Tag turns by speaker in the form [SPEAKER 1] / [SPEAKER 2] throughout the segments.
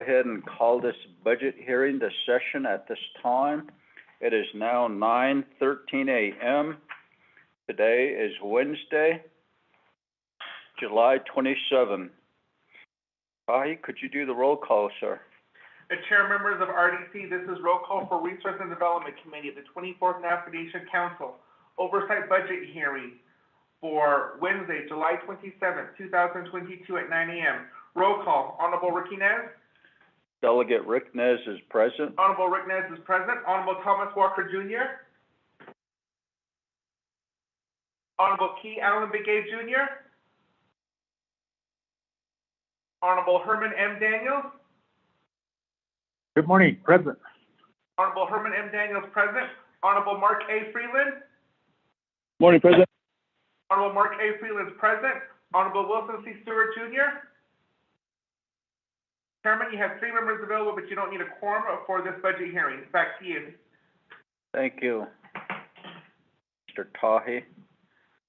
[SPEAKER 1] Ahead and call this budget hearing to session at this time. It is now 9:13 a.m. Today is Wednesday, July 27. Fahi, could you do the roll call, sir?
[SPEAKER 2] Chair, members of RDC, this is roll call for Research and Development Committee of the 24th Navigation Council Oversight Budget Hearing for Wednesday, July 27th, 2022 at 9 a.m. Roll call. Honorable Ricky Nez.
[SPEAKER 1] Delegate Rick Nez is present.
[SPEAKER 2] Honorable Rick Nez is present. Honorable Thomas Walker Jr. Honorable Key Allen Begay Jr. Honorable Herman M. Daniels.
[SPEAKER 3] Good morning, present.
[SPEAKER 2] Honorable Herman M. Daniels present. Honorable Mark A. Freeland.
[SPEAKER 3] Morning, President.
[SPEAKER 2] Honorable Mark A. Freeland is present. Honorable Wilson C. Stewart Jr. Chairman, you have 3 members available, but you don't need a quorum for this budget hearing. Back to you.
[SPEAKER 1] Thank you, Mr. Tahi.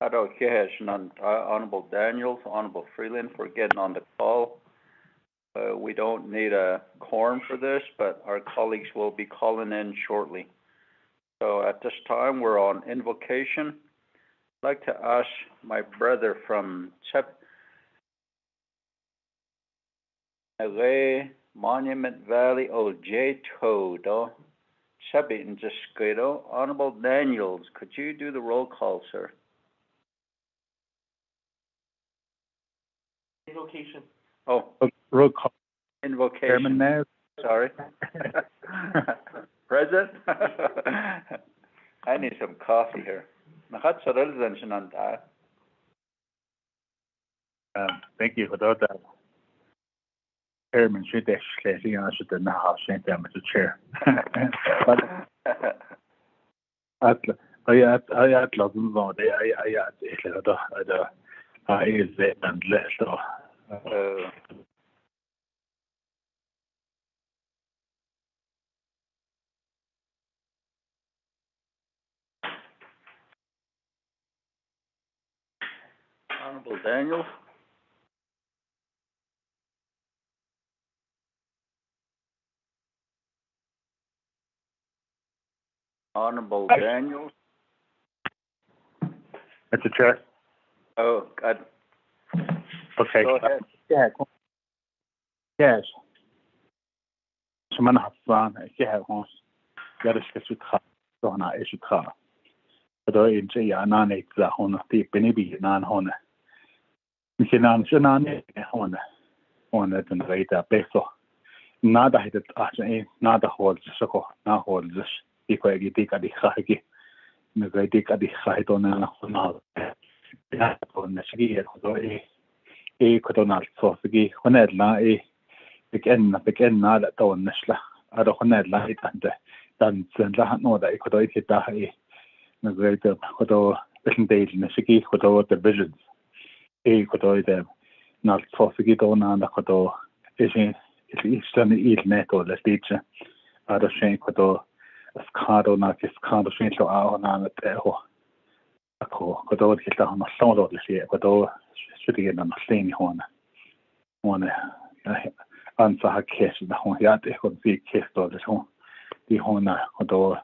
[SPEAKER 1] Honorable Daniels, Honorable Freeland for getting on the call. We don't need a quorum for this, but our colleagues will be calling in shortly. So at this time, we're on invocation. I'd like to ask my brother from Monument Valley, J-Todo, Honorable Daniels, could you do the roll call, sir?
[SPEAKER 2] Invocation.
[SPEAKER 1] Oh,
[SPEAKER 3] Roll call.
[SPEAKER 1] invocation.
[SPEAKER 3] Chairman Nez.
[SPEAKER 1] Sorry. Present? I need some coffee here.
[SPEAKER 3] Thank you for that. Chairman should actually answer the Naval Mr. Chair.
[SPEAKER 1] Honorable Daniels. Honorable Daniels.
[SPEAKER 3] Mr. Chair.
[SPEAKER 1] Oh, God.
[SPEAKER 3] Okay.
[SPEAKER 1] Go ahead.
[SPEAKER 3] Yes. Man har fan ikke hos. Jeg skal sutra. Så han er sutra. Og da ikke jeg nan ikke der hun det benibi nan hun. Men nan så nan hun. Hun er den rette bedre. Nada het altså nada hold så gå. Na hold det kan ikke det kan det ikke. Men det kan det ikke då når hun ja hun siger då kodonal så fordi hun er la begynner at da næsla er der hun er la i den la han noget der ikke ikke der i men det kodo presentationen så gik kodo the visions kodo det når så fordi då når kodo er sådan i net og det er der sen kodo skado når skado sen så er når det kodo det der han så då det siger kodo så det er når sen hun ansa har kæst der hun ja det kunne se kæst og det så de hun og då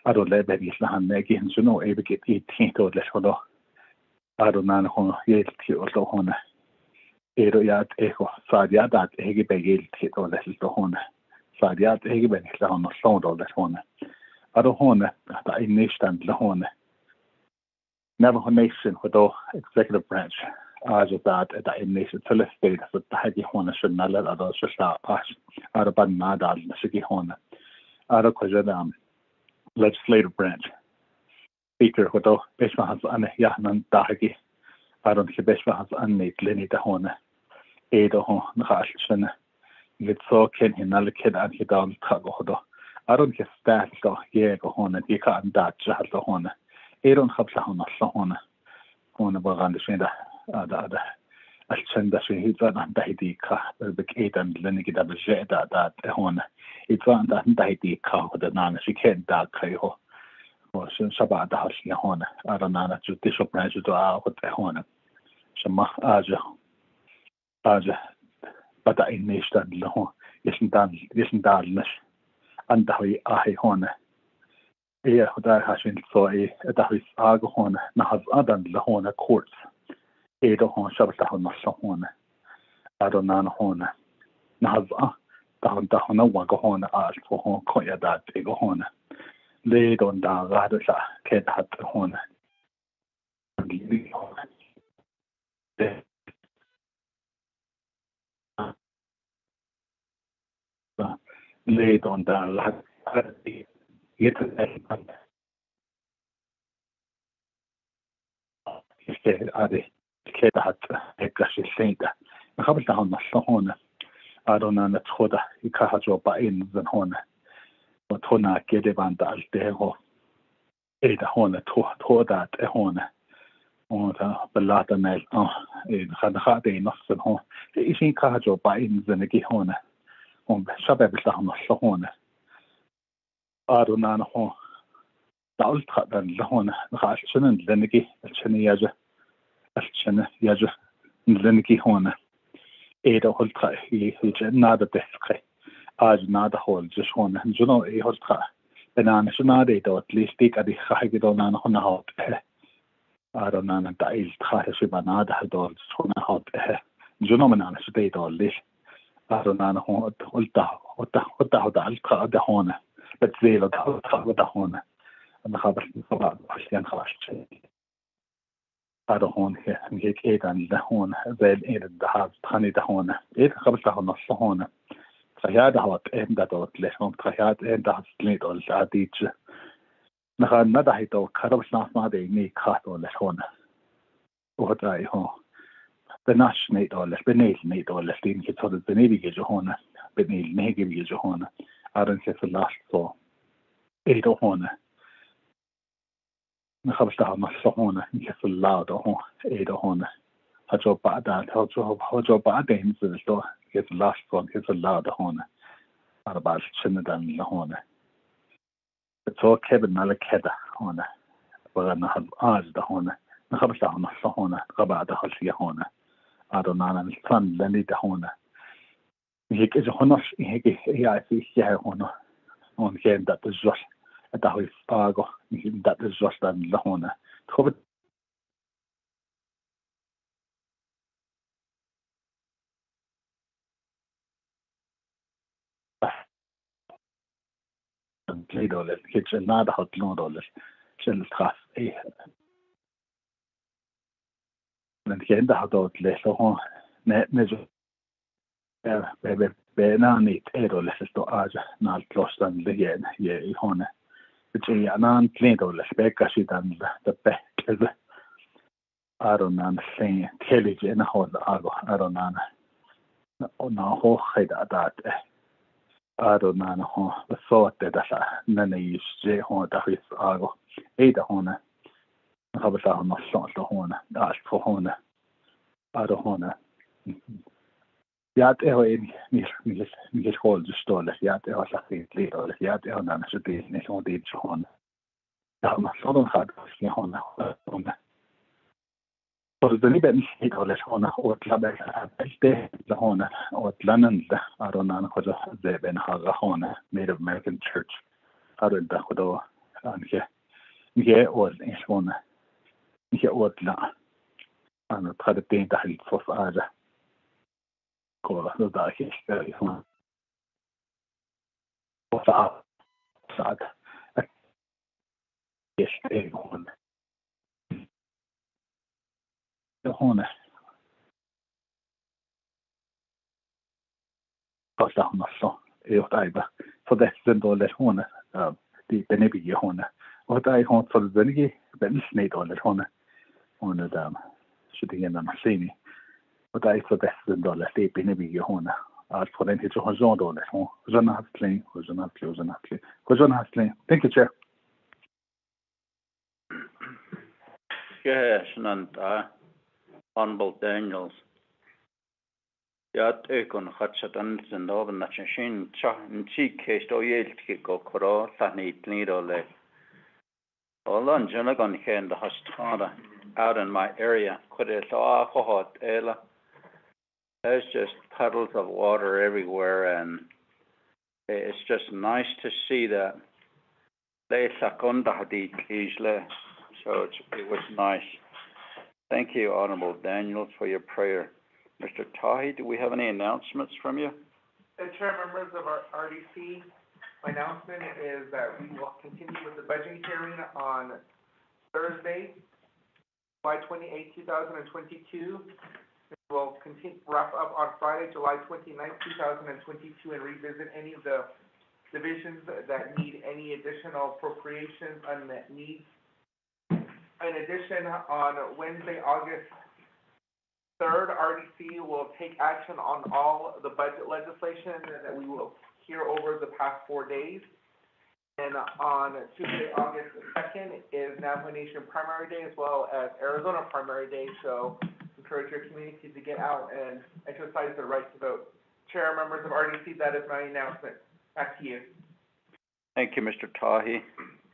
[SPEAKER 3] er du lade det så han ikke hen så nu ikke get i ting og det så då er du når hun helt til og så hun er du ja det så ja der ikke begge til og det så hun så ja det ikke begge så hun så då det hun er du hun der er næsten der hun Navajo Nation og då executive branch as of that at the nation to list state so the hagi hona should not let others just pass out of nada the sigi hona out of legislative branch speaker hodo besma has an yahnan dahagi I don't think besma has an leni the hona edo ho nashana with so ken hinal kid and he down tago hodo I don't get that go ye go hona di ka Ndot jahal hona edo khabsa hona hona hona bagan the هذا الشند شيء يتوان عنده هديكا بكيدا لأن كده بجاء ده هون يتوان عنده هديكا وده نانا شيء كان ده كيهو وشن شبع ده هالشيء هون أرنا جوديشو برانش ده وده هون شما أجا but I nation that long, isn't that, and that I hone. That has been so that is Agahon, Nahas Adan Lahona courts, Edohon Shabbatahon Sahona, Adonan Hona, Nahas Dahona Wagahona, Alcohon, Koya that Egohona, laid on da Radasha, Ket hat Hona. Laid on the yet Ade Kedat Ekashi Saint. I have down the Sahona. I don't know the Toda, Ikahajo by in the Hona. But Hona Gedevanda Aldeho. Ada Hona Toda at Ehona. On the latter mail in Hadahade Nossen Hon. Is in Kahajo by in the Negihona. On Shababahon Sahona. I don't know. The ultra than Lahona, Rashin and Lenigi, Cheniaja, Cheniaja, Lenigi Hona. Ada Ultra, he nada descre. As nada hole, just one, and Juno a Ultra. Banana Shanade, or at least take a Hagidon and Hona. I don't know that is Trashibana had all Sona hot. Junoman state all this. I don't know Ulta, what the Ultra of the Hona, but Zelo the Ultra with the Hona. And the Harvard about Christian Harsh. I don't want here, and he ate and the horn, then ate the half honey the horn. It comes down the horn. Trayad hot and that out less on Trayad and that slate all that each. Another hit of Carabs not my day, me cut all the horn. What I ho. The national or less, Benate mate or less thing, it's all the Navy gauge horn, Benate Navy gauge horn. I don't say for last for 8 horn. I have started my son, and get loud or 8 horn. I drop back that, how drop back into the store, get the last one, get a loud horn. Out about Trinidad the horn. It's all Kevin Malakeda horn. But I have asked the horn. I have started my son, about the Hussy horn. I don't know, and it's fun, Lenny the horn. He gets a honor, he see here horn on game that is just. At the house, Pago, that is just an Lahona. Covered and played all it, kitchen, not hot load all it, chill trust, and the end of the less of net measure. Baby, Benani, Edo, less to Aja, not lost and the yen, ye, Hone. It's a non played all the speckers than the back. I don't know, saying, Kelly, in a whole Ago, I don't know. No, whole head at that. I don't know, the thought that none of you say, that is Ago. Ada Hone. I have a sound of sort of Hone, ask for Hone. I don't know. Jag är mig håll just då det jag har sagt lite och jag har när så det är så det så hon. Jag har så de hade så hon. Så det ni ben hit och läs hon och klabba det hon och landet I don't know vad det ben har hon Native American Church. Har det då anke och är hon. Inte åtla. Han hade det inte helt för alla. Kolla så där är så. Och så att är hon. Hon kostar hon så är det bara för det sen då det hon det är bygge hon och det är hon för det är snett då det hon där så det är en maskin och det är för det sen då det är bygge hon allt för den heter hon så då det hon så nattling och så nattling thank you chair
[SPEAKER 1] Yes, Honorable Daniels. Jag tycker att den dagen att sin case då hjälpt gå kora sanitni då le. All jag kan hända hastra out in my area. Could it så hot eller There's just puddles of water everywhere, and it's just nice to see that. So it was nice. Thank you, Honorable Daniels, for your prayer. Mr. Tahi, do we have any announcements from you?
[SPEAKER 2] Chair, members of our RDC, my announcement is that we will continue with the budget hearing on Thursday, July 28, 2022. We will wrap up on Friday, July 29, 2022, and revisit any of the divisions that need any additional appropriations, unmet needs. In addition, on Wednesday, August 3rd, RDC will take action on all the budget legislation that we will hear over the past 4 days. And on Tuesday, August 2nd, is Navajo Nation Primary Day as well as Arizona Primary Day. So encourage your community to get out and exercise their right to vote. Chair, members of RDC, that is my announcement. Back to you.
[SPEAKER 1] Thank you, Mr. Tahi.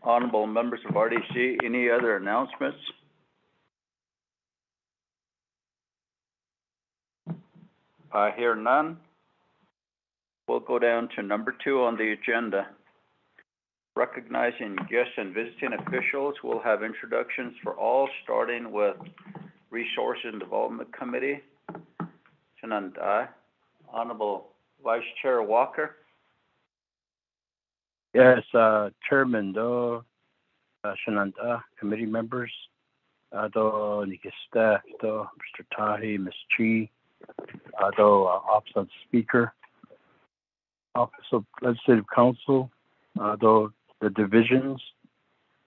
[SPEAKER 1] Honorable members of RDC, any other announcements? I hear none. We'll go down to number 2 on the agenda. Recognizing guests and visiting officials, we'll have introductions for all, starting with Resources and Development Committee. Honorable Vice Chair Walker.
[SPEAKER 4] Yes, Chairman, Shananda, committee members, Niki staff, Mr. Tahi, Ms. Chi, Office of Speaker, Office of Legislative Council, the divisions,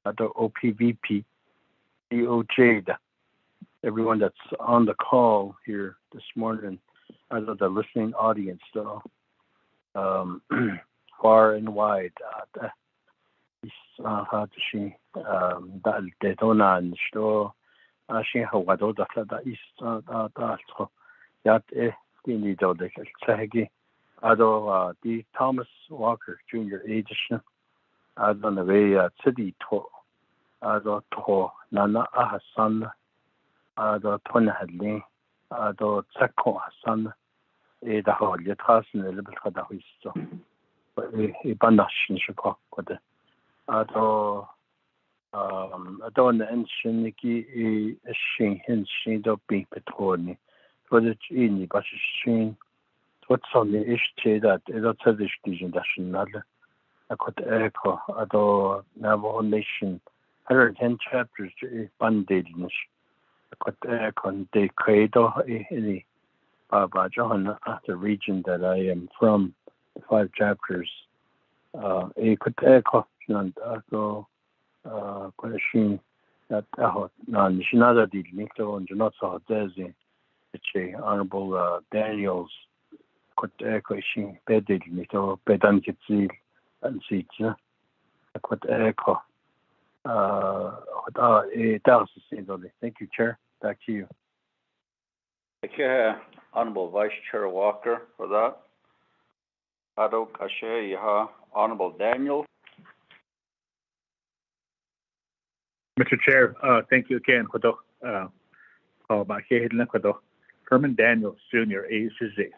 [SPEAKER 4] OPVP, DOJ, everyone that's on the call here this morning, the listening audience, far and wide, the Thomas Walker Jr. Edition, the city to Nana Hassan, the Tony Hadley, the Tsako Hassan, the Holitas and the Liberal Hadahisto. Ibanash Chicago. Adon and Shiniki is Shin Hinshin of being Petroni, for the Chini Bashin. What's on the issue that is a tradition national? I could echo Ado Navajo Nation, 110 chapters, bandagenish. I could echo the credo in Baba John, the region that I am from. 5 chapters. A could echo and go question that non Shinada did Nico and not so desi, which Honorable Daniels could echo she bedid Nico bedan kitsil and seats. I could echo. Thank you, Chair. Back to you.
[SPEAKER 1] Thank you, Honorable Vice Chair Walker, for that. Honorable Daniel.
[SPEAKER 3] Mr. Chair, thank you again for the call back here. Herman Daniels Jr. ACZ.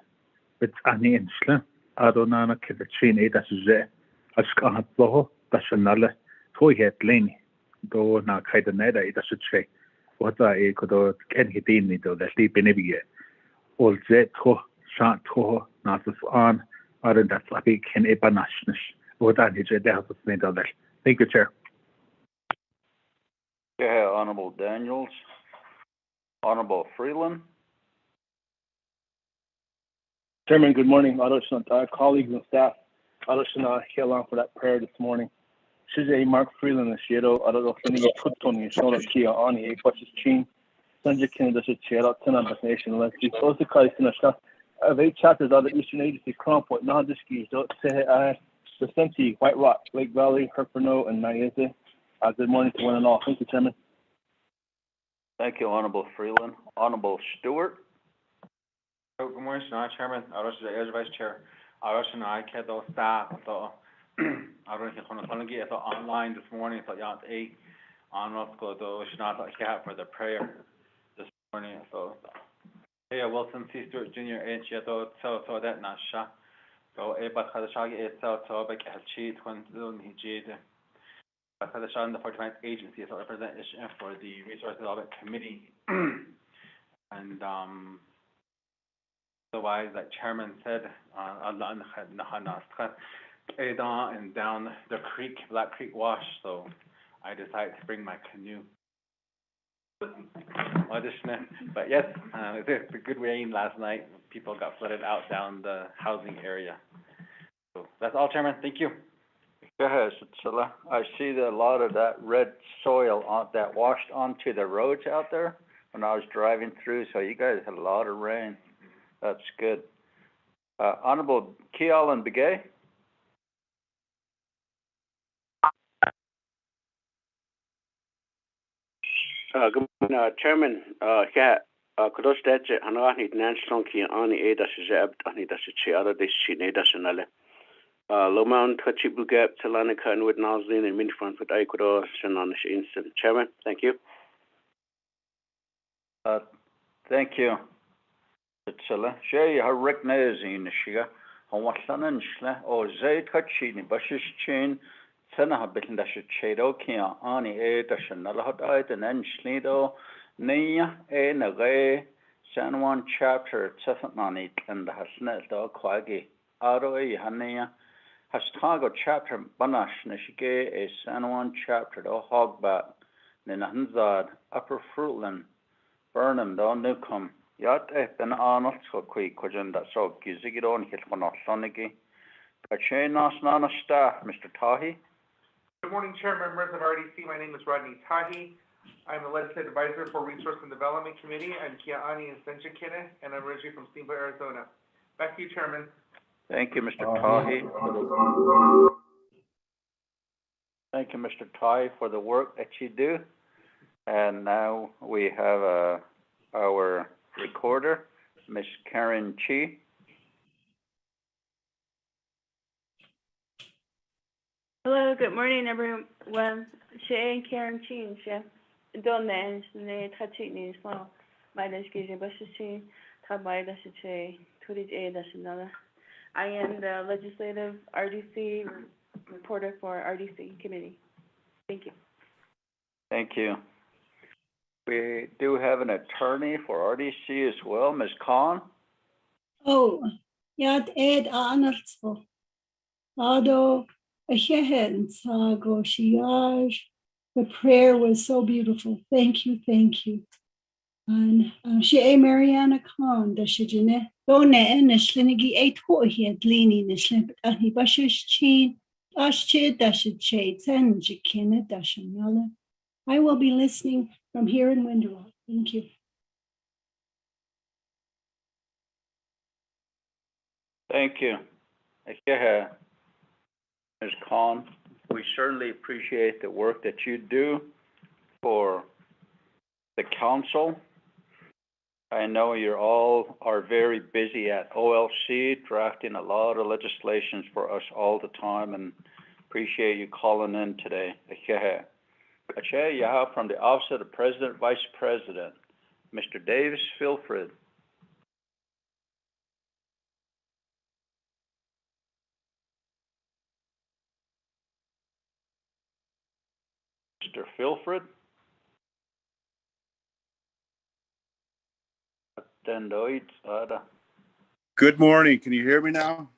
[SPEAKER 3] With Annie Insla, Adonana Kitchin, that's it. Ascahat Loho, that's another toy lane. Though not kind of net, that's a say. What I could can hit in it, though, that's deep in every year. All that to shot to not on. Other than that, I can ebanashnish. What I need to have made of that. Thank you, Chair.
[SPEAKER 1] Yeah, Honorable Daniels. Honorable Freeland.
[SPEAKER 5] Chairman, good morning. Colleagues and staff. Here along for that prayer this morning. Shizay Mark Freeland, the Shadow, Adolfini, Tutoni, Shona Kia, Ani, Quachis Chin, Sanjakin, the Shadow, Tenant Nation, let's be close to Christ in a shop. 8 chapters of the Eastern Agency, Crompoint, Nahadiski, the Senti, White Rock, Lake Valley, Herpano, and Mayeze. Good morning to one and all. Thank you, Chairman.
[SPEAKER 1] Thank you, Honorable Freeland. Honorable Stewart.
[SPEAKER 6] Good morning, Chairman. Vice Chair. I staff. Online this morning. For the prayer this morning. Hey, Wilson C. Stewart Jr. and Chiato Tso that Nasha. So, but Hadashagi is Tso Beck Hachi, Twin Hijid. But Hadashan, the 49th agency, is representation for the Resource Development Committee. And, otherwise, like Chairman said, and down the creek, Black Creek Wash, so I decided to bring my canoe. But yes, it was a good rain last night. People got flooded out down the housing area. So that's all, Chairman. Thank you.
[SPEAKER 1] Go ahead, Silla. I see that a lot of that red soil that washed onto the roads out there when I was driving through, so you guys had a lot of rain. That's good. Honorable Keall and Begay.
[SPEAKER 7] Good morning, Chairman. Kudos that Hanani National Key on the Ada Shab, Anita Chiara, the Chineda Chanale. Lomount, Hachibu Gap, Talanica, and with Noslin and Minifon for Ikudo, Shananish Instant. Chairman, thank you.
[SPEAKER 1] Thank you. Silla. Shay, her Rick Nazin, Shiga, on what son and Schla, or Zay Touchini, Bushes Chain, Sana Bitin that should shade okay on the Ada Shanalahot, and then Schlido, Nia, a Nagay, San Juan chapter, Tefnani, and the Hasnet, dog Quaggy, Aroe, Hania, Hastago chapter, Banash, Nishige, a San Juan chapter, the Hogbat, Ninahanzad, Upper Fruitland, Burnham, the Newcomb. Yat ben Arnold so quick Kojan that so Gizigidon hit one of Sonigi. Kachenas Nana staff, Mr. Tahi.
[SPEAKER 2] Good morning, Chair, members of RDC. My name is Rodney Tahi. I'm the Legislative Advisor for Resource and Development Committee and Kia'ani and Senchikine, and I'm originally from Steamboat, Arizona. Back to you, Chairman.
[SPEAKER 1] Thank you, Mr. Tahi. Thank you, Mr. Tahi, for the work that you do. And now we have our recorder, Miss Karen Chi.
[SPEAKER 8] Hello, good morning, everyone. Shay Karen Chi, Shay. Donne, the Tachini, so my education, but she, Tabai, that's a Twitter, that's another. I am the legislative RDC reporter for RDC committee. Thank you.
[SPEAKER 1] Thank you. We do have an attorney for RDC as well, Ms. Khan.
[SPEAKER 9] Oh, Yad Ed Arnoldsville. Although a go shiaj. The prayer was so beautiful. Thank you, thank you. And she a Mariana Khan, the Shijine, Dona and the Slinigi a Tohiad leaning the Slimp Ahi Bashish Chin, Ashchid Dashid Shades and Jikina Dashanala. I will be listening from here in Winter Rock. Thank you.
[SPEAKER 1] Thank you. Ms. Khan, we certainly appreciate the work that you do for the council. I know you all are very busy at OLC, drafting a lot of legislations for us all the time, and appreciate you calling in today. You have from the Office of the President, Vice President, Mr. Davis Filfred. Mr. Filfred?
[SPEAKER 10] Good morning. Can you hear me now?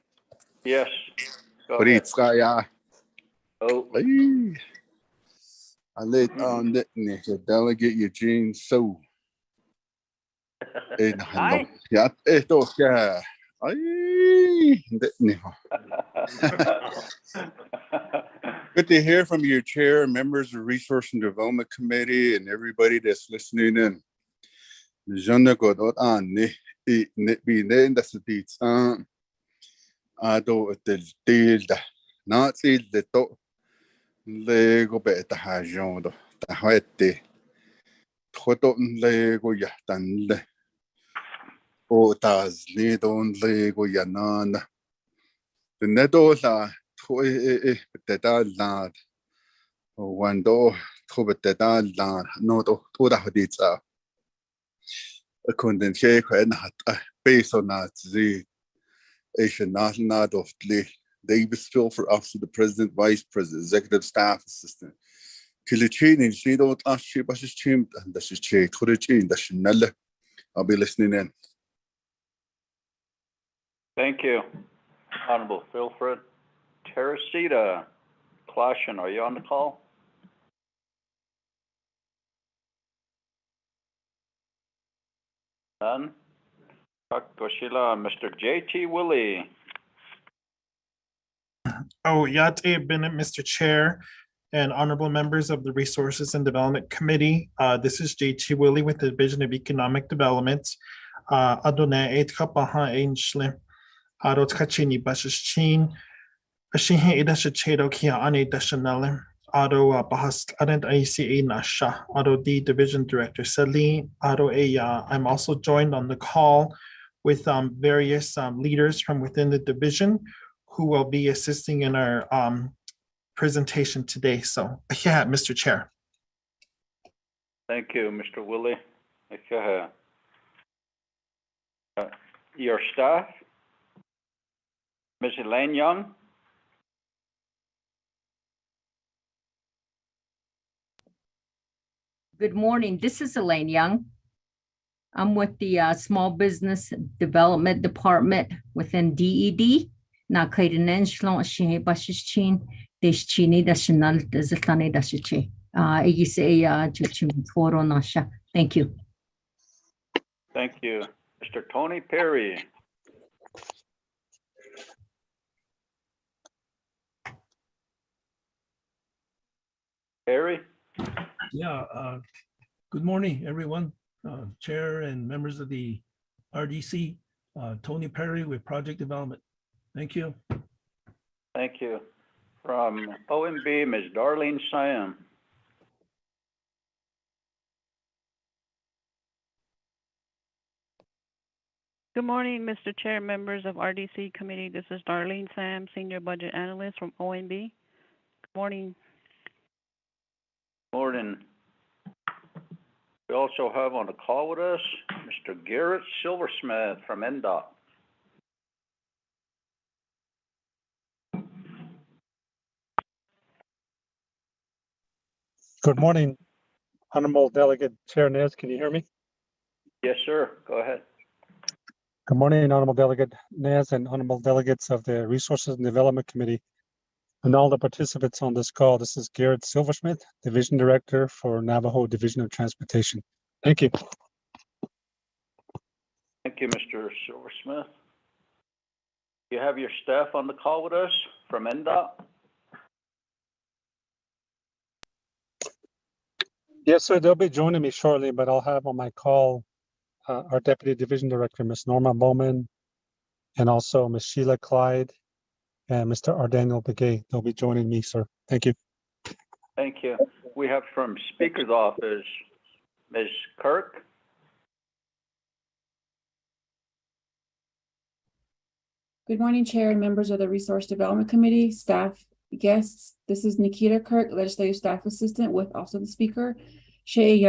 [SPEAKER 1] Yes. Go ahead. Oh.
[SPEAKER 10] I let on that delegate Eugene so.
[SPEAKER 1] Hi.
[SPEAKER 10] Yeah, Good to hear from your chair, members of the Resource and Development Committee, and everybody that's listening in. Jana Godot on be named as the beats on Ado del Tilda, not see the top Lego beta hajondo, the Haiti, Toto Lego Yatan, Otas Lidon Lego Yanan, the Nedola, the lad, one door, to the lad, no to the Haditza. Akunden Sheikh and based on that, the Asian Not of Lee. Davis Phil for Office of the President, Vice President, Executive Staff Assistant. Kilichin and she don't ask she was chimp and that's just check for the chin, that's Nella. I'll be listening in.
[SPEAKER 1] Thank you, Honorable Wilfred. Teresita Clashen, are you on the call? None. Goshila, Mr. J.T. Willie.
[SPEAKER 11] Oh, Yate Bennett, Mr. Chair, and honorable members of the Resources and Development Committee. This is J.T. Willie with the Division of Economic Development. Adonai Eitka Baha Ainshle, Adot Kachini Bashichin, Ashihe Edashachedo Kia Ane Dashanale, Ado Bahas Adent ICA Nasha, Ado D Division Director Sali, Ado Aya. I'm also joined on the call with various leaders from within the division who will be assisting in our presentation today. So, yeah, Mr. Chair.
[SPEAKER 1] Thank you, Mr. Willie. Your staff, Ms. Elaine Young.
[SPEAKER 12] Good morning. This is Elaine Young. I'm with the Small Business Development Department within DED. Na kaiden shlon shi bashichin deschini national dezetane dashiche. Egise chuchim foro nasha. Thank you.
[SPEAKER 1] Thank you. Mr. Tony Perry. Perry?
[SPEAKER 13] Yeah, good morning, everyone. Chair and members of the RDC, Tony Perry with Project Development. Thank you.
[SPEAKER 1] Thank you. From OMB, Ms. Darlene Siam.
[SPEAKER 14] Good morning, Mr. Chair, members of RDC Committee. This is Darlene Sam, Senior Budget Analyst from OMB. Good morning.
[SPEAKER 1] Morning. We also have on the call with us Mr. Garrett Silversmith from Ndot.
[SPEAKER 15] Good morning, Honorable Delegate Chair Nez. Can you hear me?
[SPEAKER 1] Yes, sir. Go ahead.
[SPEAKER 15] Good morning, Honorable Delegate Nez and Honorable Delegates of the Resources and Development Committee and all the participants on this call. This is Garrett Silversmith, Division Director for Navajo Division of Transportation. Thank you.
[SPEAKER 1] Thank you, Mr. Silversmith. You have your staff on the call with us from Ndot?
[SPEAKER 15] Yes, sir. They'll be joining me shortly, but I'll have on my call our Deputy Division Director, Ms. Norma Bowman, and also Ms. Sheila Clyde and Mr. Ardaniel Begay. They'll be joining me, sir. Thank you.
[SPEAKER 1] Thank you. We have from Speaker's Office, Ms. Kirk.
[SPEAKER 16] Good morning, Chair and members of the Resource Development Committee, staff, guests. This is Nikita Kirk, Legislative Staff Assistant with also the Speaker. Thank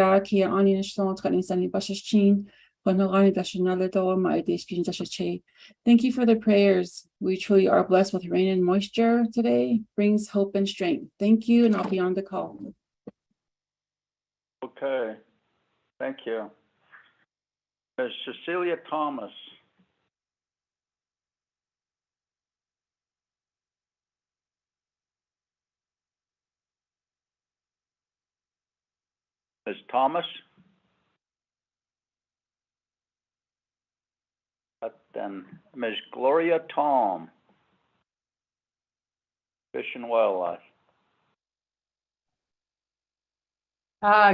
[SPEAKER 16] you for the prayers. We truly are blessed with rain and moisture today. Brings hope and strength. Thank you, and I'll be on the call.
[SPEAKER 1] Okay. Thank you. Ms. Cecilia Thomas. Ms. Thomas? Then Ms. Gloria Tom, Fish and Wildlife.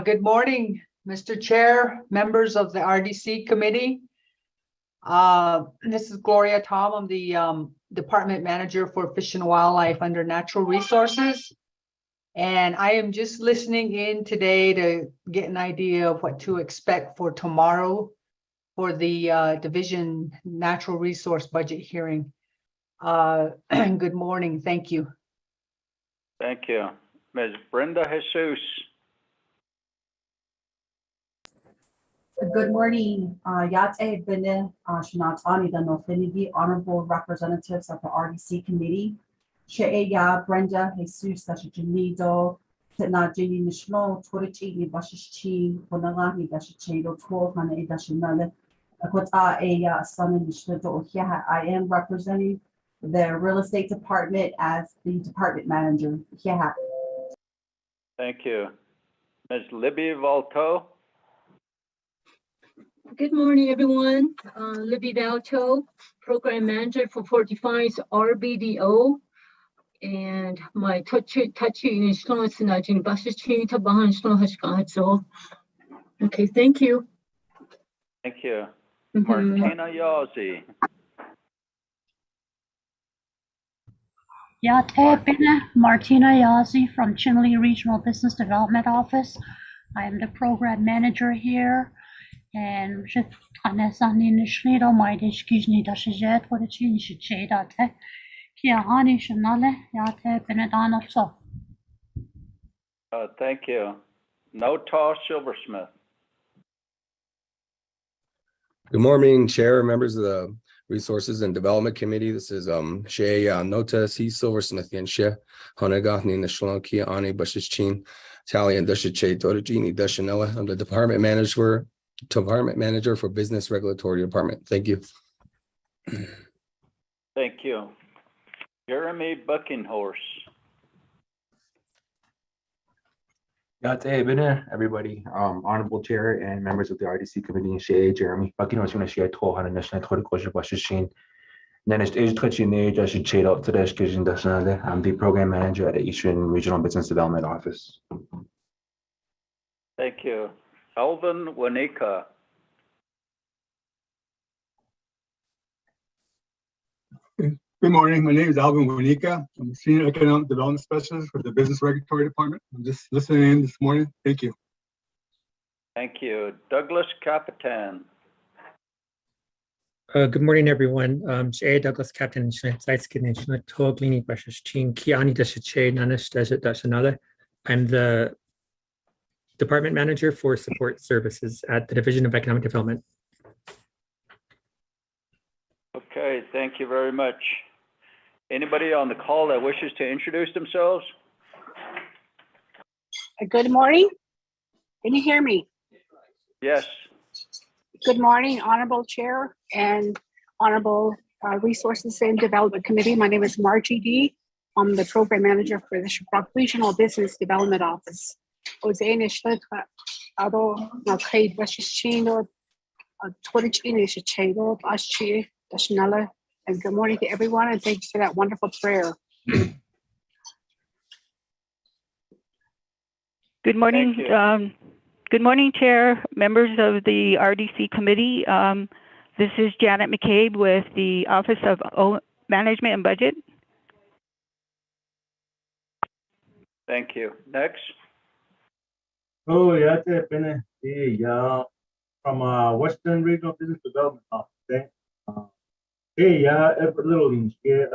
[SPEAKER 17] Good morning, Mr. Chair, members of the RDC Committee. This is Gloria Tom. I'm the Department Manager for Fish and Wildlife under Natural Resources. And I am just listening in today to get an idea of what to expect for tomorrow for the Division Natural Resource Budget hearing. Good morning. Thank you.
[SPEAKER 1] Thank you. Ms. Brenda Jesus.
[SPEAKER 18] Good morning, Yate Bene, Shanatani, the Nofinity, honorable representatives of the RDC committee. Sheya, Brenda, Jesus, Janido, Tena Jenny Nishno, Twitty, Bashichi, Bonalani, Dashichedo, 1200 Dashinale, Akota, a son in Nishno, here I am representing the real estate department as the department manager. Here.
[SPEAKER 1] Thank you. Ms. Libby Valto.
[SPEAKER 19] Good morning, everyone. Libby Valto, Program Manager for 45's Rbdo. And my touchy influence in Ajin Bashichi Tabahan Snohashkazo. Okay, thank you.
[SPEAKER 1] Thank you. Martina Yazzie.
[SPEAKER 20] Yate Bine, Martina Yazzie from Chinle Regional Business Development Office. I am the program manager here. And je Tanesani Nishlido, my excuse-ni dashijet, what a change that Kiahani Shanale, Yate Benedano so.
[SPEAKER 1] Thank you. Ndot Silversmith.
[SPEAKER 21] Good morning, Chair, members of the Resources and Development Committee. This is Shea Nota C Silversmith and She Honegahni Nishloki Ani Bashichin Tally and Dushiche Dorjini Dushanella. I'm the Department Manager for Business Regulatory Department. Thank you.
[SPEAKER 1] Thank you. Jeremy Buckinghorse.
[SPEAKER 22] Yate Bine, everybody, Honorable Chair and members of the RDC Committee, Shea, Jeremy Buckinghorse, Shea Tohan, National Torikoja Bashishin. Next age touching age, I should trade out to the education. I'm the program manager at the Eastern Regional Business Development Office.
[SPEAKER 1] Thank you. Alvin Wanika.
[SPEAKER 23] Good morning. My name is Alvin Wanika. I'm the Senior Economic Development Specialist for the Business Regulatory Department. I'm just listening in this morning. Thank you.
[SPEAKER 1] Thank you. Douglas Capitan.
[SPEAKER 24] Good morning, everyone. Douglas Captain Toglini Bashashin Kiani Dashache Nanish Dashanala. I'm the Department Manager for Support Services at the Division of Economic Development.
[SPEAKER 1] Okay, thank you very much. Anybody on the call that wishes to introduce themselves?
[SPEAKER 25] Good morning. Can you hear me?
[SPEAKER 1] Yes.
[SPEAKER 25] Good morning, Honorable Chair and Honorable Resources and Development Committee. My name is Margie D. I'm the Program Manager for the Regional Business Development Office. And good morning to everyone, and thanks for that wonderful prayer.
[SPEAKER 14] Good morning. Good morning, Chair, members of the RDC Committee. This is Janet McCabe with the Office of Management and Budget.
[SPEAKER 1] Thank you. Next.
[SPEAKER 26] Oh, yeah, from Western Regional Business Development Office. Hey, yeah, every little in here,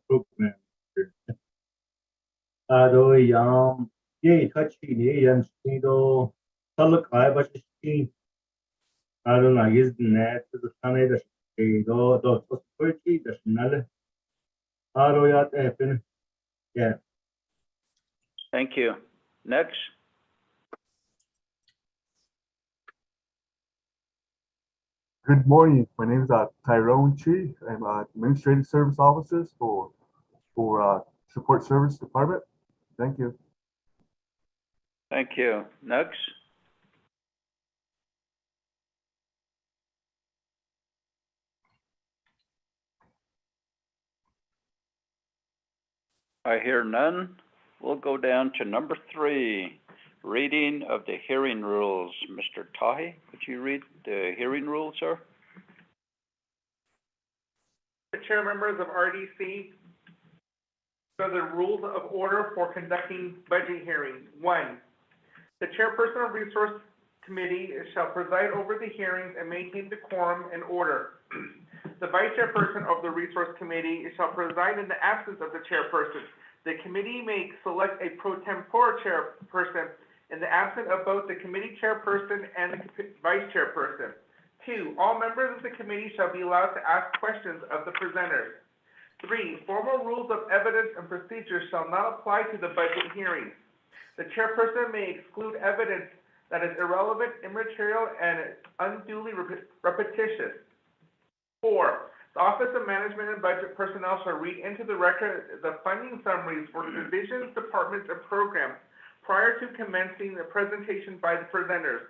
[SPEAKER 26] program. Yeah, touchy, yeah, and Talk I was I don't know, is net to the Sunday, the prosperity, the Nale. Yeah.
[SPEAKER 1] Thank you. Next.
[SPEAKER 27] Good morning. My name is Tyrone Chi. I'm Administrative Service Officers for Support Service Department. Thank you.
[SPEAKER 1] Thank you. Next. I hear none. We'll go down to number 3, reading of the hearing rules. Mr. Tahi, could you read the hearing rules, sir?
[SPEAKER 2] Chair, members of RDC, so the rules of order for conducting budget hearings. 1, the chairperson of Resource Committee shall preside over the hearings and maintain decorum and order. The vice chairperson of the Resource Committee shall preside in the absence of the chairperson. The committee may select a pro tempore chairperson in the absence of both the committee chairperson and the vice chairperson. 2, all members of the committee shall be allowed to ask questions of the presenters. 3, formal rules of evidence and procedures shall not apply to the budget hearings. The chairperson may exclude evidence that is irrelevant, immaterial, and unduly repetitious. 4, the Office of Management and Budget personnel shall read into the record the funding summaries for the divisions, departments, and programs prior to commencing the presentation by the presenters.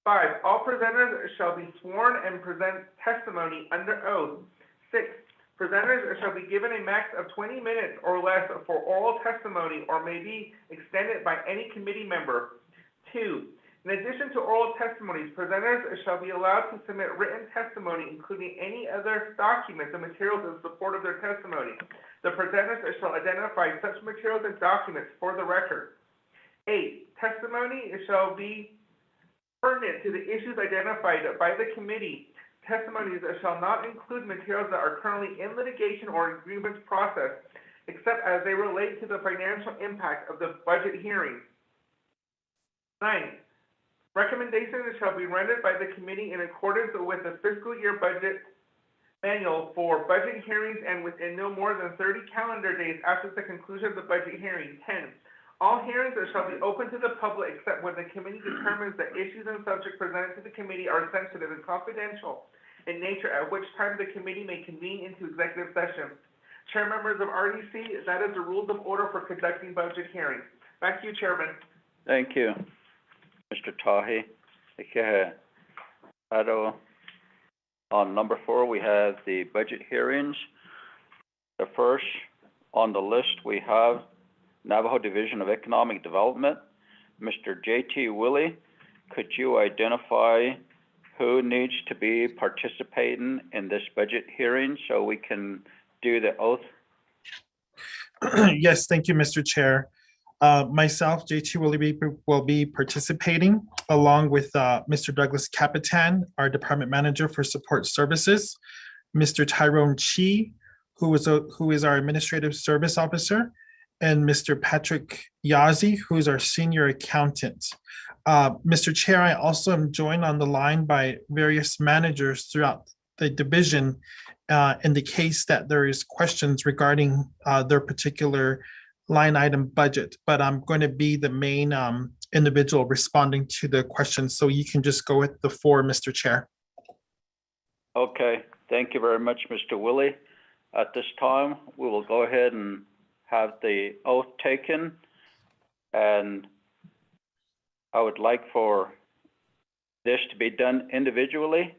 [SPEAKER 2] 5, all presenters shall be sworn and present testimony under oath. 6, presenters shall be given a max of 20 minutes or less for oral testimony or may be extended by any committee member. 2, in addition to oral testimonies, presenters shall be allowed to submit written testimony, including any other documents and materials in support of their testimony. The presenters shall identify such materials and documents for the record. 8, testimony shall be pertinent to the issues identified by the committee. Testimonies shall not include materials that are currently in litigation or in grievance process, except as they relate to the financial impact of the budget hearing. 9, recommendations shall be rendered by the committee in accordance with the fiscal year budget manual for budget hearings and within no more than 30 calendar days after the conclusion of the budget hearing. 10, all hearings shall be open to the public except when the committee determines that issues and subjects presented to the committee are sensitive and confidential in nature, at which time the committee may convene into executive session. Chair, members of RDC, that is the rules of order for conducting budget hearings. Back to you, Chairman.
[SPEAKER 1] Thank you, Mr. Tahi. On number 4, we have the budget hearings. The first on the list, we have Navajo Division of Economic Development. Mr. J.T. Willie, could you identify who needs to be participating in this budget hearing so we can do the oath?
[SPEAKER 11] Yes, thank you, Mr. Chair. Myself, J.T. will be participating along with Mr. Douglas Capitan, our Department Manager for Support Services, Mr. Tyrone Chi, who is our Administrative Service Officer, and Mr. Patrick Yazzie, who is our Senior Accountant. Mr. Chair, I also am joined on the line by various managers throughout the division in the case that there is questions regarding their particular line item budget, but I'm going to be the main individual responding to the questions. So you can just go with the 4, Mr. Chair.
[SPEAKER 1] Okay, thank you very much, Mr. Willie. At this time, we will go ahead and have the oath taken, and I would like for this to be done individually.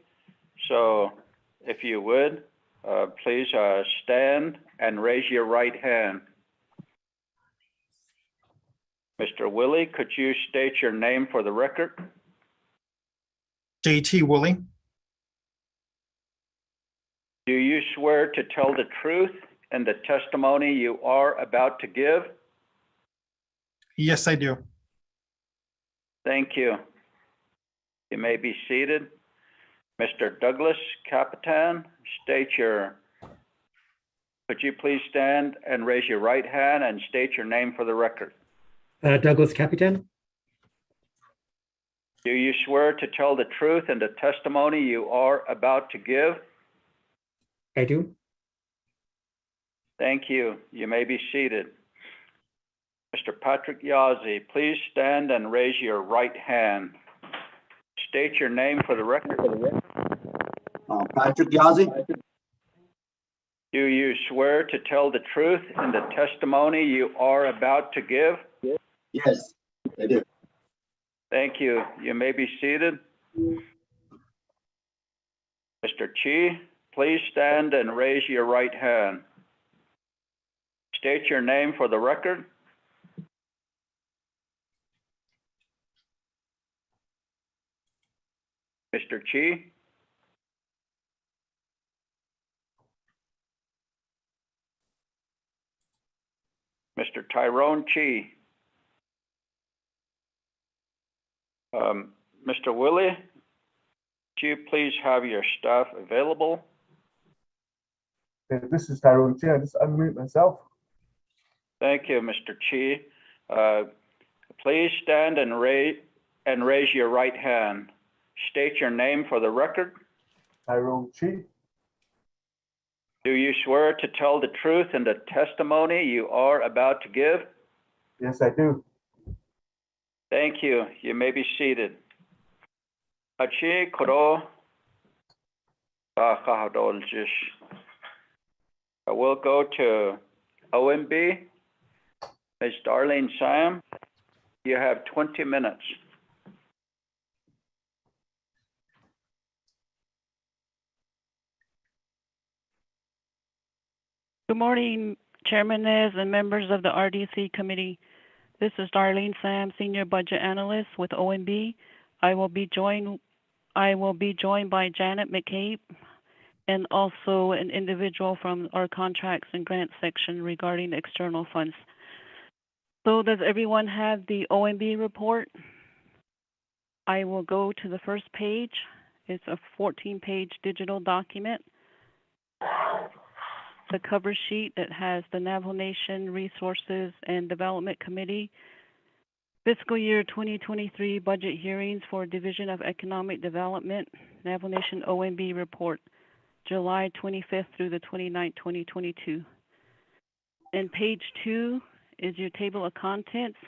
[SPEAKER 1] So if you would, please stand and raise your right hand. Mr. Willie, could you state your name for the record?
[SPEAKER 11] J.T. Willie.
[SPEAKER 1] Do you swear to tell the truth in the testimony you are about to give?
[SPEAKER 11] Yes, I do.
[SPEAKER 1] Thank you. You may be seated. Mr. Douglas Capitan, could you please stand and raise your right hand and state your name for the record?
[SPEAKER 24] Douglas Capitan.
[SPEAKER 1] Do you swear to tell the truth in the testimony you are about to give?
[SPEAKER 24] I do.
[SPEAKER 1] Thank you. You may be seated. Mr. Patrick Yazzie, please stand and raise your right hand. State your name for the record.
[SPEAKER 3] Patrick Yazzie.
[SPEAKER 1] Do you swear to tell the truth in the testimony you are about to give?
[SPEAKER 3] Yes, I do.
[SPEAKER 1] Thank you. You may be seated. Mr. Chi, please stand and raise your right hand. State your name for the record. Mr. Chi? Mr. Tyrone Chi? Mr. Willie, could you please have your staff available?
[SPEAKER 27] This is Tyrone Chi. I just unmute myself.
[SPEAKER 1] Thank you, Mr. Chi. Please stand and raise your right hand. State your name for the record.
[SPEAKER 27] Tyrone Chi.
[SPEAKER 1] Do you swear to tell the truth in the testimony you are about to give?
[SPEAKER 27] Yes, I do.
[SPEAKER 1] Thank you. You may be seated. Hachi Koro Kahadoljish. We'll go to OMB. Ms. Darlene Sam, you have 20 minutes.
[SPEAKER 14] Good morning, Chairman Nez and members of the RDC committee. This is Darlene Sam, Senior Budget Analyst with OMB. I will be joined by Janet McCabe and also an individual from our contracts and grants section regarding external funds. So does everyone have the OMB report? I will go to the first page. It's a 14-page digital document. The cover sheet that has the Navajo Nation Resources and Development Committee Fiscal Year 2023 Budget Hearings for Division of Economic Development, Navajo Nation OMB Report, July 25th through the 29th, 2022. And page 2 is your table of contents.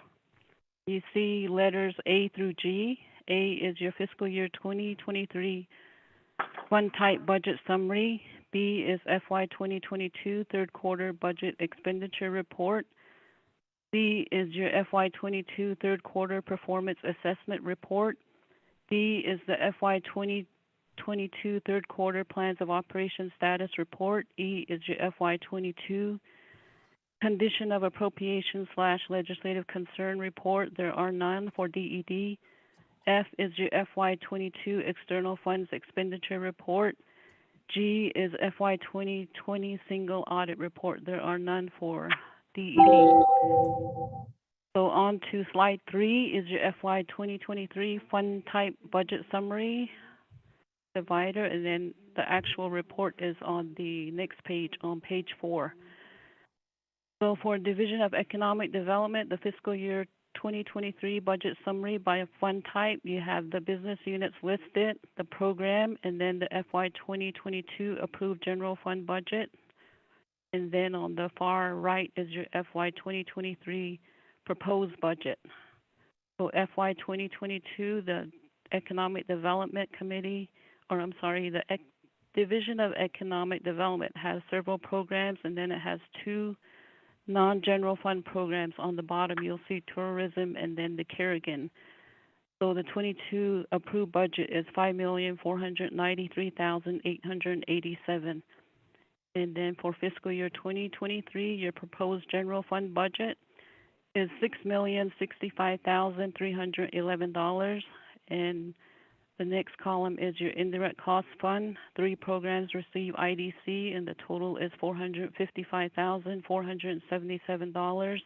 [SPEAKER 14] You see letters A through G. A is your fiscal year 2023 fund type budget summary. B is FY 2022 third quarter budget expenditure report. C is your FY 22 third quarter performance assessment report. D is the FY 2022 third quarter plans of operation status report. E is your FY 22 condition of appropriation / legislative concern report. There are none for DED. F is your FY 22 external funds expenditure report. G is FY 2020 single audit report. There are none for DED. So on to slide 3 is your FY 2023 fund type budget summary divider, and then the actual report is on the next page, on page 4. So for Division of Economic Development, the fiscal year 2023 budget summary by fund type, you have the business units listed, the program, and then the FY 2022 approved general fund budget. And then on the far right is your FY 2023 proposed budget. So FY 2022, the Economic Development Committee, or I'm sorry, the Division of Economic Development has several programs, and then it has 2 non-general fund programs. On the bottom, you'll see tourism and then the Kerrigan. So the 22 approved budget is $5,493,887. And then for fiscal year 2023, your proposed general fund budget is $6,065,311. And the next column is your indirect cost fund. 3 programs receive IDC, and the total is $455,477.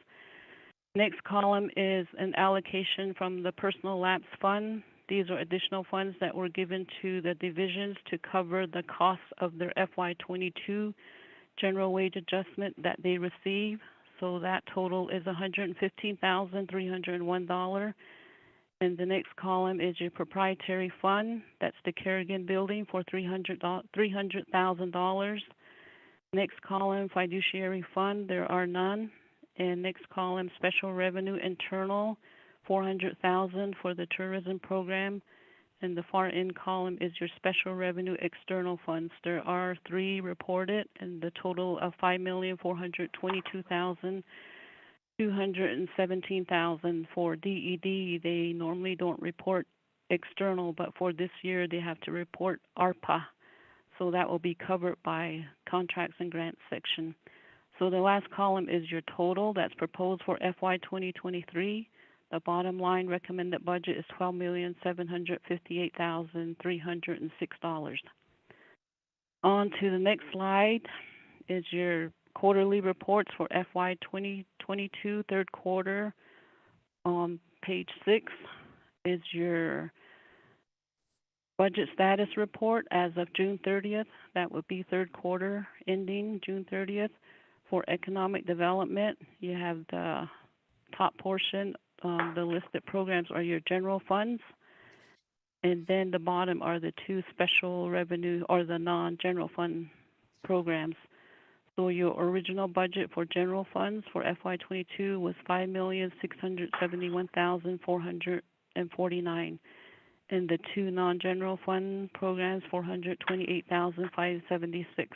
[SPEAKER 14] Next column is an allocation from the personal lapse fund. These are additional funds that were given to the divisions to cover the costs of their FY 22 general wage adjustment that they receive. So that total is $115,301. And the next column is your proprietary fund. That's the Kerrigan building for $300,000. Next column, fiduciary fund, there are none. And next column, special revenue internal, $400,000 for the tourism program. And the far end column is your special revenue external funds. There are 3 reported, and the total of $5,422,217,000 for DED. They normally don't report external, but for this year they have to report ARPA. So that will be covered by contracts and grants section. So the last column is your total that's proposed for FY 2023. The bottom line recommended budget is $12,758,306. On to the next slide is your quarterly reports for FY 2022 third quarter. On page 6 is your budget status report as of June 30th. That would be third quarter ending June 30th. For economic development, you have the top portion the listed programs are your general funds. And then the bottom are the two special revenue or the non-general fund programs. So your original budget for general funds for FY22 was $5,671,449, and the two non-general fund programs $428,576.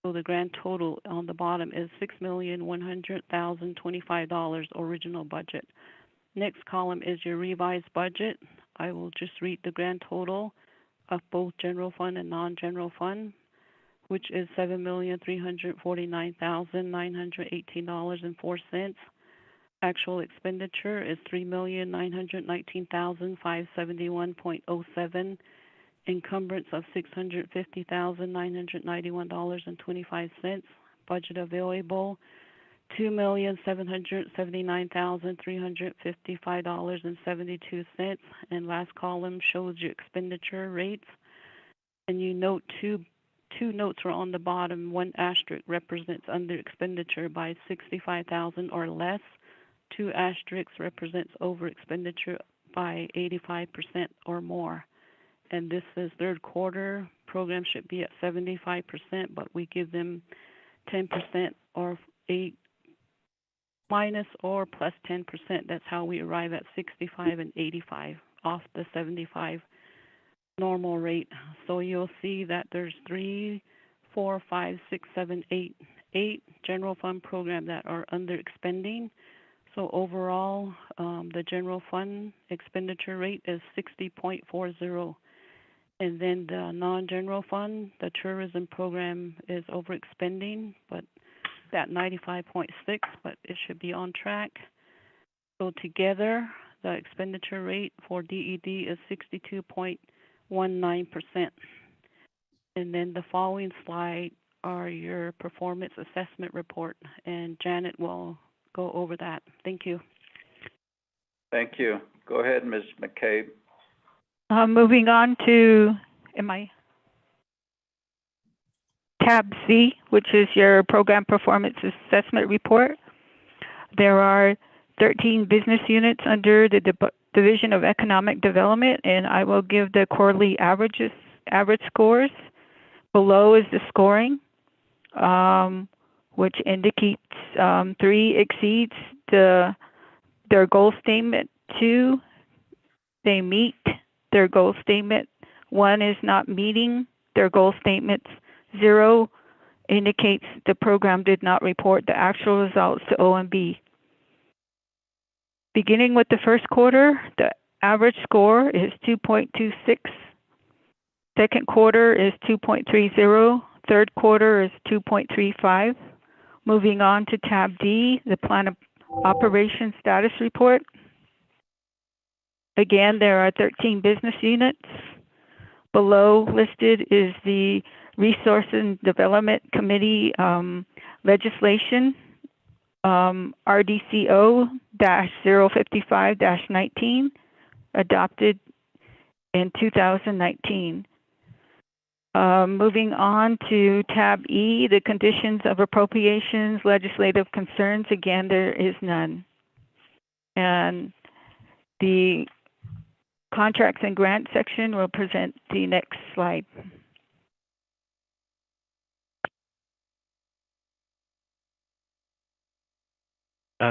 [SPEAKER 14] So the grand total on the bottom is $6,100,025 original budget. Next column is your revised budget. I will just read the grand total of both general fund and non-general fund, which is $7,349,918.04. Actual expenditure is $3,919,571.07. Encumbrance of $650,991.25. Budget available $2,779,355.72. And last column shows your expenditure rates. And you note two notes are on the bottom. One asterisk represents under expenditure by $65,000 or less. Two asterisks represents over expenditure by 85% or more. And this is third quarter. Program should be at 75%, but we give them 10% or 8 minus or plus 10%. That's how we arrive at 65 and 85 off the 75 normal rate. So you'll see that there's 3, 4, 5, 6, 7, 8 general fund program that are under expending. So overall, the general fund expenditure rate is 60.40. And then the non-general fund, the tourism program is overexpending, but at 95.6, but it should be on track. So together, the expenditure rate for DED is 62.19%. And then the following slide are your performance assessment report, and Janet will go over that. Thank you.
[SPEAKER 1] Thank you. Go ahead, Ms. McCabe.
[SPEAKER 4] Moving on to tab C, which is your program performance assessment report. There are 13 business units under the Division of Economic Development, and I will give the quarterly average scores. Below is the scoring, which indicates 3 exceeds their goal statement, 2 they meet their goal statement, 1 is not meeting their goal statements, 0 indicates the program did not report the actual results to OMB. Beginning with the first quarter, the average score is 2.26. Second quarter is 2.30. Third quarter is 2.35. Moving on to tab D, the Plan of Operation Status Report. Again, there are 13 business units. Below listed is the Resource and Development Committee legislation, RDCO-055-19, adopted in 2019. Moving on to tab E, the conditions of appropriations, legislative concerns. Again, there is none. And the contracts and grants section will present the next slide.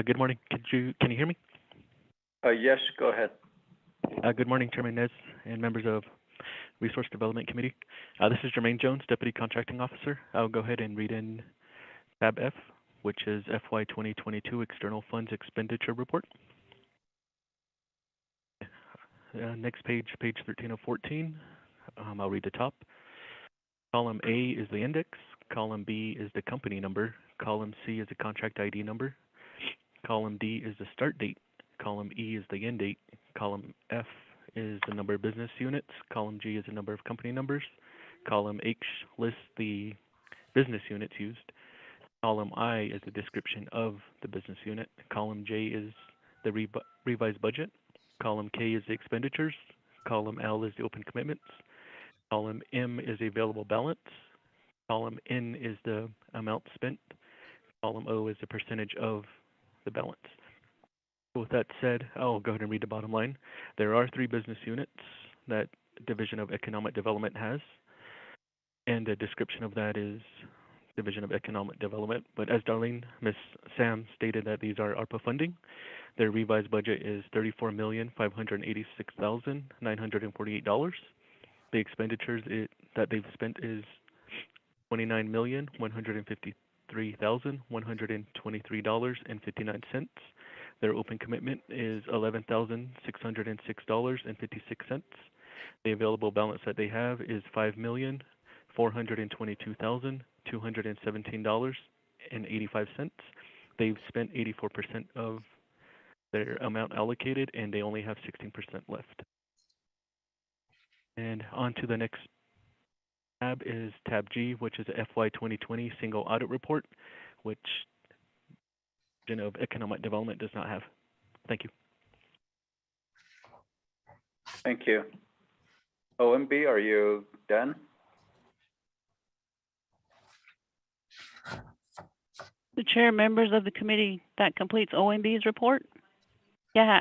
[SPEAKER 5] Good morning. Can you hear me?
[SPEAKER 1] Yes, go ahead.
[SPEAKER 5] Good morning, Chairman Nez and members of Resource Development Committee. This is Jermaine Jones, Deputy Contracting Officer. I'll go ahead and read in tab F, which is FY 2022 External Funds Expenditure Report. Next page, page 13 of 14. I'll read the top. Column A is the index. Column B is the company number. Column C is the contract ID number. Column D is the start date. Column E is the end date. Column F is the number of business units. Column G is the number of company numbers. Column H lists the business units used. Column I is the description of the business unit. Column J is the revised budget. Column K is the expenditures. Column L is the open commitments. Column M is the available balance. Column N is the amount spent. Column O is the percentage of the balance. With that said, I'll go ahead and read the bottom line. There are 3 business units that Division of Economic Development has, and the description of that is Division of Economic Development. But as Ms. Sam stated that these are ARPA funding, their revised budget is $34,586,948. The expenditures that they've spent is $29,153,123.59. Their open commitment is $11,606.56. The available balance that they have is $5,422,217.85. They've spent 84% of their amount allocated, and they only have 16% left. And on to the next tab is tab G, which is a FY 2020 single audit report, which Division of Economic Development does not have. Thank you.
[SPEAKER 1] Thank you. OMB, are you done?
[SPEAKER 14] The chair, members of the committee, that completes OMB's report. Yeah.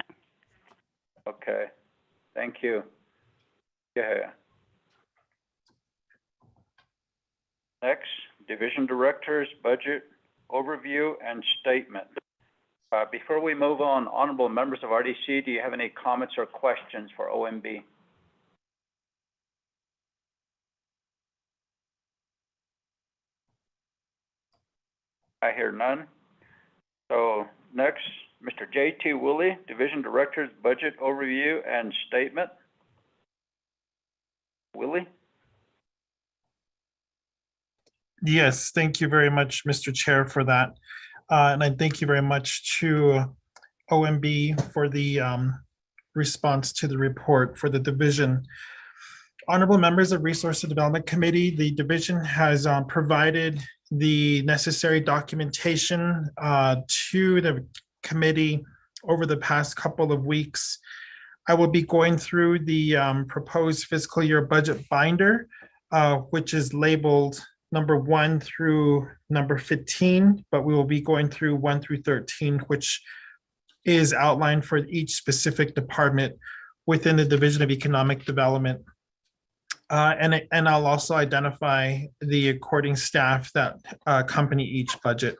[SPEAKER 1] Okay. Thank you. Yeah. Next, Division Directors, Budget Overview and Statement. Before we move on, honorable members of RDC, do you have any comments or questions for OMB? I hear none. So next, Mr. J.T. Woolley, Division Directors, Budget Overview and Statement. Willie?
[SPEAKER 11] Yes, thank you very much, Mr. Chair, for that. And I thank you very much to OMB for the response to the report for the division. Honorable members of Resource and Development Committee, the division has provided the necessary documentation to the committee over the past couple of weeks. I will be going through the proposed fiscal year budget binder, which is labeled number 1 through number 15, but we will be going through 1 through 13, which is outlined for each specific department within the Division of Economic Development. And I'll also identify the according staff that accompany each budget.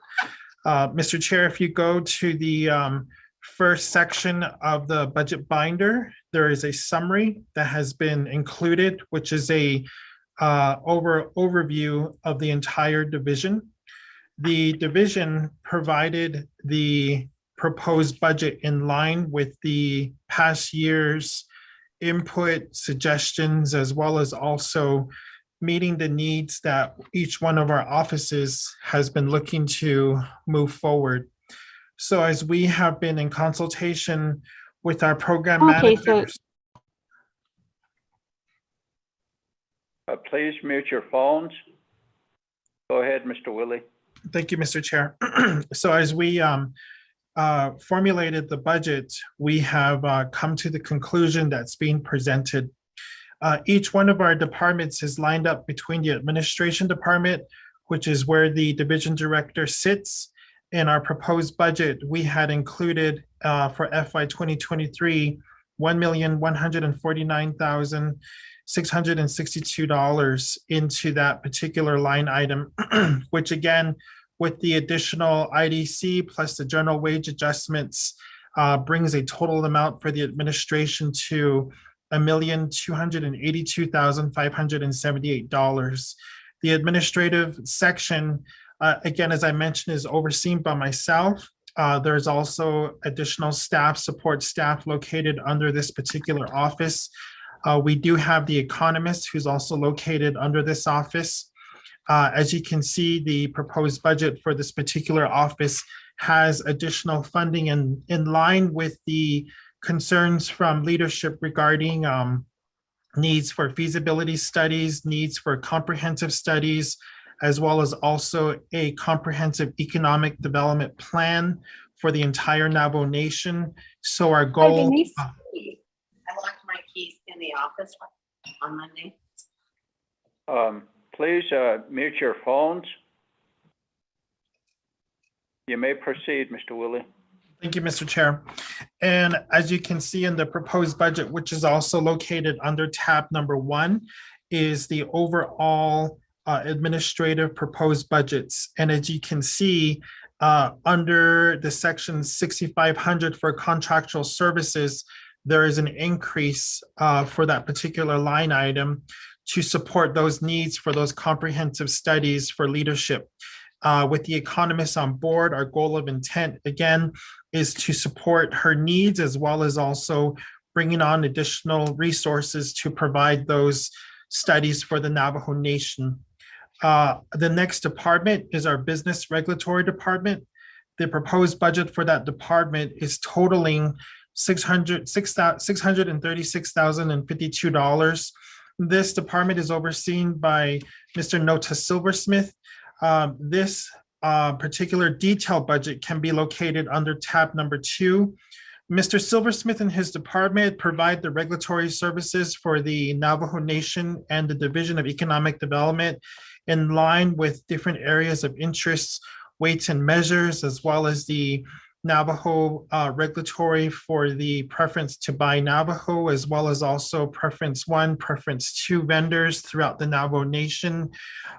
[SPEAKER 11] Mr. Chair, if you go to the first section of the budget binder, there is a summary that has been included, which is a overview of the entire division. The division provided the proposed budget in line with the past year's input, suggestions, as well as also meeting the needs that each one of our offices has been looking to move forward. So as we have been in consultation with our program managers.
[SPEAKER 1] Please mute your phones. Go ahead, Mr. Willie.
[SPEAKER 11] Thank you, Mr. Chair. So as we formulated the budget, we have come to the conclusion that's being presented. Each one of our departments is lined up between the administration department, which is where the division director sits. In our proposed budget, we had included for FY 2023, $1,149,662 into that particular line item, which again, with the additional IDC plus the general wage adjustments, brings a total amount for the administration to $1,282,578. The administrative section, again, as I mentioned, is overseen by myself. There's also additional staff, support staff located under this particular office. We do have the economist who's also located under this office. As you can see, the proposed budget for this particular office has additional funding in line with the concerns from leadership regarding needs for feasibility studies, needs for comprehensive studies, as well as also a comprehensive economic development plan for the entire Navajo Nation. So our goal.
[SPEAKER 6] Hi, Denise. I locked my keys in the office on Monday.
[SPEAKER 1] Please mute your phones. You may proceed, Mr. Willie.
[SPEAKER 11] Thank you, Mr. Chair. And as you can see in the proposed budget, which is also located under tab number 1, is the overall administrative proposed budgets. And as you can see, under the section 6500 for contractual services, there is an increase for that particular line item to support those needs for those comprehensive studies for leadership. With the economists on board, our goal of intent, again, is to support her needs as well as also bringing on additional resources to provide those studies for the Navajo Nation. The next department is our business regulatory department. The proposed budget for that department is totaling $636,052. This department is overseen by Mr. Ndot Silversmith. This particular detailed budget can be located under tab number 2. Mr. Silversmith and his department provide the regulatory services for the Navajo Nation and the Division of Economic Development in line with different areas of interest, weights and measures, as well as the Navajo regulatory for the preference to buy Navajo, as well as also preference 1, preference 2 vendors throughout the Navajo Nation.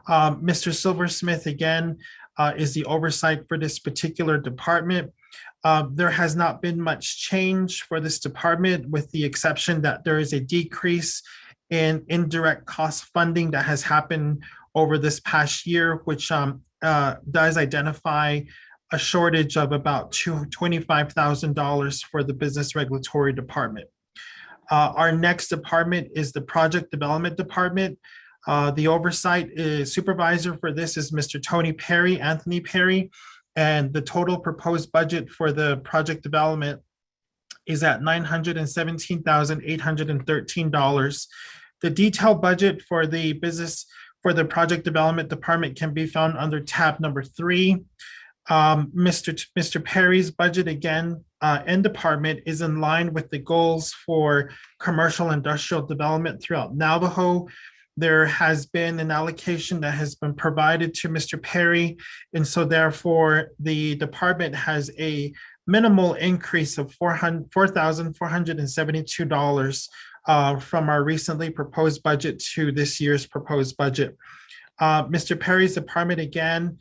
[SPEAKER 11] Mr. Silversmith, again, is the oversight for this particular department. There has not been much change for this department, with the exception that there is a decrease in indirect cost funding that has happened over this past year, which does identify a shortage of about $25,000 for the business regulatory department. Our next department is the project development department. The oversight supervisor for this is Mr. Anthony Perry, and the total proposed budget for the project development is at $917,813. The detailed budget for the project development department can be found under tab number 3. Mr. Perry's budget again and department is in line with the goals for commercial industrial development throughout Navajo. There has been an allocation that has been provided to Mr. Perry, and so therefore the department has a minimal increase of $4,472 from our recently proposed budget to this year's proposed budget. Mr. Perry's department, again,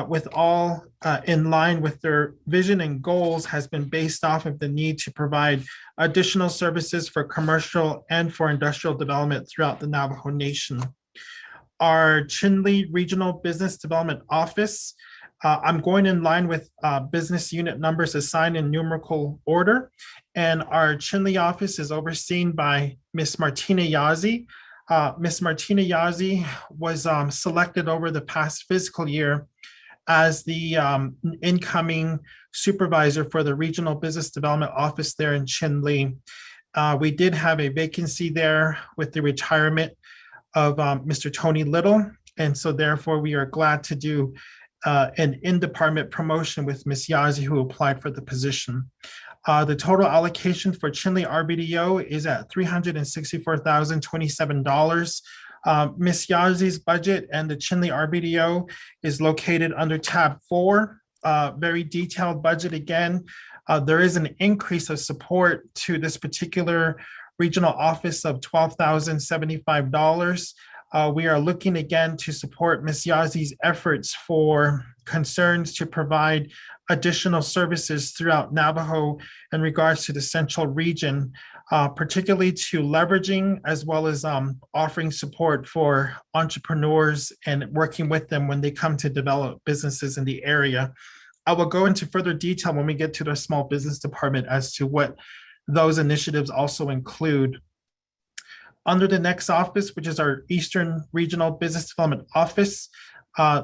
[SPEAKER 11] with all in line with their vision and goals, has been based off of the need to provide additional services for commercial and for industrial development throughout the Navajo Nation. Our Chinle Regional Business Development Office, I'm going in line with business unit numbers assigned in numerical order, and our Chinle office is overseen by Ms. Martina Yazzie. Ms. Martina Yazzie was selected over the past fiscal year as the incoming supervisor for the Regional Business Development Office there in Chinle. We did have a vacancy there with the retirement of Mr. Tony Little, and so therefore we are glad to do an in-department promotion with Ms. Yazzie, who applied for the position. The total allocation for Chinle Rbdo is at $364,027. Ms. Yazzie's budget and the Chinle Rbdo is located under tab 4. Very detailed budget again. There is an increase of support to this particular regional office of $12,075. We are looking again to support Ms. Yazzie's efforts for concerns to provide additional services throughout Navajo in regards to the central region, particularly to leveraging as well as offering support for entrepreneurs and working with them when they come to develop businesses in the area. I will go into further detail when we get to the small business department as to what those initiatives also include. Under the next office, which is our Eastern Regional Business Development Office,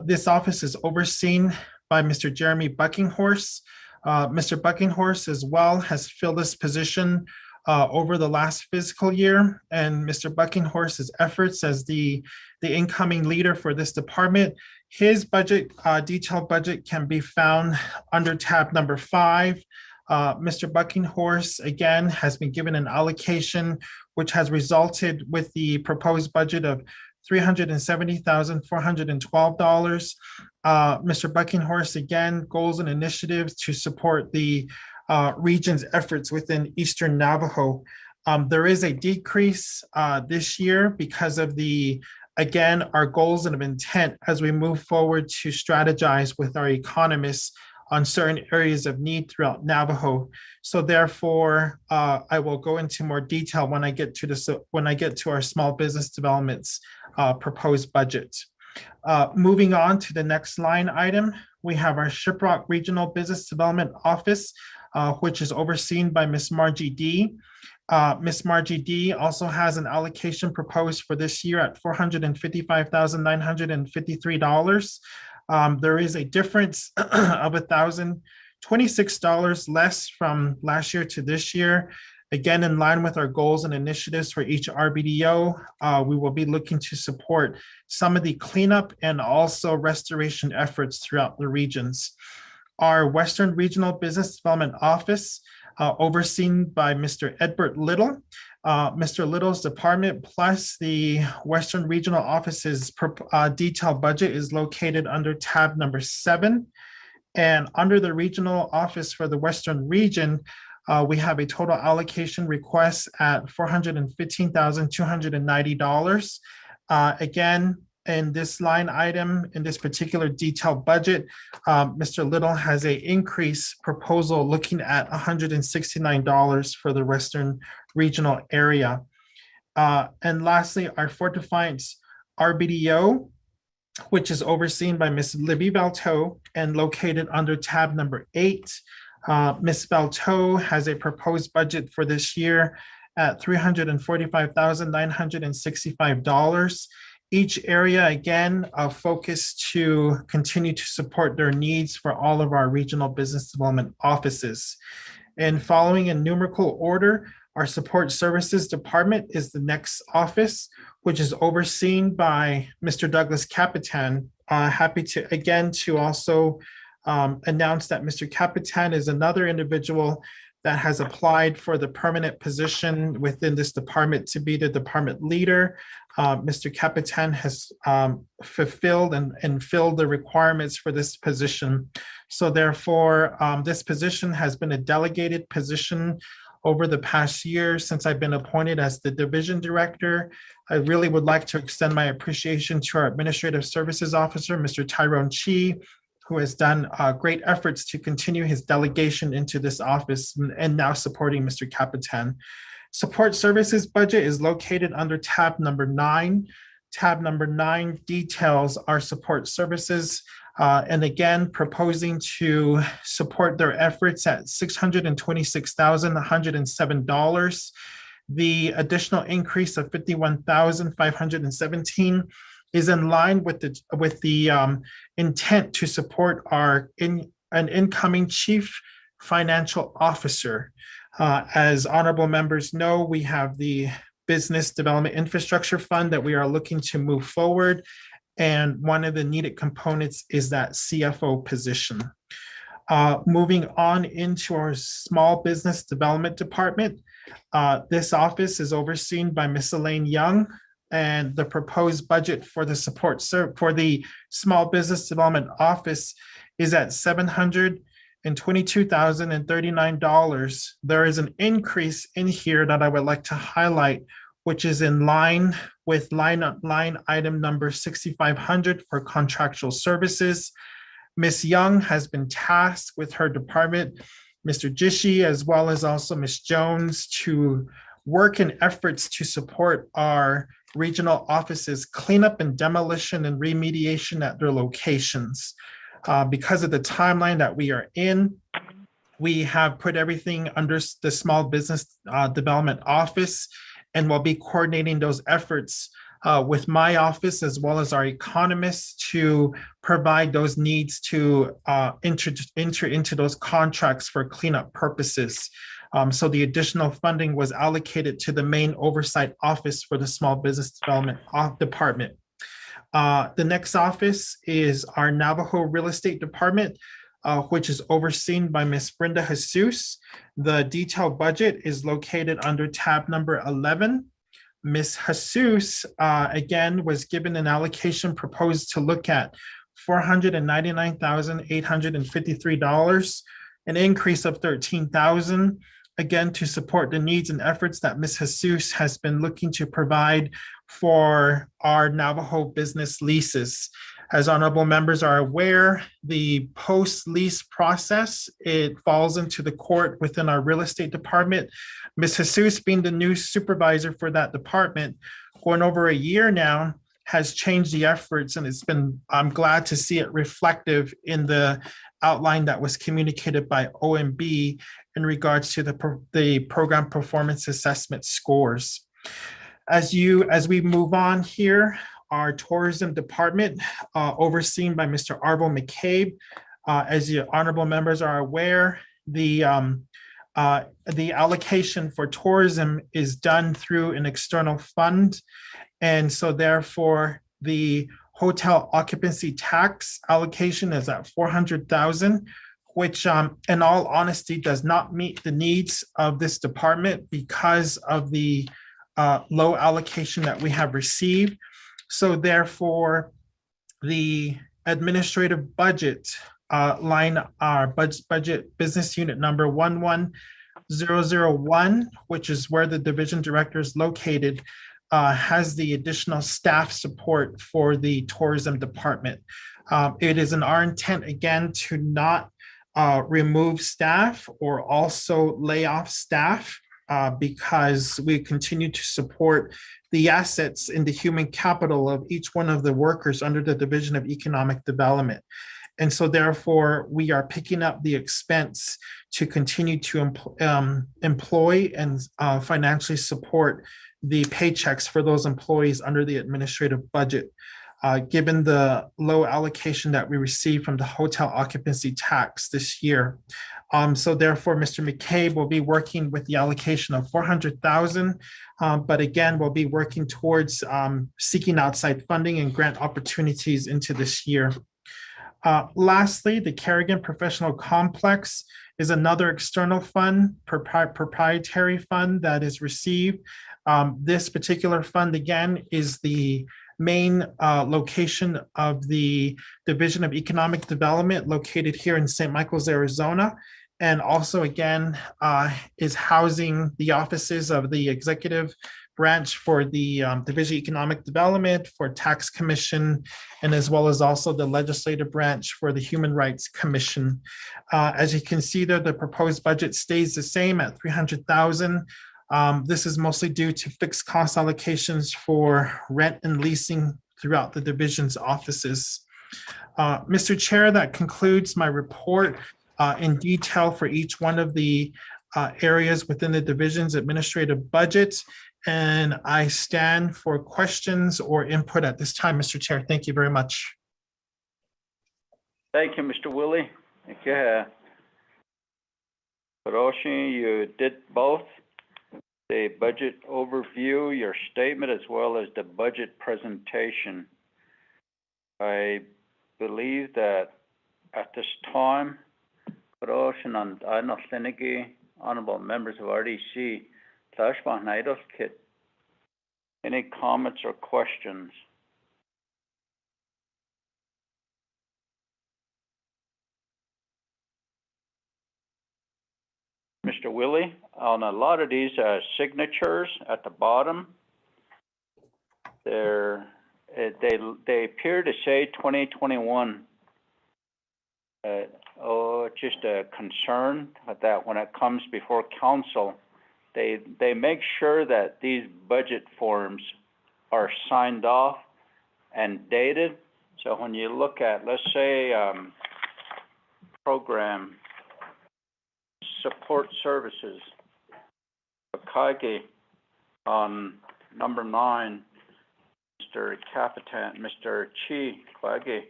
[SPEAKER 11] this office is overseen by Mr. Jeremy Buckinghorse. Mr. Buckinghorse as well has filled this position over the last fiscal year, and Mr. Buckinghorse's efforts as the incoming leader for this department, his budget, detailed budget, can be found under tab number 5. Mr. Buckinghorse, again, has been given an allocation which has resulted with the proposed budget of $370,412. Mr. Buckinghorse, again, goals and initiatives to support the region's efforts within Eastern Navajo. There is a decrease this year because of again, our goals and of intent as we move forward to strategize with our economists on certain areas of need throughout Navajo. So therefore, I will go into more detail when I get to our small business development's proposed budget. Moving on to the next line item, we have our Shiprock Regional Business Development Office, which is overseen by Ms. Margie D. Ms. Margie D also has an allocation proposed for this year at $455,953. There is a difference of $1,026 less from last year to this year. Again, in line with our goals and initiatives for each Rbdo, we will be looking to support some of the cleanup and also restoration efforts throughout the regions. Our Western Regional Business Development Office, overseen by Mr. Edbert Little. Mr. Little's department plus the Western Regional Office's detailed budget is located under tab number 7. And under the regional office for the Western region, we have a total allocation request at $415,290. Again, in this line item, in this particular detailed budget, Mr. Little has an increase proposal looking at $169 for the Western regional area. And lastly, our Fort Defiance Rbdo, which is overseen by Ms. Libby Balto and located under tab number 8. Ms. Balto has a proposed budget for this year at $345,965. Each area, again, focused to continue to support their needs for all of our regional business development offices. And following in numerical order, our support services department is the next office, which is overseen by Mr. Douglas Capitan. Happy to, again, to also announce that Mr. Capitan is another individual that has applied for the permanent position within this department to be the department leader. Mr. Capitan has fulfilled and filled the requirements for this position. So therefore, this position has been a delegated position over the past year since I've been appointed as the division director. I really would like to extend my appreciation to our administrative services officer, Mr. Tyrone Chi, who has done great efforts to continue his delegation into this office and now supporting Mr. Capitan. Support services budget is located under tab number 9. Tab number 9 details our support services and again, proposing to support their efforts at $626,107. The additional increase of $51,517 is in line with the intent to support an incoming chief financial officer. As honorable members know, we have the Business Development Infrastructure Fund that we are looking to move forward. And one of the needed components is that CFO position. Moving on into our Small Business Development Department, this office is overseen by Ms. Elaine Young, and the proposed budget for the for the Small Business Development Office is at $722,039. There is an increase in here that I would like to highlight, which is in line with line item number 6500 for contractual services. Ms. Young has been tasked with her department, Mr. Jishi, as well as also Ms. Jones, to work in efforts to support our regional offices cleanup and demolition and remediation at their locations. Because of the timeline that we are in, we have put everything under the Small Business Development Office, and we'll be coordinating those efforts with my office as well as our economists to provide those needs to enter into those contracts for cleanup purposes. So the additional funding was allocated to the main oversight office for the Small Business Development Department. The next office is our Navajo Real Estate Department, which is overseen by Ms. Brenda Jesus. The detailed budget is located under tab number 11. Ms. Jesus, again, was given an allocation proposed to look at $499,853. an increase of 13,000, again, to support the needs and efforts that Ms. Jesus has been looking to provide for our Navajo business leases. As honorable members are aware, the post-lease process, it falls into the court within our real estate department. Ms. Jesus, being the new supervisor for that department, going over a year now, has changed the efforts, and I'm glad to see it reflective in the outline that was communicated by OMB in regards to the program performance assessment scores. As we move on here, our tourism department, overseen by Mr. Arvo McCabe, as the honorable members are aware, the allocation for tourism is done through an external fund. And so therefore, the hotel occupancy tax allocation is at 400,000, which in all honesty does not meet the needs of this department because of the low allocation that we have received. So therefore, the administrative budget line, our budget business unit number 11001, which is where the division director is located, has the additional staff support for the tourism department. It is our intent, again, to not remove staff or also lay off staff because we continue to support the assets in the human capital of each one of the workers under the Division of Economic Development. And so therefore, we are picking up the expense to continue to employ and financially support the paychecks for those employees under the administrative budget, given the low allocation that we received from the hotel occupancy tax this year. So therefore, Mr. McCabe will be working with the allocation of 400,000, but again, we'll be working towards seeking outside funding and grant opportunities into this year. Lastly, the Kerrigan Professional Complex is another external fund, proprietary fund that is received. This particular fund, again, is the main location of the Division of Economic Development located here in St. Michael's, Arizona, and also, again, is housing the offices of the executive branch for the Division of Economic Development, for Tax Commission, and as well as also the legislative branch for the Human Rights Commission. As you can see there, the proposed budget stays the same at 300,000. This is mostly due to fixed cost allocations for rent and leasing throughout the division's offices. Mr. Chair, that concludes my report in detail for each one of the areas within the division's administrative budget. And I stand for questions or input at this time, Mr. Chair. Thank you very much.
[SPEAKER 1] Thank you, Mr. Willie. Thank you. Hiroshi, you did both the budget overview, your statement, as well as the budget presentation. I believe that at this time, Hiroshi and honorable members of RDC, any comments or questions? Mr. Willie, on a lot of these signatures at the bottom, they appear to say 2021. Just a concern that when it comes before council, they make sure that these budget forms are signed off and dated. So when you look at, let's say, program support services, Akagi on number 9, Mr. Capitan, Mr. Chi Kwagi.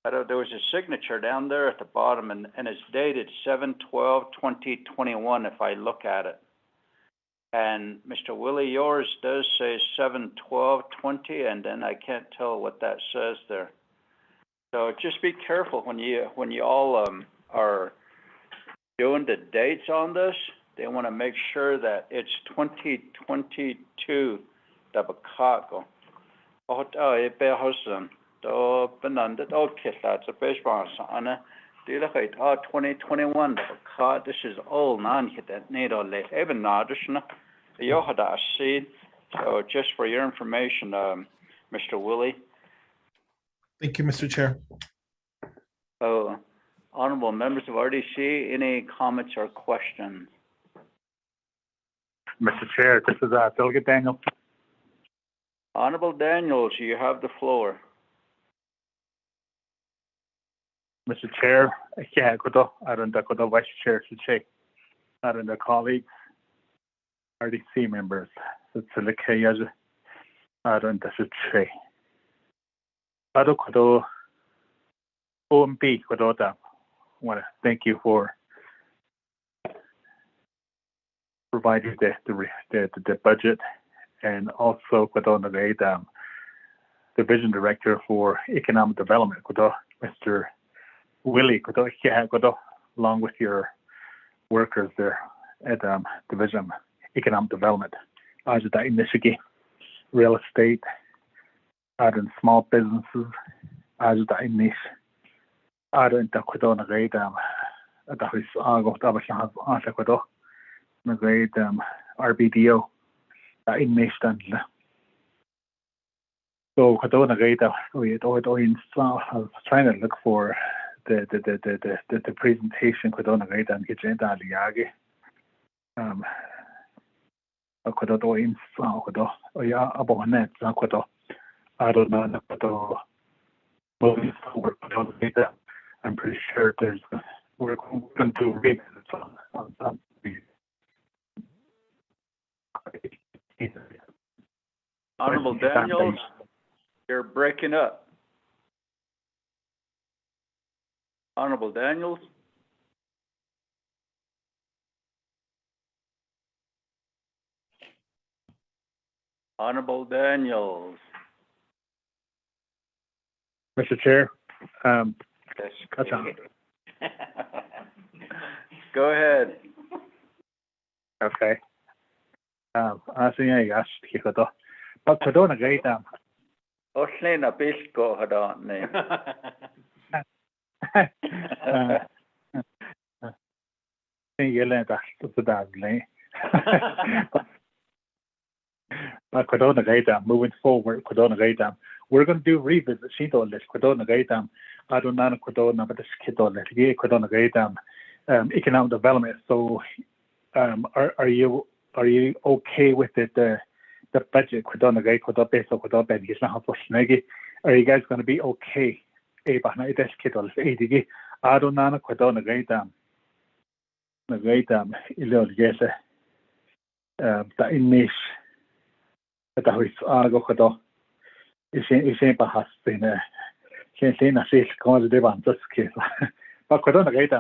[SPEAKER 1] There was a signature down there at the bottom, and it's dated 7/12/2021 if I look at it. And Mr. Willie, yours does say 7/12/20, and then I can't tell what that says there. So just be careful when you all are doing the dates on this. They want to make sure that it's 2022. Tabakago. Do benandet og killat så besparsane Dilachait, 2021, this is all non-hit that need all late, even Nadishna, Yohada seed. So just for your information, Mr. Willie.
[SPEAKER 11] Thank you, Mr. Chair.
[SPEAKER 1] So, honorable members of RDC, any comments or questions?
[SPEAKER 7] Mr. Chair, this is Delegate Daniel.
[SPEAKER 1] Honorable Daniels, you have the floor.
[SPEAKER 7] Mr. Chair, yeah, I don't know Vice Chair should say. I don't know colleagues, RDC members. It's a little I don't know should say. I don't know OMB without that. I want to thank you for providing the budget, and also without the Division Director for Economic Development, Mr. Willie, along with your workers there at Division Economic Development, as that in Michigan, real estate, as in small businesses, as that in this, as in the Quidona grade, that is Rbdo, in Michigan. So Quidona grade, I was trying to look for the presentation Quidona grade and get into Aliage. Quidona in Quidona, yeah, about net, I don't know, moving forward, I'm pretty sure we're going to read it on
[SPEAKER 1] Honorable Daniels, you're breaking up. Honorable Daniels? Honorable Daniels.
[SPEAKER 7] Mr. Chair,
[SPEAKER 1] Go ahead.
[SPEAKER 7] Okay. I think I asked you but Quidona grade,
[SPEAKER 1] Oslina Bisco had on name.
[SPEAKER 7] You learned that to that lane. But Quidona grade, moving forward, Quidona grade, we're going to do revisit sheet on this Quidona grade, I don't know Quidona, but this kid on it, Quidona grade, economic development. So, are you okay with it? The budget Quidona grade, Quidona base, Quidona bed, he's not for snaggy. Are you guys going to be okay? But now this kid on it, I don't know Quidona grade, the grade, illegal yes, the English. That is go is ain't perhaps been can't say na say cause they want this case. But Quidona grade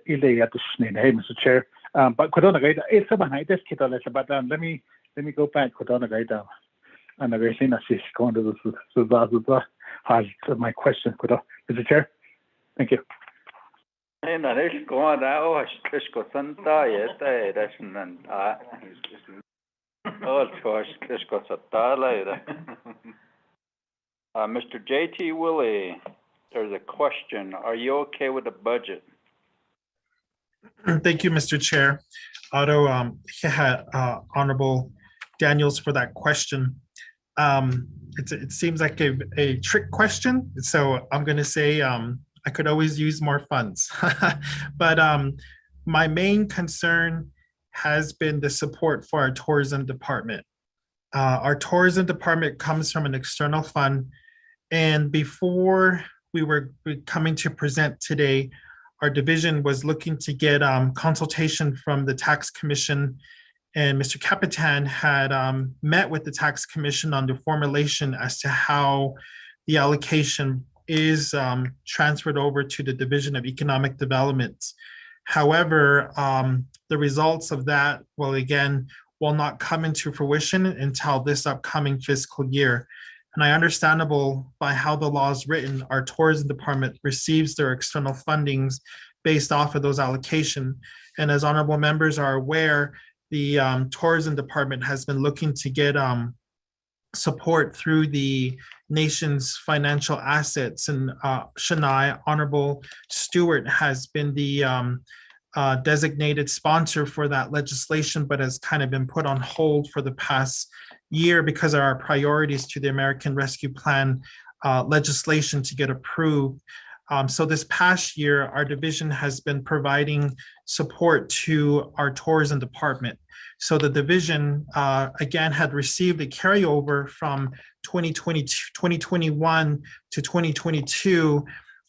[SPEAKER 7] illegal to snake, hey Mr. Chair. But Quidona grade it's a behind this kid but let me go back Quidona grade and I say na say going to this so that has my question Mr. Chair. Thank you.
[SPEAKER 1] Hey, na this going out. This go Santa. Yes, that's none. Oh, gosh, this go Santa later. Mr. J.T. Willie, there's a question. Are you okay with the budget?
[SPEAKER 11] Thank you, Mr. Chair. Honorable Daniels for that question. It seems like a trick question, so I'm going to say I could always use more funds. But my main concern has been the support for our tourism department. Our tourism department comes from an external fund. And before we were coming to present today, our division was looking to get consultation from the tax commission, and Mr. Capitan had met with the tax commission on the formulation as to how the allocation is transferred over to the Division of Economic Development. However, the results of that will not come into fruition until this upcoming fiscal year. And understandable by how the law is written, our tourism department receives their external fundings based off of those allocation. And as honorable members are aware, the tourism department has been looking to get support through the nation's financial assets. And Shania, Honorable Stewart, has been the designated sponsor for that legislation, but has kind of been put on hold for the past year because of our priorities to the American Rescue Plan legislation to get approved. So this past year, our division has been providing support to our tourism department. So the division, again, had received a carryover from 2021 to 2022,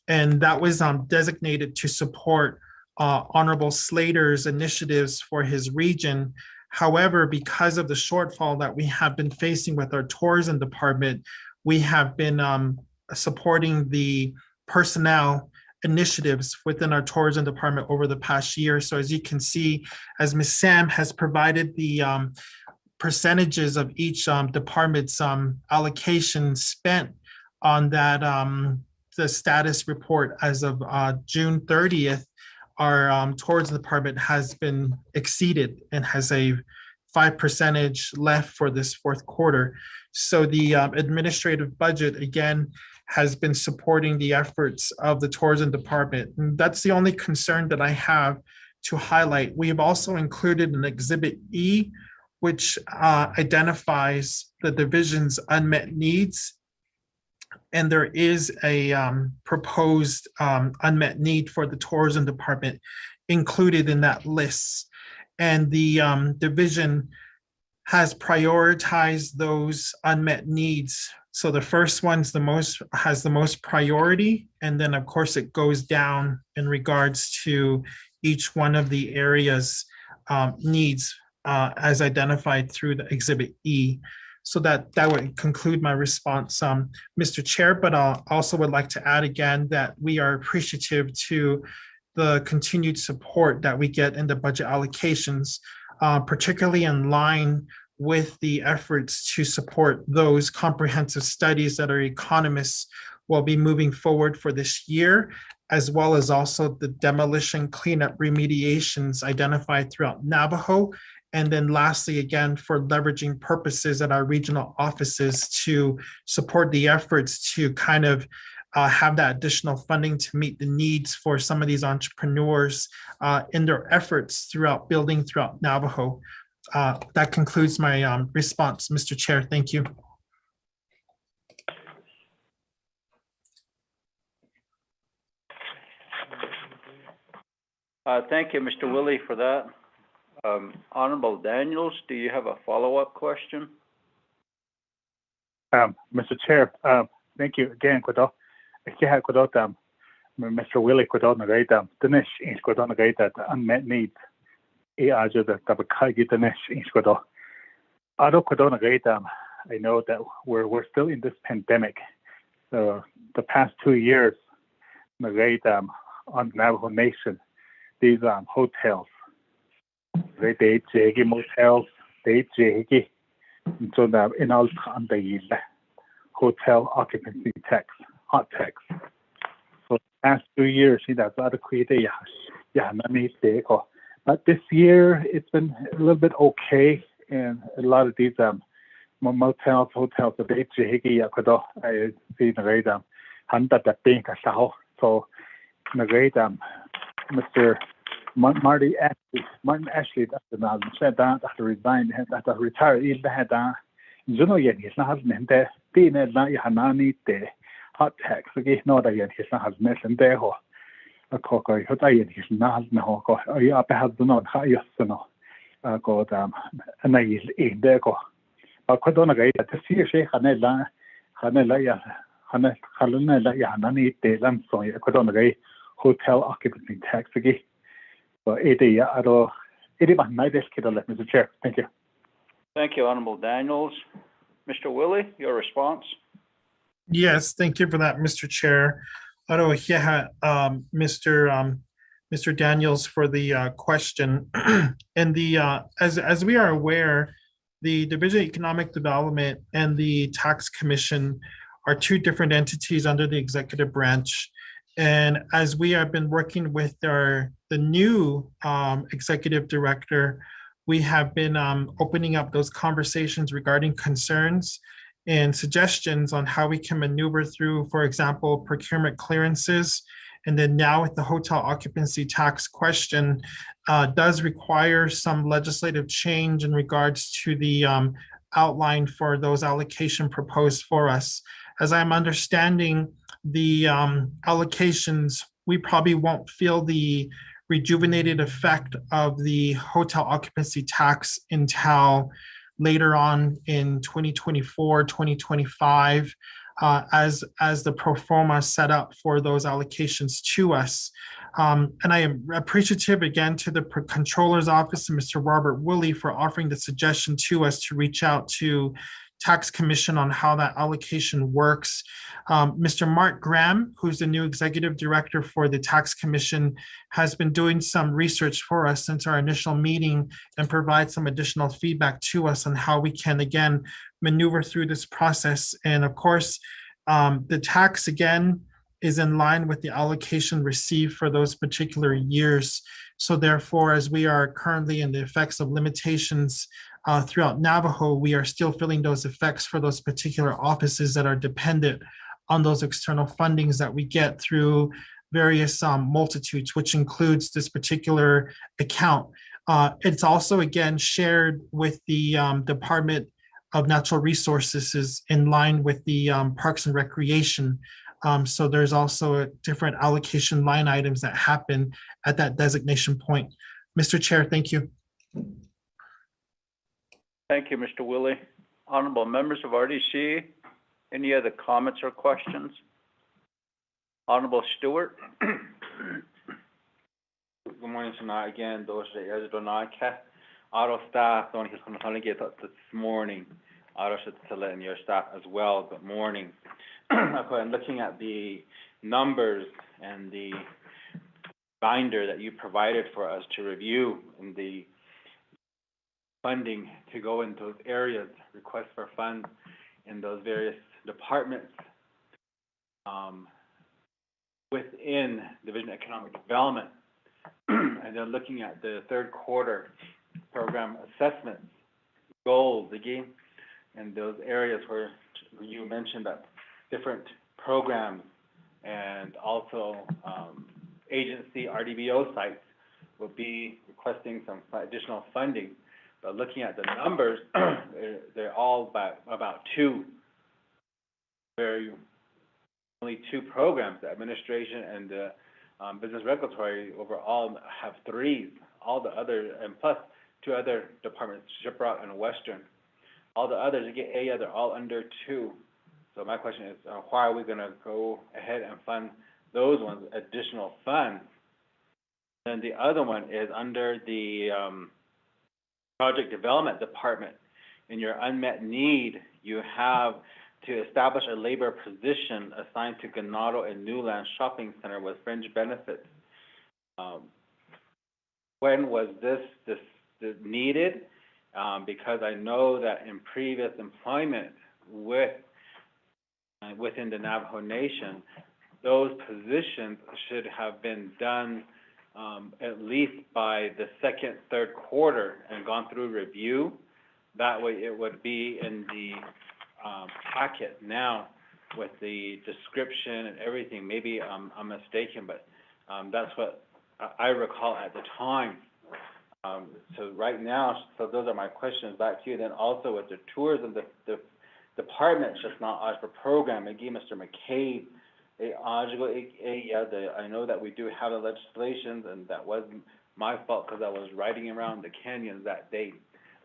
[SPEAKER 11] and that was designated to support Honorable Slater's initiatives for his region. However, because of the shortfall that we have been facing with our tourism department, we have been supporting the personnel initiatives within our tourism department over the past year. So as you can see, as Ms. Sam has provided the percentages of each department's allocation spent on that, the status report as of June 30th, our tourism department has been exceeded and has a 5% left for this fourth quarter. So the administrative budget, again, has been supporting the efforts of the tourism department. And that's the only concern that I have to highlight. We have also included an Exhibit E, which identifies the division's unmet needs. And there is a proposed unmet need for the tourism department included in that list. And the division has prioritized those unmet needs. So the first one's has the most priority, and then of course it goes down in regards to each one of the areas needs as identified through the Exhibit E. So that would conclude my response, Mr. Chair, but I also would like to add again that we are appreciative to the continued support that we get in the budget allocations, particularly in line with the efforts to support those comprehensive studies that our economists will be moving forward for this year, as well as also the demolition cleanup remediations identified throughout Navajo. And then lastly, again, for leveraging purposes at our regional offices to support the efforts to kind of have that additional funding to meet the needs for some of these entrepreneurs in their efforts throughout building throughout Navajo. That concludes my response, Mr. Chair. Thank you.
[SPEAKER 1] Thank you, Mr. Willie, for that. Honorable Daniels, do you have a follow-up question?
[SPEAKER 7] Mr. Chair, thank you again. Mr. Willie, Dinesh is unmet needs. I know that we're still in this pandemic. So the past 2 years, on the Navajo Nation, these hotels, they motels, they in all the hotel occupancy tax, hot tax. So the past 2 years, that's other created but this year, it's been a little bit okay, and a lot of these motels, hotels, they I see the so Mr. Martin Ashley, said that resigned, that retired, hot tax, no, that he's not has mentioned there. A cocker, who died his naz, no, I have the not highest, no, go and I is in there. But could on a gate at the sea, she Hanela, Hanani, the Lamson, I could on a gate hotel occupancy tax again. But 80, I don't, 81 night, Mr. Chair. Thank you.
[SPEAKER 1] Thank you, Honorable Daniels. Mr. Willie, your response?
[SPEAKER 11] Yes, thank you for that, Mr. Chair. Mr. Daniels for the question. And the as we are aware, the Division of Economic Development and the Tax Commission are two different entities under the executive branch. And as we have been working with the new executive director, we have been opening up those conversations regarding concerns. and suggestions on how we can maneuver through, for example, procurement clearances. And then now with the hotel occupancy tax question, does require some legislative change in regards to the outline for those allocation proposed for us. As I'm understanding the allocations, we probably won't feel the rejuvenated effect of the hotel occupancy tax until later on in 2024, 2025, as the pro forma set up for those allocations to us. And I am appreciative again to the Controller's Office and Mr. Robert Woolley for offering the suggestion to us to reach out to Tax Commission on how that allocation works. Mr. Mark Graham, who's the new executive director for the Tax Commission, has been doing some research for us since our initial meeting and provide some additional feedback to us on how we can, again, maneuver through this process. And of course, the tax, again, is in line with the allocation received for those particular years. So therefore, as we are currently in the effects of limitations throughout Navajo, we are still feeling those effects for those particular offices that are dependent on those external fundings that we get through various multitudes, which includes this particular account. It's also, again, shared with the Department of Natural Resources, is in line with the Parks and Recreation. So there's also different allocation line items that happen at that designation point. Mr. Chair, thank you.
[SPEAKER 1] Thank you, Mr. Willie. Honorable members of RDC, any other comments or questions? Honorable Stewart.
[SPEAKER 8] Good morning tonight again. Those are Donaka. Auto staff don't get this morning. Auto should select your staff as well. Good morning. I'm looking at the numbers and the binder that you provided for us to review in the funding to go into those areas, requests for funds in those various departments within Division of Economic Development. And then looking at the third quarter program assessments, goals, again, and those areas where you mentioned that different programs and also agency RDBO sites will be requesting some additional funding. But looking at the numbers, they're all about only two programs. The administration and the business regulatory overall have three. All the other, and plus two other departments, Shiprock and Western. All the others, you get A, they're all under two. So my question is, why are we going to go ahead and fund those ones, additional funds? And the other one is under the Project Development Department. In your unmet need, you have to establish a labor position assigned to Ganado and Newland Shopping Center with fringe benefits. When was this needed? Because I know that in previous employment within the Navajo Nation, those positions should have been done at least by the second, third quarter and gone through review. That way it would be in the packet now with the description and everything. Maybe I'm mistaken, but that's what I recall at the time. So right now, so those are my questions back to you. Then also with the tourism, the department just not asked for program. Again, Mr. McCabe, I know that we do have the legislation, and that wasn't my fault because I was riding around the canyons that day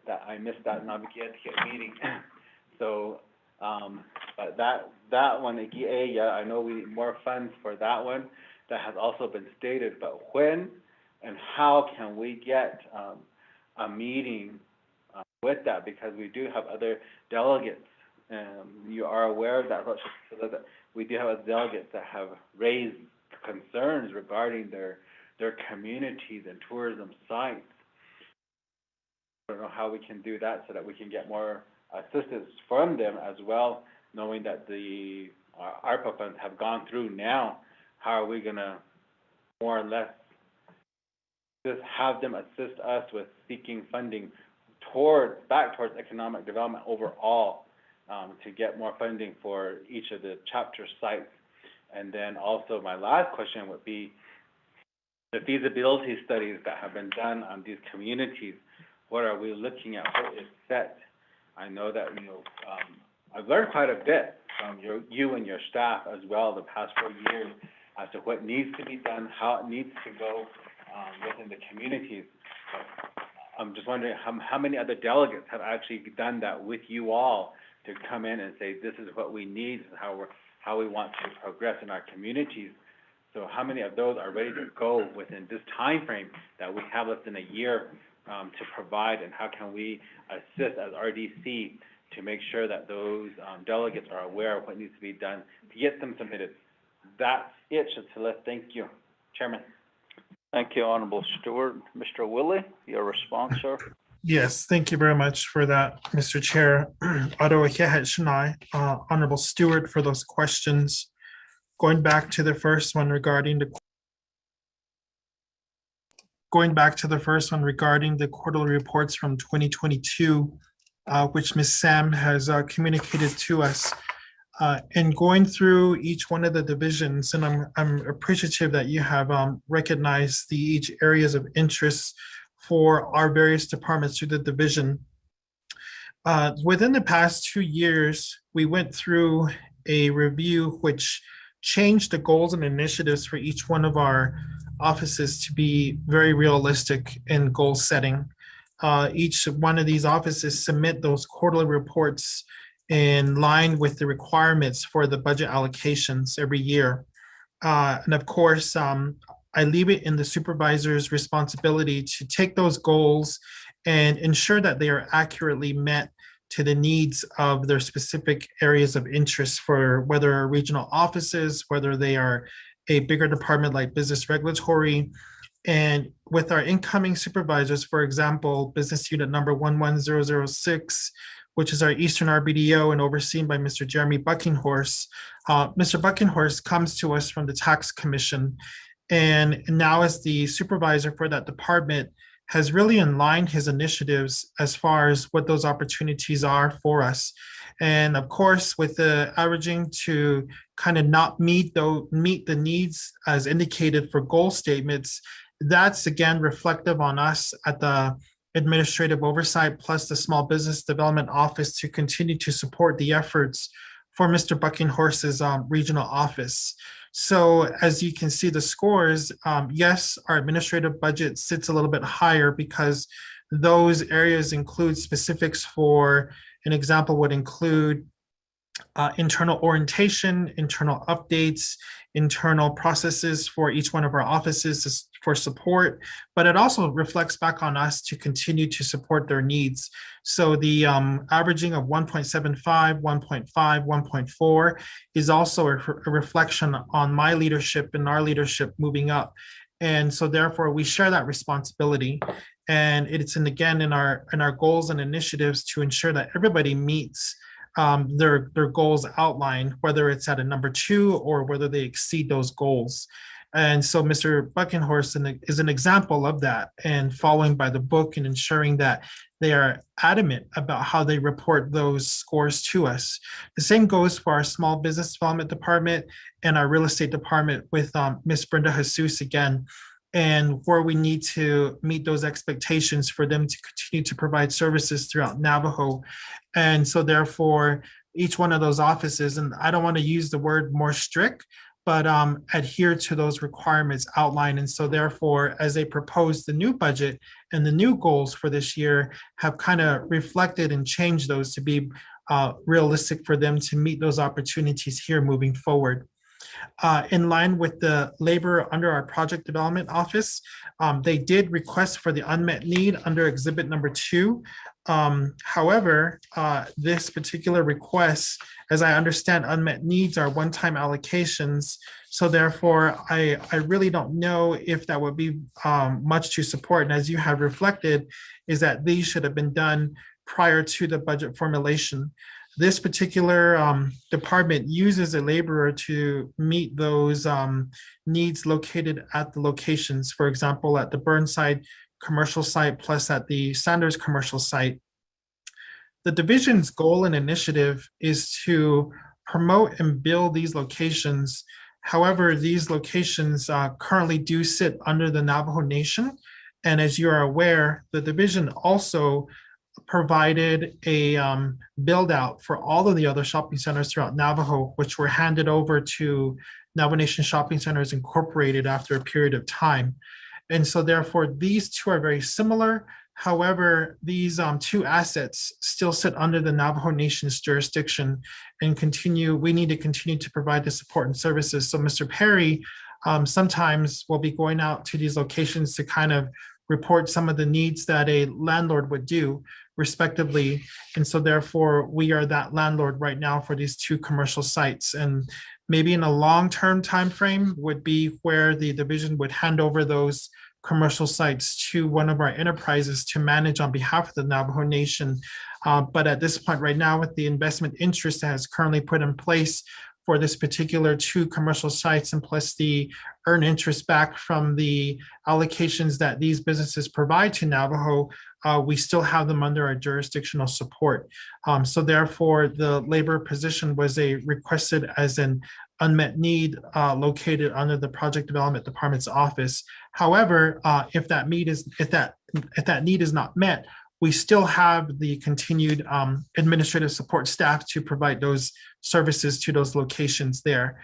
[SPEAKER 8] that I missed that Navigated meeting. So, but that one, I know we need more funds for that one. That has also been stated, but when and how can we get a meeting with that? Because we do have other delegates. You are aware of that. We do have delegates that have raised concerns regarding their communities and tourism sites. I don't know how we can do that so that we can get more assistance from them as well, knowing that the ARPA funds have gone through now. How are we going to more or less just have them assist us with seeking funding back towards economic development overall? to get more funding for each of the chapter sites. And then also my last question would be the feasibility studies that have been done on these communities. What are we looking at? What is set? I know that, I've learned quite a bit from you and your staff as well the past 4 years as to what needs to be done, how it needs to go within the communities. But I'm just wondering how many other delegates have actually done that with you all to come in and say, this is what we need, how we want to progress in our communities. So how many of those are ready to go within this time frame that we have less than a year to provide, and how can we assist as RDC to make sure that those delegates are aware of what needs to be done to get them submitted? That's it, Shatila. Thank you, Chairman.
[SPEAKER 1] Thank you, Honorable Stewart. Mr. Willie, your response, sir?
[SPEAKER 11] Yes, thank you very much for that, Mr. Chair. Honorable Stewart, for those questions. Going back to the first one regarding the quarterly reports from 2022, which Ms. Sam has communicated to us. And going through each one of the divisions, and I'm appreciative that you have recognized each areas of interest for our various departments through the division. Within the past 2 years, we went through a review which changed the goals and initiatives for each one of our offices to be very realistic in goal setting. Each one of these offices submit those quarterly reports in line with the requirements for the budget allocations every year. And of course, I leave it in the supervisor's responsibility to take those goals and ensure that they are accurately met to the needs of their specific areas of interest, for whether regional offices, whether they are a bigger department like business regulatory. And with our incoming supervisors, for example, business unit number 11006, which is our Eastern Rbdo and overseen by Mr. Jeremy Buckinghorse. Mr. Buckinghorse comes to us from the Tax Commission, and now as the supervisor for that department has really aligned his initiatives as far as what those opportunities are for us. And of course, with the averaging to kind of not meet the needs as indicated for goal statements, that's again reflective on us at the Administrative Oversight plus the Small Business Development Office to continue to support the efforts for Mr. Buckinghorse's regional office. So as you can see the scores, yes, our administrative budget sits a little bit higher because those areas include specifics for, an example would include internal orientation, internal updates, internal processes for each one of our offices for support, but it also reflects back on us to continue to support their needs. So the averaging of 1.75, 1.5, 1.4 is also a reflection on my leadership and our leadership moving up. And so therefore we share that responsibility. And it's again in our goals and initiatives to ensure that everybody meets their goals outlined, whether it's at a number 2 or whether they exceed those goals. And so Mr. Buckinghorse is an example of that, and following by the book and ensuring that they are adamant about how they report those scores to us. The same goes for our Small Business Development Department and our Real Estate Department with Ms. Brenda Jesus again, and where we need to meet those expectations for them to continue to provide services throughout Navajo. And so therefore, each one of those offices, and I don't want to use the word more strict, but adhere to those requirements outlined. And so therefore, as they propose the new budget and the new goals for this year, have kind of reflected and changed those to be realistic for them to meet those opportunities here moving forward. In line with the labor under our project development office, they did request for the unmet need under exhibit number 2. However, this particular request, as I understand, unmet needs are one-time allocations. So therefore, I really don't know if that would be much to support. And as you have reflected, is that these should have been done prior to the budget formulation. This particular department uses a laborer to meet those needs located at the locations, for example, at the Burnside commercial site plus at the Sanders commercial site. The division's goal and initiative is to promote and build these locations. However, these locations currently do sit under the Navajo Nation. And as you are aware, the division also provided a build out for all of the other shopping centers throughout Navajo, which were handed over to Navajo Nation Shopping Centers Incorporated after a period of time. And so therefore, these two are very similar. However, these two assets still sit under the Navajo Nation's jurisdiction and we need to continue to provide the support and services. So Mr. Perry sometimes will be going out to these locations to kind of report some of the needs that a landlord would do respectively. And so therefore, we are that landlord right now for these two commercial sites. And maybe in a long-term time frame would be where the division would hand over those commercial sites to one of our enterprises to manage on behalf of the Navajo Nation. But at this point right now, with the investment interest that is currently put in place for this particular two commercial sites, and plus the earned interest back from the allocations that these businesses provide to Navajo, we still have them under our jurisdictional support. So therefore, the labor position was requested as an unmet need located under the Project Development Department's office. However, if that need is not met, we still have the continued administrative support staff to provide those services to those locations there.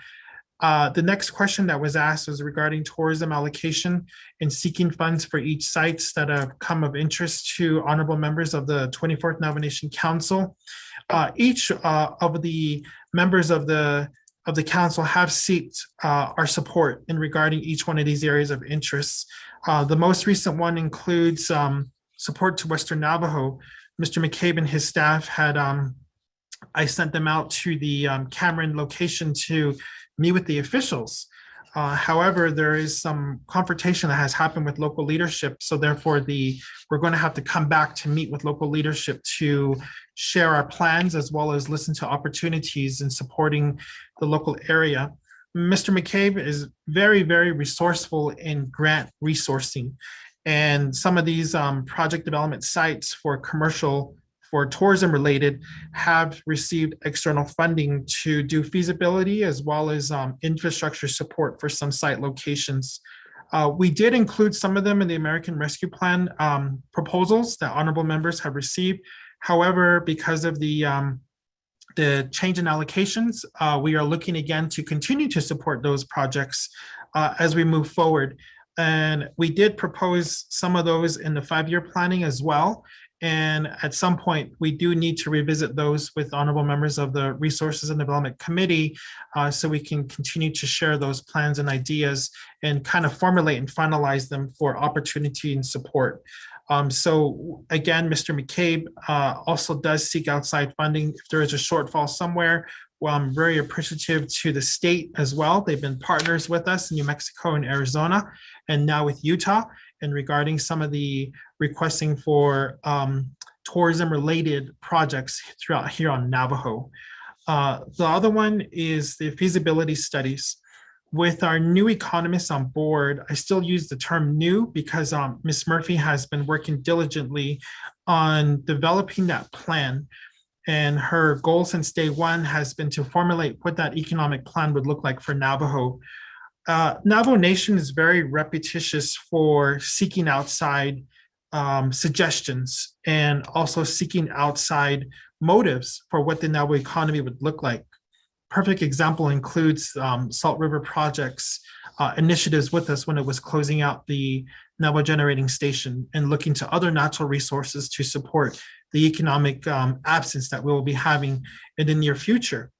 [SPEAKER 11] The next question that was asked was regarding tourism allocation and seeking funds for each sites that have come of interest to honorable members of the 24th Navajo Nation Council. Each of the members of the council have sought our support in regarding each one of these areas of interest. The most recent one includes support to Western Navajo. Mr. McCabe and his staff had, I sent them out to the Cameron location to meet with the officials. However, there is some confrontation that has happened with local leadership. So therefore, we're going to have to come back to meet with local leadership to share our plans as well as listen to opportunities in supporting the local area. Mr. McCabe is very, very resourceful in grant resourcing. And some of these project development sites for tourism related have received external funding to do feasibility as well as infrastructure support for some site locations. We did include some of them in the American Rescue Plan proposals that honorable members have received. However, because of the change in allocations, we are looking again to continue to support those projects as we move forward. And we did propose some of those in the 5-year planning as well. And at some point, we do need to revisit those with honorable members of the Resources and Development Committee so we can continue to share those plans and ideas and kind of formulate and finalize them for opportunity and support. So again, Mr. McCabe also does seek outside funding if there is a shortfall somewhere. Well, I'm very appreciative to the state as well. They've been partners with us in New Mexico and Arizona, and now with Utah, and regarding some of the requesting for tourism-related projects throughout here on Navajo. The other one is the feasibility studies. With our new economists on board, I still use the term new because Ms. Murphy has been working diligently on developing that plan. And her goal since day one has been to formulate what that economic plan would look like for Navajo. Navajo Nation is very repetitious for seeking outside suggestions and also seeking outside motives for what the Navajo economy would look like. Perfect example includes Salt River Project's initiatives with us when it was closing out the Navajo generating station and looking to other natural resources to support the economic absence that we will be having in the near future.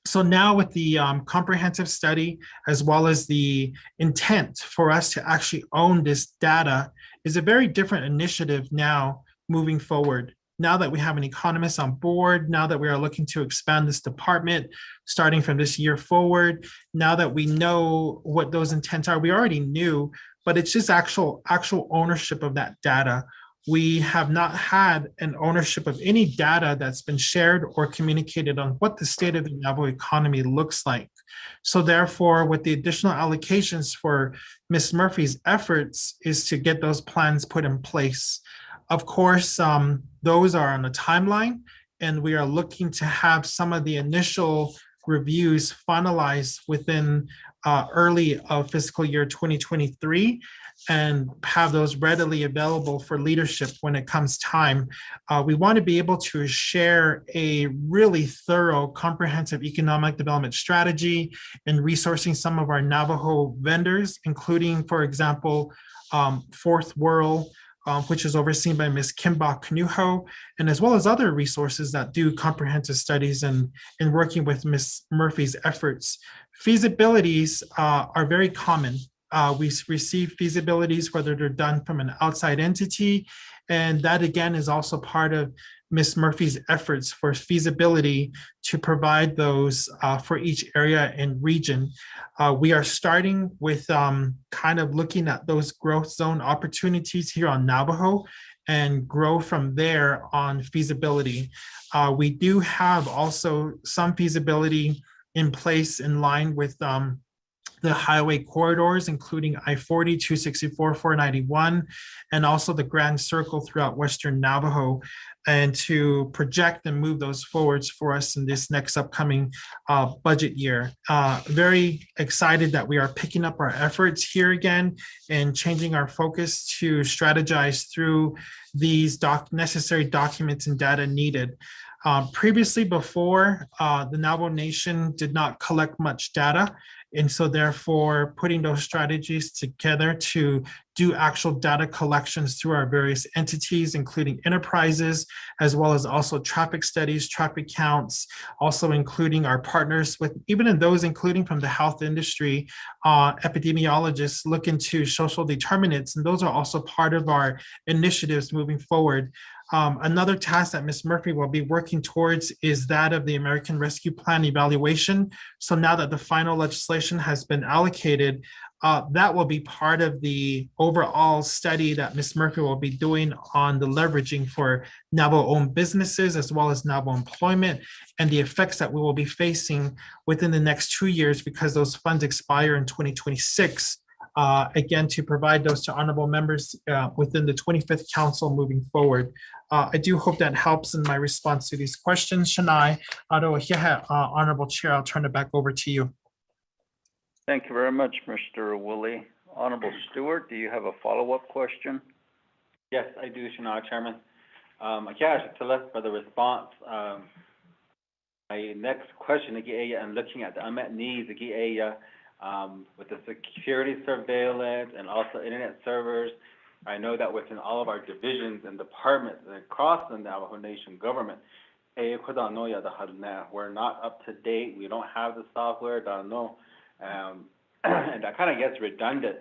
[SPEAKER 11] So now with the comprehensive study, as well as the intent for us to actually own this data, is a very different initiative now moving forward. Now that we have an economist on board, now that we are looking to expand this department, starting from this year forward, now that we know what those intents are, we already knew, but it's just actual ownership of that data. We have not had an ownership of any data that's been shared or communicated on what the state of the Navajo economy looks like. So therefore, with the additional allocations for Ms. Murphy's efforts is to get those plans put in place. Of course, those are on a timeline, and we are looking to have some of the initial reviews finalized within early of fiscal year 2023 and have those readily available for leadership when it comes time. We want to be able to share a really thorough, comprehensive economic development strategy and resourcing some of our Navajo vendors, including, for example, Fourth World, which is overseen by Ms. Kimba Kanuho, and as well as other resources that do comprehensive studies and in working with Ms. Murphy's efforts. Feasibilities are very common. We receive feasibilities, whether they're done from an outside entity, and that again is also part of Ms. Murphy's efforts for feasibility to provide those for each area and region. We are starting with kind of looking at those growth zone opportunities here on Navajo and grow from there on feasibility. We do have also some feasibility in place in line with the highway corridors, including I-40, 264, 491, and also the Grand Circle throughout Western Navajo, and to project and move those forwards for us in this next upcoming budget year. Very excited that we are picking up our efforts here again and changing our focus to strategize through these necessary documents and data needed. Previously, before, the Navajo Nation did not collect much data. And so therefore, putting those strategies together to do actual data collections through our various entities, including enterprises, as well as also traffic studies, traffic counts, also including our partners with, even in those including from the health industry, epidemiologists look into social determinants, and those are also part of our initiatives moving forward. Another task that Ms. Murphy will be working towards is that of the American Rescue Plan evaluation. So now that the final legislation has been allocated, that will be part of the overall study that Ms. Murphy will be doing on the leveraging for Navajo-owned businesses as well as Navajo employment and the effects that we will be facing within the next 2 years because those funds expire in 2026. Again, to provide those to honorable members within the 25th Council moving forward. I do hope that helps in my response to these questions. Shania, Honorable Chair, I'll turn it back over to you.
[SPEAKER 1] Thank you very much, Mr. Woolley. Honorable Stewart, do you have a follow-up question?
[SPEAKER 8] Yes, I do, Shania, Chairman. For the response. My next question, and looking at the unmet needs, with the security surveillance and also internet servers, I know that within all of our divisions and departments across the Navajo Nation government, we're not up to date. We don't have the software, and that kind of gets redundant.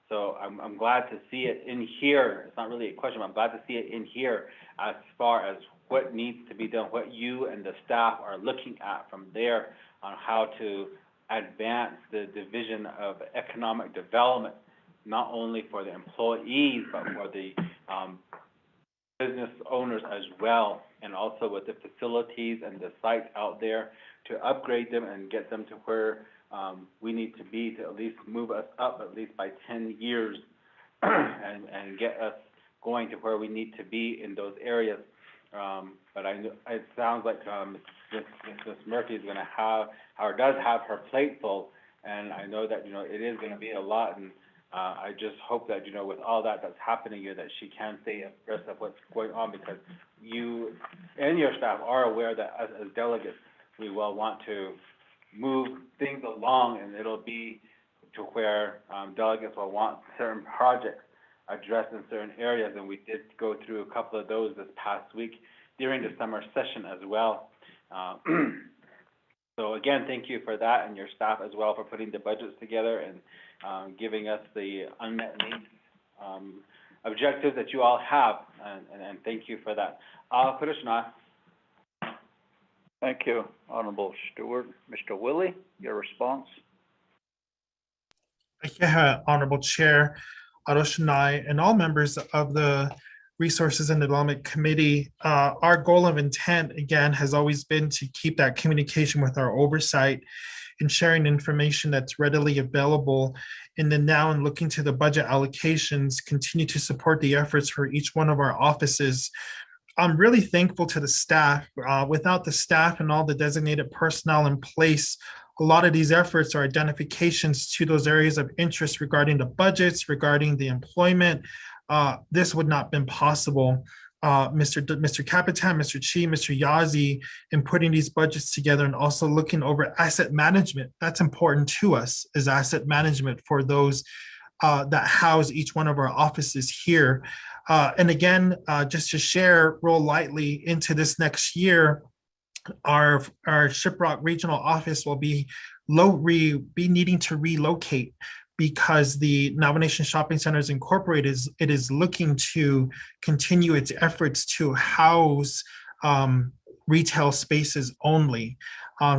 [SPEAKER 8] So I'm glad to see it in here. It's not really a question, but I'm glad to see it in here as far as what needs to be done, what you and the staff are looking at from there on how to advance the division of economic development, not only for the employees, but for the business owners as well, and also with the facilities and the sites out there to upgrade them and get them to where we need to be to at least move us up at least by 10 years and get us going to where we need to be in those areas. But it sounds like Ms. Murphy is going to have, or does have her plate full, and I know that, it is going to be a lot, and I just hope that, with all that's happening here, that she can stay abreast of what's going on, because you and your staff are aware that as delegates, we will want to move things along, and it'll be to where delegates will want certain projects addressed in certain areas, and we did go through a couple of those this past week during the summer session as well. So again, thank you for that, and your staff as well for putting the budgets together and giving us the unmet needs objectives that you all have, and thank you for that.
[SPEAKER 1] Thank you, Honorable Stewart. Mr. Woolley, your response?
[SPEAKER 11] Honorable Chair, Shania, and all members of the Resources and Development Committee. Our goal of intent, again, has always been to keep that communication with our oversight and sharing information that's readily available and then now in looking to the budget allocations, continue to support the efforts for each one of our offices. I'm really thankful to the staff. Without the staff and all the designated personnel in place, a lot of these efforts are identifications to those areas of interest regarding the budgets, regarding the employment. This would not have been possible. Mr. Capitan, Mr. Chi, Mr. Yazi, in putting these budgets together and also looking over asset management. That's important to us, is asset management for those that house each one of our offices here. And again, just to share real lightly into this next year, our Shiprock regional office will be needing to relocate because the Navajo Nation Shopping Centers Incorporated is looking to continue its efforts to house retail spaces only.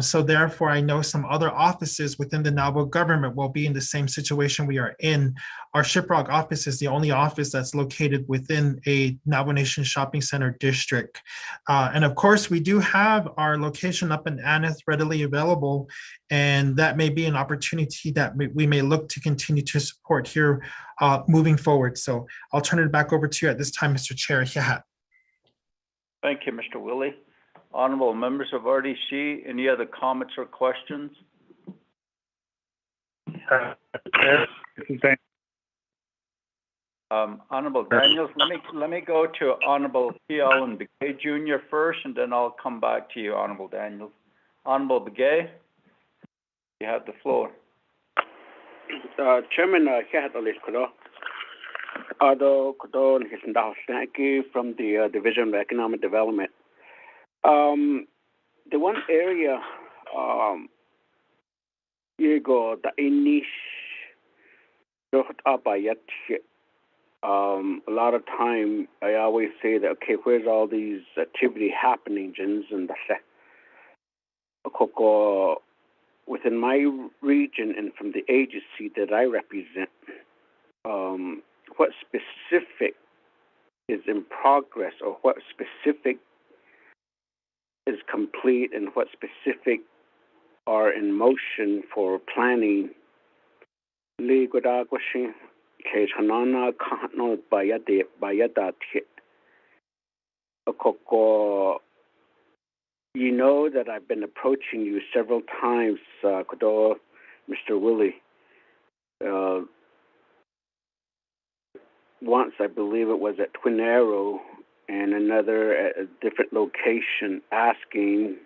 [SPEAKER 11] So therefore, I know some other offices within the Navajo government will be in the same situation we are in. Our Shiprock office is the only office that's located within a Navajo Nation shopping center district. And of course, we do have our location up in Aneth readily available, and that may be an opportunity that we may look to continue to support here moving forward. So I'll turn it back over to you at this time, Mr. Chair. Yeah.
[SPEAKER 1] Thank you, Mr. Willie. Honorable members of RDC, any other comments or questions? Honorable Daniels, let me go to Honorable P. Allen Begay Jr. first, and then I'll come back to you, Honorable Daniels. Honorable Begay, you have the floor.
[SPEAKER 9] Chairman, from the Division of Economic Development. The one area, the Inish, a lot of time I always say that, okay, where's all these activity happening, and within my region and from the agency that I represent, what specific is in progress or what specific is complete and what specific are in motion for planning. You know that I've been approaching you several times, Mr. Willie. Once, I believe it was at Twin Arrow, and another at a different location, asking,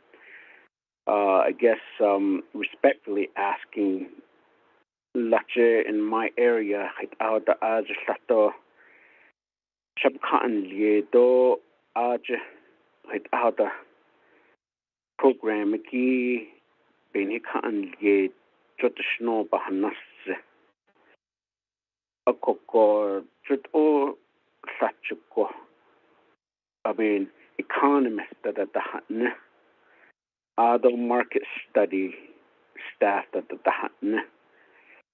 [SPEAKER 9] respectfully asking, Lache in my area, out the Aj Sato, Shabkan Liedo, Aj, out the program, Ki, Benikan Lied, traditional Bahanas, a coco, Trito, Sachuko. I mean, economists that at the other market study staff that at the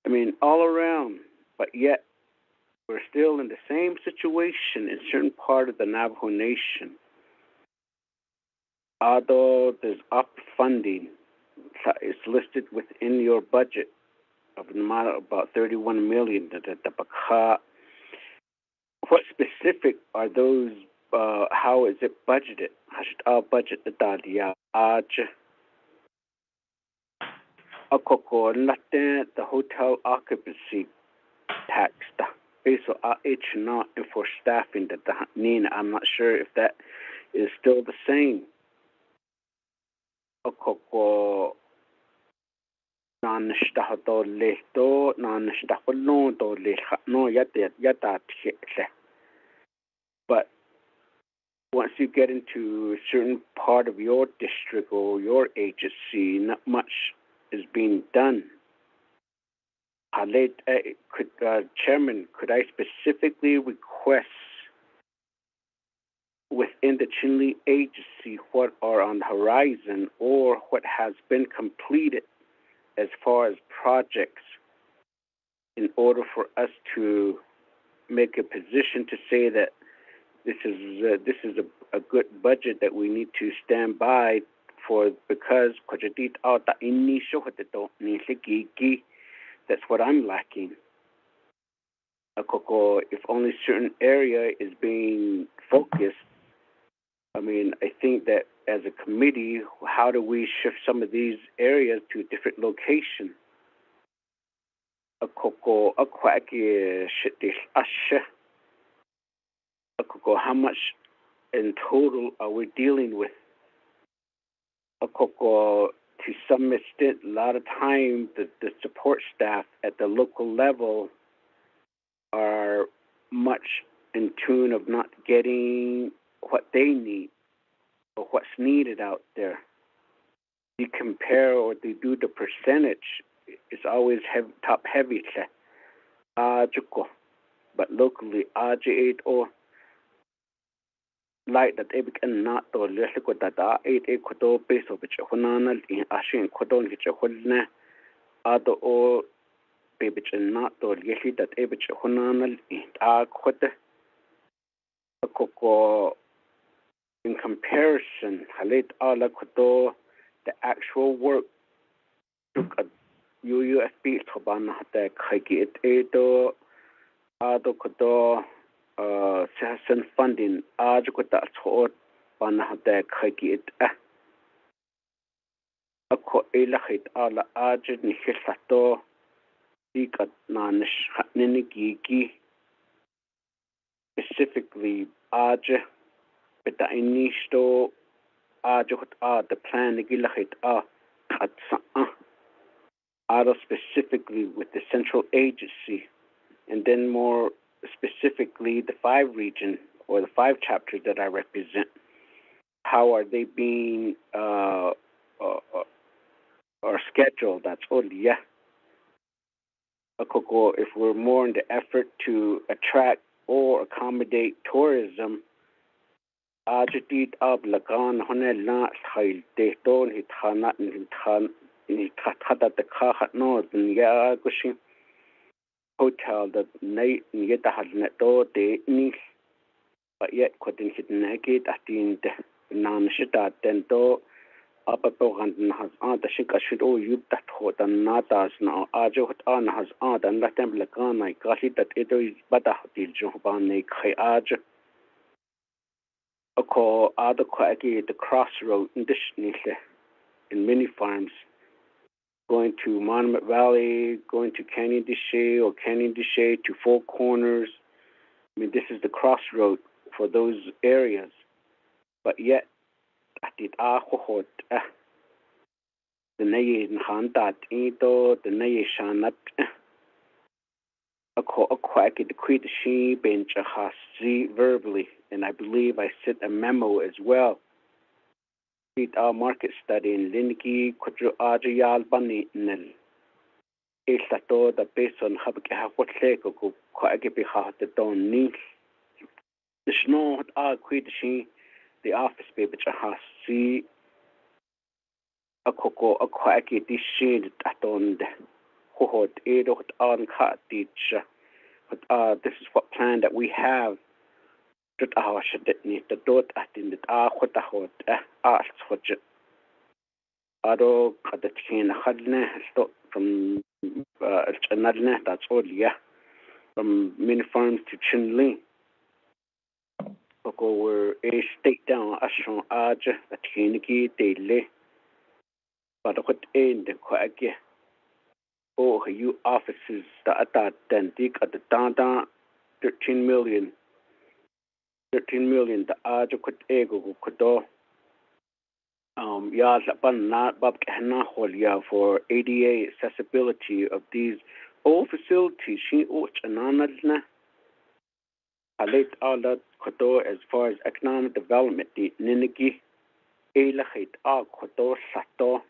[SPEAKER 9] I mean, all around, but yet we're still in the same situation in certain part of the Navajo Nation. Although there's up funding, it's listed within your budget of an amount of about $31 million. What specific are those? How is it budgeted? Our budget the hotel occupancy tax based on not for staffing that I'm not sure if that is still the same. But once you get into a certain part of your district or your agency, not much is being done. Chairman, could I specifically request within the Chinle agency what are on the horizon or what has been completed as far as projects in order for us to make a position to say that this is a good budget that we need to stand by for, because that's what I'm lacking. If only certain area is being focused, I mean, I think that as a committee, how do we shift some of these areas to a different location? How much in total are we dealing with? To some extent, a lot of time, the support staff at the local level are much in tune of not getting what they need or what's needed out there. You compare or they do the percentage, it's always top heavy. But locally, or like that epic and not or less that a kodo base of which honanal in ashin kodon which a hodne other or baby and not or yesi that a bit honanal in a quote a coco in comparison, halit ala kodo the actual work took a UUFB Tobana the Kagit Edo Ado Kodo citizen funding Ajukota Tort Bana the Kagit a co elahit ala Ajid Nihisato Dikat Nanish Ninigigi specifically Aj Beta Inisto Ajukot the plan Nigilahit Katsa specifically with the central agency, and then more specifically the 5 region or the 5 chapters that I represent. How are they being or scheduled? That's all, yeah. If we're more in the effort to attract or accommodate tourism, Ajadid ab lagan honela hail de don hitana in the Kahat North and Yagushing Hotel that night and yet I had net door de nis, but yet couldn't hit naked at the end non shita then do up a bogan has the shika should all you that hot and not as now Ajo on has and let them lagan I got it that it is but a hotel Joban Kai Aj a call other quaggy the crossroad in this in many farms. Going to Monument Valley, going to Canyon de Chelly or Canyon de Chelly to Four Corners. I mean, this is the crossroad for those areas. But yet, I did the Naye Nhandat Ido, the Naye Shanat, a quack the Quid She bench a hasi verbally, and I believe I sent a memo as well. Our market study in Linki Kudru Ajayal Bani Nil. Eslato the based on Habaka what Lego Quagabi Hat the Don Nil. The snow are quid she the office baby has see a coco a quaggy dish shade at on the Hot Edo on cat teacher. But this is what plan that we have. Our should need the dot at in the what the hot arts for Ado at the chain hadne stop from another that's all, yeah. From many farms to Chinling. We're a state down Ashon Aja, a Tiniki daily. But what end the quaggy? Oh, you offices that then dig at the Dada 13 million. 13 million the adequate ego could do for ADA accessibility of these all facilities. She ananadna alate all that kodo as far as economic development the ninigi elahit all kodo sato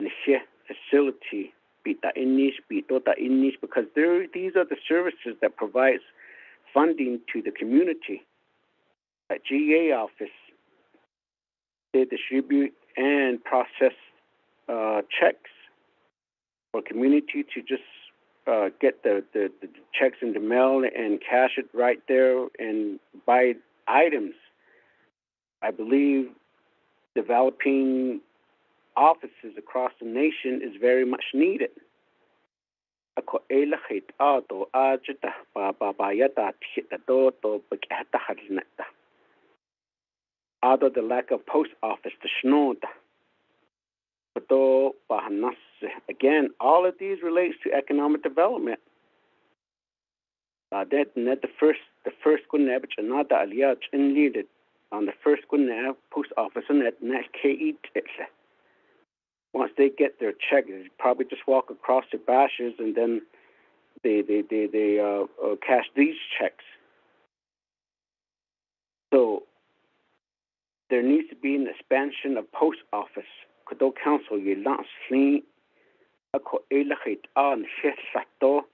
[SPEAKER 9] nishe facility bita inish bitota inish because these are the services that provides funding to the community. At GA office, they distribute and process checks for community to just get the checks in the mail and cash it right there and buy items. I believe developing offices across the nation is very much needed. ako elahit ato ajita ba yata hita do bakata hadnata. Out of the lack of post office to snowda. Again, all of these relates to economic development. That the first good neighbor nada aliyah in leaded on the first good neighbor post office and that KE. Once they get their check, they probably just walk across their bashes and then they cash these checks. So there needs to be an expansion of post office. Kudo council ye last sling ako elahit an sato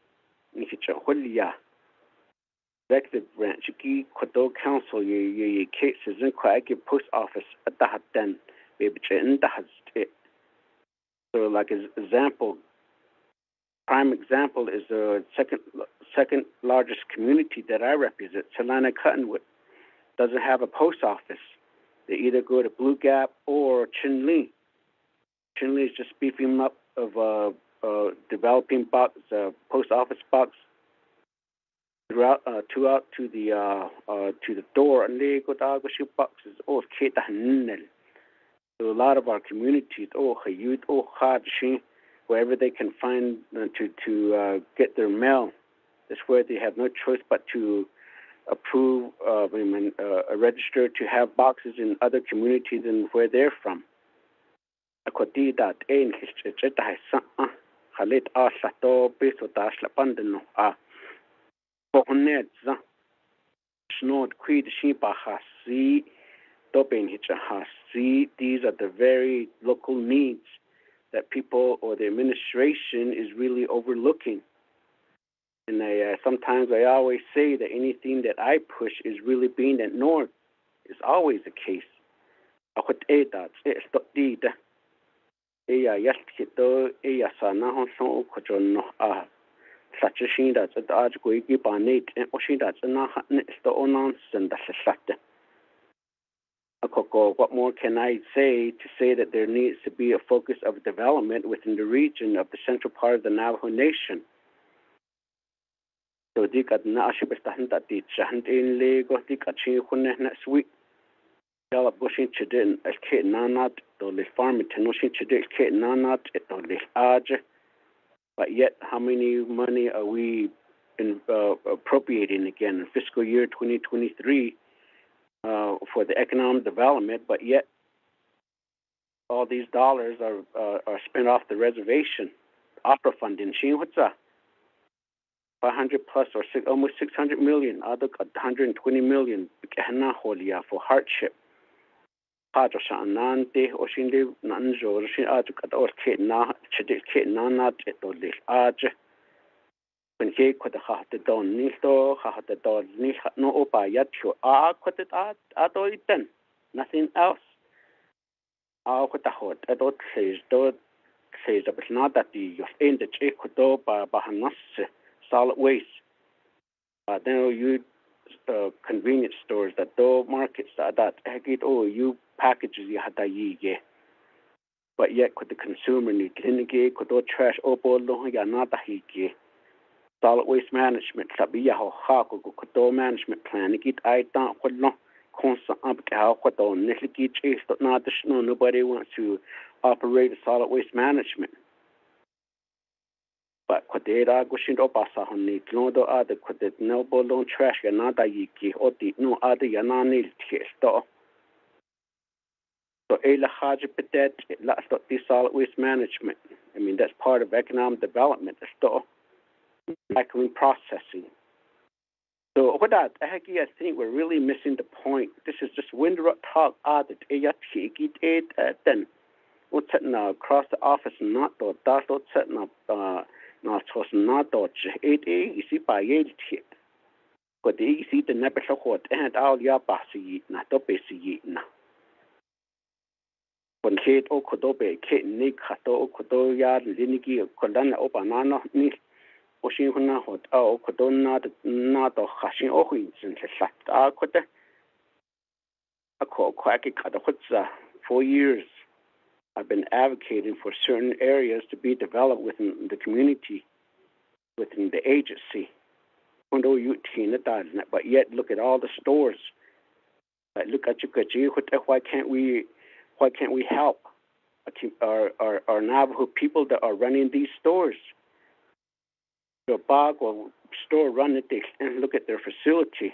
[SPEAKER 9] ni chihulia. Executive branch ki kudo council ye cases in kwagi post office at the then baby in the it. So like as example, prime example is the second largest community that I represent, Salina Cottonwood, doesn't have a post office. They either go to Blue Gap or Chinle. Chinle is just beefing up of developing box, post office box throughout to the door, and they go down the ship boxes. Oh, so a lot of our communities, wherever they can find to get their mail, that's where they have no choice but to approve, register to have boxes in other communities than where they're from. These are the very local needs that people or the administration is really overlooking. And sometimes I always say that anything that I push is really being ignored. It's always the case. What more can I say to say that there needs to be a focus of development within the region of the central part of the Navajo Nation? So dikat na ashibestahan tatit shahan in Lego dikat chihune next week. Yala bushin chidin as kit nanat to the farm tenoshin chidin kit nanat to the age. But yet, how many money are we appropriating again in fiscal year 2023 for the economic development? But yet, all these dollars are spent off the reservation, opera funding. What's that? 500 plus or almost 600 million, 120 million for hardship. When he could have the don nisto, have the don no opa yet you are quite it nothing else. What the hot, I don't say, that it's not that the in the check could do by Bahamas solid waste. Then you convenience stores that do markets that get you packages you had that ye. But yet could the consumer need clinic could do trash opo lo ya not he solid waste management sabi ya ho could do management plan get I don't what no constant up how what on nitty chase not nobody wants to operate a solid waste management. But could they go shindo basa honey clodo other could it no bolon trash and not yiki or the no other yanani tiesto. So Ela Hajipetet, that's the solid waste management. I mean that's part of economic development, the store. Recycling processing. So what I think we're really missing the point. This is just windrot talk added then. What's it now across the office not that's what's setting up not not you see by here. But you see the never so what and all your bossy not to be see now. When Kate o Kodobe, Kate Nick Hato Kodo Yard Linigi Kodana Obanana Nick Oshina Hot O Kodona not of Hashing Ohins and the fact I could a call quacky Kadahutza 4 years. I've been advocating for certain areas to be developed within the community. within the agency. But yet look at all the stores. Like look at you, why can't we help our Navajo people that are running these stores? The bag or store run it and look at their facility.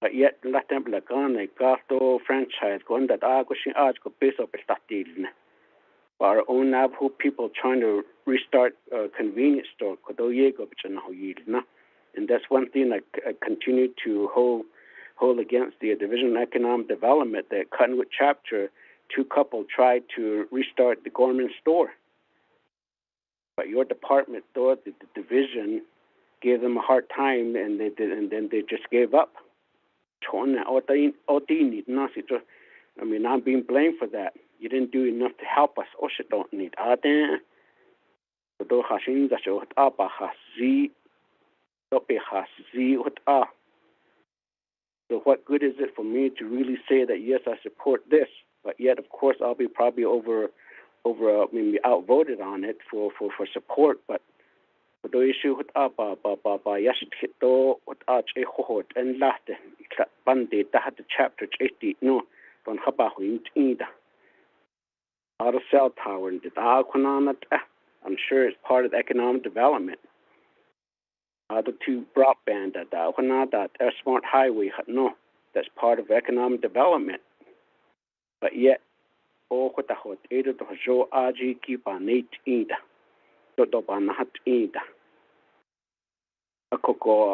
[SPEAKER 9] But yet let them like on a gato franchise going that go base up our own Navajo people trying to restart a convenience store. And that's one thing I continue to hold against the Division of Economic Development, that Cottonwood chapter, two couple tried to restart the Gorman store. But your department, though, the division, gave them a hard time, and then they just gave up. I mean, I'm being blamed for that. You didn't do enough to help us. Don't need. So what good is it for me to really say that yes, I support this, but yet of course I'll be probably maybe outvoted on it for support. But the issue with and chapter 80 no don't out of cell tower and I'm sure it's part of economic development. The two broadband that smart highway no, that's part of economic development. But yet what the hot either the jo aji keep on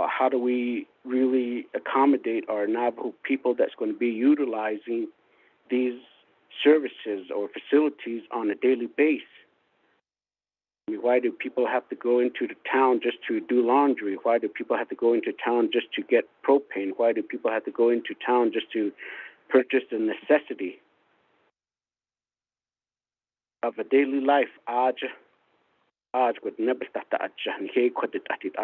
[SPEAKER 9] how do we really accommodate our Navajo people that's going to be utilizing these services or facilities on a daily basis? I mean, why do people have to go into the town just to do laundry? Why do people have to go into town just to get propane? Why do people have to go into town just to purchase the necessity of a daily life? Could never start to and he could it at it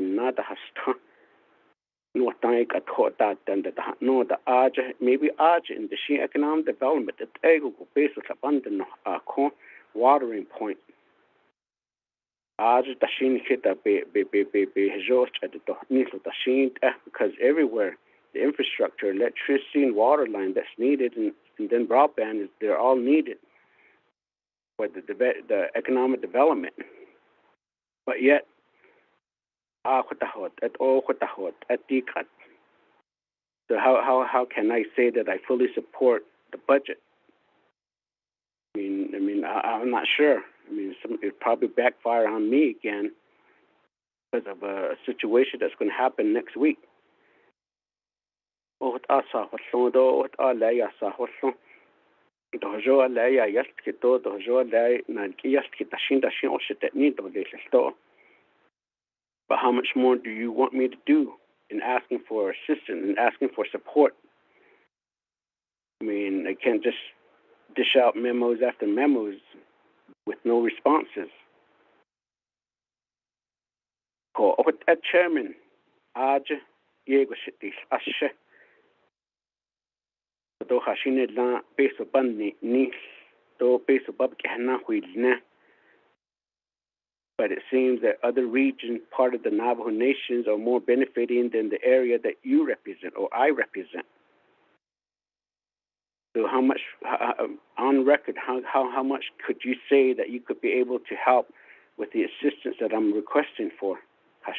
[SPEAKER 9] nada has no time at hot that and the no the maybe in the she economic development that ego base of abandon watering point. The shin hit a be just at the need of the shin because everywhere the infrastructure, electricity and water line that's needed and then broadband they're all needed for the economic development. But yet so how can I say that I fully support the budget? I mean, I'm not sure. I mean, it probably backfire on me again because of a situation that's going to happen next week. But how much more do you want me to do in asking for assistance and asking for support? I mean, I can't just dish out memos after memos with no responses. Chairman, but it seems that other regions, part of the Navajo nations, are more benefiting than the area that you represent or I represent. So how much, on record, how much could you say that you could be able to help with the assistance that I'm requesting for? I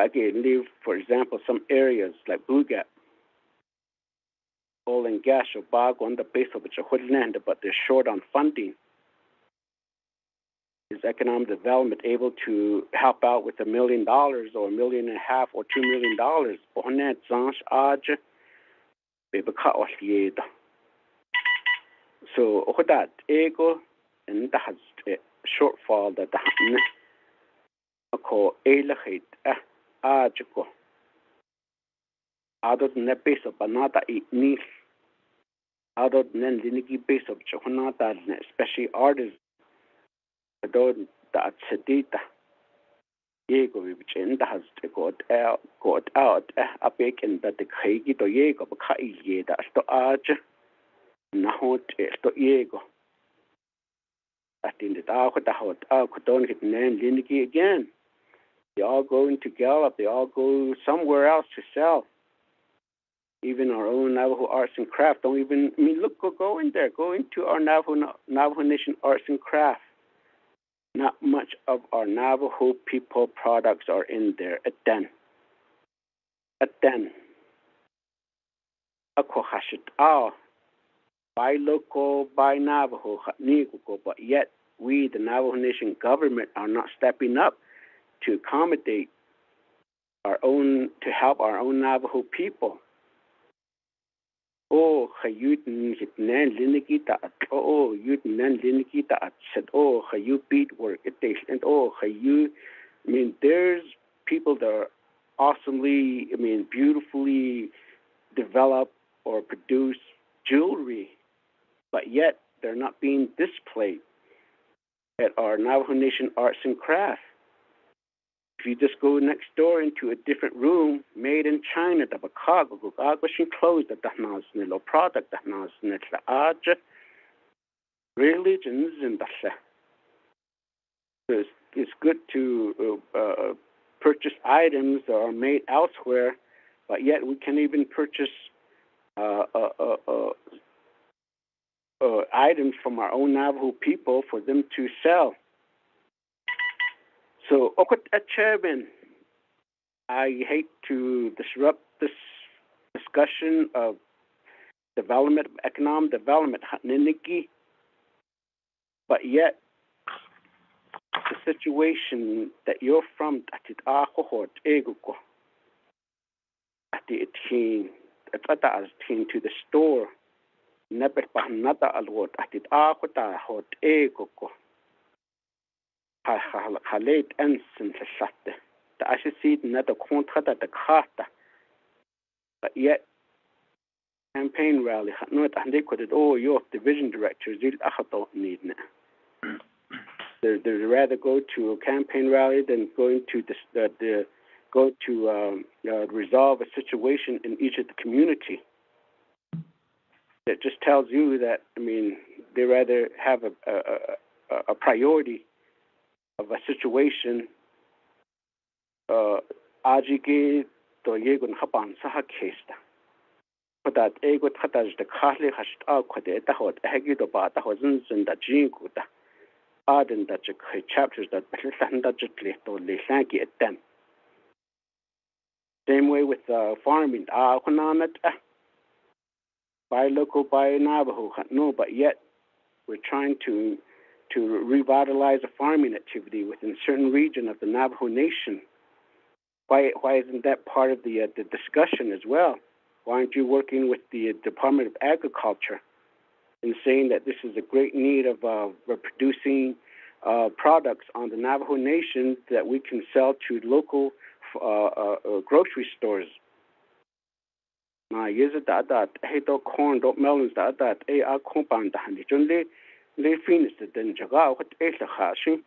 [SPEAKER 9] can leave, for example, some areas like Blue Gap, oil and gas, or bog on the base of it, but they're short on funding. Is economic development able to help out with $1 million or $1.5 million or $2 million? So that ego and that has a shortfall that the call elahate ajiko. Other than that base of banata eat niche. Other than the base of chocolate, especially artists. Don't that sedita. Ego which end has got out a big and that the Kerrigan to Yego, but Kai, that's the arch. Nahot to Yego. at the end of the again. They all go into Gallup. They all go somewhere else to sell. Even our own Navajo arts and craft don't even. I mean, look, go in there. Go into our Navajo Nation arts and craft. Not much of our Navajo people products are in there. At then. Buy local, buy Navajo, but yet we, the Navajo Nation government, are not stepping up to accommodate our own, to help our own Navajo people. Oh, hayut nan linigita at oh, you nan linigita at said oh, hayu beat work it and oh, hayu. I mean, there's people that are awesomely, I mean, beautifully develop or produce jewelry, but yet they're not being displayed at our Navajo Nation arts and crafts. If you just go next door into a different room, made in China, the Bakago, clothes, the Dahnasnil, or product, Dahnasnil, the religions, and the it's good to purchase items that are made elsewhere, but yet we can even purchase items from our own Navajo people for them to sell. So, Chairman, I hate to disrupt this discussion of development, economic development, but yet the situation that you're from, to the store, never another alwot at it hot ego. Halate ensign to Satte. The Ashisid another contract at the Carta. But yet, campaign rally had not and they could it all your division directors did don't need it. They'd rather go to a campaign rally than going to resolve a situation in each of the community. That just tells you that, I mean, they rather have a priority of a situation. Ajige to yegun haban saha kesta. But that ego tatas the Kali hashed out quite a hot hegido bata hosens and the jinguda. Arden that chapters that Sandajatli to Lisanki at them. Same way with farming. Buy local, buy Navajo. No, but yet we're trying to revitalize a farming activity within a certain region of the Navajo Nation. Why isn't that part of the discussion as well? Why aren't you working with the Department of Agriculture and saying that this is a great need of producing products on the Navajo Nation that we can sell to local grocery stores? Yes, that hey, don't corn, don't melons, that a compound, the Junle, they finished the Denjaga, what a hashing.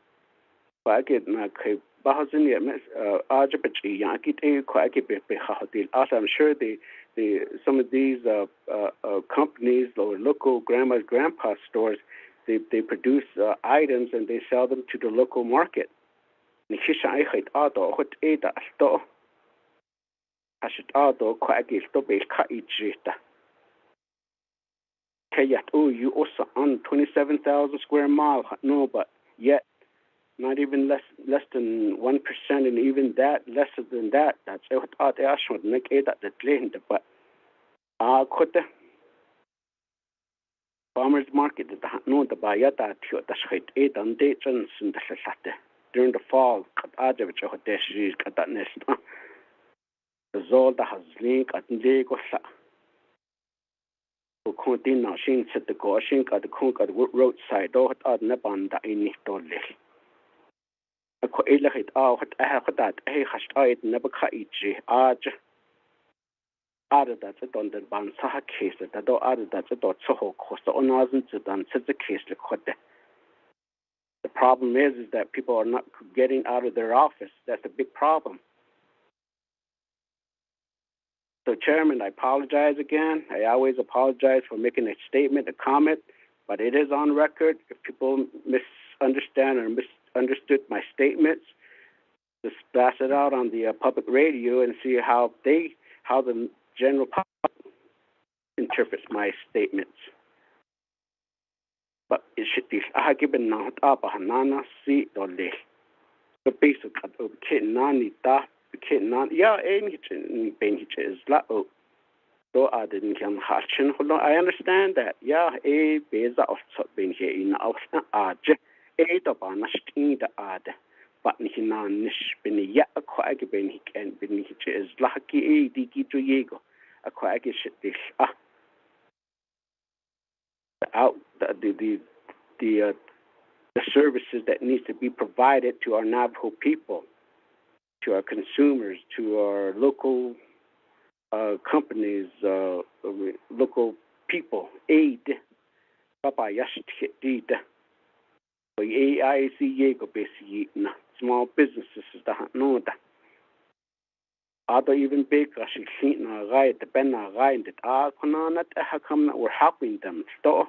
[SPEAKER 9] But I get my Bahazin, Ajapachi, Yankee, Quacky, I'm sure some of these companies or local grandma's grandpa stores, they produce items and they sell them to the local market. You also on 27,000 square miles. No, but yet not even less than 1%, and even that lesser than that. That's what I should make it at the land. But farmers market that no the bayata to the shit 8 and dates and the during the fall. The Zolda has link at Lego. Who continue shin set the goshing at the conk at the roadside, or at Nebanda in Nitole. A coelahit out I have that a hashed eyed never kaichi, Aj added that it on the Bansaha case that do added that it dot so cost on wasn't done such a case like what the problem is that people are not getting out of their office. That's a big problem. So, Chairman, I apologize again. I always apologize for making a statement, a comment, but it is on record. If people misunderstand or misunderstood my statements, just blast it out on the public radio and see how the general public interprets my statements. But it should be given not up a nana see or less. The basic of kitten nani da, kitten nan, yeah, any bench is la. So I didn't come hatching. I understand that. Yeah, a beza of been here in our arch, a dobana sting the ad. But Nihinan Nish been yet a quag ben he can beneath is lucky a digi to yego. A quag is this out the services that needs to be provided to our Navajo people, to our consumers, to our local companies, local people, aid, Papa Yashit did. AIC Yego basically small businesses that know that. Other even big actually clean right, the Ben right that are not we're helping them store.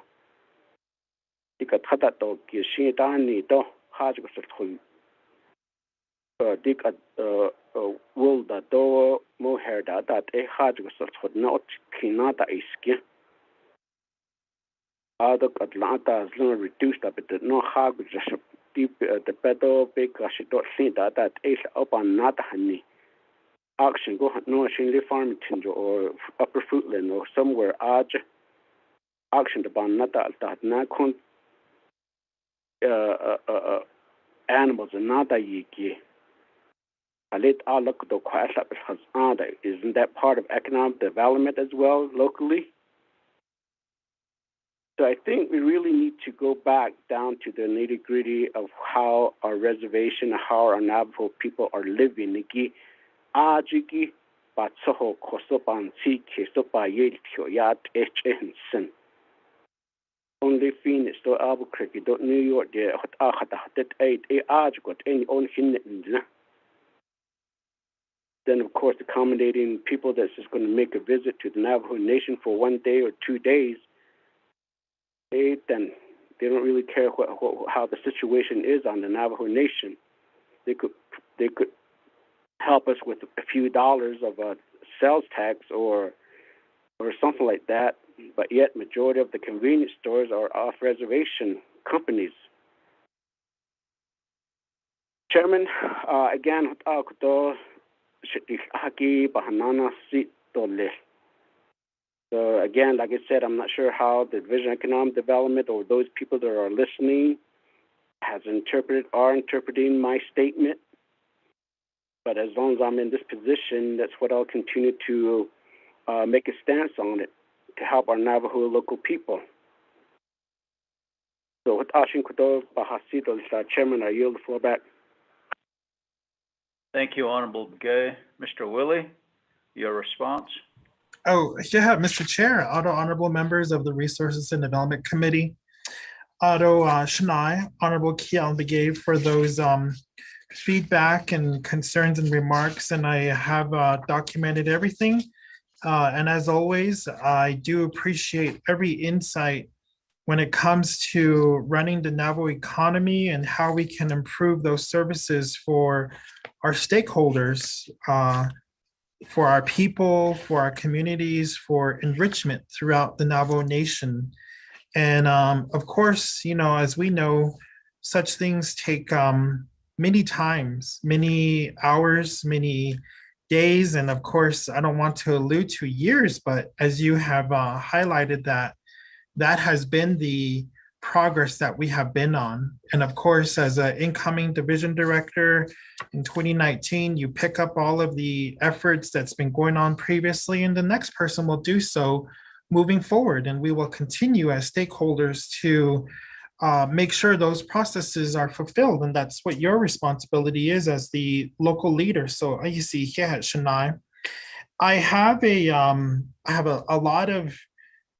[SPEAKER 9] Dika Tata dog is she dani do Hajgo Dika wool the door mohair that a Hajgo not kinata is skin. Other Atlanta is little reduced a bit, no hard just deep the better big she don't think that is up on not honey. Auction go no Shinley Farmington or Upper Fruitland or somewhere auction the bond not that not animals and not that yiki. I let all look the quite up because isn't that part of economic development as well locally? So I think we really need to go back down to the nitty-gritty of how our reservation, how our Navajo people are living. Niki, ajiki, batsoho kosopan si kesopa yeltio yat hensen. Only Phoenix to Albuquerque, to New York, the hot that 8 got any on hin. Then of course accommodating people that's just going to make a visit to the Navajo Nation for 1 day or 2 days. Then they don't really care how the situation is on the Navajo Nation. They could help us with a few dollars of a sales tax or something like that. But yet, majority of the convenience stores are off reservation companies. Chairman, again, so again, like I said, I'm not sure how the Division of Economic Development or those people that are listening are interpreting my statement. But as long as I'm in this position, that's what I'll continue to make a stance on it to help our Navajo local people. So with Ashin Kudo Bahasido, Chairman, I yield the floor back.
[SPEAKER 1] Thank you, Honorable Gay. Mr. Willie, your response?
[SPEAKER 11] Oh, yeah, Mr. Chair, honorable members of the Resources and Development Committee, Shanai, Honorable Kiel Begay for those feedback and concerns and remarks, and I have documented everything. And as always, I do appreciate every insight when it comes to running the Navajo economy and how we can improve those services for our stakeholders, for our people, for our communities, for enrichment throughout the Navajo Nation. And of course, as we know, such things take many times, many hours, many days, and of course, I don't want to allude to years, but as you have highlighted that has been the progress that we have been on. And of course, as an incoming division director in 2019, you pick up all of the efforts that's been going on previously, and the next person will do so moving forward. And we will continue as stakeholders to make sure those processes are fulfilled. And that's what your responsibility is as the local leader. So you see here at Shanai, I have a lot of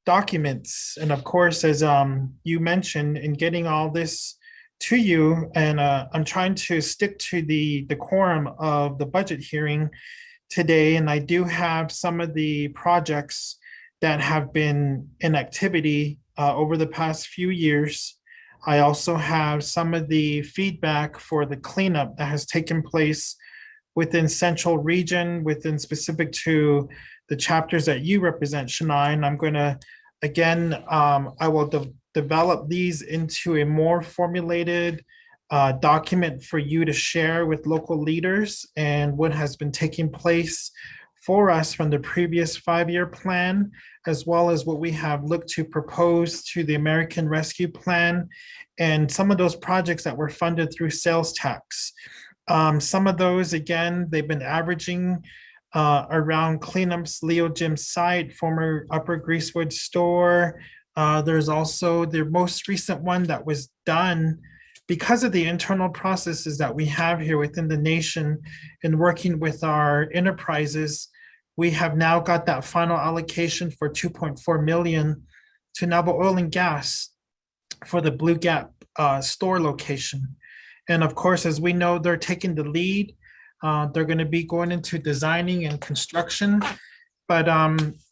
[SPEAKER 11] documents. And of course, as you mentioned, in getting all this to you, and I'm trying to stick to the decorum of the budget hearing today. And I do have some of the projects that have been in activity over the past few years. I also have some of the feedback for the cleanup that has taken place within Central Region, within specific to the chapters that you represent, Shania. And I'm going to, again, I will develop these into a more formulated document for you to share with local leaders and what has been taking place for us from the previous 5-year plan, as well as what we have looked to propose to the American Rescue Plan and some of those projects that were funded through sales tax. Some of those, again, they've been averaging around cleanups, Leo Jim site, former Upper Greasewood store. There's also the most recent one that was done because of the internal processes that we have here within the nation and working with our enterprises. We have now got that final allocation for 2.4 million to Naval Oil and Gas for the Blue Gap store location. And of course, as we know, they're taking the lead. They're going to be going into designing and construction. But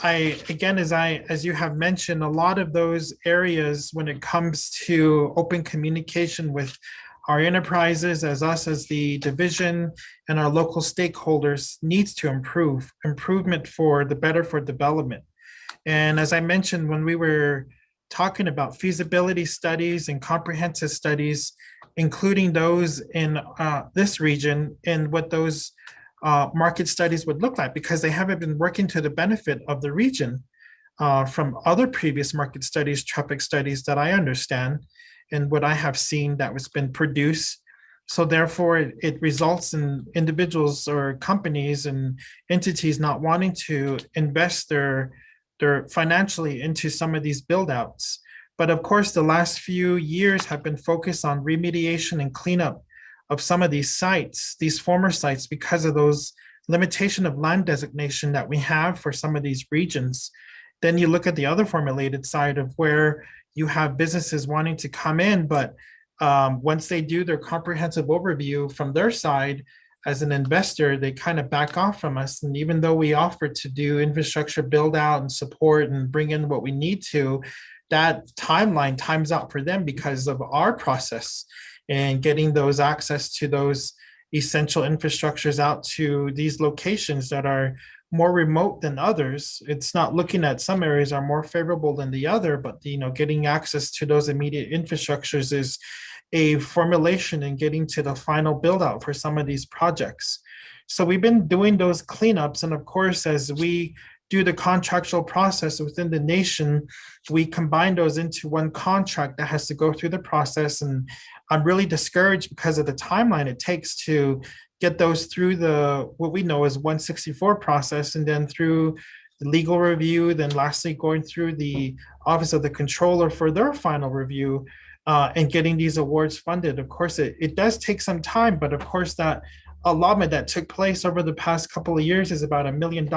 [SPEAKER 11] as you have mentioned, a lot of those areas when it comes to open communication with our enterprises, as us as the division and our local stakeholders needs to improvement for the better for development. And as I mentioned, when we were talking about feasibility studies and comprehensive studies, including those in this region and what those market studies would look like, because they haven't been working to the benefit of the region from other previous market studies, traffic studies that I understand and what I have seen that was been produced. So therefore, it results in individuals or companies and entities not wanting to invest their financially into some of these build outs. But of course, the last few years have been focused on remediation and cleanup of some of these sites, these former sites, because of those limitation of land designation that we have for some of these regions. Then you look at the other formulated side of where you have businesses wanting to come in, but once they do their comprehensive overview from their side, as an investor, they kind of back off from us. And even though we offer to do infrastructure build out and support and bring in what we need to, that timeline times out for them because of our process and getting those access to those essential infrastructures out to these locations that are more remote than others. It's not looking at some areas are more favorable than the other, but getting access to those immediate infrastructures is a formulation and getting to the final build out for some of these projects. So we've been doing those cleanups. And of course, as we do the contractual process within the nation, we combine those into one contract that has to go through the process. And I'm really discouraged because of the timeline it takes to get those through the, what we know as 164 process, and then through the legal review, then lastly going through the Office of the Controller for their final review and getting these awards funded. Of course, it does take some time, but of course that allotment that took place over the past couple of years is about $1 million.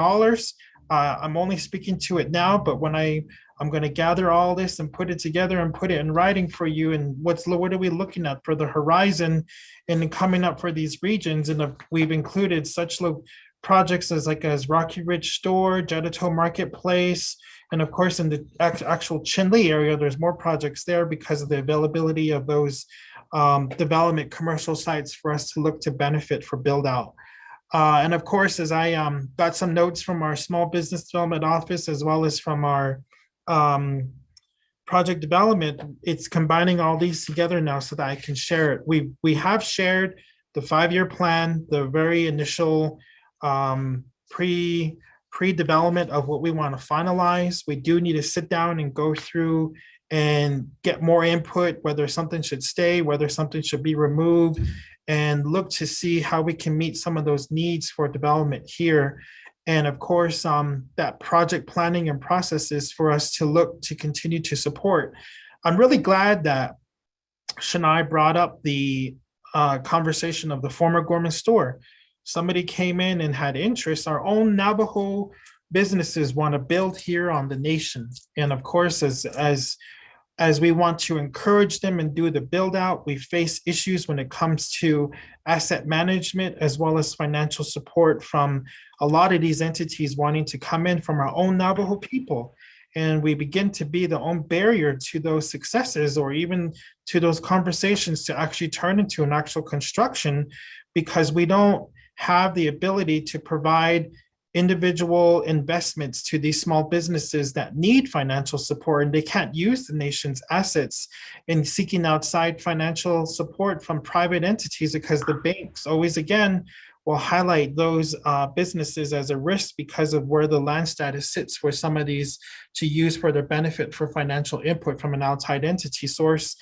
[SPEAKER 11] I'm only speaking to it now, but when I'm going to gather all this and put it together and put it in writing for you, and what are we looking at for the horizon and coming up for these regions. And we've included such projects as Rocky Ridge Store, Jedito Marketplace, and of course in the actual Chinle area, there's more projects there because of the availability of those development commercial sites for us to look to benefit for build out. And of course, as I got some notes from our Small Business Development Office, as well as from our project development, it's combining all these together now so that I can share it. We have shared the 5-year plan, the very initial pre-development of what we want to finalize. We do need to sit down and go through and get more input, whether something should stay, whether something should be removed, and look to see how we can meet some of those needs for development here. And of course, that project planning and processes for us to look to continue to support. I'm really glad that Shania brought up the conversation of the former Gorman store. Somebody came in and had interest. Our own Navajo businesses want to build here on the nation. And of course, as we want to encourage them and do the build out, we face issues when it comes to asset management, as well as financial support from a lot of these entities wanting to come in from our own Navajo people. and we begin to be the own barrier to those successes or even to those conversations to actually turn into an actual construction, because we don't have the ability to provide individual investments to these small businesses that need financial support, and they can't use the nation's assets in seeking outside financial support from private entities, because the banks always again will highlight those businesses as a risk because of where the land status sits for some of these to use for their benefit for financial input from an outside entity source.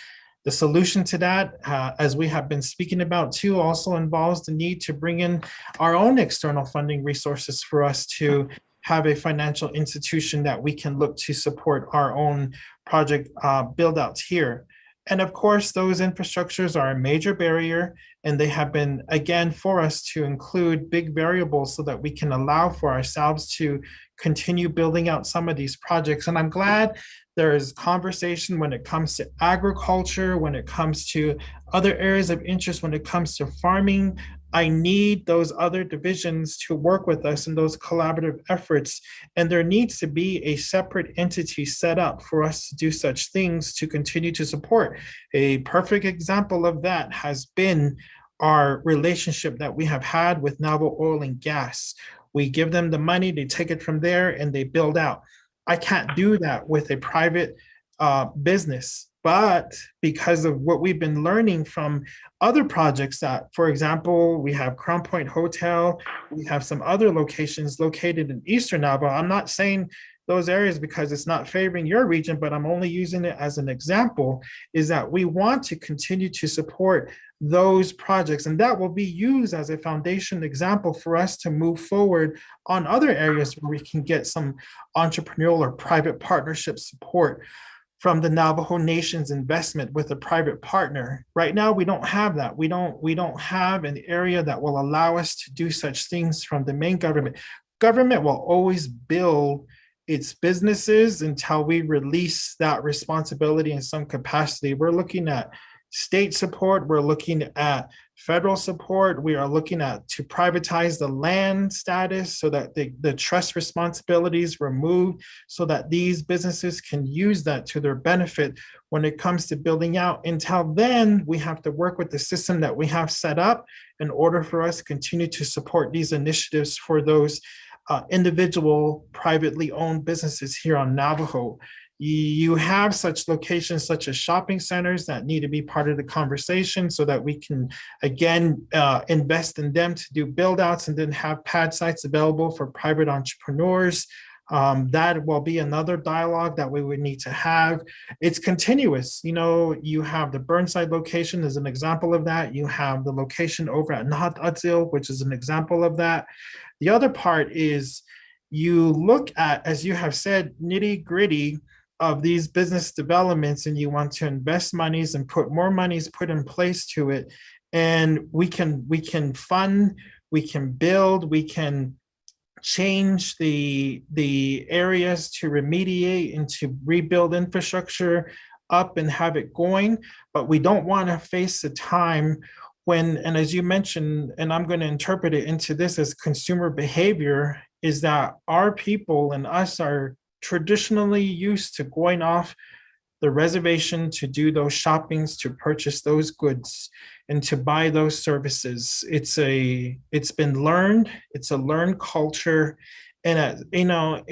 [SPEAKER 11] The solution to that, as we have been speaking about too, also involves the need to bring in our own external funding resources for us to have a financial institution that we can look to support our own project build outs here. And of course, those infrastructures are a major barrier, and they have been, again, for us to include big variables so that we can allow for ourselves to continue building out some of these projects. And I'm glad there is conversation when it comes to agriculture, when it comes to other areas of interest, when it comes to farming. I need those other divisions to work with us in those collaborative efforts. And there needs to be a separate entity set up for us to do such things to continue to support. A perfect example of that has been our relationship that we have had with Naval Oil and Gas. We give them the money, they take it from there, and they build out. I can't do that with a private business, but because of what we've been learning from other projects that, for example, we have Crown Point Hotel, we have some other locations located in Eastern Navajo. I'm not saying those areas because it's not favoring your region, but I'm only using it as an example, is that we want to continue to support those projects, and that will be used as a foundation example for us to move forward on other areas where we can get some entrepreneurial or private partnership support from the Navajo Nation's investment with a private partner. Right now, we don't have that. We don't have an area that will allow us to do such things from the main government. Government will always build its businesses until we release that responsibility in some capacity. We're looking at state support, we're looking at federal support, we are looking at to privatize the land status so that the trust responsibilities removed so that these businesses can use that to their benefit when it comes to building out. Until then, we have to work with the system that we have set up in order for us to continue to support these initiatives for those individual privately owned businesses here on Navajo. You have such locations such as shopping centers that need to be part of the conversation so that we can, again, invest in them to do build outs and then have pad sites available for private entrepreneurs. That will be another dialogue that we would need to have. It's continuous. You know, you have the Burnside location as an example of that. You have the location over at Ndot, which is an example of that. The other part is you look at, as you have said, nitty gritty of these business developments, and you want to invest monies and put more monies put in place to it. And we can fund, we can build, we can change the areas to remediate and to rebuild infrastructure up and have it going. But we don't want to face a time when, and as you mentioned, and I'm going to interpret it into this as consumer behavior, is that our people and us are traditionally used to going off the reservation to do those shoppings, to purchase those goods and to buy those services. It's been learned, it's a learned culture. And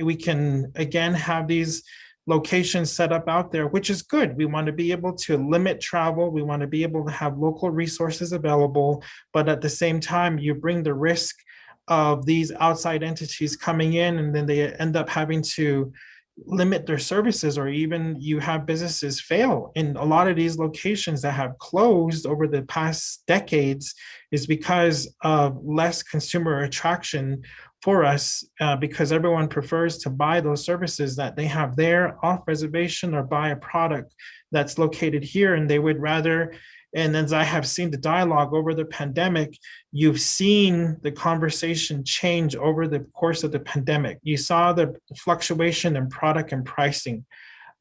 [SPEAKER 11] we can again have these locations set up out there, which is good. We want to be able to limit travel. We want to be able to have local resources available, but at the same time, you bring the risk of these outside entities coming in, and then they end up having to limit their services, or even you have businesses fail. In a lot of these locations that have closed over the past decades is because of less consumer attraction for us, because everyone prefers to buy those services that they have there off reservation or buy a product that's located here, and they would rather. And as I have seen the dialogue over the pandemic, you've seen the conversation change over the course of the pandemic. You saw the fluctuation in product and pricing.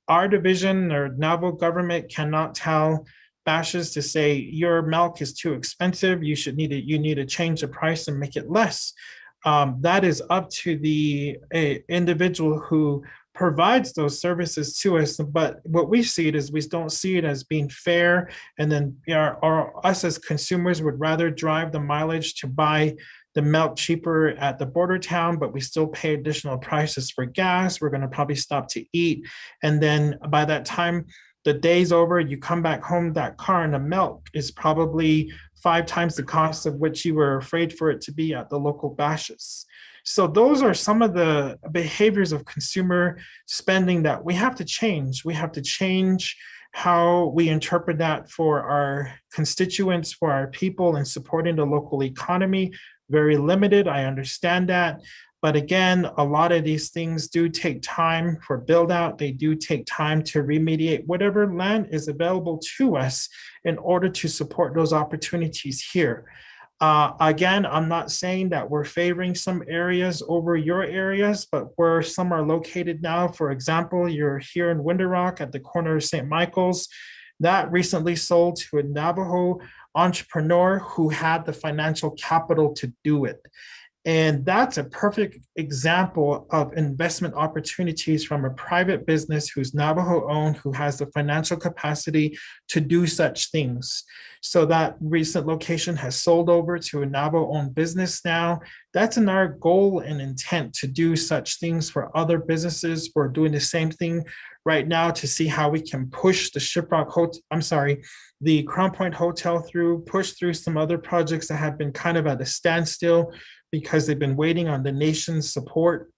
[SPEAKER 11] Our division or Naval government cannot tell Bashes to say your milk is too expensive. You need to change the price and make it less. That is up to the individual who provides those services to us, but what we see it is we don't see it as being fair. And then us as consumers would rather drive the mileage to buy the milk cheaper at the border town, but we still pay additional prices for gas. We're going to probably stop to eat. And then by that time, the day's over, you come back home, that car and the milk is probably 5 times the cost of which you were afraid for it to be at the local bashes. So those are some of the behaviors of consumer spending that we have to change. We have to change how we interpret that for our constituents, for our people, and supporting the local economy. Very limited, I understand that. But again, a lot of these things do take time for build out. They do take time to remediate whatever land is available to us in order to support those opportunities here. Again, I'm not saying that we're favoring some areas over your areas, but where some are located now, for example, you're here in Window Rock at the corner of St. Michael's, that recently sold to a Navajo entrepreneur who had the financial capital to do it. And that's a perfect example of investment opportunities from a private business who's Navajo owned, who has the financial capacity to do such things. So that recent location has sold over to a Navajo owned business now. That's in our goal and intent to do such things for other businesses. We're doing the same thing right now to see how we can push the Shiprock Hotel, the Crown Point Hotel through, push through some other projects that have been kind of at a standstill because they've been waiting on the nation's support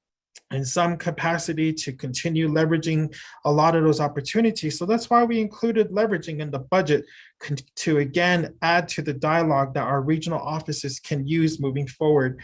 [SPEAKER 11] in some capacity to continue leveraging a lot of those opportunities. So that's why we included leveraging in the budget to, again, add to the dialogue that our regional offices can use moving forward.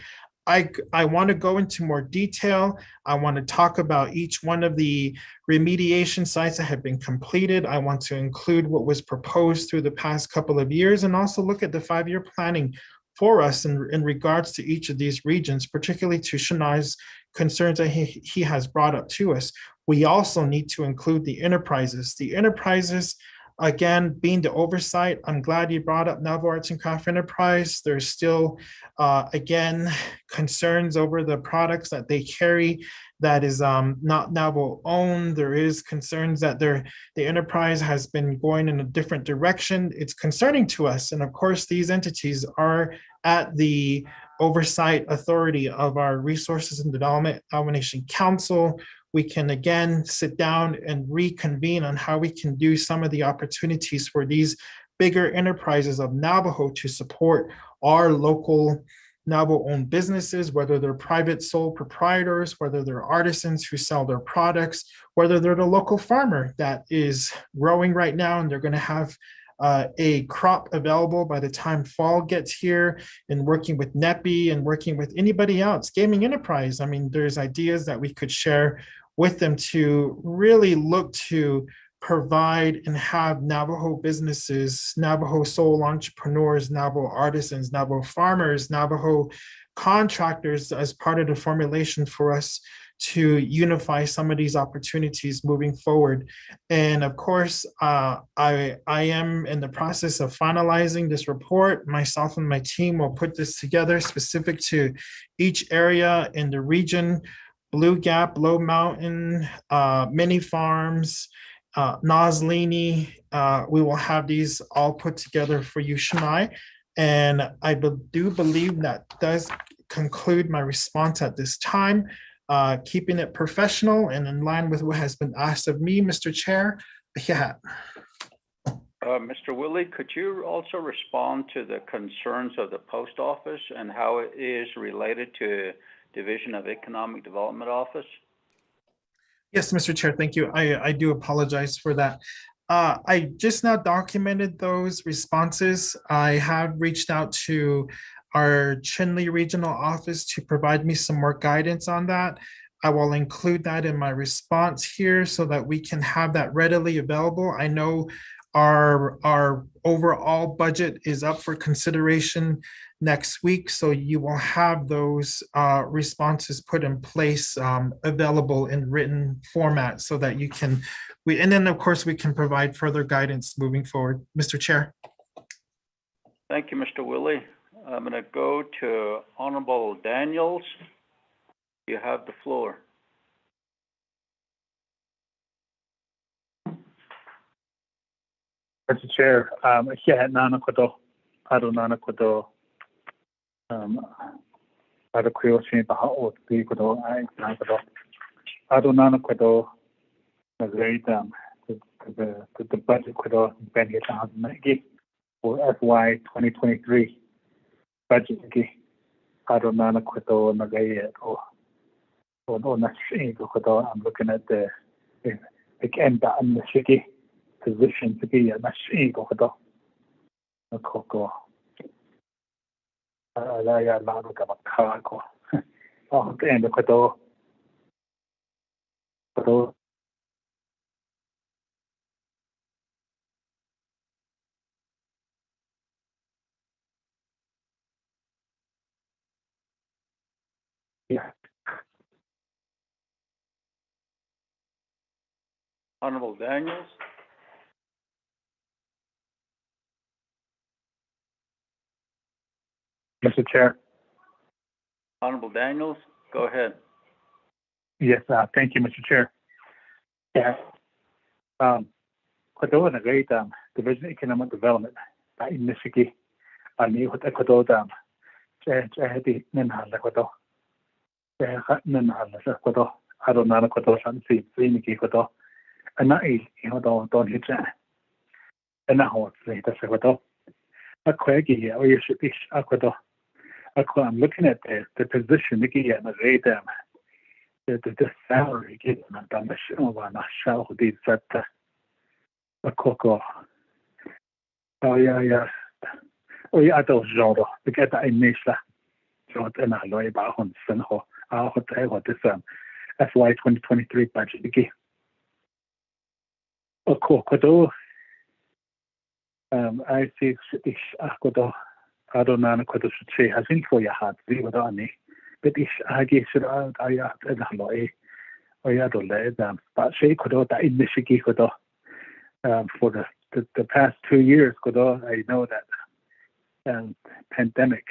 [SPEAKER 11] I want to go into more detail. I want to talk about each one of the remediation sites that have been completed. I want to include what was proposed through the past couple of years and also look at the 5-year planning for us in regards to each of these regions, particularly to Shania's concerns that he has brought up to us. We also need to include the enterprises. The enterprises, again, being the oversight, I'm glad you brought up Naval Arts and Craft Enterprise. There's still, again, concerns over the products that they carry that is not Naval owned. There is concerns that the enterprise has been going in a different direction. It's concerning to us. And of course, these entities are at the oversight authority of our Resources and Development Nomination Council. We can again sit down and reconvene on how we can do some of the opportunities for these bigger enterprises of Navajo to support our local Navajo-owned businesses, whether they're private sole proprietors, whether they're artisans who sell their products, whether they're the local farmer that is growing right now and they're going to have a crop available by the time fall gets here, and working with NEPI and working with anybody else, gaming enterprise. I mean, there's ideas that we could share with them to really look to provide and have Navajo businesses, Navajo soul entrepreneurs, Navajo artisans, Navajo farmers, Navajo contractors as part of the formulation for us to unify some of these opportunities moving forward. And of course, I am in the process of finalizing this report. Myself and my team will put this together specific to each area in the region: Blue Gap, Low Mountain, mini farms, Noslini. We will have these all put together for you, Shania. And I do believe that does conclude my response at this time. Keeping it professional and in line with what has been asked of me, Mr. Chair. Yeah.
[SPEAKER 1] Mr. Willie, could you also respond to the concerns of the post office and how it is related to Division of Economic Development Office?
[SPEAKER 11] Yes, Mr. Chair, thank you. I do apologize for that. I just now documented those responses. I have reached out to our Chinle Regional Office to provide me some more guidance on that. I will include that in my response here so that we can have that readily available. I know our overall budget is up for consideration next week, so you will have those responses put in place, available in written format so that you can, and then of course we can provide further guidance moving forward. Mr. Chair.
[SPEAKER 1] Thank you, Mr. Willie. I'm going to go to Honorable Daniels. You have the floor.
[SPEAKER 7] Mr. Chair, here Nana Kodo, Nana Kodo, Ada Kuyoshi Baha the Kodo, I Kodo, Nana Kodo, the great the budget Kodo, Ben Nagi for FY 2023 budget. Nana Kodo, Nagay, or Nashi Kodo. I'm looking at the again that in the city position to be a Nashi Kodo. A Coco. Laya Lava Cargo. Oh, the end of Kodo. Kodo. Yeah.
[SPEAKER 1] Honorable Daniels?
[SPEAKER 7] Mr. Chair.
[SPEAKER 1] Honorable Daniels, go ahead.
[SPEAKER 7] Yes, thank you, Mr. Chair. Yeah. Kodo and a great Division of Economic Development in Michigan. I knew what Kodo dam. Jahedi Ninhal Kodo. Ninhal Kodo. I don't know Kodo Shansi, Niki Kodo. And I don't hit that. And now it's later Kodo. A quaggy, or you should be Kodo. I'm looking at the position Niki and a great the salary given and the mission of an shall be set a cocoa. Oh, yeah. Oh, yeah, those genre to get that in Nisla. So, and I know about Hunson or what this FY 2023 budget. Oh, cocoa. I see this Akodo. I don't know what to say. Has in for your heart, see what I need. But I guess I had a lot of don't let them. But she could have that in Michigan for the past 2 years. I know that pandemic.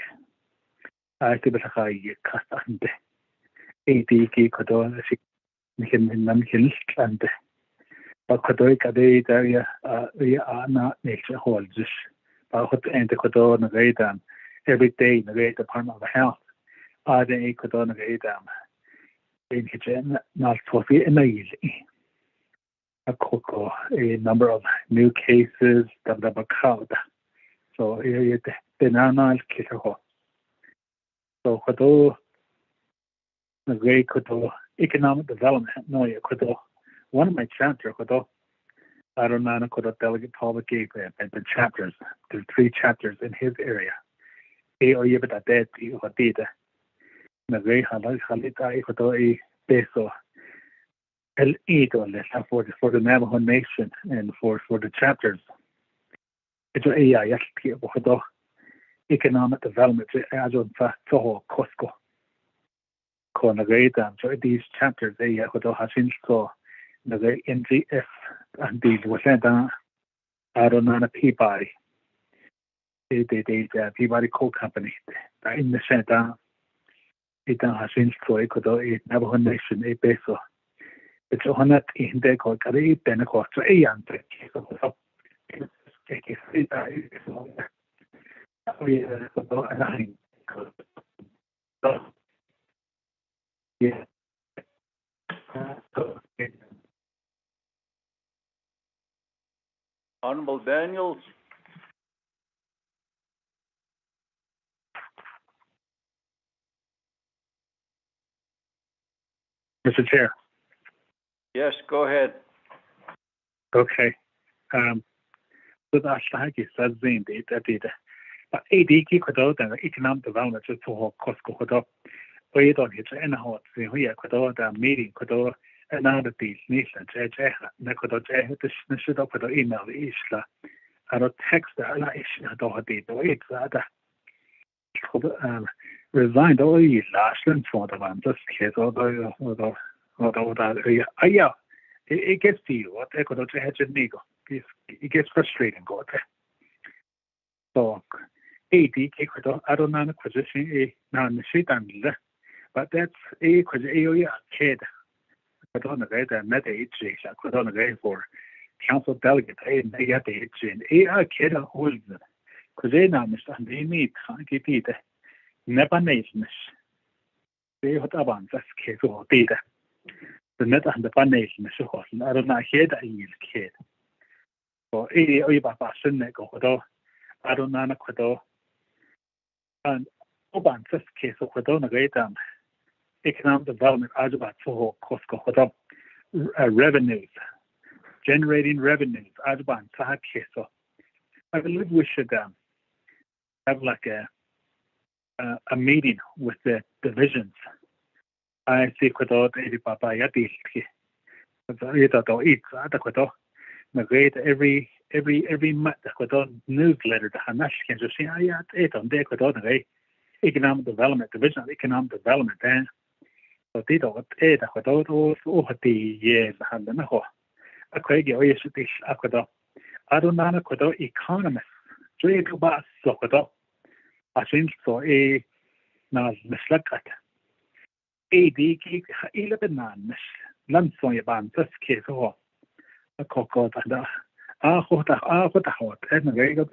[SPEAKER 7] I think it's a cut on the AD could have and but could I get area we are not nature holds. But what end the could on every day in the Department of Health. The economic in kitchen not for a number of new cases that crowd. So the banana killer. So Kodo the great Kodo economic development no Kodo one of my chapter Kodo I don't know Kodo delegate public gave the chapters. There's 3 chapters in his area. Or you but that or did very Halita a peso El Edo for the Navajo Nation and for the chapters. It's a economic development as on Costco. So these chapters so the NGF and these was I don't know Peabody. They Peabody Coal Company in the center. It has been so a Navajo Nation a peso. It's a hundred in the called Kerrigan and cost a antique. Yeah.
[SPEAKER 1] Honorable Daniels?
[SPEAKER 7] Mr. Chair.
[SPEAKER 1] Yes, go ahead.
[SPEAKER 7] Okay. So that's like it says in the AD Kodo and economic development to Costco Kodo. We don't hit any hot here Kodo the meeting Kodo another these nations Kodo the should up with the email Isla. I don't text that I don't did it's that resigned all you last and for the one just kids although yeah it gets to you what they could have had it gets frustrating go there. So AD I don't know the position a non but that's a because kid I don't know that net age I don't know for council delegate they got the chin kid hold because they not understand they need to be the never nations they what about that case or be the net and the nations so I don't know here that is kid so ba passion go I don't know and oban this case of economic development as about for cost revenues, generating revenues as about case. So I believe we should have like a meeting with the divisions. I see every month newsletter economic development division of economic development then so they don't years a quite I don't know economist trade about so I think so a now mislakat a 11 none so about this case or a cocoa and and very good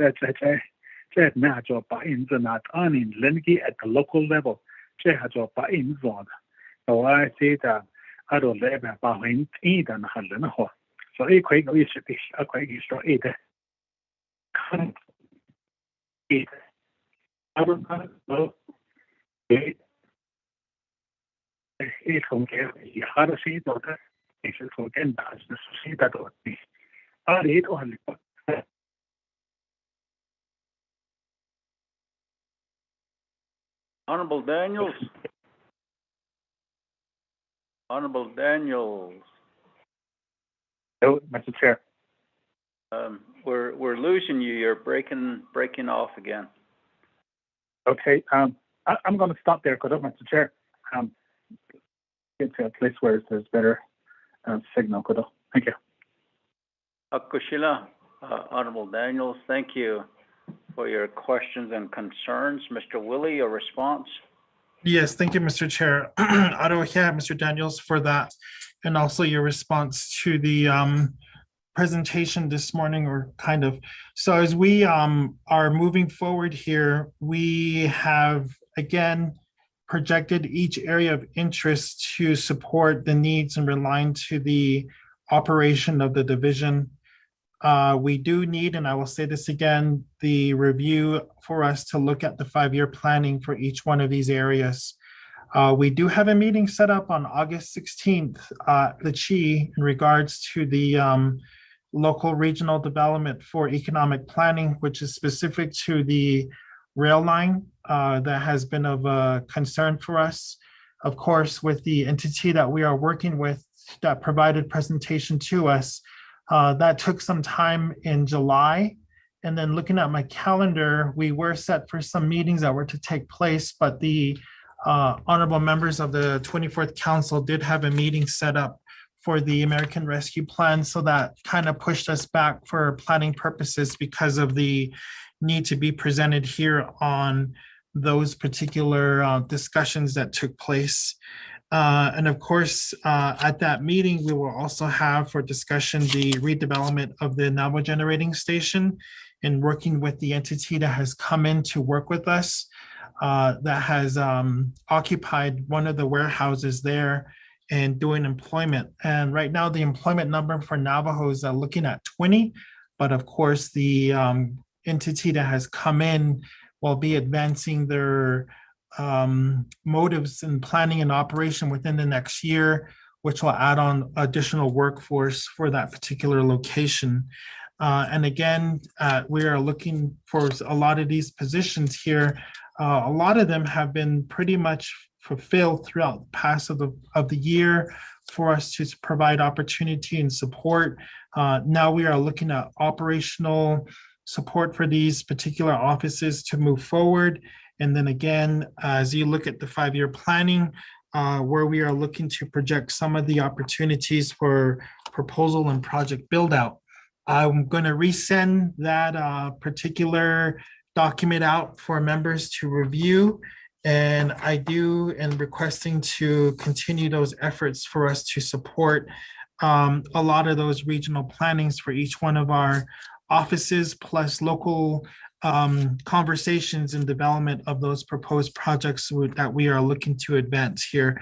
[SPEAKER 7] that now job by internet on in Lengi at the local level. Che has job by in zone. So I say that I don't live about in Eden Helen. So a quick is a quick is it. I don't know. It from Kerrigan. How to see that? It should forget that. See that would be. I read only.
[SPEAKER 1] Honorable Daniels. Honorable Daniels.
[SPEAKER 7] No, Mr. Chair.
[SPEAKER 1] We're losing you. You're breaking off again.
[SPEAKER 7] Okay. I'm going to stop there, Mr. Chair. Get to a place where there's better signal, Thank you.
[SPEAKER 1] Akushila, Honorable Daniels, thank you for your questions and concerns. Mr. Willie, your response?
[SPEAKER 11] Yes, thank you, Mr. Chair. Mr. Daniels, for that, and also your response to the presentation this morning, or kind of. So as we are moving forward here, we have, again, projected each area of interest to support the needs and relying to the operation of the division. We do need, and I will say this again, the review for us to look at the 5-year planning for each one of these areas. We do have a meeting set up on August 16th at the Chi in regards to the local regional development for economic planning, which is specific to the rail line that has been of concern for us. Of course, with the entity that we are working with that provided presentation to us, that took some time in July. And then looking at my calendar, we were set for some meetings that were to take place, but the honorable members of the 24th Council did have a meeting set up for the American Rescue Plan. So that kind of pushed us back for planning purposes because of the need to be presented here on those particular discussions that took place. And of course, at that meeting, we will also have for discussion the redevelopment of the Navajo generating station and working with the entity that has come in to work with us, that has occupied one of the warehouses there and doing employment. And right now, the employment number for Navajo is looking at 20, but of course, the entity that has come in will be advancing their motives in planning and operation within the next year, which will add on additional workforce for that particular location. And again, we are looking for a lot of these positions here. A lot of them have been pretty much fulfilled throughout the past of the year for us to provide opportunity and support. Now we are looking at operational support for these particular offices to move forward. And then again, as you look at the 5-year planning, where we are looking to project some of the opportunities for proposal and project build out. I'm going to resend that particular document out for members to review. And I do am requesting to continue those efforts for us to support a lot of those regional plannings for each one of our offices, plus local conversations and development of those proposed projects that we are looking to advance here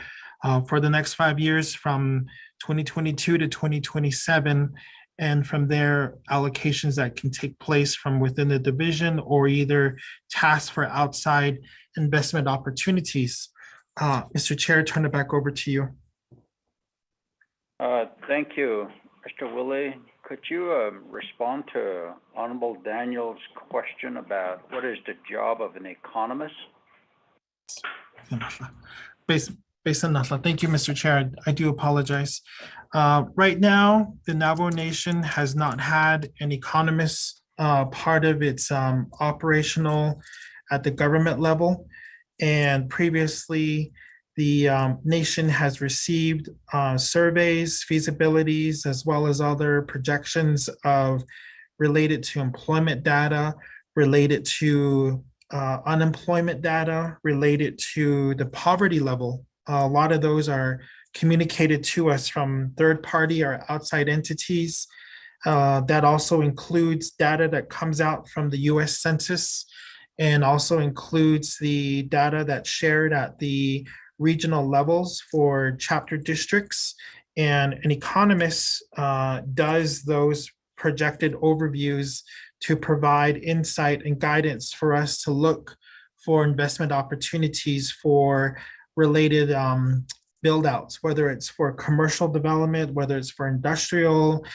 [SPEAKER 11] for the next 5 years from 2022 to 2027. And from there, allocations that can take place from within the division or either tasks for outside investment opportunities. Mr. Chair, turn it back over to you.
[SPEAKER 1] Thank you, Mr. Willie. Could you respond to Honorable Daniel's question about what is the job of an economist?
[SPEAKER 11] Based on Navajo. Thank you, Mr. Chair. I do apologize. Right now, the Navajo Nation has not had an economist part of its operational at the government level. And previously, the nation has received surveys, feasibilities, as well as other projections of related to employment data, related to unemployment data, related to the poverty level. A lot of those are communicated to us from third party or outside entities. That also includes data that comes out from the US Census and also includes the data that's shared at the regional levels for chapter districts. And an economist does those projected overviews to provide insight and guidance for us to look for investment opportunities for related build outs, whether it's for commercial development, whether it's for industrial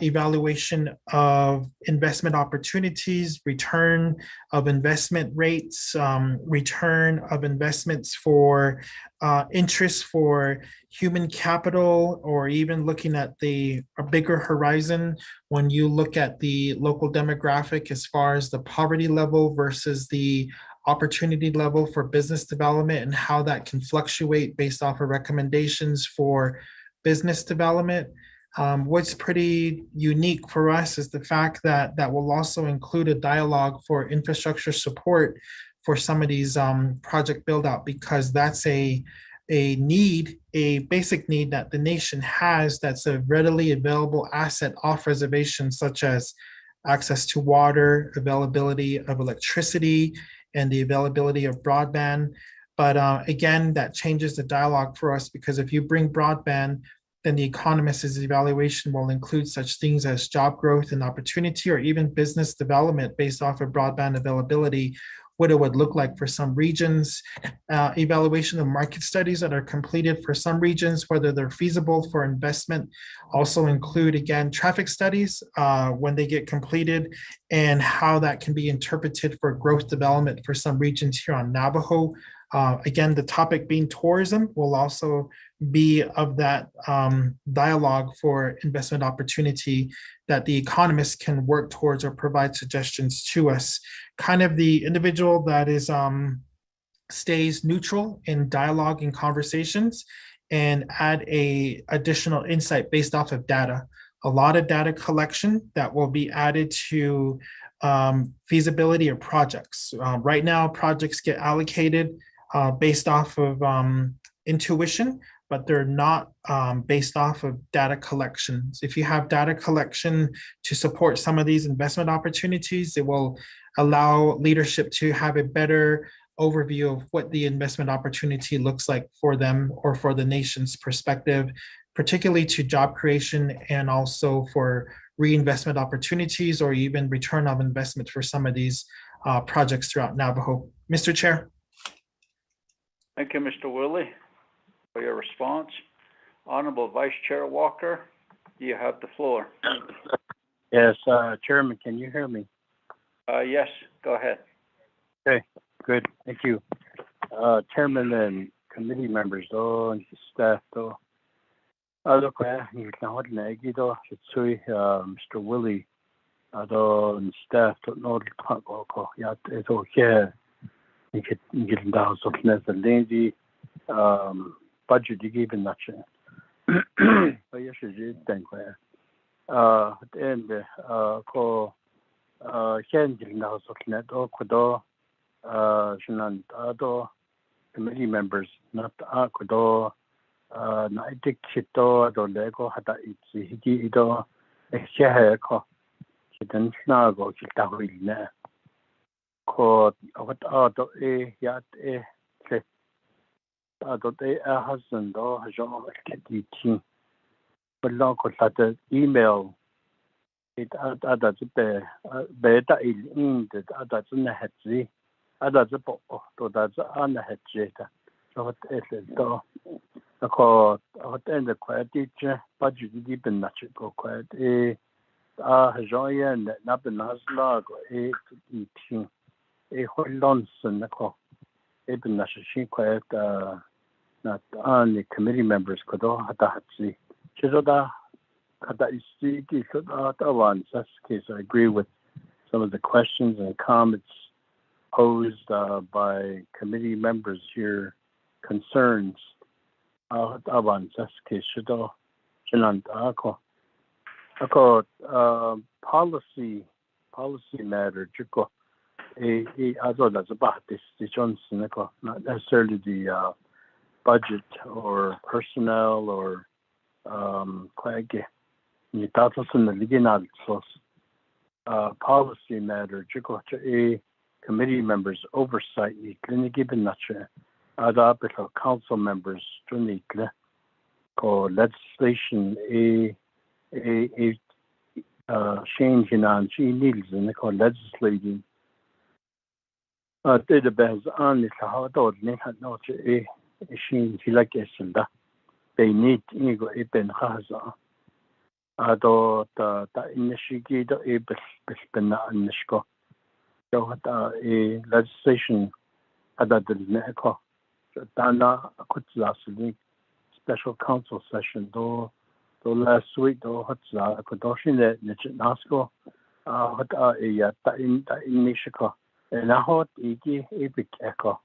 [SPEAKER 11] evaluation of investment opportunities, return of investment rates, return of investments for interest for human capital, or even looking at a bigger horizon when you look at the local demographic as far as the poverty level versus the opportunity level for business development and how that can fluctuate based off of recommendations for business development. What's pretty unique for us is the fact that that will also include a dialogue for infrastructure support for some of these project build out, because that's a need, a basic need that the nation has that's a readily available asset off reservation, such as access to water, availability of electricity, and the availability of broadband. But again, that changes the dialogue for us, because if you bring broadband, then the economist's evaluation will include such things as job growth and opportunity, or even business development based off of broadband availability, what it would look like for some regions, evaluation of market studies that are completed for some regions, whether they're feasible for investment, also include, again, traffic studies when they get completed, and how that can be interpreted for growth development for some regions here on Navajo. Again, the topic being tourism will also be of that dialogue for investment opportunity that the economists can work towards or provide suggestions to us. Kind of the individual that is stays neutral in dialogue and conversations and add a additional insight based off of data. A lot of data collection that will be added to feasibility of projects. Right now, projects get allocated based off of intuition, but they're not based off of data collections. If you have data collection to support some of these investment opportunities, it will allow leadership to have a better overview of what the investment opportunity looks like for them or for the nation's perspective, particularly to job creation and also for reinvestment opportunities or even return of investment for some of these projects throughout Navajo. Mr. Chair.
[SPEAKER 1] Thank you, Mr. Willie, for your response. Honorable Vice Chair Walker, you have the floor.
[SPEAKER 10] Yes, Chairman, can you hear me?
[SPEAKER 1] Yes, go ahead.
[SPEAKER 10] Okay, good, thank you. Chairman and committee members, and staff, look, Mr. Willie, and staff, it's okay. You get down something as a lazy budget you gave in that. But yes, you think and call getting down something at all, committee members, not Akudo, na itikito do lego hata itsi higi ido ekhe ko kidan na go kitahilne ko what auto yat se auto husband do hajo kiti belong ko lata email it ada be beta in the ada na hetzi ada po to da an hetjeta so it do ko hotel the quality budget di ben na ko quality hajoya na ben nasla go ti holonson ko ben na shi quite not on the committee members ko do hata hatsi chizoda kada isi ki so da one case I agree with some of the questions and comments posed by committee members here concerns avan case do chinan ako policy matter chiko also that's about this Johnson not necessarily the budget or personnel or quite ni tato sun liginal so policy matter chiko committee members oversight ni clinic given nature other council members to legislation change in on she needs and legislating database on the how do they had no she like that they need ego even has the initiative been nishko so legislation other than Dana Kutzlasli special council session do last week do Hutza Kodoshin Nasko in Nishiko and a hot Igi Epic Echo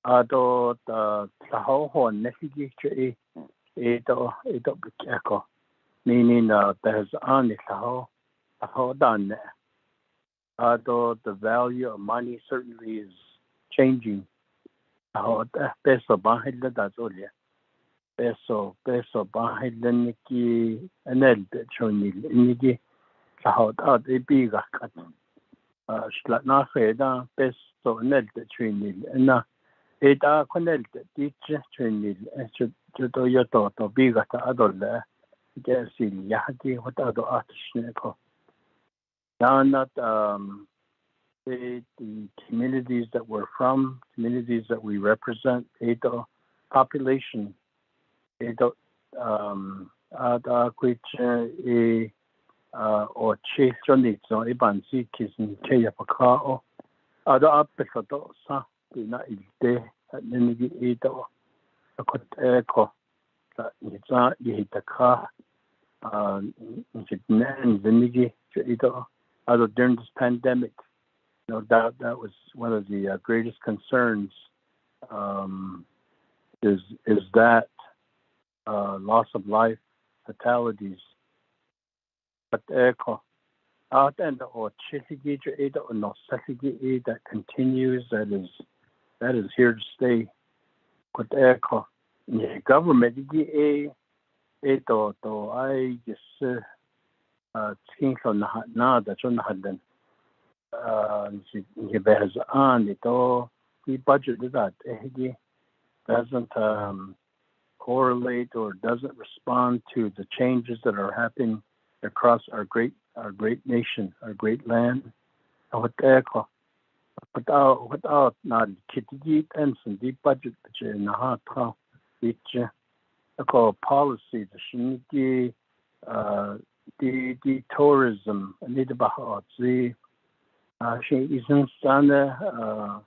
[SPEAKER 10] do the Tahoe Nefigi Edo Echo meaning there's only Tahoe done do the value of money certainly is changing. Peso bahil that's all yeah. Peso bahil niki enel chonil niki sahot out biga kat. Shlat na feda peso enel chonil na eda konel teacher chonil to yoto to biga ta adol gesil yahdi what ado atshne now not the communities that we're from, communities that we represent, the population, or chase on iban si kisin kaya pakao, other apekato sa na ilde at nigi edo a kot echo that yitaka and zinigi edo other during this pandemic. No doubt that was one of the greatest concerns is that loss of life, fatalities. But out and or chitigi or no satigi that continues that is here to stay. But government to I just think on na that's on the we budgeted that doesn't correlate or doesn't respond to the changes that are happening across our great nation, our great land. Without not kitty and some deep budget in the hot which policy the the tourism need about the she isn't on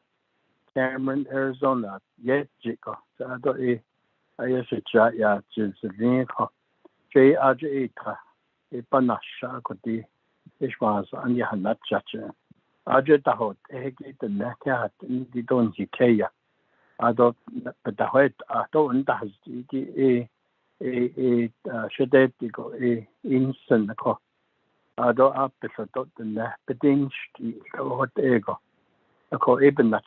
[SPEAKER 10] Cameron, Arizona. Yet, Jico. I should chat ya, Jins Link. J. Ajita, a panasha could be Ishwas and Yahanat Chacha. Ajita, the Nakat in the Donji Kaya. I don't, but the white I don't has should they go instant. I don't have to the Bedinch what ego. I call even that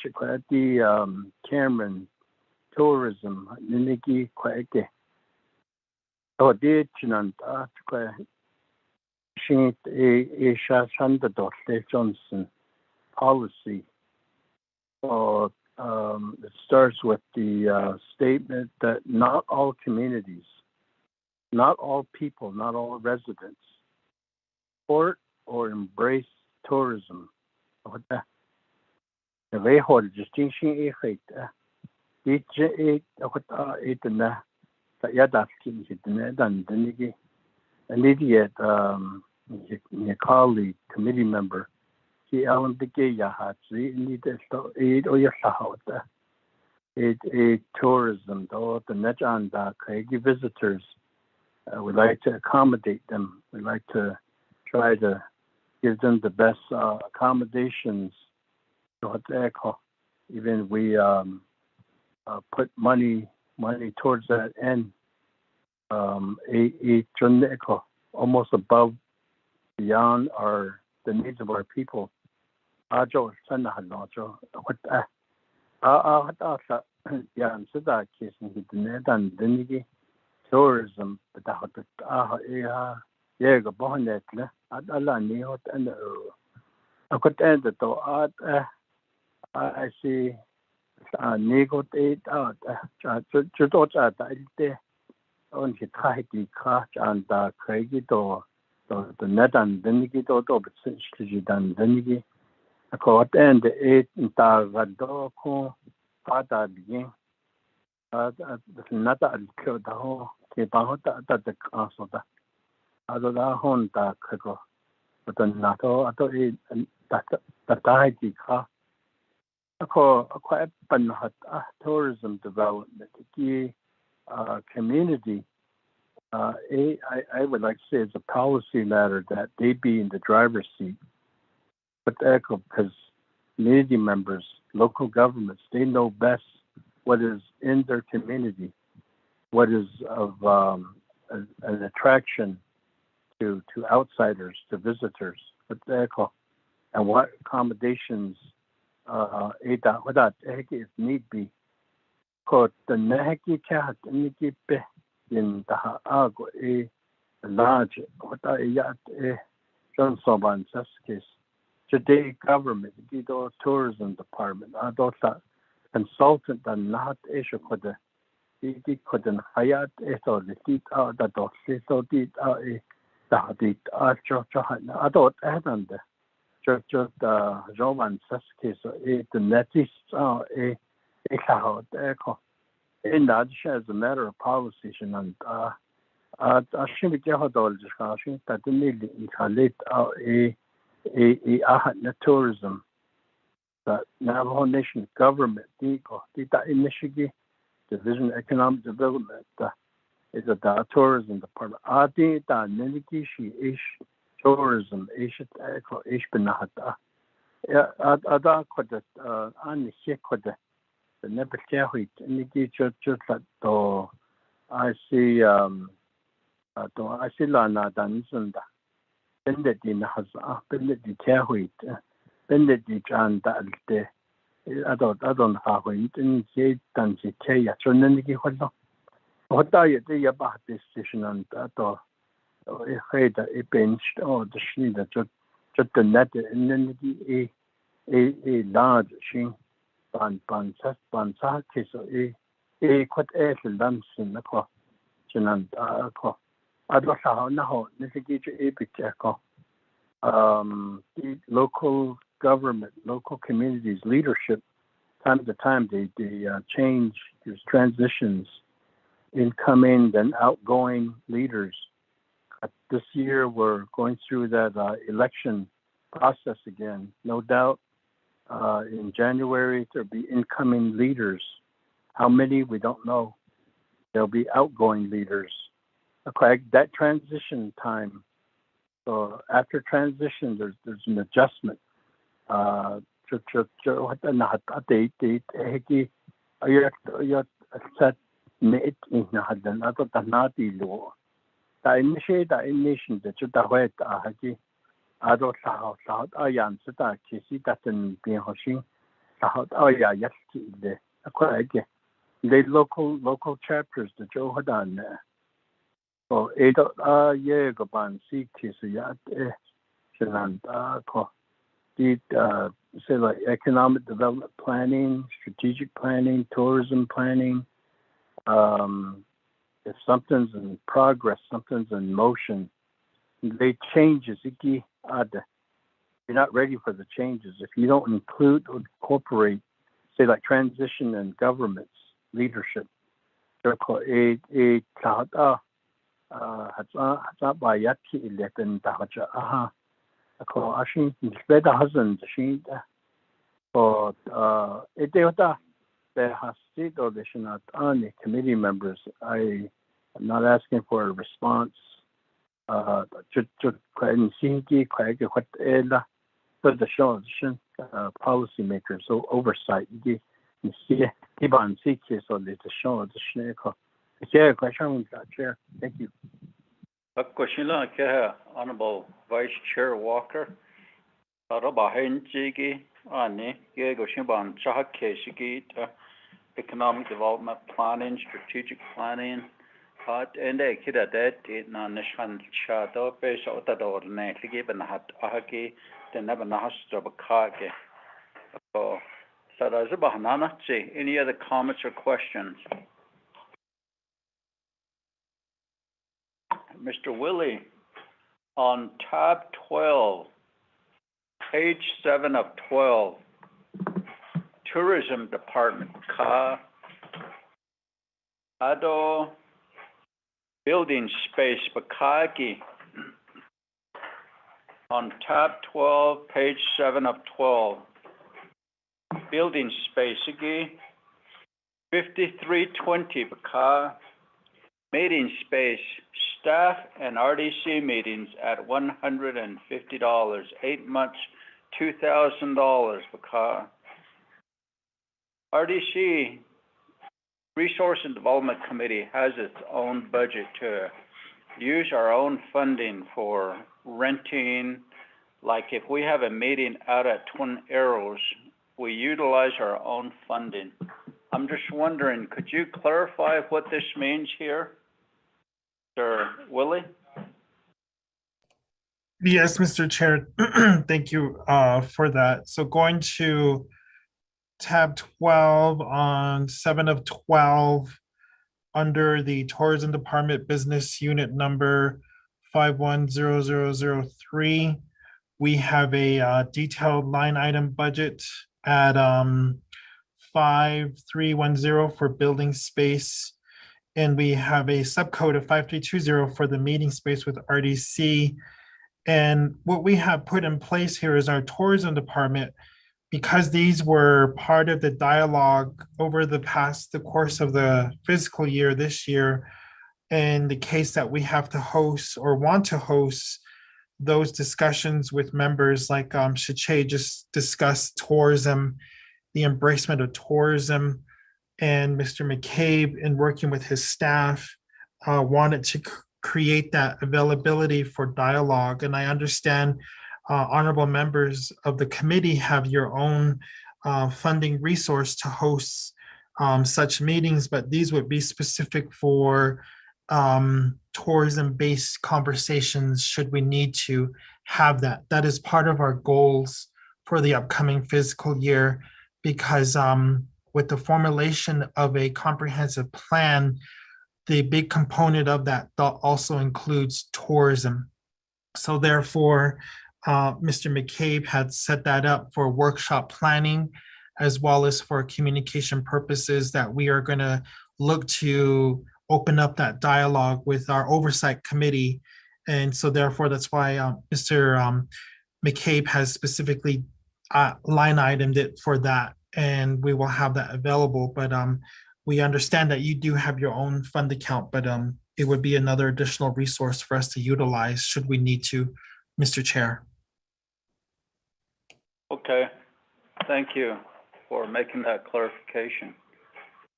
[SPEAKER 10] the Cameron tourism ninigi kweke. Oh, did chinant kwa shint a shanda dot Johnson policy. Or it starts with the statement that not all communities, not all people, not all residents support or embrace tourism. The way how the distinction is it that yada skin hit and then an idiot your colleague committee member he Alan the gay yahat need it or your sahota it tourism though the net on the visitors we like to accommodate them. We like to try to give them the best accommodations. Even we put money towards that end. Almost above beyond the needs of our people. Tourism, but I see negotiate out on his tidy catch and Kerrigan the net and Ndot but since done Ndot a court and the 8 in Rbdo Pada begin not a killed the whole keep out that the council that other than Honda Kerrigan but the NATO at that tidy car a quite tourism development community. I would like to say it's a policy matter that they be in the driver's seat. But because community members, local governments, they know best what is in their community, what is of an attraction to outsiders, to visitors, and what accommodations if need be. The Nahaki cat in the Ago large what I John Soban case. Today government, the tourism department, I thought that consultant and not issue could the couldn't hire it or the teeth out that or so did the I thought and just Jovan case the netis a in that as a matter of policy and I should be discussion that the need a tourism that Navajo Nation government the in Michigan Division of Economic Development is a tourism department. I think that Ninigishi is tourism is benata. I could only could the never carried Nigi just that I see Lana Danzunda. Bended has bended carried bended John Dalte. I don't have it in the Danzi Kaya. So Nigi what are you about this decision and that or a benched or the Schneider just the net and then a large sheen ban case a quite a dancing the clock. Chinan I don't know now navigate a bit the local government, local communities, leadership, time to time they change, there's transitions, incoming and outgoing leaders. This year we're going through that election process again. No doubt in January there'll be incoming leaders. How many, we don't know. There'll be outgoing leaders. Okay, that transition time. So after transition, there's an adjustment. Set net in the law. The initiation that you wait I don't know how I answer that case that in being hosting how yes the quite the local chapters the Joe Hadan so Edo ye go ban si kisu ya ko did say like economic development planning, strategic planning, tourism planning. If something's in progress, something's in motion, they changes. You're not ready for the changes. If you don't include or incorporate, say like transition in governments, leadership, they're called committee members. I'm not asking for a response. Policymakers, so oversight. Chair. Thank you.
[SPEAKER 1] Honorable Vice Chair Walker. Economic development planning, strategic planning. Ende kida det na nishan chado base otador ne given hat ahaki the never nahas job kage. So there's a banana. Any other comments or questions? Mr. Willie, on tab 12, page 7 of 12, Tourism Department, Ado Building Space, Bakagi. On tab 12, page 7 of 12, Building Space, 5320, Baka. Meeting space, staff and RDC meetings at $150, 8 months, $2,000 per car. RDC, Resource and Development Committee, has its own budget to use our own funding for renting. Like if we have a meeting out at Twin Arrows, we utilize our own funding. I'm just wondering, could you clarify what this means here? Sir Willie?
[SPEAKER 11] Yes, Mr. Chair. Thank you for that. So going to tab 12 on 7 of 12 under the Tourism Department Business Unit number 510003, we have a detailed line item budget at 5310 for building space. And we have a subcode of 5320 for the meeting space with RDC. And what we have put in place here is our tourism department, because these were part of the dialogue over the course of the fiscal year this year, in the case that we have to host or want to host those discussions with members like Shiche just discussed tourism, the embracement of tourism. And Mr. McCabe, in working with his staff, wanted to create that availability for dialogue. And I understand honorable members of the committee have your own funding resource to host such meetings, but these would be specific for tourism-based conversations should we need to have that. That is part of our goals for the upcoming fiscal year, because with the formulation of a comprehensive plan, the big component of that also includes tourism. So therefore, Mr. McCabe had set that up for workshop planning, as well as for communication purposes, that we are going to look to open up that dialogue with our oversight committee. And so therefore, that's why Mr. McCabe has specifically line itemed it for that. And we will have that available, but we understand that you do have your own fund account, but it would be another additional resource for us to utilize should we need to, Mr. Chair.
[SPEAKER 1] Okay, thank you for making that clarification.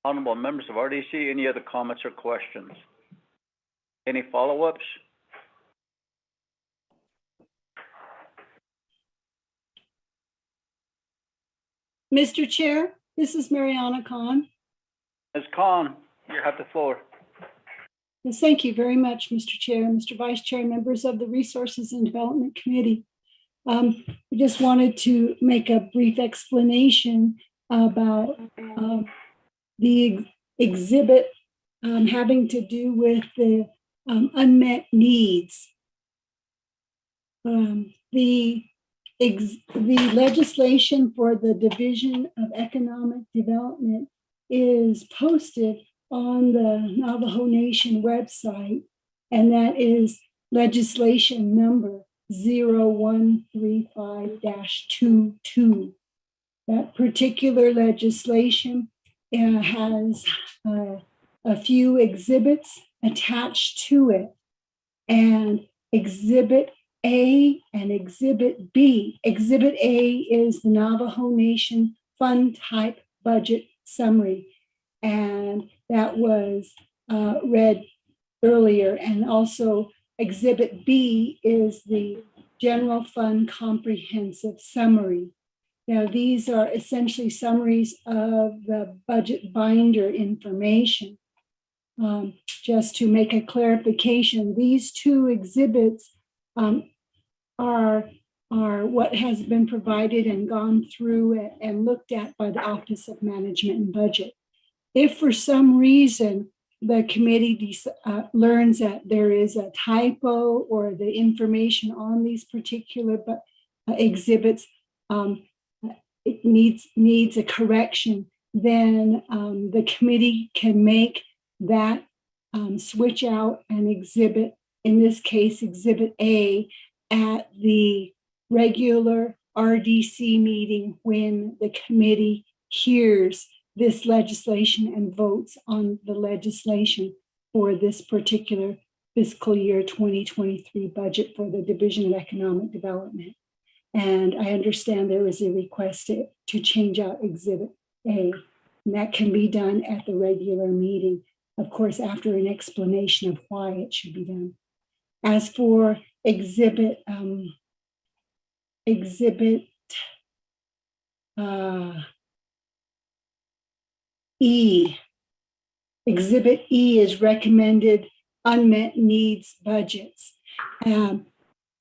[SPEAKER 1] Honorable members of RDC, any other comments or questions? Any follow-ups?
[SPEAKER 12] Mr. Chair, this is Mariana Khan.
[SPEAKER 1] Ms. Khan, you have the floor.
[SPEAKER 12] Yes, thank you very much, Mr. Chair, Mr. Vice Chair, members of the Resources and Development Committee. I just wanted to make a brief explanation about the exhibit having to do with the unmet needs. The legislation for the Division of Economic Development is posted on the Navajo Nation website, and that is legislation number 0135-22. That particular legislation has a few exhibits attached to it, and Exhibit A and Exhibit B. Exhibit A is the Navajo Nation Fund Type Budget Summary, and that was read earlier. And also Exhibit B is the General Fund Comprehensive Summary. Now, these are essentially summaries of the budget binder information. Just to make a clarification, these two exhibits are what has been provided and gone through and looked at by the Office of Management and Budget. If for some reason the committee learns that there is a typo or the information on these particular exhibits it needs a correction, then the committee can make that switch out an exhibit, in this case, Exhibit A, at the regular RDC meeting when the committee hears this legislation and votes on the legislation for this particular fiscal year 2023 budget for the Division of Economic Development. And I understand there is a request to change out Exhibit A, and that can be done at the regular meeting, of course, after an explanation of why it should be done. As for Exhibit E, Exhibit E is recommended unmet needs budgets.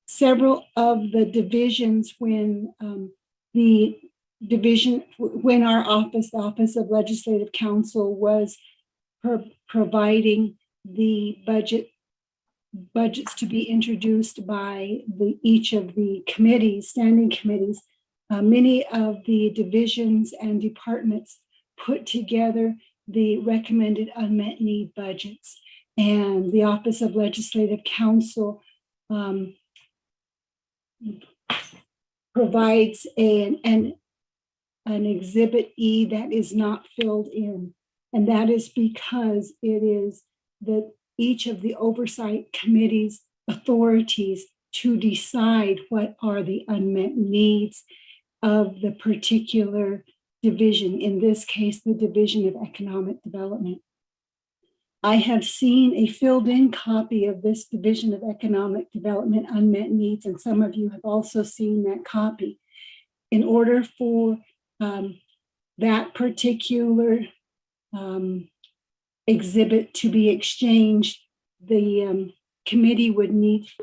[SPEAKER 12] Several of the divisions, when our office, the Office of Legislative Counsel, was providing the budgets to be introduced by each of the committees, standing committees, many of the divisions and departments put together the recommended unmet need budgets. And the Office of Legislative Counsel provides an Exhibit E that is not filled in. And that is because it is each of the oversight committees' authorities to decide what are the unmet needs of the particular division, in this case, the Division of Economic Development. I have seen a filled in copy of this Division of Economic Development unmet needs, and some of you have also seen that copy. In order for that particular exhibit to be exchanged, the committee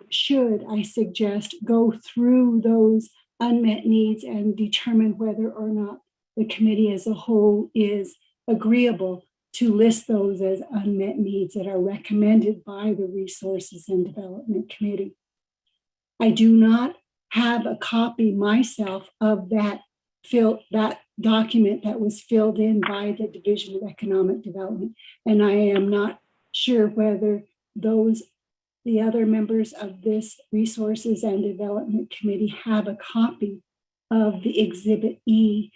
[SPEAKER 12] should, I suggest, go through those unmet needs and determine whether or not the committee as a whole is agreeable to list those as unmet needs that are recommended by the Resources and Development Committee. I do not have a copy myself of that document that was filled in by the Division of Economic Development, and I am not sure whether the other members of this Resources and Development Committee have a copy of the Exhibit E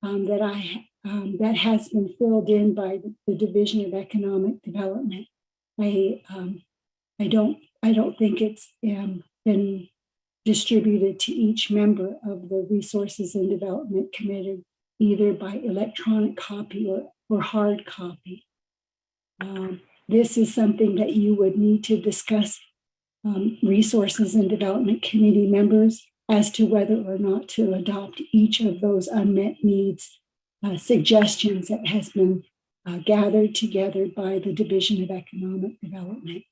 [SPEAKER 12] that has been filled in by the Division of Economic Development. I don't think it's been distributed to each member of the Resources and Development Committee, either by electronic copy or hard copy. This is something that you would need to discuss, Resources and Development Committee members, as to whether or not to adopt each of those unmet needs suggestions that has been gathered together by the Division of Economic Development.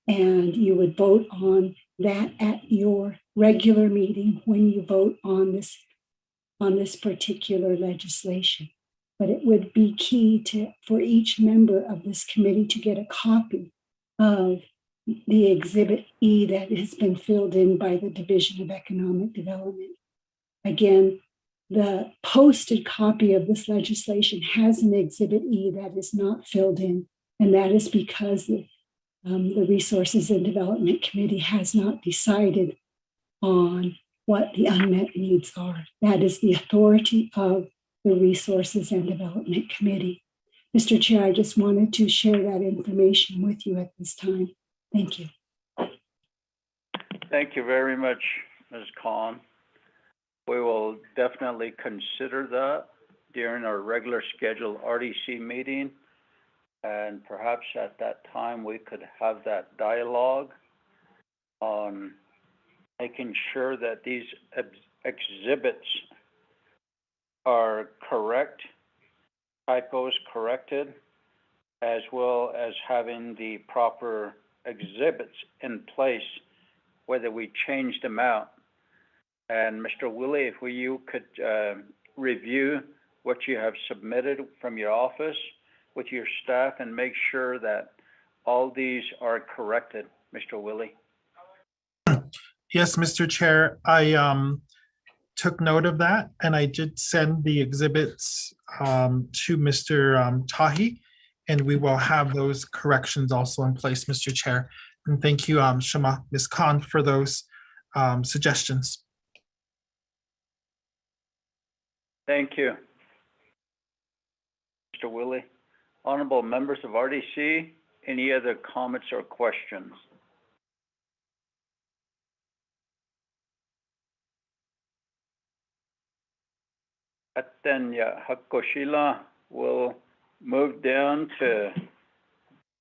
[SPEAKER 12] And you would vote on that at your regular meeting when you vote on this particular legislation. But it would be key for each member of this committee to get a copy of the Exhibit E that has been filled in by the Division of Economic Development. Again, the posted copy of this legislation has an Exhibit E that is not filled in, and that is because the Resources and Development Committee has not decided on what the unmet needs are. That is the authority of the Resources and Development Committee. Mr. Chair, I just wanted to share that information with you at this time. Thank you.
[SPEAKER 1] Thank you very much, Ms. Khan. We will definitely consider that during our regular scheduled RDC meeting. And perhaps at that time, we could have that dialogue on making sure that these exhibits are correct, typos corrected, as well as having the proper exhibits in place, whether we change them out. And Mr. Willie, if you could review what you have submitted from your office with your staff and make sure that all these are corrected, Mr. Willie.
[SPEAKER 11] Yes, Mr. Chair, I took note of that, and I did send the exhibits to Mr. Tahi, and we will have those corrections also in place, Mr. Chair. And thank you, Shema, Ms. Khan, for those suggestions.
[SPEAKER 1] Thank you, Mr. Willie. Honorable members of RDC, any other comments or questions? Atenya Hakoshila will move down to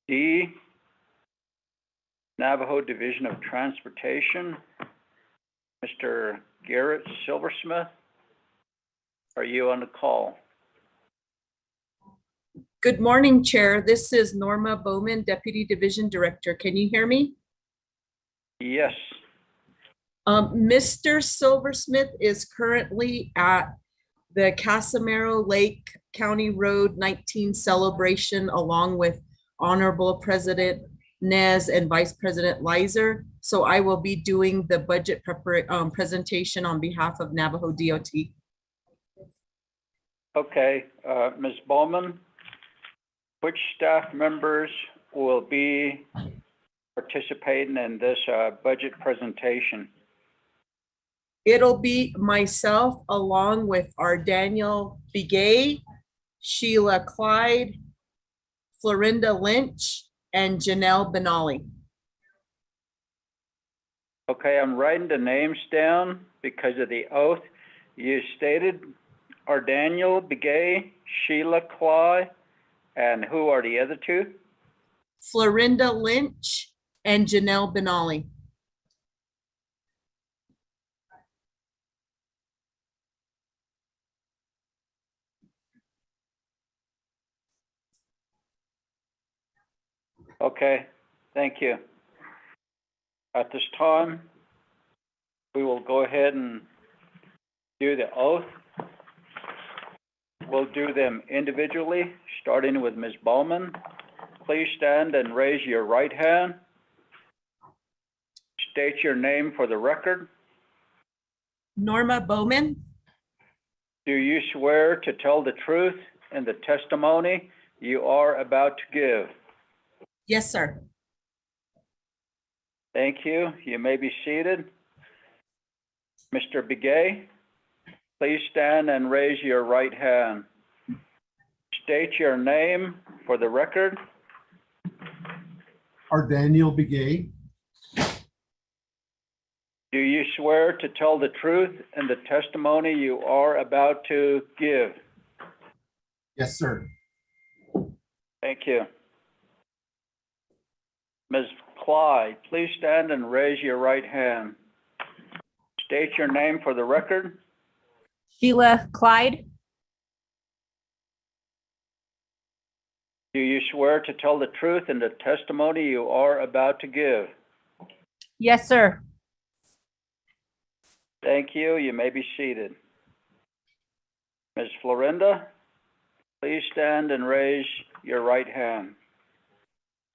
[SPEAKER 1] D, Navajo Division of Transportation. Mr. Garrett Silversmith, are you on the call?
[SPEAKER 13] Good morning, Chair. This is Norma Bowman, Deputy Division Director. Can you hear me?
[SPEAKER 1] Yes.
[SPEAKER 13] Mr. Silversmith is currently at the Casimiro Lake County Road 19 celebration along with Honorable President Nez and Vice President Leiser. So I will be doing the budget presentation on behalf of Navajo DOT.
[SPEAKER 1] Okay, Ms. Bowman, which staff members will be participating in this budget presentation?
[SPEAKER 13] It'll be myself along with our Daniel Begay, Sheila Clyde, Florinda Lynch, and Janelle Benali.
[SPEAKER 1] Okay, I'm writing the names down because of the oath. You stated are Daniel Begay, Sheila Clyde, and who are the other two?
[SPEAKER 13] Florinda Lynch and Janelle Benali.
[SPEAKER 1] Okay, thank you. At this time, we will go ahead and do the oath. We'll do them individually, starting with Ms. Bowman. Please stand and raise your right hand. State your name for the record.
[SPEAKER 13] Norma Bowman.
[SPEAKER 1] Do you swear to tell the truth in the testimony you are about to give?
[SPEAKER 13] Yes, sir.
[SPEAKER 1] Thank you. You may be seated. Mr. Begay, please stand and raise your right hand. State your name for the record.
[SPEAKER 15] Daniel Begay.
[SPEAKER 1] Do you swear to tell the truth in the testimony you are about to give?
[SPEAKER 15] Yes, sir.
[SPEAKER 1] Thank you. Ms. Clyde, please stand and raise your right hand. State your name for the record.
[SPEAKER 13] Sheila Clyde.
[SPEAKER 1] Do you swear to tell the truth in the testimony you are about to give?
[SPEAKER 16] Yes, sir.
[SPEAKER 1] Thank you. You may be seated. Ms. Florinda, please stand and raise your right hand.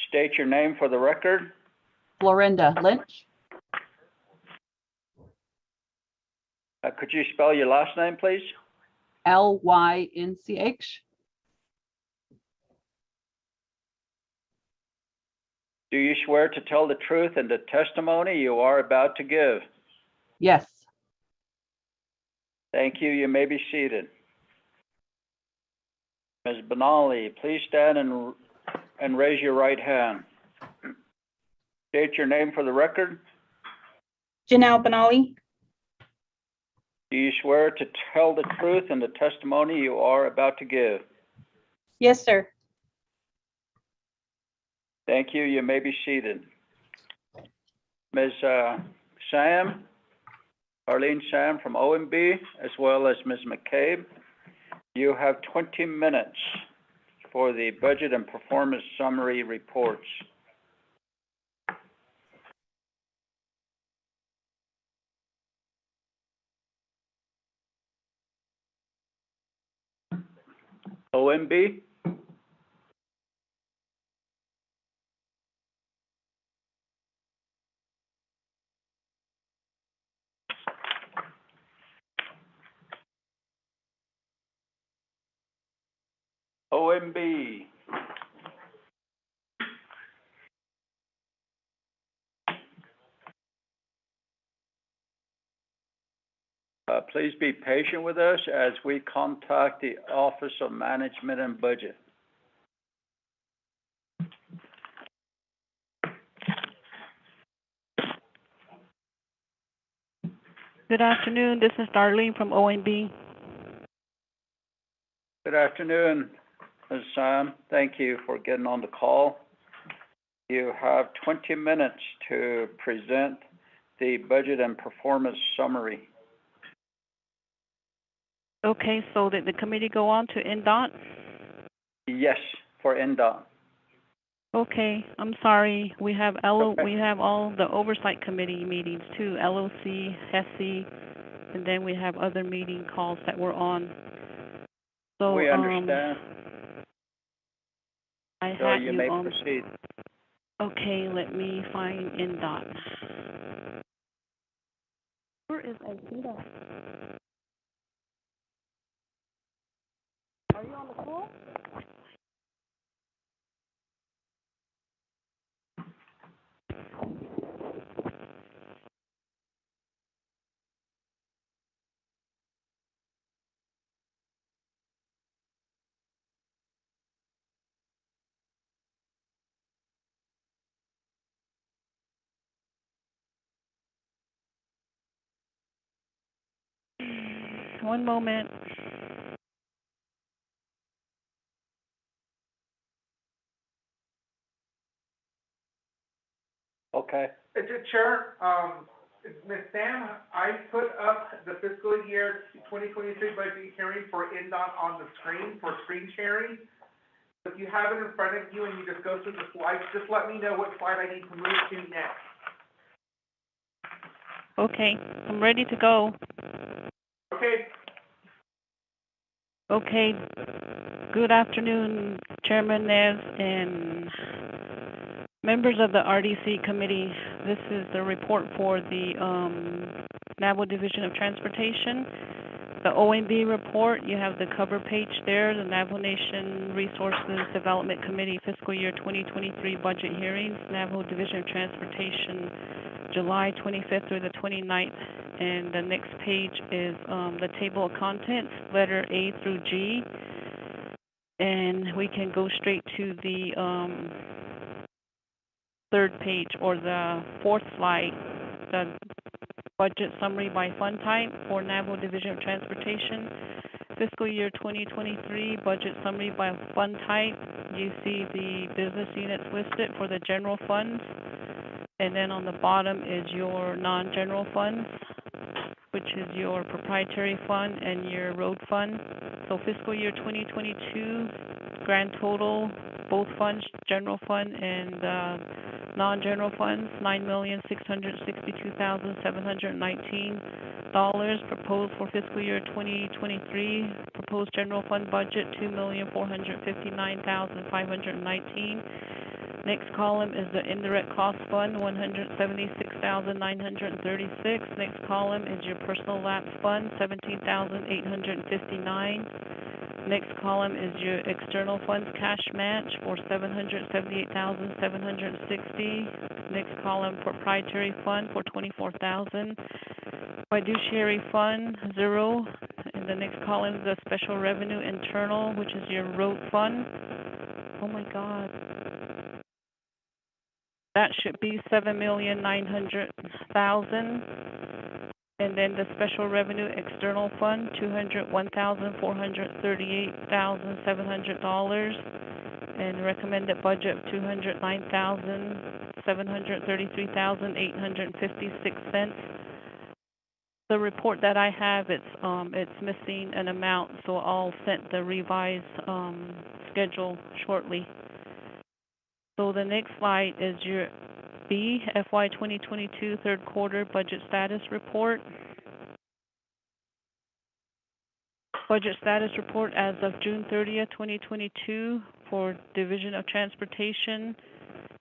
[SPEAKER 1] State your name for the record.
[SPEAKER 16] Florinda Lynch.
[SPEAKER 1] Could you spell your last name, please?
[SPEAKER 16] Lynch.
[SPEAKER 1] Do you swear to tell the truth in the testimony you are about to give?
[SPEAKER 16] Yes.
[SPEAKER 1] Thank you. You may be seated. Ms. Benali, please stand and raise your right hand. State your name for the record.
[SPEAKER 16] Janelle Benali.
[SPEAKER 1] Do you swear to tell the truth in the testimony you are about to give?
[SPEAKER 16] Yes, sir.
[SPEAKER 1] Thank you. You may be seated. Ms. Sam, Arlene Sam from OMB, as well as Ms. McCabe, you have 20 minutes for the budget and performance summary reports. OMB? OMB. Please be patient with us as we contact the Office of Management and Budget.
[SPEAKER 14] Good afternoon. This is Darlene from OMB.
[SPEAKER 1] Good afternoon, Ms. Sam. Thank you for getting on the call. You have 20 minutes to present the budget and performance summary.
[SPEAKER 14] Okay, so did the committee go on to Ndot?
[SPEAKER 1] Yes, for Ndot.
[SPEAKER 14] Okay, I'm sorry. We have we have all the oversight committee meetings too, LOC, HESI, and then we have other meeting calls that we're on. So
[SPEAKER 1] we understand.
[SPEAKER 14] I
[SPEAKER 1] So
[SPEAKER 14] had
[SPEAKER 1] you may proceed.
[SPEAKER 14] Okay, let me find Ndot. Where is Ndot? Are you on the call? One moment.
[SPEAKER 1] Okay.
[SPEAKER 2] Chair, Ms. Sam, I put up the fiscal year 2023 budget hearing for Ndot on the screen for screen sharing. If you have it in front of you and you just go through the slides, just let me know what slide I need to move to next.
[SPEAKER 14] Okay, I'm ready to go.
[SPEAKER 2] Okay.
[SPEAKER 14] Okay. Good afternoon, Chairman Nez and members of the RDC committee. This is the report for the Naval Division of Transportation. The OMB report, you have the cover page there, the Naval Nation Resources Development Committee Fiscal Year 2023 Budget Hearings, Naval Division of Transportation, July 25th through the 29th. And the next page is the table of contents, letter A through G. And we can go straight to the third page or the fourth slide, the budget summary by fund type for Naval Division of Transportation. Fiscal year 2023 budget summary by fund type. You see the business units listed for the general funds. And then on the bottom is your non-general funds, which is your proprietary fund and your road fund. So fiscal year 2022, grand total both funds, general fund and non-general funds, $9,662,719. Proposed for fiscal year 2023, proposed general fund budget, $2,459,519. Next column is the indirect cost fund, $176,936. Next column is your personal lapse fund, $17,859. Next column is your external funds cash match for $778,760. Next column, proprietary fund for $24,000. Fiduciary fund, 0. And the next column is the special revenue internal, which is your road fund. Oh my God. That should be $7,900,000. And then the special revenue external fund, $201,438,700. And recommended budget of $209,733,856. The report that I have, it's missing an amount, so I'll send the revised schedule shortly. So the next slide is your B, FY 2022 third quarter budget status report. Budget status report as of June 30th, 2022 for Division of Transportation,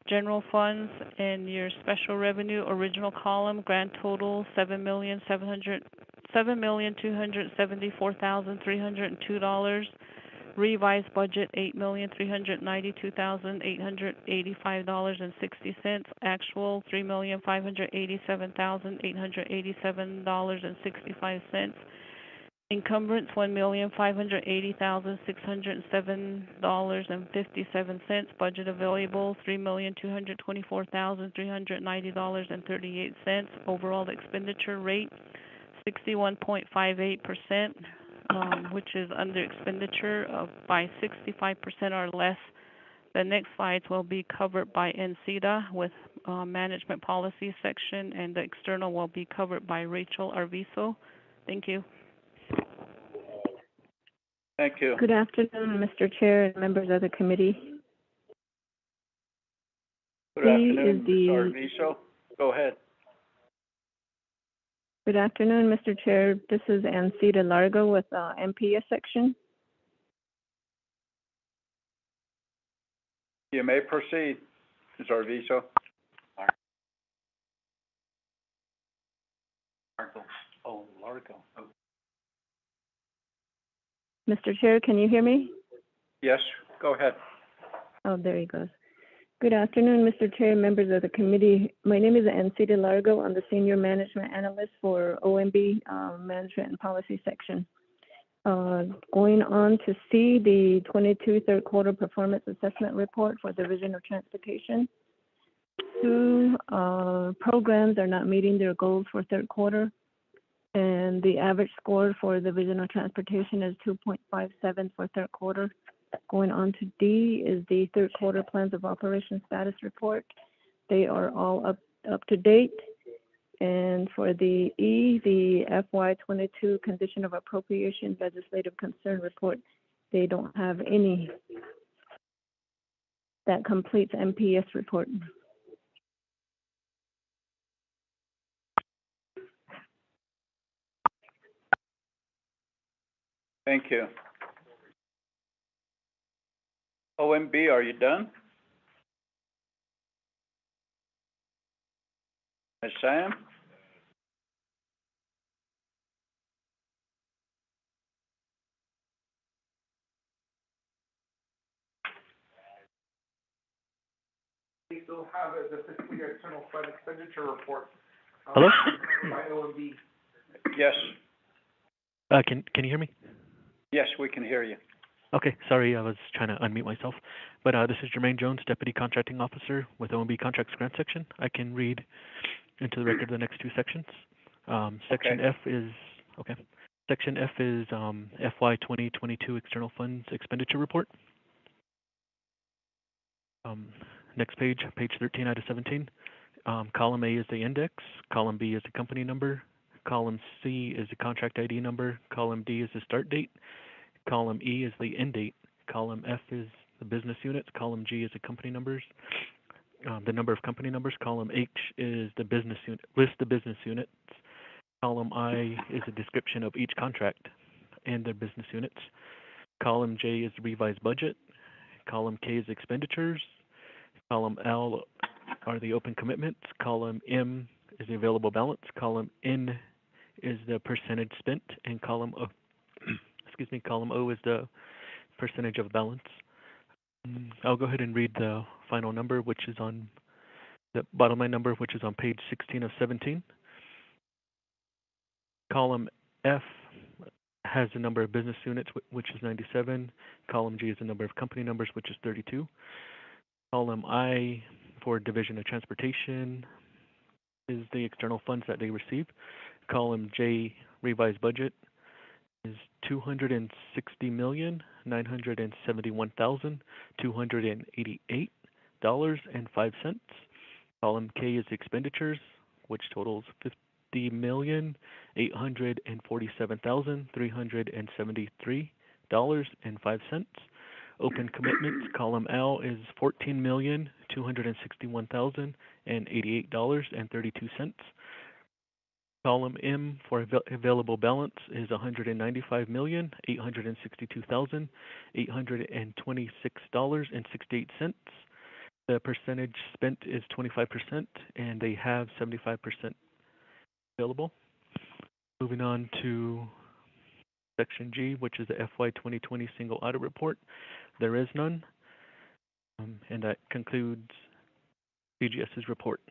[SPEAKER 14] general funds, and your special revenue original column, grand total $7,274,302. Revised budget $8,392,885.60. Actual $3,587,887.65. Encumbrance $1,580,607.57. Budget available $3,224,390.38. Overall expenditure rate 61.58%. Which is under expenditure by 65% or less. The next slides will be covered by NCDA with management policy section, and the external will be covered by Rachel Arvizo. Thank you.
[SPEAKER 1] Thank you.
[SPEAKER 4] Good afternoon, Mr. Chair and members of the committee.
[SPEAKER 1] Good afternoon, Ms. Arvizo. Go ahead.
[SPEAKER 4] Good afternoon, Mr. Chair. This is Ancita Largo with MPS section.
[SPEAKER 1] You may proceed, Ms. Arvizo. Largo.
[SPEAKER 4] Mr. Chair, can you hear me?
[SPEAKER 1] Yes, go ahead.
[SPEAKER 4] Oh, there he goes. Good afternoon, Mr. Chair, members of the committee. My name is Ancita Largo. I'm the Senior Management Analyst for OMB Management and Policy Section. Going on to see the 22 third quarter performance assessment report for Division of Transportation. 2 programs are not meeting their goals for third quarter, and the average score for the Division of Transportation is 2.57 for third quarter. Going on to D is the third quarter plans of operation status report. They are all up to date. And for the E, the FY22 condition of appropriation legislative concern report, they don't have any. That completes MPS report.
[SPEAKER 1] Thank you. OMB, are you done? Ms. Sam?
[SPEAKER 2] We still have the fiscal year external fund expenditure report.
[SPEAKER 5] Hello?
[SPEAKER 2] By OMB.
[SPEAKER 1] Yes.
[SPEAKER 5] Can you hear me?
[SPEAKER 1] Yes, we can hear you.
[SPEAKER 5] Okay, sorry, I was trying to unmute myself. But this is Jermaine Jones, Deputy Contracting Officer with OMB Contracts Grant Section. I can read into the record the next 2 sections. Section F is, Section F is FY 2022 External Funds Expenditure Report. Next page, page 13 out of 17. Column A is the index, column B is the company number, column C is the contract ID number, column D is the start date, column E is the end date, column F is the business units. Column G is the company numbers, the number of company numbers. Column H is the business unit, list the business units. Column I is a description of each contract and their business units. Column J is the revised budget. Column K is expenditures. Column L are the open commitments. Column M is the available balance. Column N is the percentage spent, and column O, column O is the percentage of balance. I'll go ahead and read the final number, which is on the bottom line number, which is on page 16 of 17. Column F has the number of business units, which is 97. Column G is the number of company numbers, which is 32. Column I for Division of Transportation is the external funds that they receive. Column J, revised budget, is $260,971,288.05. Column K is expenditures, which totals $50,847,373.05. Open commitments, column L is $14,261,088.32. Column M for available balance is $195,862,826.68. The percentage spent is 25%, and they have 75% available. Moving on to Section G, which is the FY 2020 Single Audit Report. There is none, and that concludes CGS's report.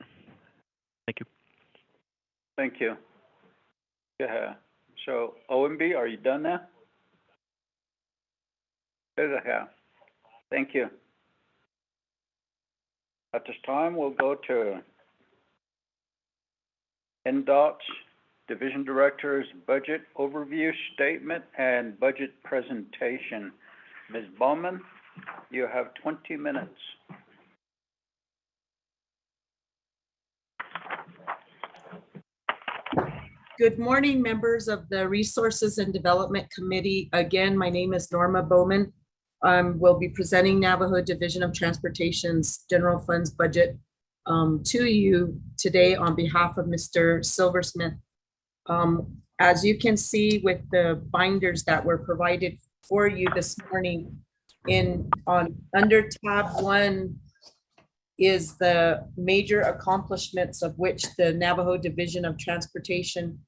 [SPEAKER 5] Thank you.
[SPEAKER 1] Thank you. Yeah. So OMB, are you done now? Yeah. Thank you. At this time, we'll go to Ndot's Division Director's Budget Overview Statement and Budget Presentation. Ms. Bowman, you have 20 minutes.
[SPEAKER 13] Good morning, members of the Resources and Development Committee. Again, my name is Norma Bowman. We'll be presenting Navajo Division of Transportation's General Funds Budget to you today on behalf of Mr. Silversmith. As you can see with the binders that were provided for you this morning, under tab 1 is the major accomplishments of which the Navajo Division of Transportation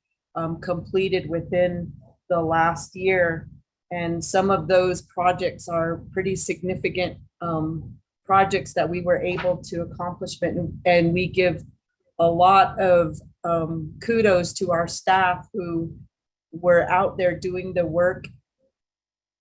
[SPEAKER 13] completed within the last year. And some of those projects are pretty significant projects that we were able to accomplish, and we give a lot of kudos to our staff who were out there doing the work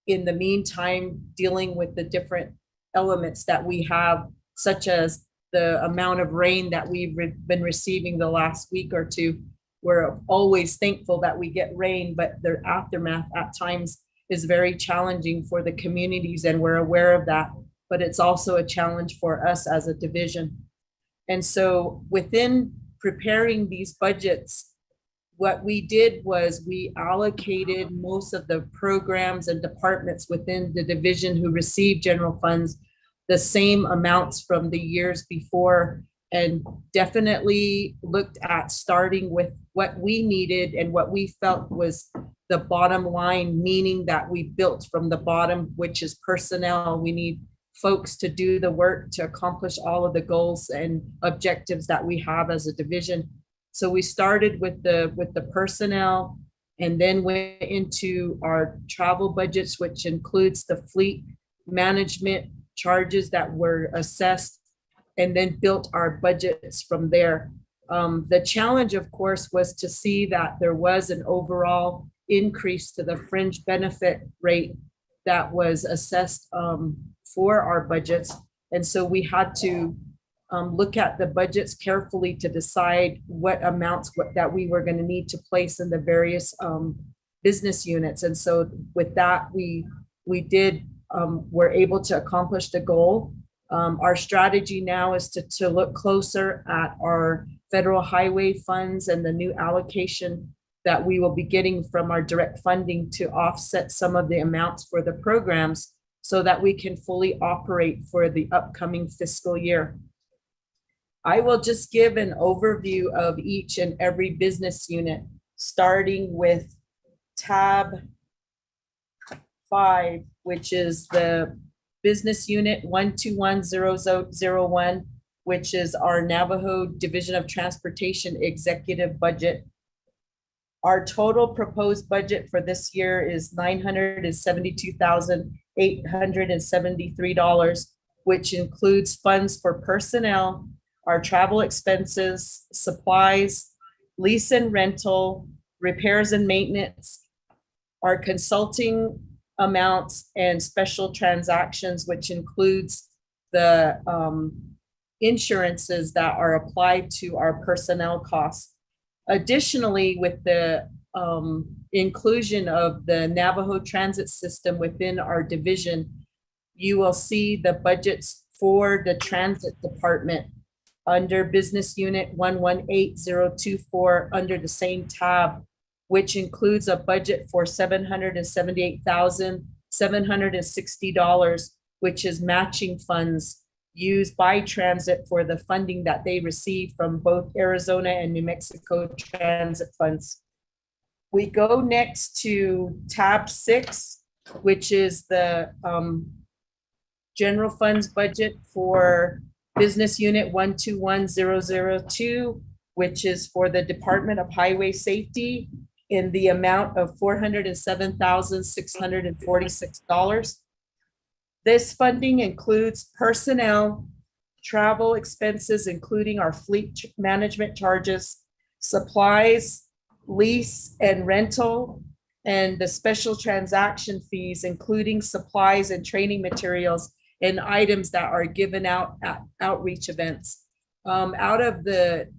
[SPEAKER 13] in the meantime, dealing with the different elements that we have, such as the amount of rain that we've been receiving the last week or two. We're always thankful that we get rain, but the aftermath at times is very challenging for the communities, and we're aware of that, but it's also a challenge for us as a division. And so within preparing these budgets, what we did was we allocated most of the programs and departments within the division who received general funds the same amounts from the years before, and definitely looked at starting with what we needed and what we felt was the bottom line, meaning that we built from the bottom, which is personnel. We need folks to do the work to accomplish all of the goals and objectives that we have as a division. So we started with the personnel, and then went into our travel budgets, which includes the fleet management charges that were assessed, and then built our budgets from there. The challenge, of course, was to see that there was an overall increase to the fringe benefit rate that was assessed for our budgets. And so we had to look at the budgets carefully to decide what amounts that we were going to need to place in the various business units. And so with that, we were able to accomplish the goal. Our strategy now is to look closer at our federal highway funds and the new allocation that we will be getting from our direct funding to offset some of the amounts for the programs, so that we can fully operate for the upcoming fiscal year. I will just give an overview of each and every business unit, starting with tab 5, which is the business unit 1210001, which is our Navajo Division of Transportation executive budget. Our total proposed budget for this year is $972,873, which includes funds for personnel, our travel expenses, supplies, lease and rental, repairs and maintenance, our consulting amounts, and special transactions, which includes the insurances that are applied to our personnel costs. Additionally, with the inclusion of the Navajo transit system within our division, you will see the budgets for the transit department under business unit 118024 under the same tab, which includes a budget for $778,760, which is matching funds used by transit for the funding that they receive from both Arizona and New Mexico transit funds. We go next to tab 6, which is the general funds budget for business unit 121002, which is for the Department of Highway Safety in the amount of $407,646. This funding includes personnel, travel expenses, including our fleet management charges, supplies, lease and rental, and the special transaction fees, including supplies and training materials and items that are given out at outreach events. Out of the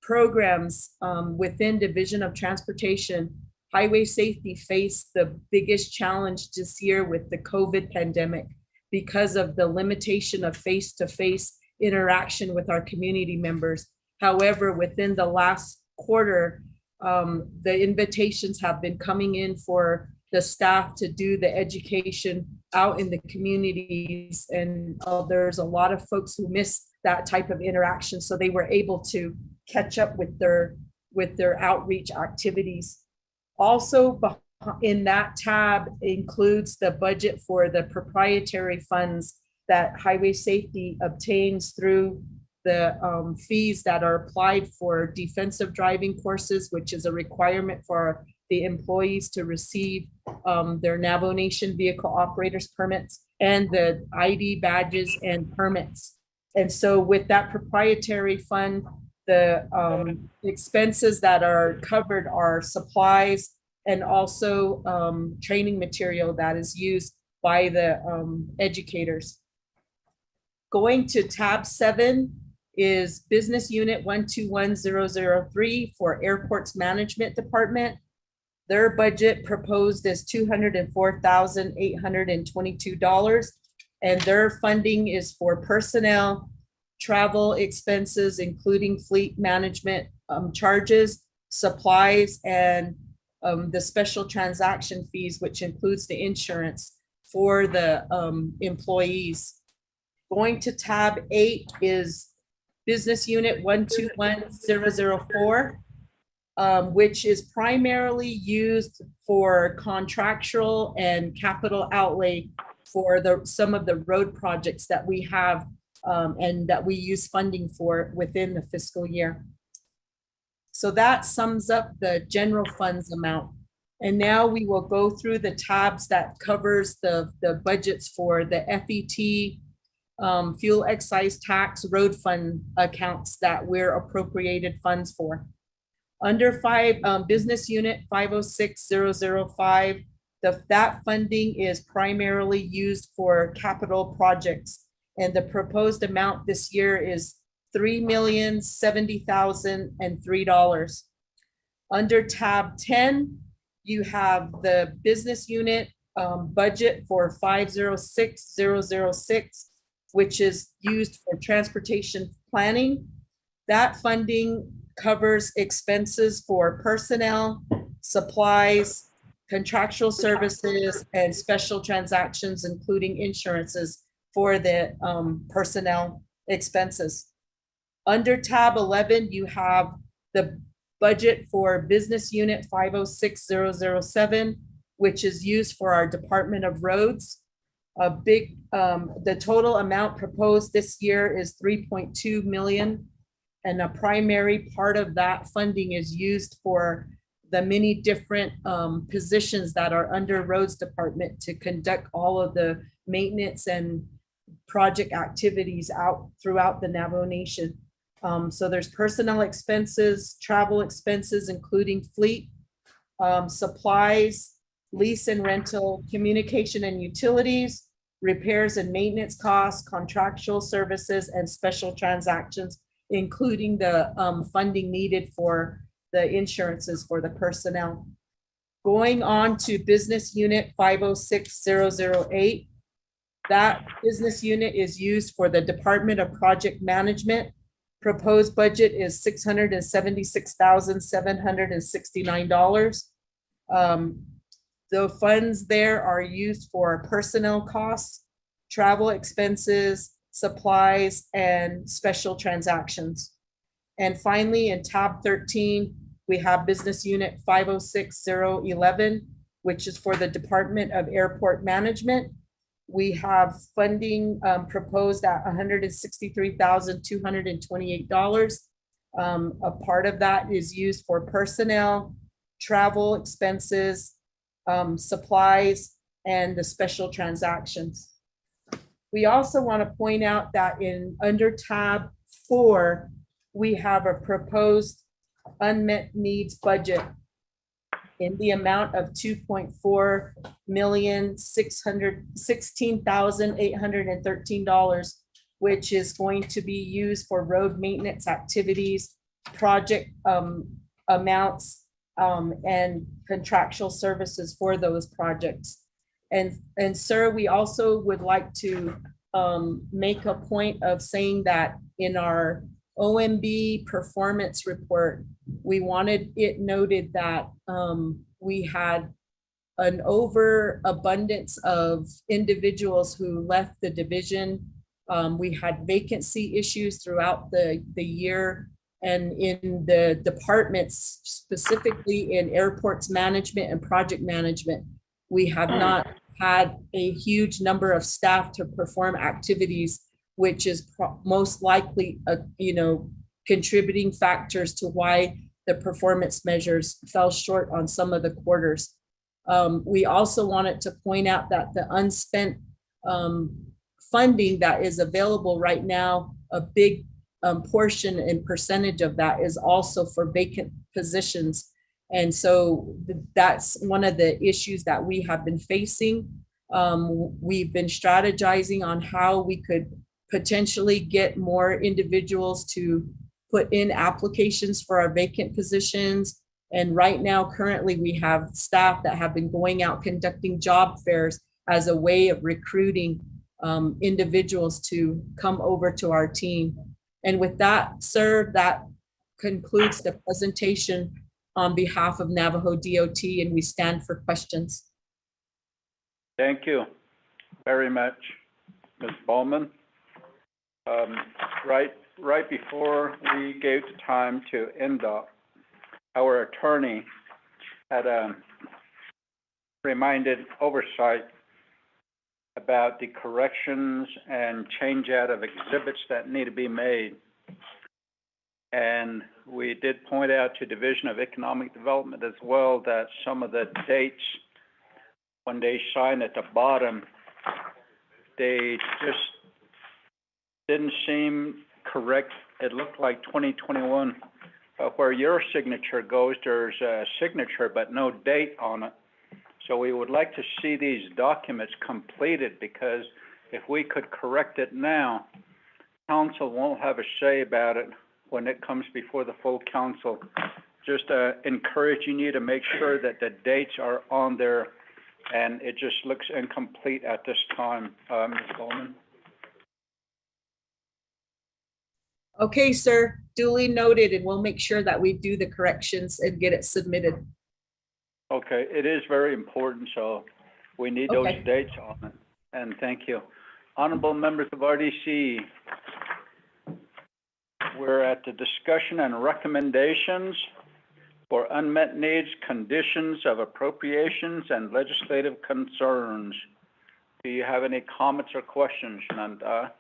[SPEAKER 13] programs within Division of Transportation, Highway Safety faced the biggest challenge this year with the COVID pandemic because of the limitation of face-to-face interaction with our community members. However, within the last quarter, the invitations have been coming in for the staff to do the education out in the communities, and there's a lot of folks who miss that type of interaction, so they were able to catch up with their outreach activities. Also in that tab includes the budget for the proprietary funds that Highway Safety obtains through the fees that are applied for defensive driving courses, which is a requirement for the employees to receive their Navajo Nation vehicle operators permits, and the ID badges and permits. And so with that proprietary fund, the expenses that are covered are supplies and also training material that is used by the educators. Going to tab 7 is business unit 121003 for Airports Management Department. Their budget proposed is $204,822, and their funding is for personnel, travel expenses, including fleet management charges, supplies, and the special transaction fees, which includes the insurance for the employees. Going to tab 8 is business unit 121004, which is primarily used for contractual and capital outlay for some of the road projects that we have and that we use funding for within the fiscal year. So that sums up the general funds amount. And now we will go through the tabs that covers the budgets for the FET, fuel excise tax, road fund accounts that we're appropriated funds for. Under business unit 506005, that funding is primarily used for capital projects, and the proposed amount this year is $3,070,003. Under tab 10, you have the business unit budget for 506006, which is used for transportation planning. That funding covers expenses for personnel, supplies, contractual services, and special transactions, including insurances for the personnel expenses. Under tab 11, you have the budget for business unit 506007, which is used for our Department of Roads. The total amount proposed this year is 3.2 million. And a primary part of that funding is used for the many different positions that are under Roads Department to conduct all of the maintenance and project activities out throughout the Navajo Nation. So there's personnel expenses, travel expenses, including fleet, supplies, lease and rental, communication and utilities, repairs and maintenance costs, contractual services, and special transactions, including the funding needed for the insurances for the personnel. Going on to business unit 506008, that business unit is used for the Department of Project Management. Proposed budget is $676,769. The funds there are used for personnel costs, travel expenses, supplies, and special transactions. And finally, in tab 13, we have business unit 506011, which is for the Department of Airport Management. We have funding proposed at $163,228. A part of that is used for personnel, travel expenses, supplies, and the special transactions. We also want to point out that under tab 4, we have a proposed unmet needs budget in the amount of $2.4,616,813, which is going to be used for road maintenance activities, project amounts, and contractual services for those projects. And sir, we also would like to make a point of saying that in our OMB performance report, we wanted it noted that we had an overabundance of individuals who left the division. We had vacancy issues throughout the year, and in the departments, specifically in airports management and project management, we have not had a huge number of staff to perform activities, which is most likely, contributing factors to why the performance measures fell short on some of the quarters. We also wanted to point out that the unspent funding that is available right now, a big portion and percentage of that is also for vacant positions. And so that's one of the issues that we have been facing. We've been strategizing on how we could potentially get more individuals to put in applications for our vacant positions. And right now, currently, we have staff that have been going out conducting job fairs as a way of recruiting individuals to come over to our team. And with that, sir, that concludes the presentation on behalf of Navajo DOT, and we stand for questions.
[SPEAKER 1] Thank you very much, Ms. Bowman. Right before we gave the time to Ndot, our attorney had reminded Oversight about the corrections and change out of exhibits that need to be made. And we did point out to Division of Economic Development as well that some of the dates, when they sign at the bottom, they just didn't seem correct. It looked like 2021. Where your signature goes, there's a signature but no date on it. So we would like to see these documents completed, because if we could correct it now, council won't have a say about it when it comes before the full council. Just encouraging you to make sure that the dates are on there, and it just looks incomplete at this time, Ms. Bowman.
[SPEAKER 13] Okay, sir, duly noted, and we'll make sure that we do the corrections and get it submitted.
[SPEAKER 1] Okay, it is very important, so we need those
[SPEAKER 16] Okay.
[SPEAKER 1] dates on it, and thank you. Honorable members of RDC, we're at the discussion and recommendations for unmet needs, conditions of appropriations, and legislative concerns. Do you have any comments or questions, Ndot?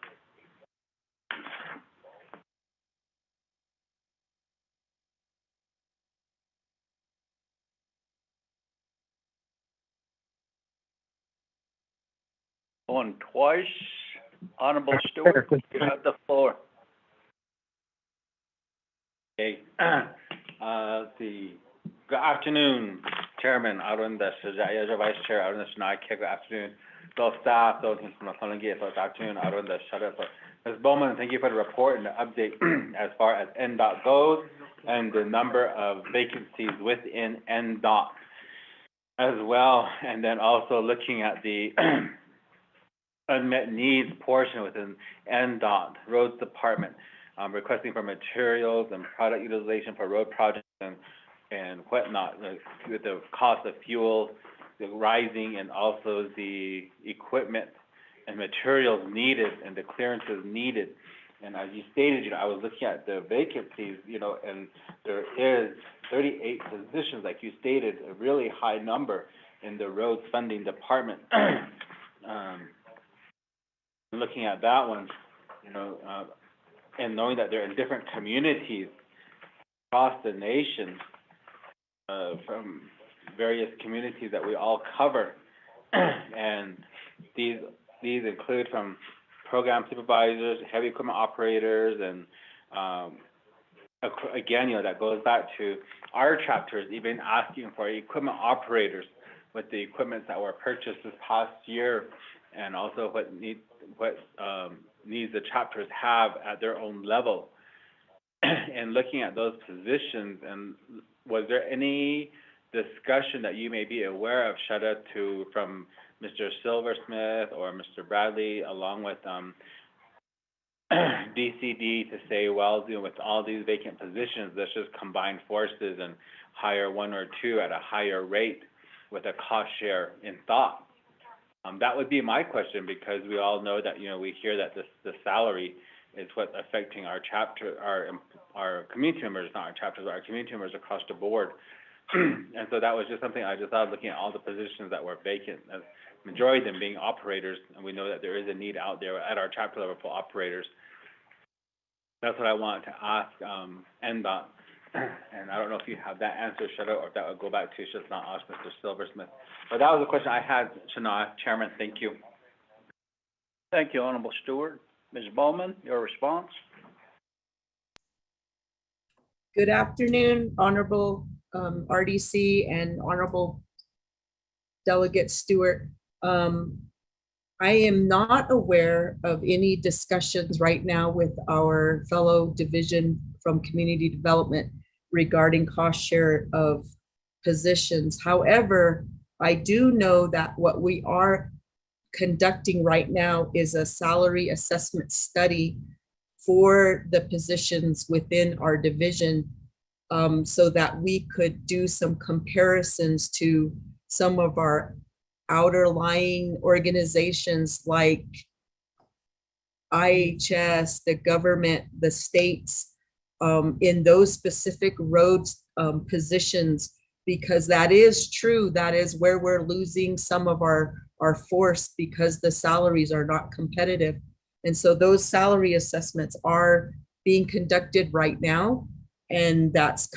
[SPEAKER 1] Going twice. Honorable Stewart, you have the floor.
[SPEAKER 8] Okay, good afternoon, Chairman, Arunda, Vice Chair, Arunda, good afternoon. So staff, those in the good afternoon, Arunda, Ms. Bowman, thank you for the report and the update as far as Ndot goes and the number of vacancies within Ndot as well. And then also looking at the unmet needs portion within Ndot, Roads Department, requesting for materials and product utilization for road projects and whatnot, with the cost of fuel, the rising, and also the equipment and materials needed and the clearances needed. And as you stated, I was looking at the vacancies, and there is 38 positions, like you stated, a really high number in the roads funding department. Looking at that one, and knowing that they're in different communities across the nation, from various communities that we all cover, and these include from program supervisors, heavy equipment operators, and again, that goes back to our chapters even asking for equipment operators with the equipment that were purchased this past year, and also what needs the chapters have at their own level. And looking at those positions, and was there any discussion that you may be aware of, Shada, from Mr. Silversmith or Mr. Bradley, along with DCD, to say, well, with all these vacant positions, let's just combine forces and hire one or two at a higher rate with a cost share in thought? That would be my question, because we all know that, we hear that the salary is what's affecting our chapter, our community members, not our chapters, but our community members across the board. And so that was just something I just thought, looking at all the positions that were vacant, majority of them being operators, and we know that there is a need out there at our chapter level for operators. That's what I wanted to ask Ndot. And I don't know if you have that answer, Shada, or if that would go back to just not ask Mr. Silversmith. But that was the question I had, Shana. Chairman, thank you.
[SPEAKER 1] Thank you, Honorable Stewart. Ms. Bowman, your response?
[SPEAKER 13] Good afternoon, Honorable RDC and Honorable Delegate Stewart. I am not aware of any discussions right now with our fellow division from Community Development regarding cost share of positions. However, I do know that what we are conducting right now is a salary assessment study for the positions within our division, so that we could do some comparisons to some of our outer lying organizations like IHS, the government, the states, in those specific roads positions, because that is true. That is where we're losing some of our force, because the salaries are not competitive. And so those salary assessments are being conducted right now, and that's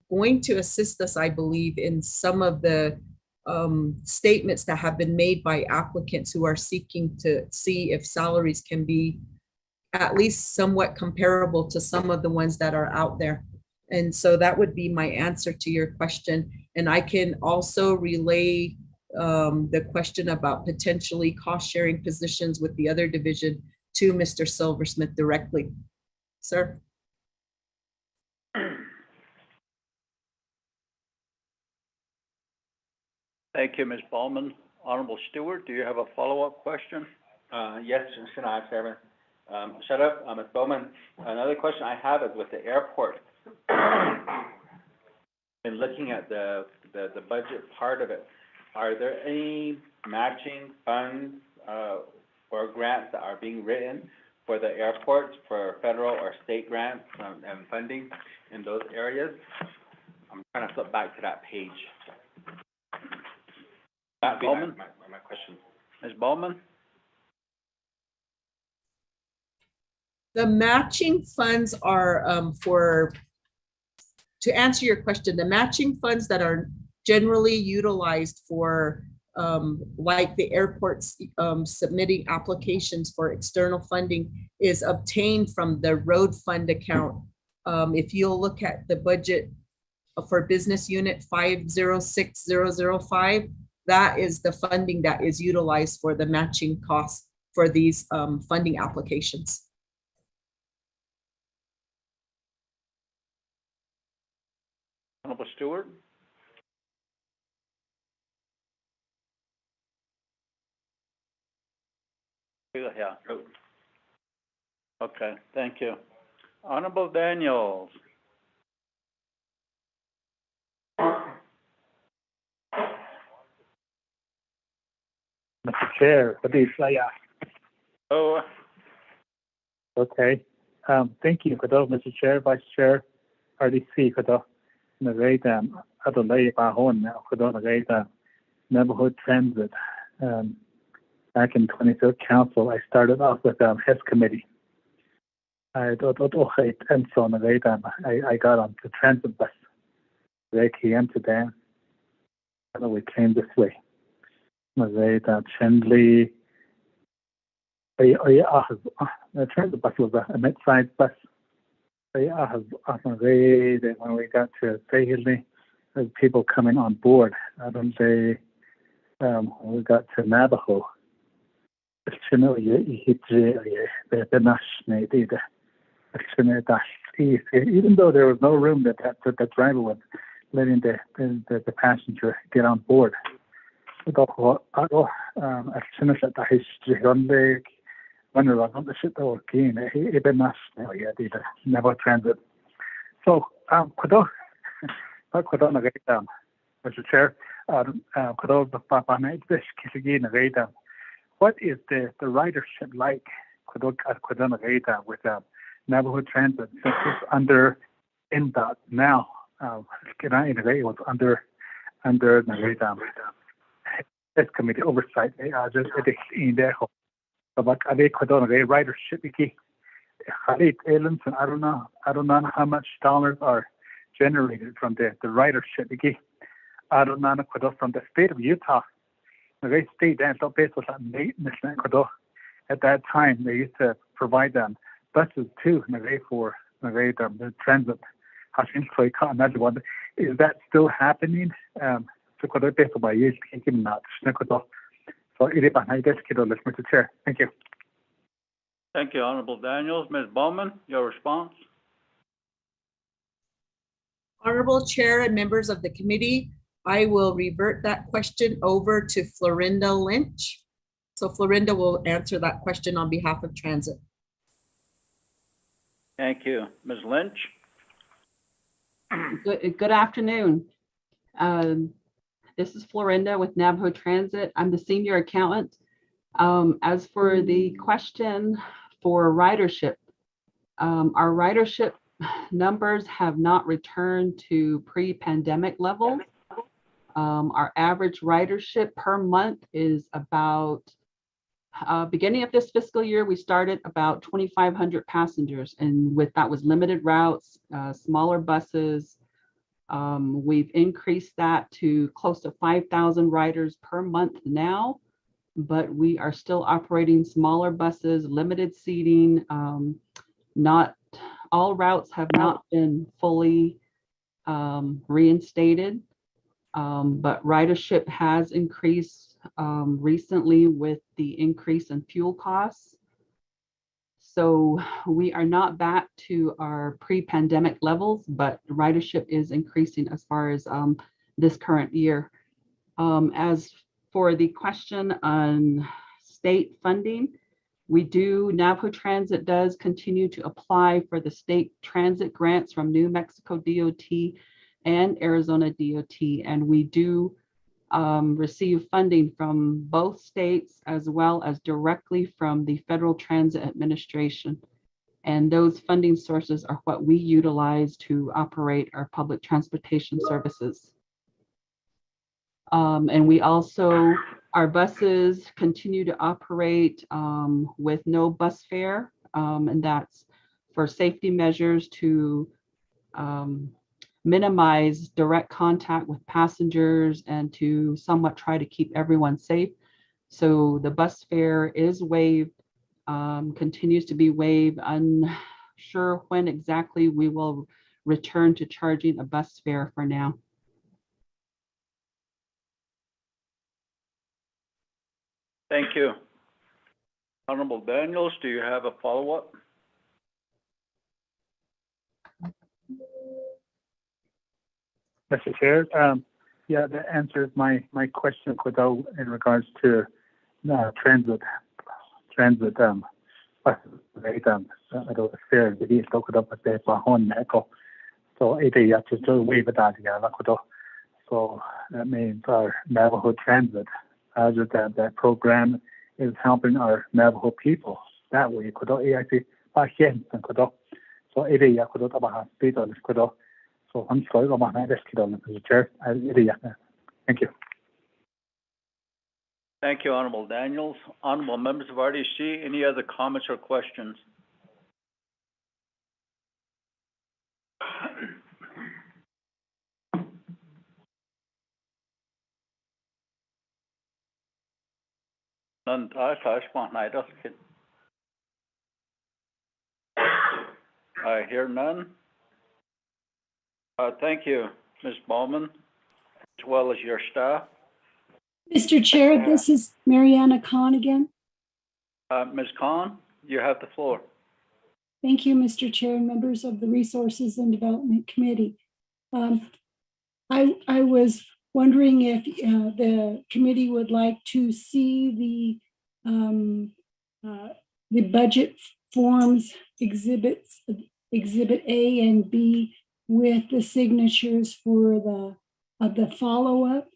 [SPEAKER 13] going to assist us, I believe, in some of the statements that have been made by applicants who are seeking to see if salaries can be at least somewhat comparable to some of the ones that are out there. And so that would be my answer to your question. And I can also relay the question about potentially cost sharing positions with the other division to Mr. Silversmith directly. Sir?
[SPEAKER 1] Thank you, Ms. Bowman. Honorable Stewart, do you have a follow-up question?
[SPEAKER 8] Yes, Shana, Chairman. Shut up, Ms. Bowman. Another question I have is with the airport. Been looking looking at the budget part of it, are there any matching funds, or grants that are being written for the airports, for federal or state grants, and funding in those areas? I'm trying to flip back to that page. That'd be my question.
[SPEAKER 1] Ms. Bowman?
[SPEAKER 13] The matching funds are to answer your question, the matching funds that are generally utilized for like the airports submitting applications for external funding is obtained from the road fund account. If you'll look at the budget for business unit 506005, that is the funding that is utilized for the matching costs for these funding applications.
[SPEAKER 1] Honorable Stewart? Yeah. Okay, thank you. Honorable Daniels?
[SPEAKER 7] Mr. Chair, what do you say?
[SPEAKER 1] Oh.
[SPEAKER 7] Okay. Thank you, Mr. Chair, Vice Chair, RDC, Adelaide Bahon, Navajo Transit. Back in 23rd Council, I started off with HES Committee. I got on the transit bus. They came to them, and we came this way. Chendley. The transit bus was a mid-sized bus. When we got to Fahilly, there's people coming on board. When we got to Navajo, even though there was no room that the driver was letting the passenger get on board. Naval Transit. So, Mr. Chair, what is the ridership like with Navajo Transit since it's under Ndot now? It was under this committee oversight. Just in there. But ridership. I don't know how much dollars are generated from the ridership. I don't know from the state of Utah. The state and at that time they used to provide them buses too for the transit. Is that still happening? Mr. Chair, thank you.
[SPEAKER 1] Thank you, Honorable Daniels. Ms. Bowman, your response?
[SPEAKER 13] Honorable Chair and members of the committee, I will revert that question over to Florinda Lynch. So Florinda will answer that question on behalf of Transit.
[SPEAKER 1] Thank you. Ms. Lynch?
[SPEAKER 16] Good afternoon. This is Florinda with Navajo Transit. I'm the senior accountant. As for the question for ridership, our ridership numbers have not returned to pre-pandemic levels. Our average ridership per month is about, beginning of this fiscal year, we started about 2,500 passengers, and that was limited routes, smaller buses. We've increased that to close to 5,000 riders per month now, but we are still operating smaller buses, limited seating. Not all routes have not been fully reinstated, but ridership has increased recently with the increase in fuel costs. So we are not back to our pre-pandemic levels, but ridership is increasing as far as this current year. As for the question on state funding, Navajo Transit does continue to apply for the state transit grants from New Mexico DOT and Arizona DOT. And we do receive funding from both states as well as directly from the Federal Transit Administration. And those funding sources are what we utilize to operate our public transportation services. And we also, our buses continue to operate with no bus fare, and that's for safety measures to minimize direct contact with passengers and to somewhat try to keep everyone safe. So the bus fare is waived, continues to be waived. Unsure when exactly we will return to charging a bus fare for now.
[SPEAKER 1] Thank you. Honorable Daniels, do you have a follow-up?
[SPEAKER 7] Mr. Chair, yeah, that answers my question in regards to transit rate fair the look up at the Bahon Echo. So it is just a wave that so that means our Navajo transit as that program is helping our Navajo people that way could AIC and could so it is could so I'm sorry about my Mr. Chair. Thank you.
[SPEAKER 1] Thank you, Honorable Daniels. Honorable members of RDC, any other comments or questions? None. I hear none. Thank you, Ms. Bowman, as well as your staff.
[SPEAKER 12] Mr. Chair, this is Mariana Khan again.
[SPEAKER 1] Ms. Khan, you have the floor.
[SPEAKER 12] Thank you, Mr. Chair, and members of the Resources and Development Committee. I was wondering if the committee would like to see the budget forms Exhibit A and B with the signatures for the follow-up.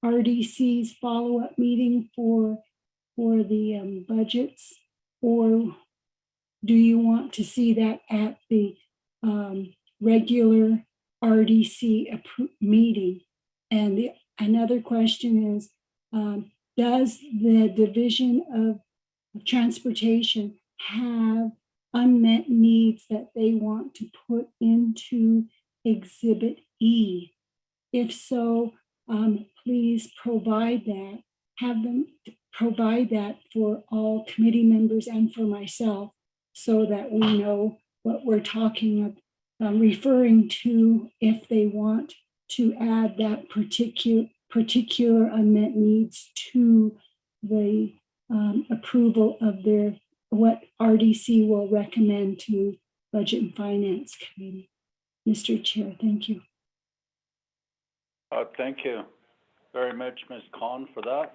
[SPEAKER 12] RDC's follow-up meeting for the budgets, or do you want to see that at the regular RDC meeting? And another question is, does the Division of Transportation have unmet needs that they want to put into Exhibit E? If so, please provide that. Have them provide that for all committee members and for myself so that we know what we're talking about, referring to if they want to add that particular unmet needs to the approval of what RDC will recommend to Budget and Finance Committee. Mr. Chair, thank you.
[SPEAKER 1] Thank you very much, Ms. Khan, for that.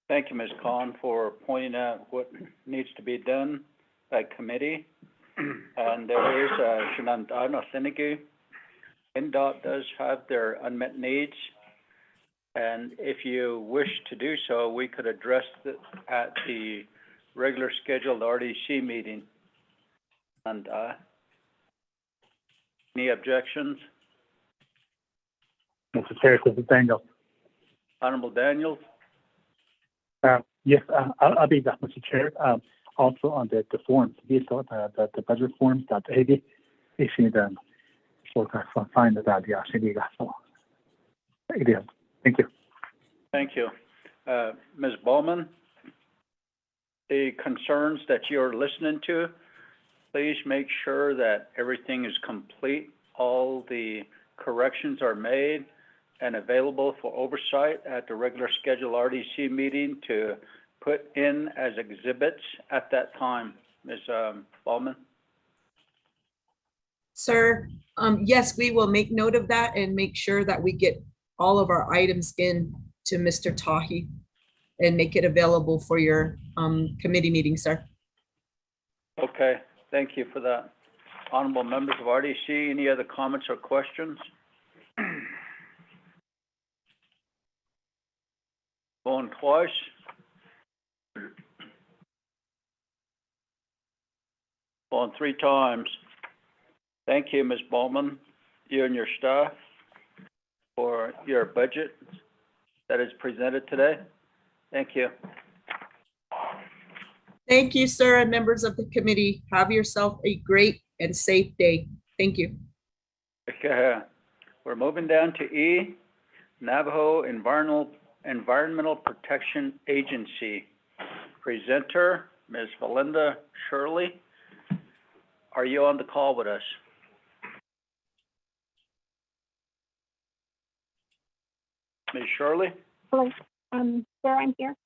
[SPEAKER 1] Thank you, Ms. Khan, for pointing out what needs to be done by committee. And there is Ndot does have their unmet needs. And if you wish to do so, we could address it at the regular scheduled RDC meeting. And any objections?
[SPEAKER 7] Mr. Chair, this is Daniel.
[SPEAKER 1] Honorable Daniels?
[SPEAKER 7] Yes, I'll be that, Mr. Chair. Also on the forms, the budget forms that AD issued them for find that so it is. Thank you.
[SPEAKER 1] Thank you. Ms. Bowman? the concerns that you're listening to. Please make sure that everything is complete. All the corrections are made and available for oversight at the regular scheduled RDC meeting to put in as exhibits at that time. Ms. Bowman?
[SPEAKER 13] Sir, yes, we will make note of that and make sure that we get all of our items in to Mr. Tahi and make it available for your committee meeting, sir.
[SPEAKER 1] Okay, thank you for that. Honorable members of RDC, any other comments or questions? Going twice. Going 3 times. Thank you, Ms. Bowman, you and your staff, for your budget that is presented today. Thank you.
[SPEAKER 13] Thank you, sir, and members of the committee. Have yourself a great and safe day. Thank you.
[SPEAKER 1] Okay, we're moving down to E, Navajo Environmental Protection Agency. Presenter, Ms. Valinda Shirley. Are you on the call with us? Ms. Shirley?
[SPEAKER 25] Hello, sir, I'm here.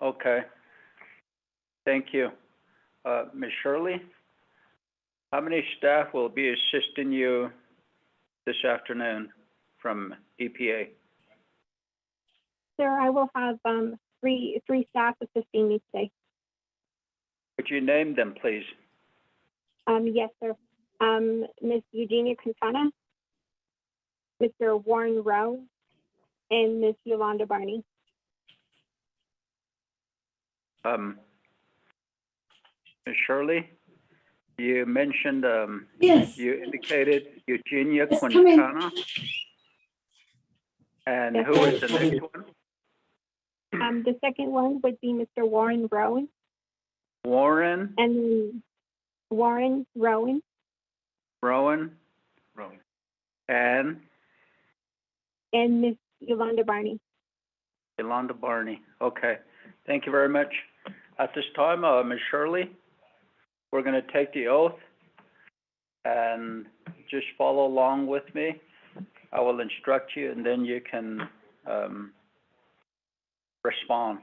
[SPEAKER 1] Okay. Thank you. Ms. Shirley, how many staff will be assisting you this afternoon from EPA?
[SPEAKER 25] Sir, I will have three staff assisting me today.
[SPEAKER 1] Could you name them, please?
[SPEAKER 25] Yes, sir. Ms. Eugenia Quintana, Mr. Warren Rowe, and Ms. Yolanda Barney.
[SPEAKER 1] Ms. Shirley, you mentioned,
[SPEAKER 12] Yes.
[SPEAKER 1] you indicated Eugenia
[SPEAKER 12] Yes, come in.
[SPEAKER 1] Quintana. And
[SPEAKER 25] Yes,
[SPEAKER 1] who
[SPEAKER 25] sir.
[SPEAKER 1] is the next one?
[SPEAKER 25] The second one would be Mr. Warren Rowan.
[SPEAKER 1] Warren?
[SPEAKER 25] And Warren Rowan.
[SPEAKER 1] Rowan? And
[SPEAKER 25] And Ms. Yolanda Barney.
[SPEAKER 1] Yolanda Barney. Okay. Thank you very much. At this time, Ms. Shirley, we're going to take the oath and just follow along with me. I will instruct you and then you can respond.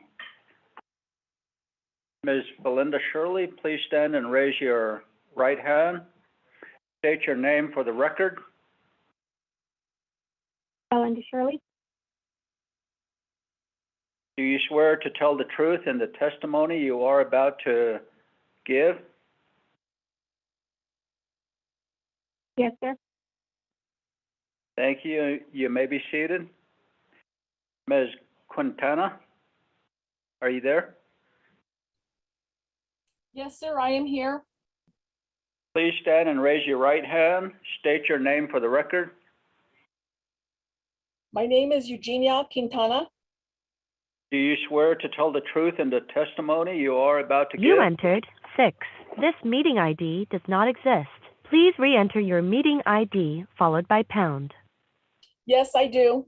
[SPEAKER 1] Ms. Belinda Shirley, please stand and raise your right hand. State your name for the record.
[SPEAKER 25] Belinda Shirley.
[SPEAKER 1] Do you swear to tell the truth in the testimony you are about to give?
[SPEAKER 25] Yes, sir.
[SPEAKER 1] Thank you. You may be seated. Ms. Quintana, are you there?
[SPEAKER 17] Yes, sir, I am here.
[SPEAKER 1] Please stand and raise your right hand. State your name for the record.
[SPEAKER 17] My name is Eugenia Quintana.
[SPEAKER 1] Do you swear to tell the truth in the testimony you are about to give?
[SPEAKER 18] You entered 6. This meeting ID does not exist. Please re-enter your meeting ID followed by pound.
[SPEAKER 17] Yes, I do.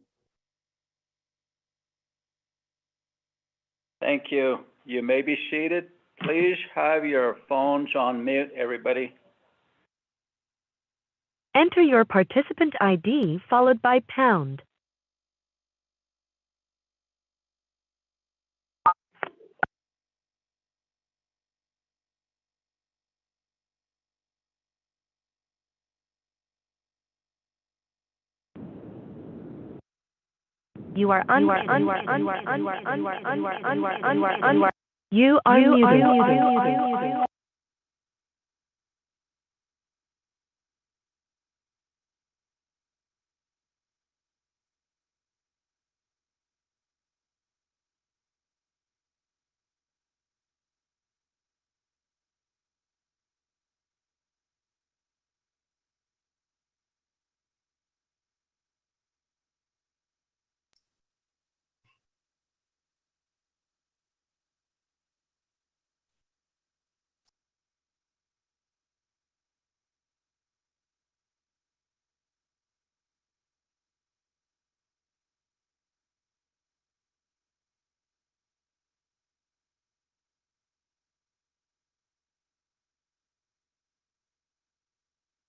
[SPEAKER 1] Thank you. You may be seated. Please have your phones on mute, everybody.
[SPEAKER 18] Enter your participant ID followed by pound. You are muted.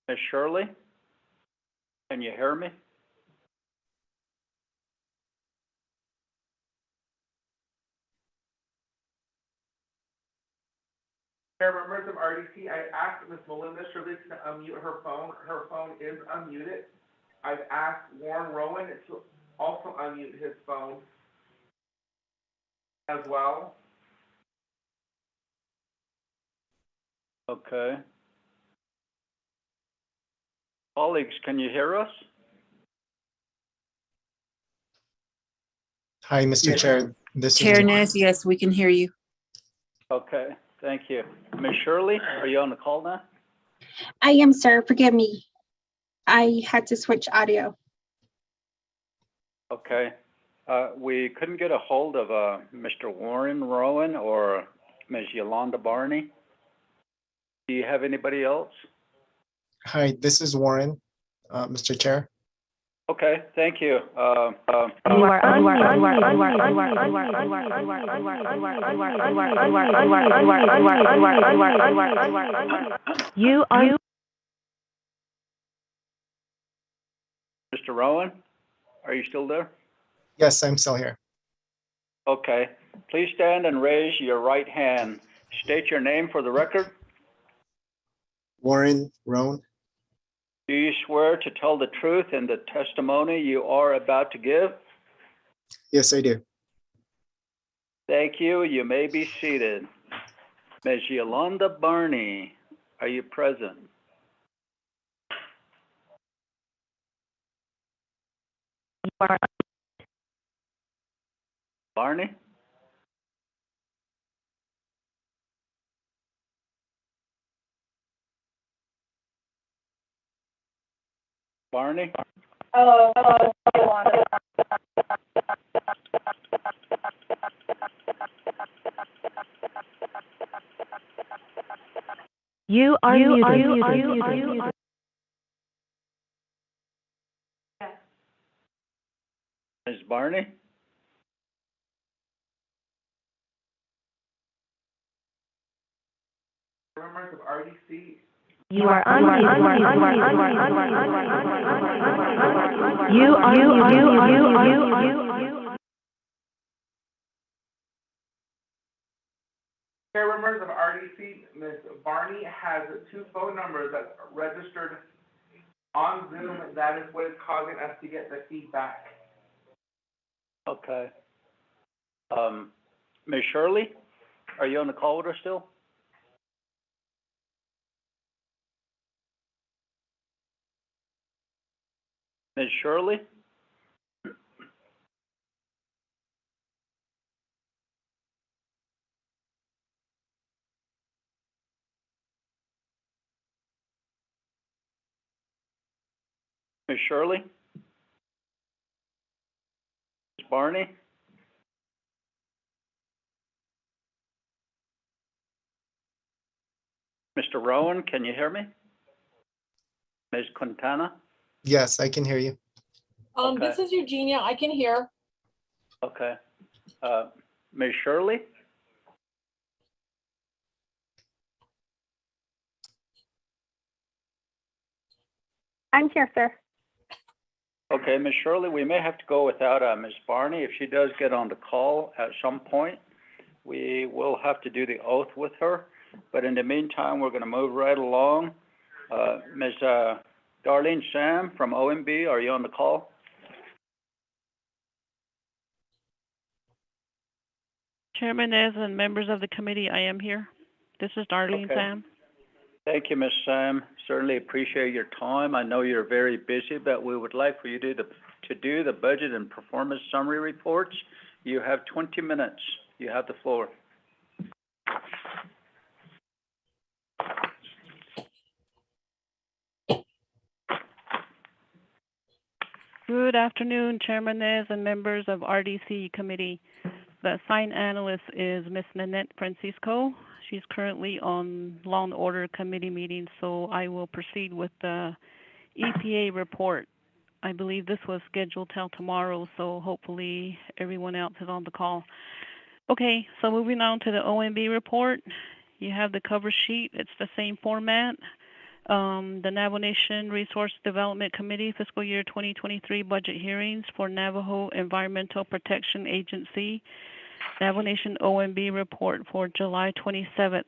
[SPEAKER 1] Ms. Shirley? Can you hear me?
[SPEAKER 2] Chair, members of RDC, I asked Ms. Melinda Shirley to unmute her phone. Her phone is unmuted. I've asked Warren Rowan to also unmute his phone as well.
[SPEAKER 1] Okay. Colleagues, can you hear us?
[SPEAKER 19] Hi, Mr. Chair. This is
[SPEAKER 20] Chair Nez, yes, we can hear you.
[SPEAKER 1] Okay, thank you. Ms. Shirley, are you on the call now?
[SPEAKER 21] I am, sir. Forgive me. I had to switch audio.
[SPEAKER 1] Okay. We couldn't get a hold of Mr. Warren Rowan or Ms. Yolanda Barney. Do you have anybody else?
[SPEAKER 19] Hi, this is Warren, Mr. Chair.
[SPEAKER 1] Okay, thank you. Mr. Rowan, are you still there?
[SPEAKER 19] Yes, I'm still here.
[SPEAKER 1] Okay, please stand and raise your right hand. State your name for the record.
[SPEAKER 19] Warren Rowan.
[SPEAKER 1] Do you swear to tell the truth in the testimony you are about to give?
[SPEAKER 19] Yes, I do.
[SPEAKER 1] Thank you. You may be seated. Ms. Yolanda Barney, are you present? Barney? Barney?
[SPEAKER 18] You are muted.
[SPEAKER 1] Ms. Barney?
[SPEAKER 2] Members of RDC.
[SPEAKER 18] You are
[SPEAKER 2] Chair, members of RDC, Ms. Barney has two phone numbers that's registered on Zoom. That is what is causing us to get the feedback.
[SPEAKER 1] Okay. Ms. Shirley, are you on the call with us still? Ms. Shirley? Ms. Shirley? Ms. Barney? Mr. Rowan, can you hear me? Ms. Quintana?
[SPEAKER 19] Yes, I can hear you.
[SPEAKER 1] Okay.
[SPEAKER 17] This is Eugenia. I can hear.
[SPEAKER 1] Okay. Ms. Shirley?
[SPEAKER 21] I'm here, sir.
[SPEAKER 1] Okay, Ms. Shirley, we may have to go without Ms. Barney. If she does get on the call at some point, we will have to do the oath with her. But in the meantime, we're going to move right along. Ms. Darlene Sam from OMB, are you on the call?
[SPEAKER 14] Chairman Nez and members of the committee, I am here. This is Darlene
[SPEAKER 1] Okay.
[SPEAKER 14] Sam.
[SPEAKER 1] Thank you, Ms. Sam. Certainly appreciate your time. I know you're very busy, but we would like for you to do the budget and performance summary reports. You have 20 minutes. You have the floor.
[SPEAKER 14] Good afternoon, Chairman Nez and members of RDC committee. The assigned analyst is Ms. Nanette Francisco. She's currently on Law and Order Committee meeting, so I will proceed with the EPA report. I believe this was scheduled till tomorrow, so hopefully everyone else is on the call. Okay, so moving on to the OMB report. You have the cover sheet. It's the same format. The Navajo Nation Resource Development Committee Fiscal Year 2023 budget hearings for Navajo Environmental Protection Agency, Navajo Nation OMB report for July 27th.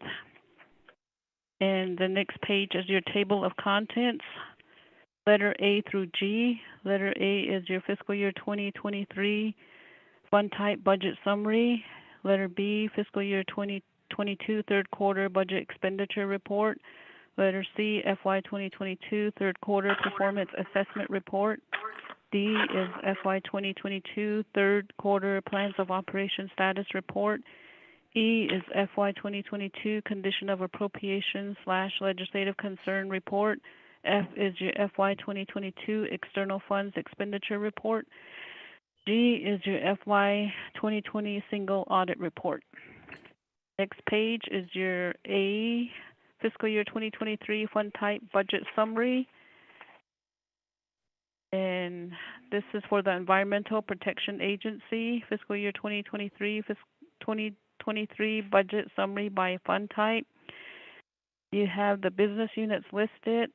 [SPEAKER 14] And the next page is your table of contents. Letter A through G. Letter A is your fiscal year 2023 fund type budget summary. Letter B, fiscal year 2022 third quarter budget expenditure report. Letter C, FY 2022 third quarter performance assessment report. D is FY 2022 third quarter plans of operation status report. E is FY 2022 condition of appropriation / legislative concern report. F is your FY 2022 external funds expenditure report. G is your FY 2020 single audit report. Next page is your A, fiscal year 2023 fund type budget summary. And this is for the Environmental Protection Agency, fiscal year 2023 budget summary by fund type. You have the business units listed,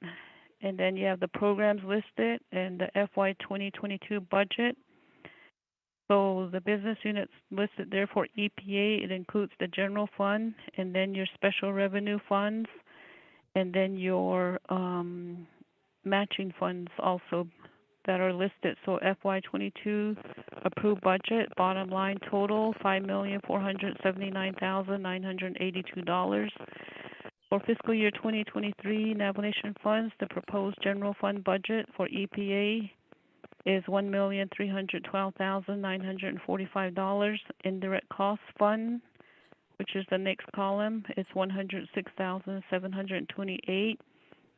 [SPEAKER 14] and then you have the programs listed and the FY 2022 budget. So the business units listed there for EPA, it includes the general fund and then your special revenue funds and then your matching funds also that are listed. So FY 22 approved budget, bottom line total $5,479,982. For fiscal year 2023 Navajo Nation funds, the proposed general fund budget for EPA is $1,312,945. Indirect cost fund, which is the next column, is $106,728.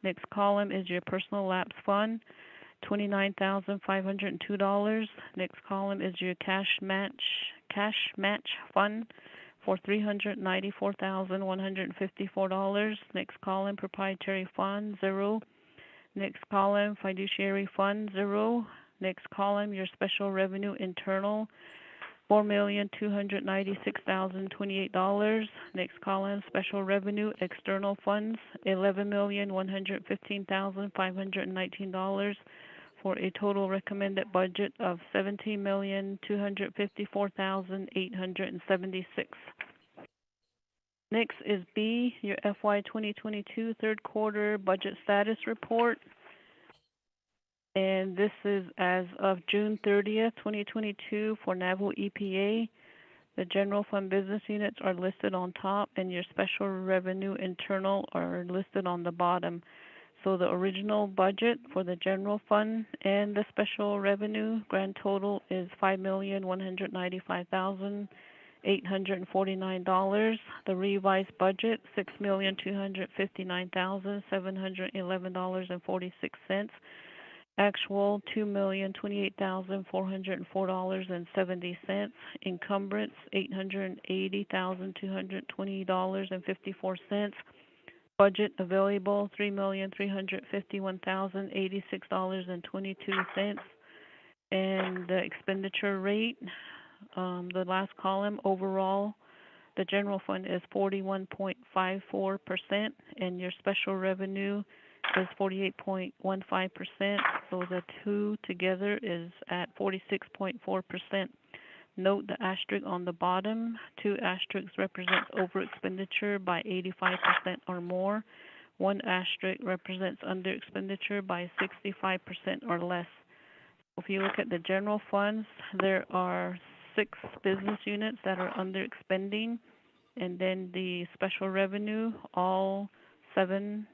[SPEAKER 14] Next column is your personal lapse fund, $29,502. Next column is your cash match fund for $394,154. Next column, proprietary fund, 0. Next column, fiduciary fund, 0. Next column, your special revenue internal, $4,296,028. Next column, special revenue external funds, $11,115,519 for a total recommended budget of $17,254,876. Next is B, your FY 2022 third quarter budget status report. And this is as of June 30th, 2022 for Navajo EPA. The general fund business units are listed on top and your special revenue internal are listed on the bottom. So the original budget for the general fund and the special revenue grand total is $5,195,849. The revised budget, $6,259,711.46. Actual $2,028,404.70. Encumbrance $880,220.54. Budget available $3,351,086.22. And the expenditure rate, the last column, overall, the general fund is 41.54%, and your special revenue is 48.15%. So the two together is at 46.4%. Note the asterisk on the bottom. 2 asterisks represents over expenditure by 85% or more. 1 asterisk represents under expenditure by 65% or less. If you look at the general funds, there are 6 business units that are under expending, and then the special revenue, all 7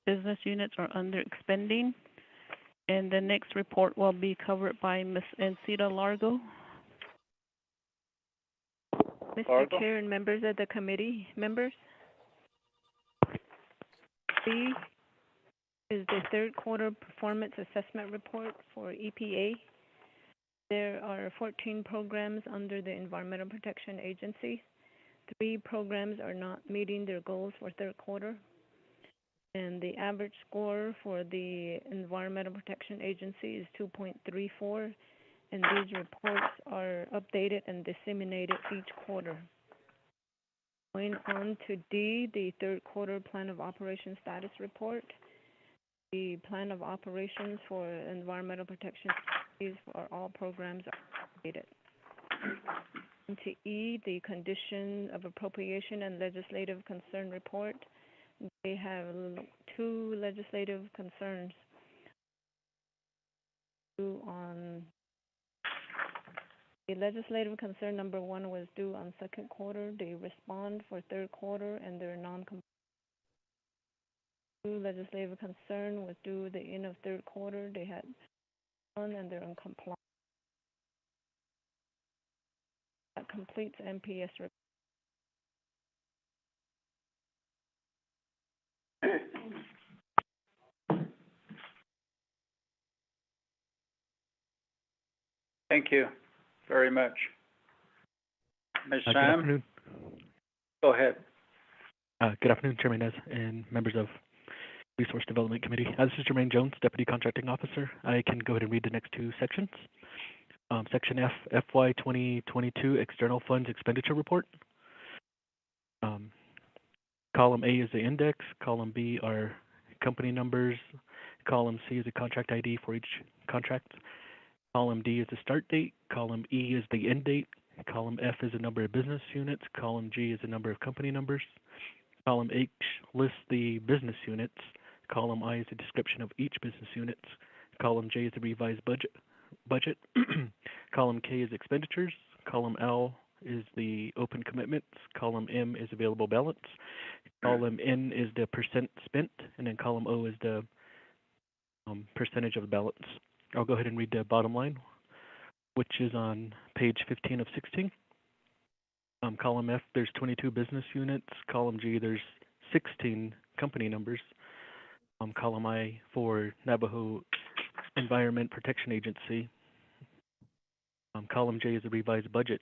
[SPEAKER 14] business units are under expending. And the next report will be covered by Ms. Encita Largo.
[SPEAKER 4] Mr. Chair and members of the committee, members. C is the third quarter performance assessment report for EPA. There are 14 programs under the Environmental Protection Agency. 3 programs are not meeting their goals for third quarter. And the average score for the Environmental Protection Agency is 2.34. And these reports are updated and disseminated each quarter.
[SPEAKER 14] Going on to D, the third quarter plan of operations status report. The plan of operations for environmental protection for all programs are updated. To E, the condition of appropriation and legislative concern report. They have 2 legislative concerns. On the legislative concern number 1 was due on second quarter. They respond for third quarter and they're non-compliant. Legislative concern was due the end of third quarter. They had one and they're uncompliant. That completes MPS report.
[SPEAKER 1] Thank you very much. Ms.
[SPEAKER 5] Good
[SPEAKER 1] Sam,
[SPEAKER 5] afternoon.
[SPEAKER 1] go ahead.
[SPEAKER 5] Good afternoon, Chairman Nez and members of Resource Development Committee. This is Jermaine Jones, Deputy Contracting Officer. I can go ahead and read the next 2 sections. Section F, FY 2022 External Funds Expenditure Report. Column A is the index, column B are company numbers, column C is a contract ID for each contract, column D is the start date, column E is the end date, column F is the number of business units, column G is the number of company numbers, column H lists the business units, column I is a description of each business unit, column J is the revised budget, column K is expenditures, column L is the open commitments, column M is available balance, column N is the percent spent, and then column O is the percentage of the balance. I'll go ahead and read the bottom line, which is on page 15 of 16. Column F, there's 22 business units. Column G, there's 16 company numbers. Column I for Navajo Environment Protection Agency. Column J is the revised budget,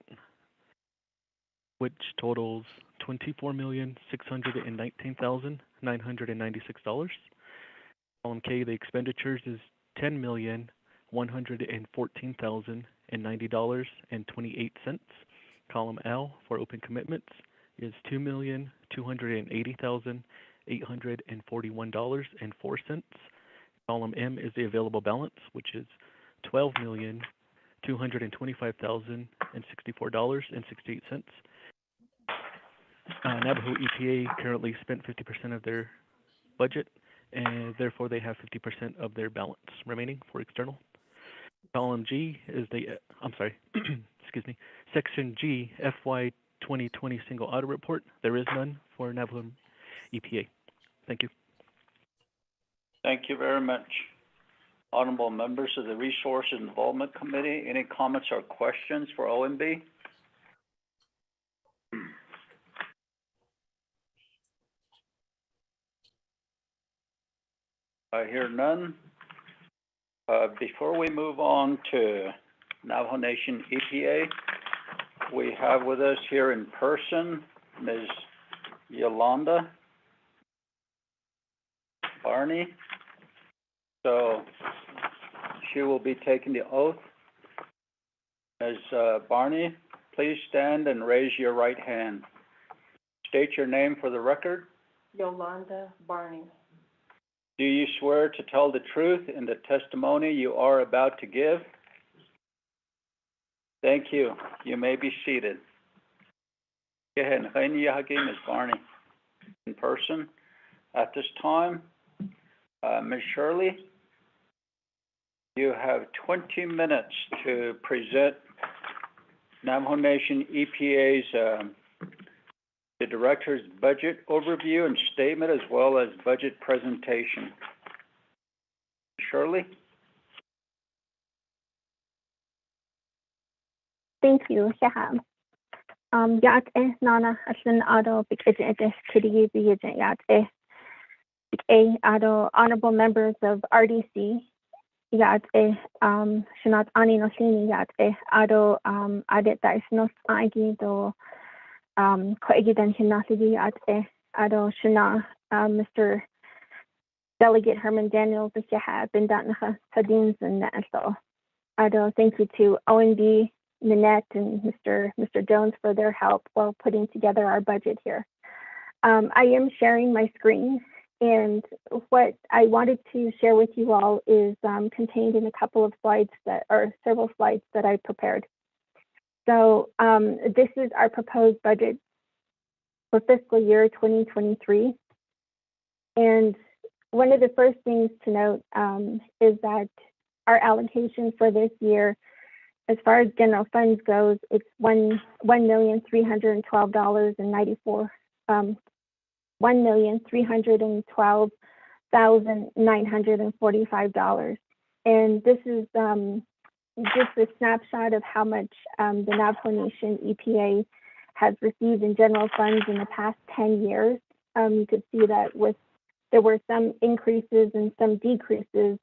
[SPEAKER 5] which totals $24,619,996. Column K, the expenditures is $10,114,090.28. Column L for open commitments is $2,280,841.04. Column M is the available balance, which is $12,225,064.68. Navajo EPA currently spent 50% of their budget, and therefore they have 50% of their balance remaining for external. Column G is excuse me, Section G, FY 2020 Single Audit Report. There is none for Navajo EPA. Thank you.
[SPEAKER 1] Thank you very much. Honorable members of the Resource and Development Committee, any comments or questions for OMB? I hear none. Before we move on to Navajo Nation EPA, we have with us here in person Ms. Yolanda Barney. So she will be taking the oath. Ms. Barney, please stand and raise your right hand. State your name for the record.
[SPEAKER 3] Yolanda Barney.
[SPEAKER 1] Do you swear to tell the truth in the testimony you are about to give? Thank you. You may be seated. Go ahead, Ms. Barney, in person. At this time, Ms. Shirley, you have 20 minutes to present Navajo Nation EPA's the Director's budget overview and statement, as well as budget presentation. Shirley?
[SPEAKER 6] Thank you, Shaham. Yat nana asin ado bikajete kiri biyajent yat ado honorable members of RDC yat shinat ani nosini yat ado adet da isnos agi do koigidan hinasigi yat ado shina Mr. Delegate Herman Daniels the Shahab and Datnaha Sadins and so ado thank you to ONB Nanette and Mr. Jones for their help while putting together our budget here. I am sharing my screen, and what I wanted to share with you all is contained in a couple of slides several slides that I prepared. So this is our proposed budget for fiscal year 2023. And one of the first things to note is that our allocation for this year, as far as general funds goes, it's $1,312,945. And this is just a snapshot of how much the Navajo Nation EPA has received in general funds in the past 10 years. You could see that there were some increases and some decreases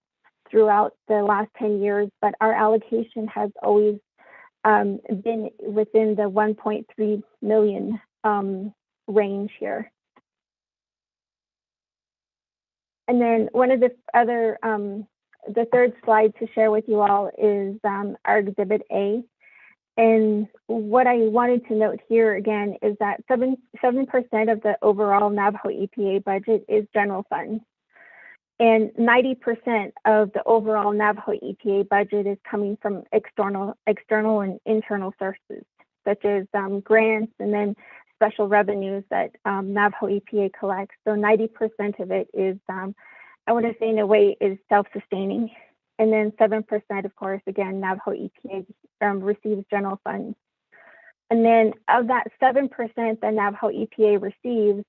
[SPEAKER 6] throughout the last 10 years, but our allocation has always been within the 1.3 million range here. And then one of the other, the third slide to share with you all is our Exhibit A. And what I wanted to note here again is that 7% of the overall Navajo EPA budget is general funds. And 90% of the overall Navajo EPA budget is coming from external and internal sources, such as grants and then special revenues that Navajo EPA collects. So 90% of it is, I want to say in a way, is self-sustaining. And then 7%, of course, again, Navajo EPA receives general funds. And then of that 7% that Navajo EPA receives,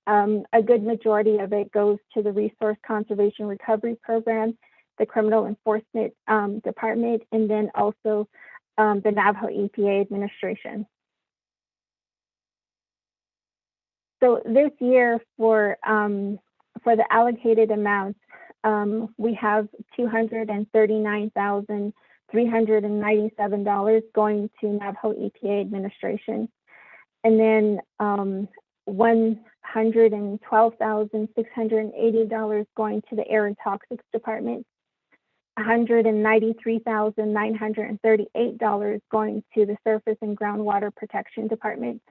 [SPEAKER 6] a good majority of it goes to the Resource Conservation Recovery Program, the Criminal Enforcement Department, and then also the Navajo EPA administration. So this year for the allocated amounts, we have $239,397 going to Navajo EPA administration, and then $112,680 going to the Air and Toxics Department, $193,938 going to the Surface and Groundwater Protection Department,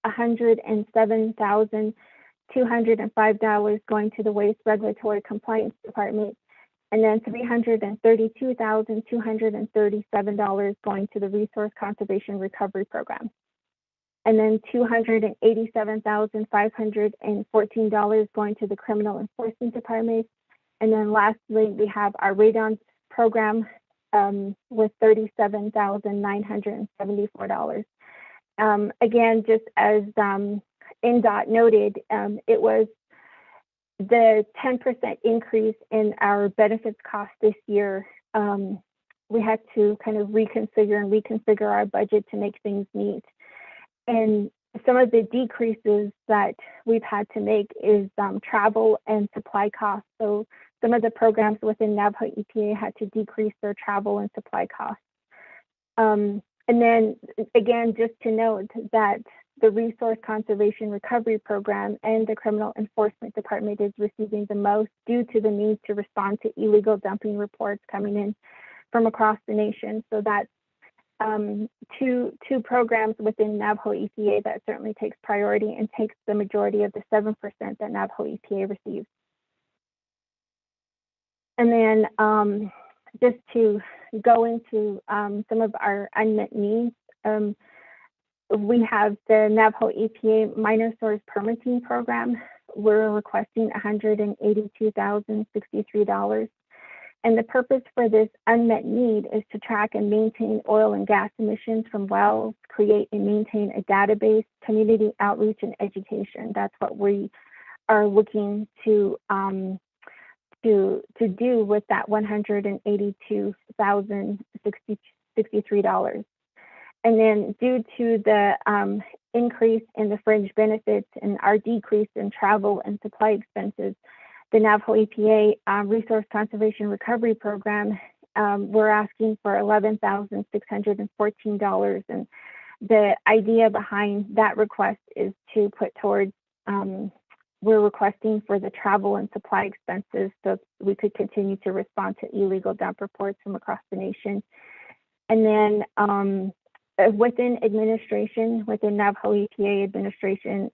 [SPEAKER 6] $107,205 going to the Waste Regulatory Compliance Department, and then $332,237 going to the Resource Conservation Recovery Program, and then $287,514 going to the Criminal Enforcement Department, and then lastly we have our Radon program with $37,974. Again, just as Ndot noted, it was the 10% increase in our benefits cost this year. We had to kind of reconfigure our budget to make things meet. And some of the decreases that we've had to make is travel and supply costs. So some of the programs within Navajo EPA had to decrease their travel and supply costs. And then again, just to note that the Resource Conservation Recovery Program and the Criminal Enforcement Department is receiving the most due to the need to respond to illegal dumping reports coming in from across the nation. So that's two programs within Navajo EPA that certainly takes priority and takes the majority of the 7% that Navajo EPA receives. And then just to go into some of our unmet needs, we have the Navajo EPA Minor Source Permitting Program. We're requesting $182,063. And the purpose for this unmet need is to track and maintain oil and gas emissions from wells, create and maintain a database, community outreach, and education. That's what we are looking to do with that $182,063. And then due to the increase in the fringe benefits and our decrease in travel and supply expenses, the Navajo EPA Resource Conservation Recovery Program, we're asking for $11,614. And the idea behind that request is to put towards, we're requesting for the travel and supply expenses so we could continue to respond to illegal dump reports from across the nation. And then within administration, within Navajo EPA administration,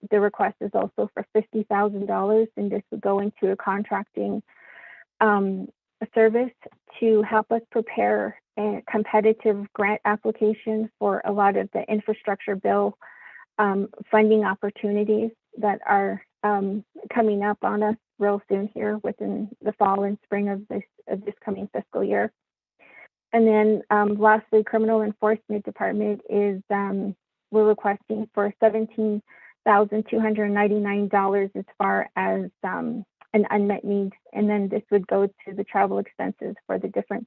[SPEAKER 6] the request is also for $50,000, and this would go into a contracting service to help us prepare a competitive grant application for a lot of the infrastructure bill funding opportunities that are coming up on us real soon here within the fall and spring of this coming fiscal year. And then lastly, Criminal Enforcement Department is, we're requesting for $17,299 as far as an unmet need. And then this would go to the travel expenses for the different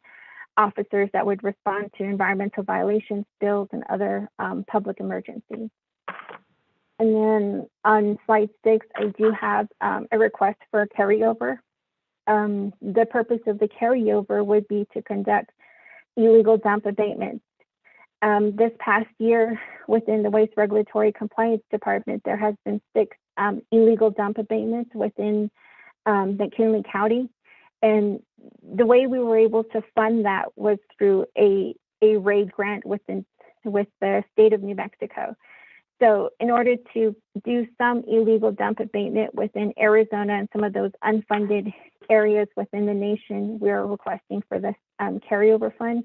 [SPEAKER 6] officers that would respond to environmental violations, spills, and other public emergencies. And then on slide 6, I do have a request for a carryover. The purpose of the carryover would be to conduct illegal dump abatements. This past year, within the Waste Regulatory Compliance Department, there has been 6 illegal dump abatements within McKinley County. And the way we were able to fund that was through a RAID grant with the state of New Mexico. So in order to do some illegal dump abatement within Arizona and some of those unfunded areas within the nation, we're requesting for this carryover fund.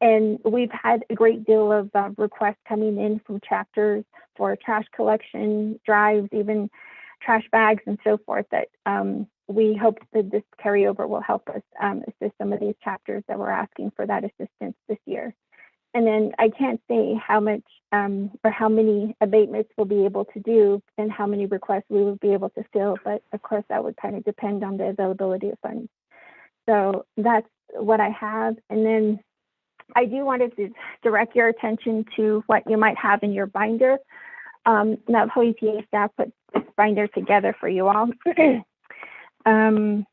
[SPEAKER 6] And we've had a great deal of requests coming in from chapters for trash collection, drives, even trash bags and so forth, that we hope that this carryover will help us assist some of these chapters that were asking for that assistance this year. And then I can't say how much or how many abatements we'll be able to do and how many requests we will be able to fill, but of course that would kind of depend on the availability of funds. So that's what I have. And then I do want to direct your attention to what you might have in your binder. Navajo EPA staff put this binder together for you all. And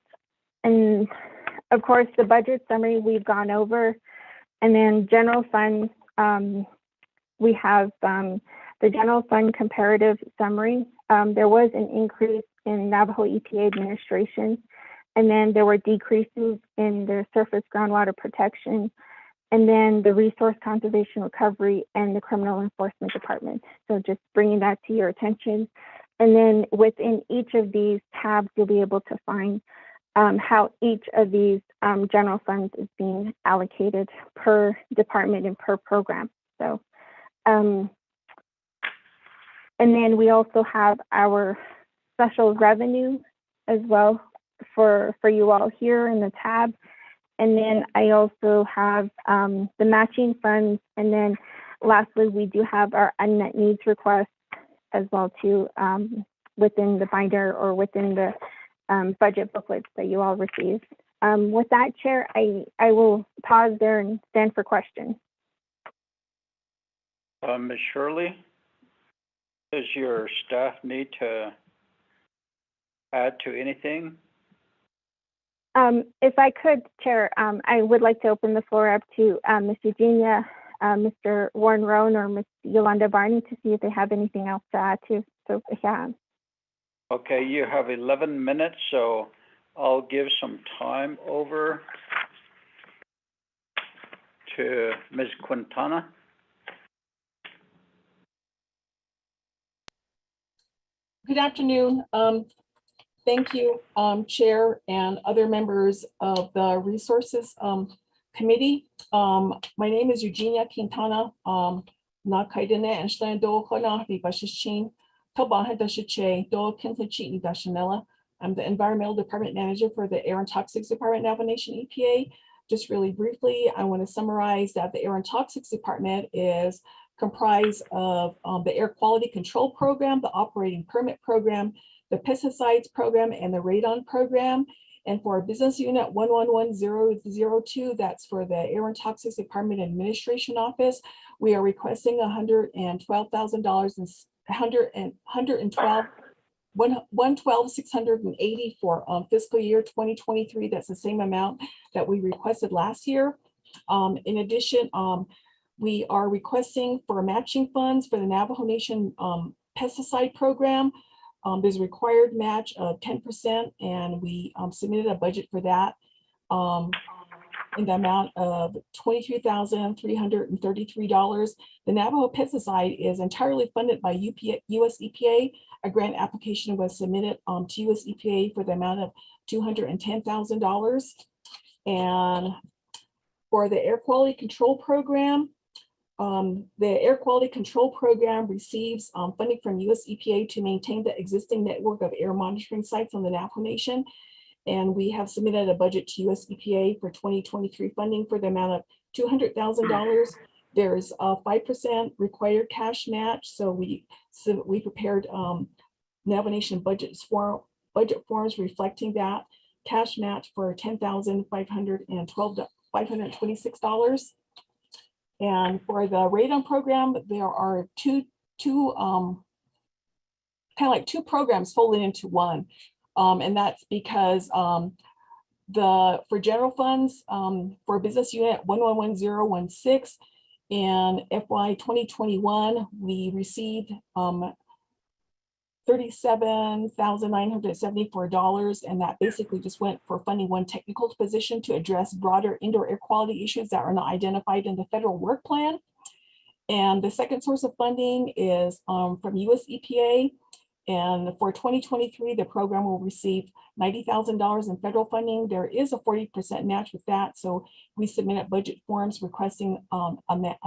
[SPEAKER 6] of course, the budget summary we've gone over. And then general funds, we have the general fund comparative summary. There was an increase in Navajo EPA administration, and then there were decreases in the surface groundwater protection, and then the resource conservation recovery and the criminal enforcement department. So just bringing that to your attention. And then within each of these tabs, you'll be able to find how each of these general funds is being allocated per department and per program. So, and then we also have our special revenue as well for you all here in the tab. And then I also have the matching funds. And then lastly, we do have our unmet needs requests as well too, within the binder or within the budget booklets that you all received. With that, Chair, I will pause there and stand for questions.
[SPEAKER 1] Ms. Shirley, does your staff need to add to anything?
[SPEAKER 6] If I could, Chair, I would like to open the floor up to Ms. Eugenia, Mr. Warren Roan, or Ms. Yolanda Barney to see if they have anything else to add to. So, yeah.
[SPEAKER 1] Okay, you have 11 minutes, so I'll give some time over to Ms. Quintana.
[SPEAKER 17] Good afternoon. Thank you, Chair and other members of the Resources Committee. My name is Eugenia Quintana. I'm the Environmental Department Manager for the Air and Toxics Department, Navajo Nation EPA. Just really briefly, I want to summarize that the Air and Toxics Department is comprised of the Air Quality Control Program, the Operating Permit Program, the Pesticides Program, and the Radon Program. And for Business Unit 111002, that's for the Air and Toxics Department Administration Office, we are requesting $112,000 and $112,680 for fiscal year 2023. That's the same amount that we requested last year. In addition, we are requesting for matching funds for the Navajo Nation pesticide program. There's a required match of 10%, and we submitted a budget for that. in the amount of $23,333. The Navajo pesticide is entirely funded by US EPA. A grant application was submitted to US EPA for the amount of $210,000. And for the air quality control program, the air quality control program receives funding from US EPA to maintain the existing network of air monitoring sites on the Navajo Nation. And we have submitted a budget to US EPA for 2023 funding for the amount of $200,000. There's a 5% required cash match. So we prepared Navajo Nation budget forms reflecting that cash match for $10,526. And for the Rbdo program, there are two kind of like two programs folded into one. And that's because for general funds, for business unit 111016 in FY 2021, we received $37,974, and that basically just went for funding one technical position to address broader indoor air quality issues that are not identified in the federal work plan. And the second source of funding is from US EPA. And for 2023, the program will receive $90,000 in federal funding. There is a 40% match with that. So we submitted budget forms requesting a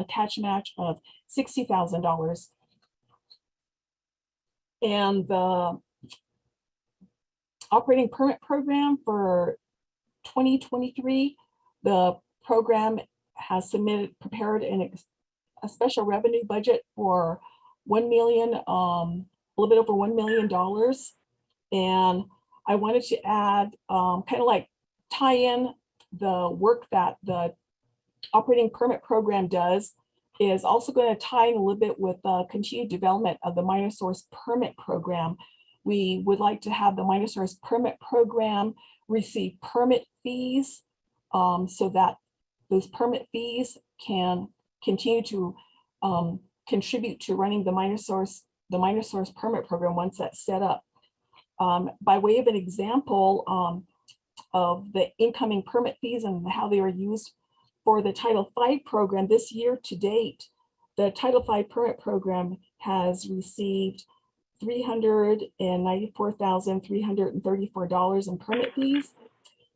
[SPEAKER 17] cash match of $60,000. And the operating permit program for 2023, the program has prepared a special revenue budget for $1 million, a little bit over $1 million. And I wanted to add, kind of like tie in the work that the operating permit program does, is also going to tie in a little bit with the continued development of the minor source permit program. We would like to have the minor source permit program receive permit fees so that those permit fees can continue to contribute to running the minor source permit program once that's set up. By way of an example of the incoming permit fees and how they are used for the Title V program this year to date, the Title V permit program has received $394,334 in permit fees.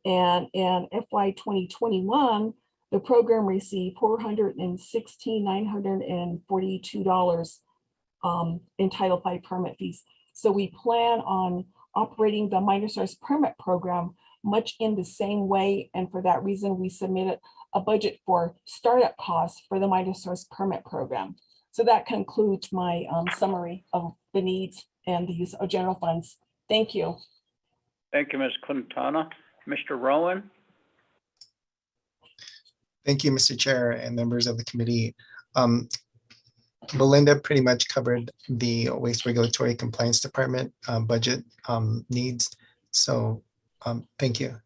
[SPEAKER 17] And in FY 2021, the program received $416,942 in Title V permit fees. So we plan on operating the minor source permit program much in the same way. And for that reason, we submitted a budget for startup costs for the minor source permit program. So that concludes my summary of the needs and the use of general funds. Thank you.
[SPEAKER 1] Thank you, Ms. Quintana. Mr. Rowan?
[SPEAKER 19] Thank you, Mr. Chair and members of the committee. Belinda pretty much covered the Waste Regulatory Compliance Department budget needs. So thank you.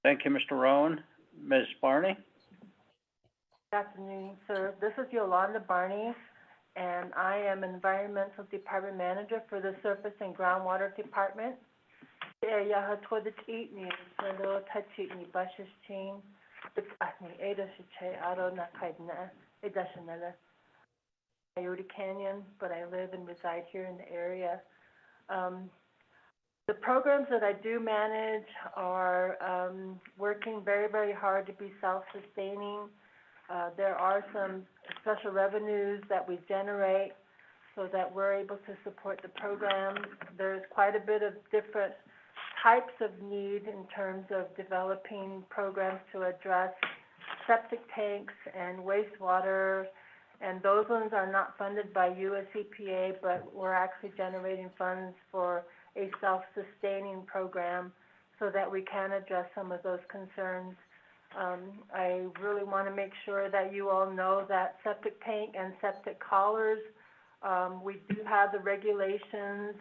[SPEAKER 1] Thank you, Mr. Rowan. Ms. Barney?
[SPEAKER 3] Good afternoon, sir. This is Yolanda Barney, and I am Environmental Department Manager for the Surface and Groundwater Department. Canyon, but I live and reside here in the area. The programs that I do manage are working very, very hard to be self-sustaining. There are some special revenues that we generate so that we're able to support the programs. There's quite a bit of different types of need in terms of developing programs to address septic tanks and wastewater, and those ones are not funded by US EPA, but we're actually generating funds for a self-sustaining program so that we can address some of those concerns. I really want to make sure that you all know that septic tank and septic collars, we do have the regulations,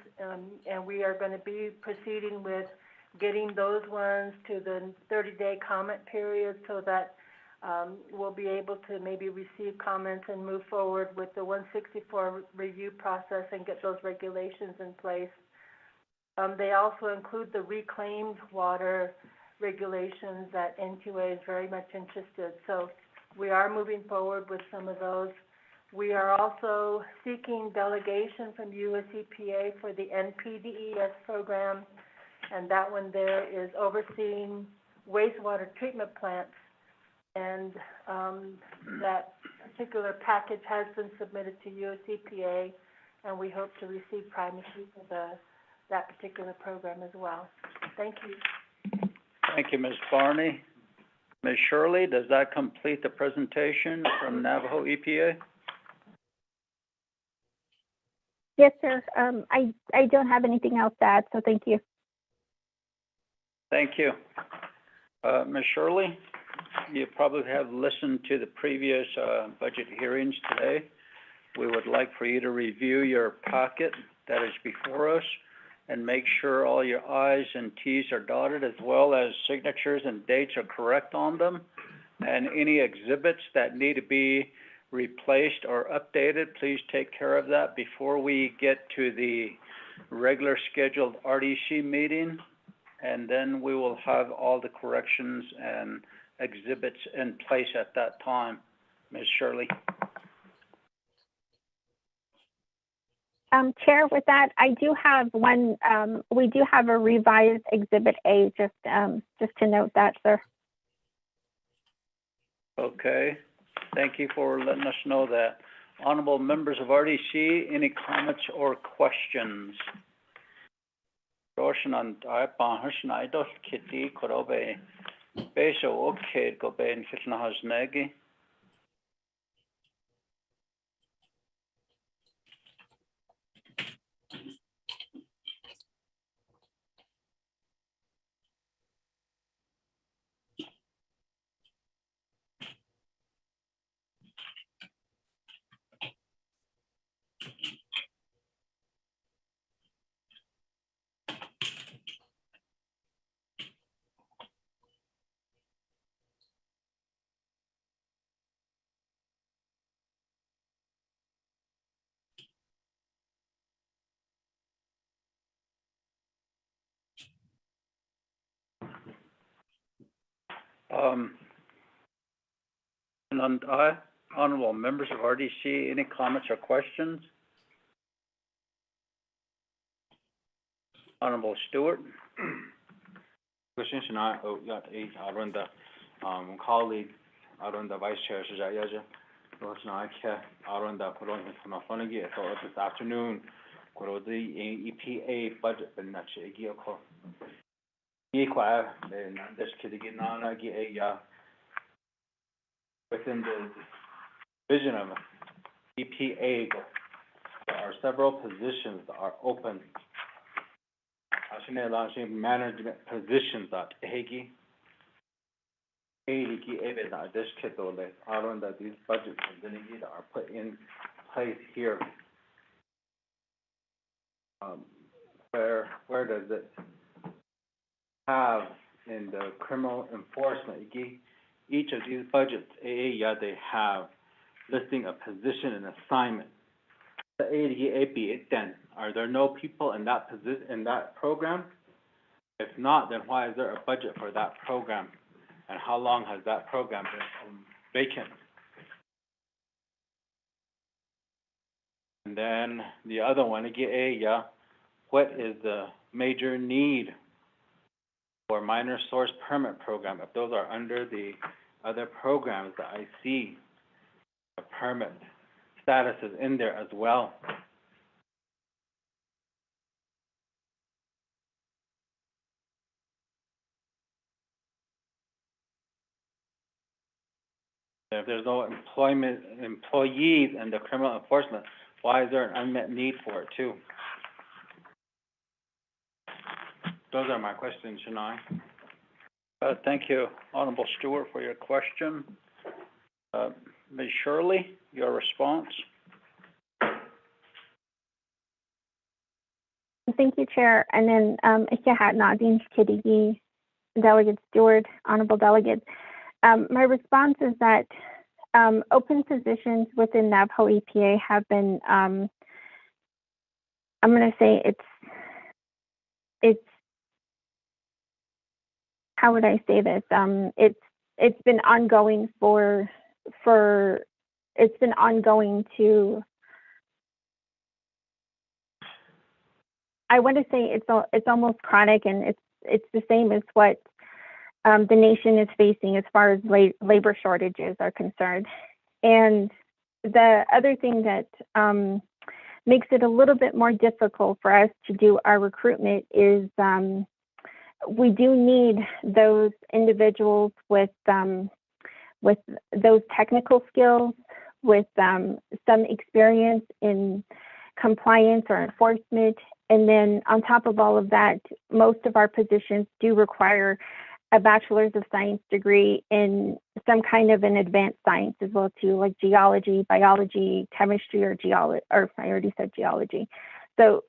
[SPEAKER 3] and we are going to be proceeding with getting those ones to the 30-day comment period so that we'll be able to maybe receive comments and move forward with the 164 review process and get those regulations in place. They also include the reclaimed water regulations that NQA is very much interested. So we are moving forward with some of those. We are also seeking delegation from US EPA for the NPDES program, and that one there is overseeing wastewater treatment plants. And that particular package has been submitted to US EPA, and we hope to receive primacy for that particular program as well. Thank you.
[SPEAKER 1] Thank you, Ms. Barney. Ms. Shirley, does that complete the presentation from Navajo EPA?
[SPEAKER 6] Yes, sir. I don't have anything else to add, so thank you.
[SPEAKER 1] Thank you. Ms. Shirley, you probably have listened to the previous budget hearings today. We would like for you to review your packet that is before us and make sure all your I's and T's are dotted, as well as signatures and dates are correct on them. And any exhibits that need to be replaced or updated, please take care of that before we get to the regular scheduled RDC meeting. And then we will have all the corrections and exhibits in place at that time. Ms. Shirley.
[SPEAKER 6] Chair, with that, I do have one, we do have a revised Exhibit A, just to note that, sir.
[SPEAKER 1] Okay, thank you for letting us know that. Honorable members of RDC, any comments or questions? Roshan Idol Kitty Korobe Beso okay go ben Kitnahasnegi. And honorable members of RDC, any comments or questions? Honorable Stewart.
[SPEAKER 8] Question tonight, I run the colleague, I run the vice chair, I run the so this afternoon, the EPA budget, and that's within the vision of EPA, there are several positions that are open. Management positions that these budgets are put in place here. Where does it have in the criminal enforcement? Each of these budgets, they have listing a position and assignment. Are there no people in that position, in that program? If not, then why is there a budget for that program? And how long has that program been vacant? And then the other one, what is the major need for minor source permit program? If those are under the other programs that I see, the permit status is in there as well. If there's no employees in the criminal enforcement, why is there an unmet need for it too? Those are my questions, Shania.
[SPEAKER 1] Thank you, Honorable Stewart, for your question. Ms. Shirley, your response.
[SPEAKER 6] Thank you, Chair. And then, Delegate Stewart, Honorable Delegates. My response is that open positions within Navajo EPA have been, I'm going to say it's how would I say this? It's been ongoing it's been ongoing to, I want to say it's almost chronic, and it's the same as what the nation is facing as far as labor shortages are concerned. And the other thing that makes it a little bit more difficult for us to do our recruitment is we do need those individuals with those technical skills, with some experience in compliance or enforcement. And then on top of all of that, most of our positions do require a bachelor's of science degree in some kind of an advanced science as well too, like geology, biology, chemistry, or geology, or I already said geology. So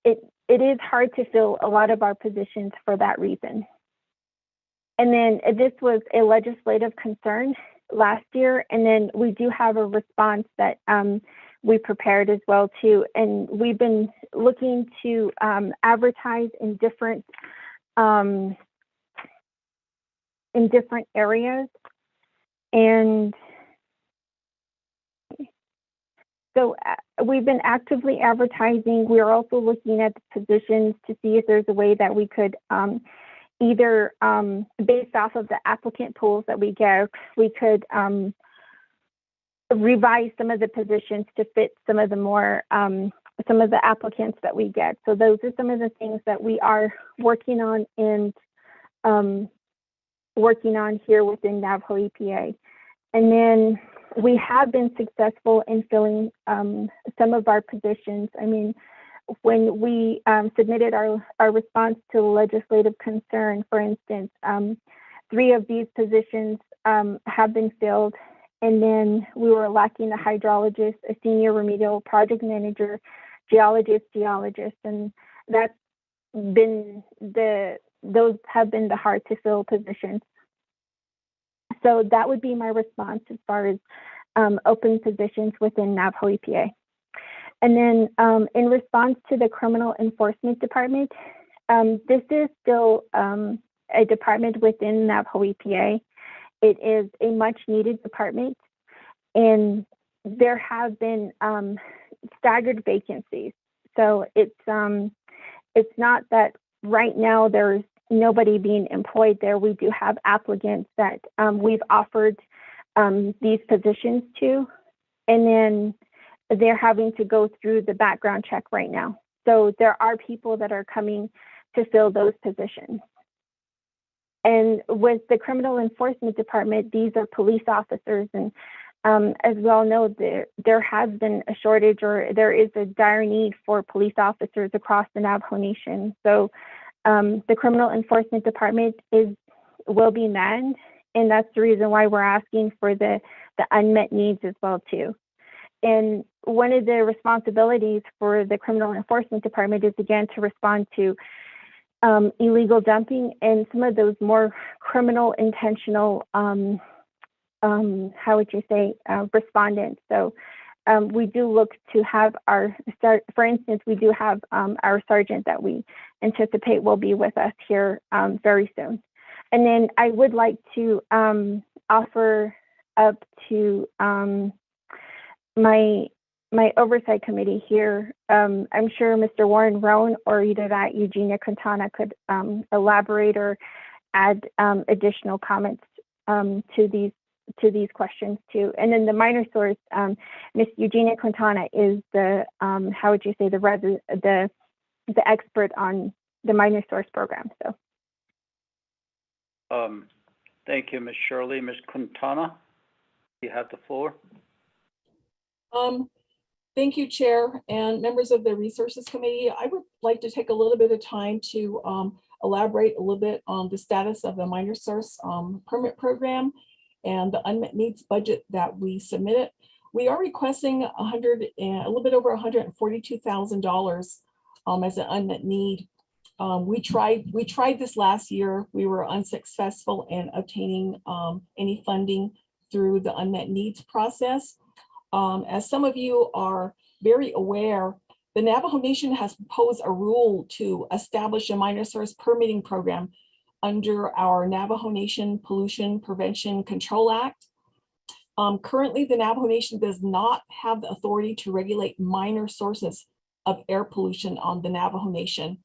[SPEAKER 6] it is hard to fill a lot of our positions for that reason. And then this was a legislative concern last year, and then we do have a response that we prepared as well too. And we've been looking to advertise in different areas. And so we've been actively advertising. We are also looking at the positions to see if there's a way that we could either based off of the applicant pools that we get, we could revise some of the positions to fit some of the more some of the applicants that we get. So those are some of the things that we are working on and working on here within Navajo EPA. And then we have been successful in filling some of our positions. I mean, when we submitted our response to the legislative concern, for instance, 3 of these positions have been filled. And then we were lacking a hydrologist, a senior remedial project manager, geologist, and that's been those have been the hard to fill positions. So that would be my response as far as open positions within Navajo EPA. And then in response to the Criminal Enforcement Department, this is still a department within Navajo EPA. It is a much needed department, and there have been staggered vacancies. So it's not that right now there's nobody being employed there. We do have applicants that we've offered these positions to, and then they're having to go through the background check right now. So there are people that are coming to fill those positions. And with the Criminal Enforcement Department, these are police officers. And as we all know, there has been a shortage, or there is a dire need for police officers across the Navajo Nation. So the Criminal Enforcement Department will be manned, and that's the reason why we're asking for the unmet needs as well too. And one of the responsibilities for the Criminal Enforcement Department is, again, to respond to illegal dumping and some of those more criminal intentional, how would you say, respondents. So we do look to have for instance, we do have our sergeant that we anticipate will be with us here very soon. And then I would like to offer up to my oversight committee here. I'm sure Mr. Warren Roan or either that Eugenia Quintana could elaborate or add additional comments to these questions too. And then the minor source, Ms. Eugenia Quintana is the how would you say, the expert on the minor source program. So.
[SPEAKER 1] Thank you, Ms. Shirley. Ms. Quintana, you have the floor.
[SPEAKER 17] Thank you, Chair and members of the Resources Committee. I would like to take a little bit of time to elaborate a little bit on the status of the minor source permit program and the unmet needs budget that we submitted. We are requesting a little bit over $142,000 as an unmet need. We tried this last year. We were unsuccessful in obtaining any funding through the unmet needs process. As some of you are very aware, the Navajo Nation has proposed a rule to establish a minor source permitting program under our Navajo Nation Pollution Prevention Control Act. Currently, the Navajo Nation does not have the authority to regulate minor sources of air pollution on the Navajo Nation.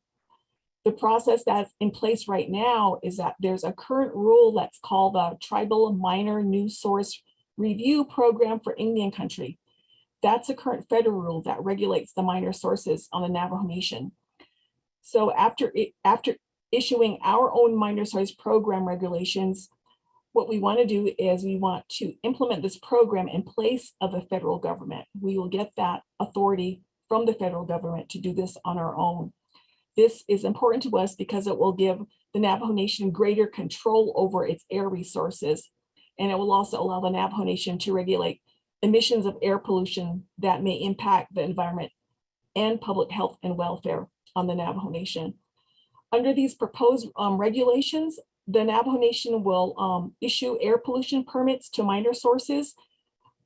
[SPEAKER 17] The process that's in place right now is that there's a current rule that's called the Tribal Minor New Source Review Program for Indian Country. That's a current federal rule that regulates the minor sources on the Navajo Nation. So after issuing our own minor source program regulations, what we want to do is we want to implement this program in place of the federal government. We will get that authority from the federal government to do this on our own. This is important to us because it will give the Navajo Nation greater control over its air resources. And it will also allow the Navajo Nation to regulate emissions of air pollution that may impact the environment and public health and welfare on the Navajo Nation. Under these proposed regulations, the Navajo Nation will issue air pollution permits to minor sources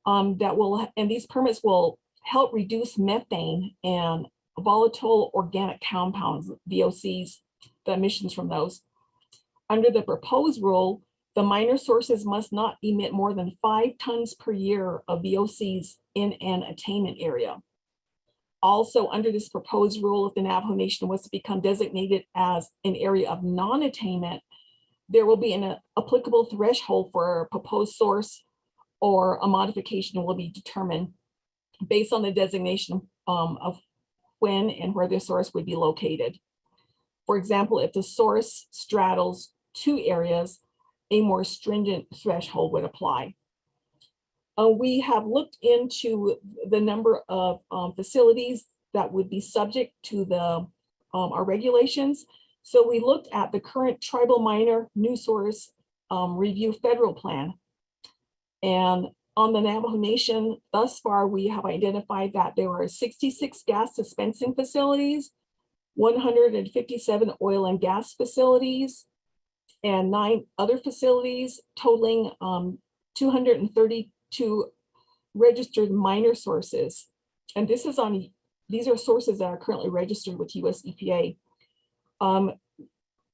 [SPEAKER 17] and these permits will help reduce methane and volatile organic compounds, VOCs, the emissions from those. Under the proposed rule, the minor sources must not emit more than 5 tons per year of VOCs in an attainment area. Also, under this proposed rule, if the Navajo Nation was to become designated as an area of non-attainment, there will be an applicable threshold for a proposed source, or a modification will be determined based on the designation of when and where the source would be located. For example, if the source straddles 2 areas, a more stringent threshold would apply. We have looked into the number of facilities that would be subject to our regulations. So we looked at the current Tribal Minor New Source Review Federal Plan. And on the Navajo Nation, thus far, we have identified that there are 66 gas dispensing facilities, 157 oil and gas facilities, and 9 other facilities totaling 232 registered minor sources. And this is these are sources that are currently registered with US EPA.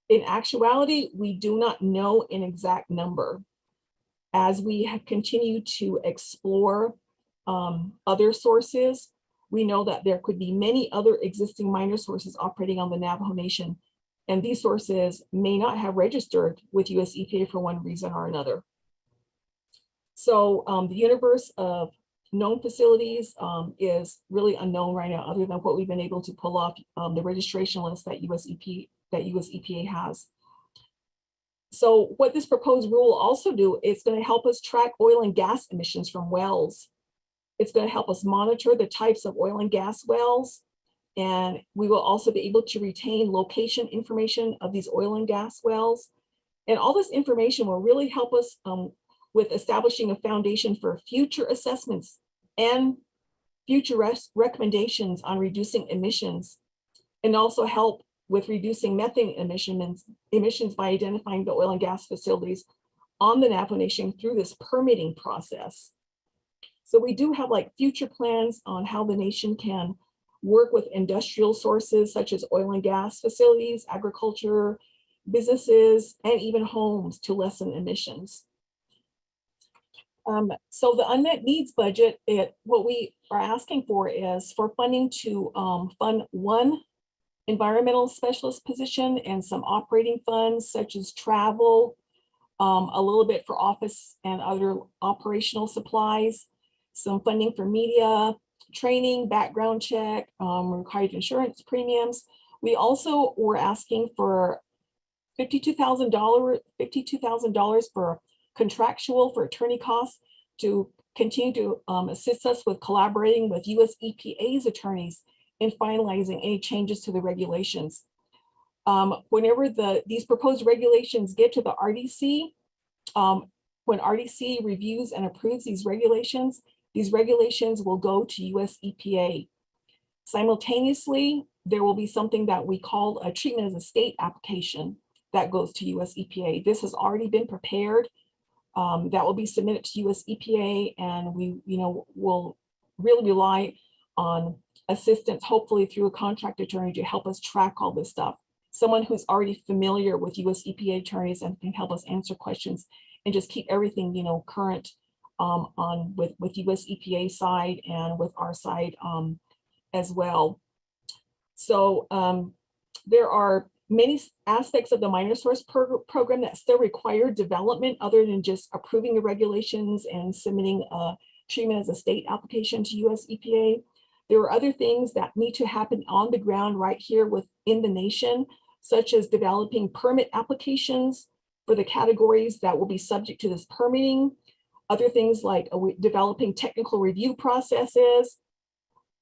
[SPEAKER 17] In actuality, we do not know an exact number. As we have continued to explore other sources, we know that there could be many other existing minor sources operating on the Navajo Nation, and these sources may not have registered with US EPA for one reason or another. So the universe of known facilities is really unknown right now, other than what we've been able to pull off the registration list that US EPA has. So what this proposed rule will also do is going to help us track oil and gas emissions from wells. It's going to help us monitor the types of oil and gas wells. And we will also be able to retain location information of these oil and gas wells. And all this information will really help us with establishing a foundation for future assessments and future recommendations on reducing emissions, and also help with reducing methane emissions by identifying the oil and gas facilities on the Navajo Nation through this permitting process. So we do have like future plans on how the nation can work with industrial sources such as oil and gas facilities, agriculture, businesses, and even homes to lessen emissions. So the unmet needs budget, what we are asking for is for funding to fund 1 environmental specialist position and some operating funds such as travel, a little bit for office and other operational supplies, some funding for media, training, background check, required insurance premiums. We also were asking for $52,000 for contractual for attorney costs to continue to assist us with collaborating with US EPA's attorneys in finalizing any changes to the regulations. Whenever these proposed regulations get to the RDC, when RDC reviews and approves these regulations will go to US EPA. Simultaneously, there will be something that we call a treatment as a state application that goes to US EPA. This has already been prepared. That will be submitted to US EPA, and we will really rely on assistance, hopefully through a contract attorney, to help us track all this stuff. someone who's already familiar with US EPA attorneys and can help us answer questions and just keep everything, current on with US EPA side and with our side as well. So there are many aspects of the minor source program that still require development other than just approving the regulations and submitting a treatment as a state application to US EPA. There are other things that need to happen on the ground right here within the nation, such as developing permit applications for the categories that will be subject to this permitting. Other things like developing technical review processes,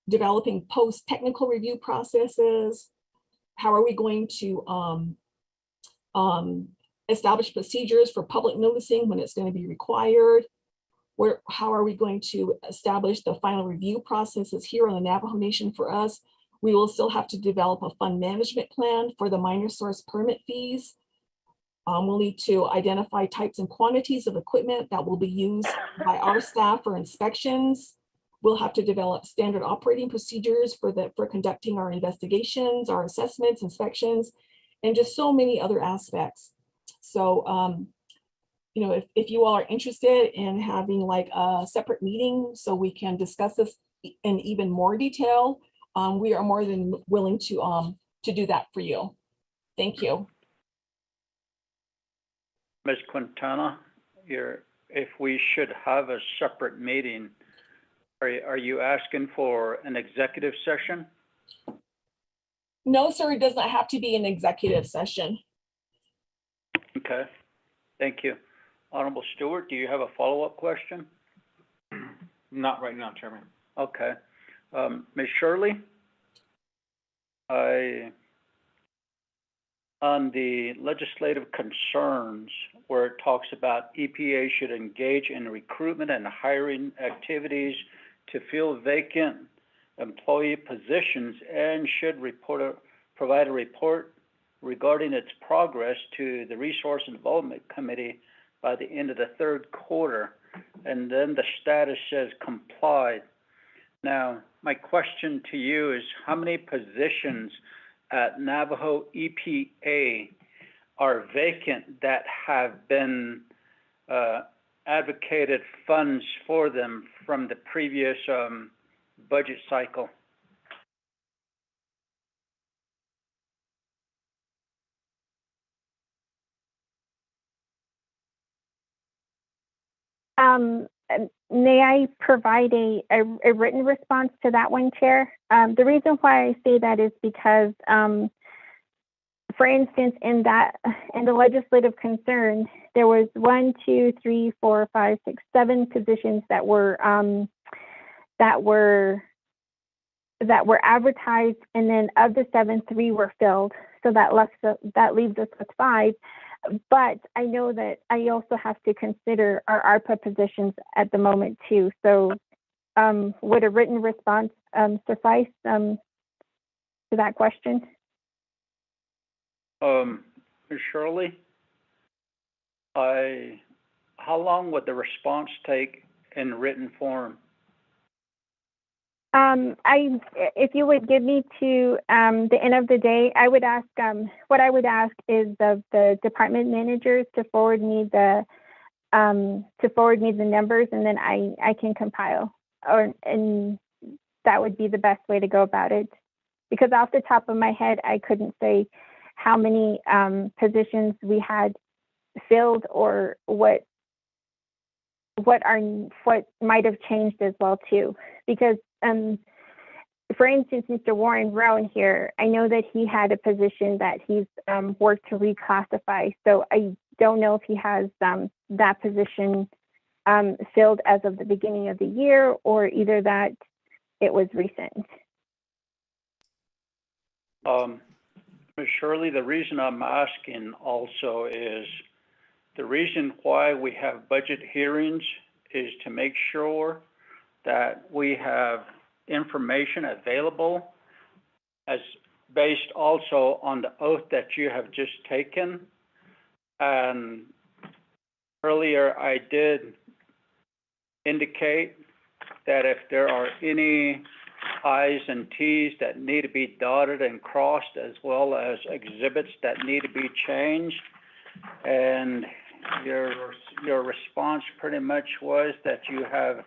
[SPEAKER 17] developing post-technical review processes. How are we going to establish procedures for public noticing when it's going to be required? How are we going to establish the final review processes here on the Navajo Nation for us? We will still have to develop a fund management plan for the minor source permit fees. We'll need to identify types and quantities of equipment that will be used by our staff for inspections. We'll have to develop standard operating procedures for conducting our investigations, our assessments, inspections, and just so many other aspects. So, if you all are interested in having like a separate meeting so we can discuss this in even more detail, we are more than willing to do that for you. Thank you.
[SPEAKER 1] Ms. Quintana, if we should have a separate meeting, are you asking for an executive session?
[SPEAKER 17] No, sir, it does not have to be an executive session.
[SPEAKER 1] Okay, thank you. Honorable Stewart, do you have a follow-up question?
[SPEAKER 8] Not right now, Chairman.
[SPEAKER 1] Okay. Ms. Shirley? On the legislative concerns where it talks about EPA should engage in recruitment and hiring activities to fill vacant employee positions and should provide a report regarding its progress to the Resource and Development Committee by the end of the third quarter, and then the status says complied. Now, my question to you is how many positions at Navajo EPA are vacant that have been advocated funds for them from the previous budget cycle?
[SPEAKER 6] May I provide a written response to that one, Chair? The reason why I say that is because, for instance, in the legislative concern, there was 1, 2, 3, 4, 5, 6, 7 positions that were advertised, and then of the 7, 3 were filled. So that leaves us with 5. But I know that I also have to consider our ARPA positions at the moment too. So would a written response suffice to that question?
[SPEAKER 1] Ms. Shirley, how long would the response take in written form?
[SPEAKER 6] If you would give me to the end of the day, I would ask, what I would ask is of the department managers to forward me the numbers, and then I can compile, and that would be the best way to go about it. Because off the top of my head, I couldn't say how many positions we had filled or what might have changed as well too. Because for instance, Mr. Warren Rowan here, I know that he had a position that he's worked to reclassify. So I don't know if he has that position filled as of the beginning of the year, or either that it was recent.
[SPEAKER 1] Ms. Shirley, the reason I'm asking also is the reason why we have budget hearings is to make sure that we have information available as based also on the oath that you have just taken. And earlier I did indicate that if there are any I's and T's that need to be dotted and crossed, as well as exhibits that need to be changed. And your response pretty much was that you have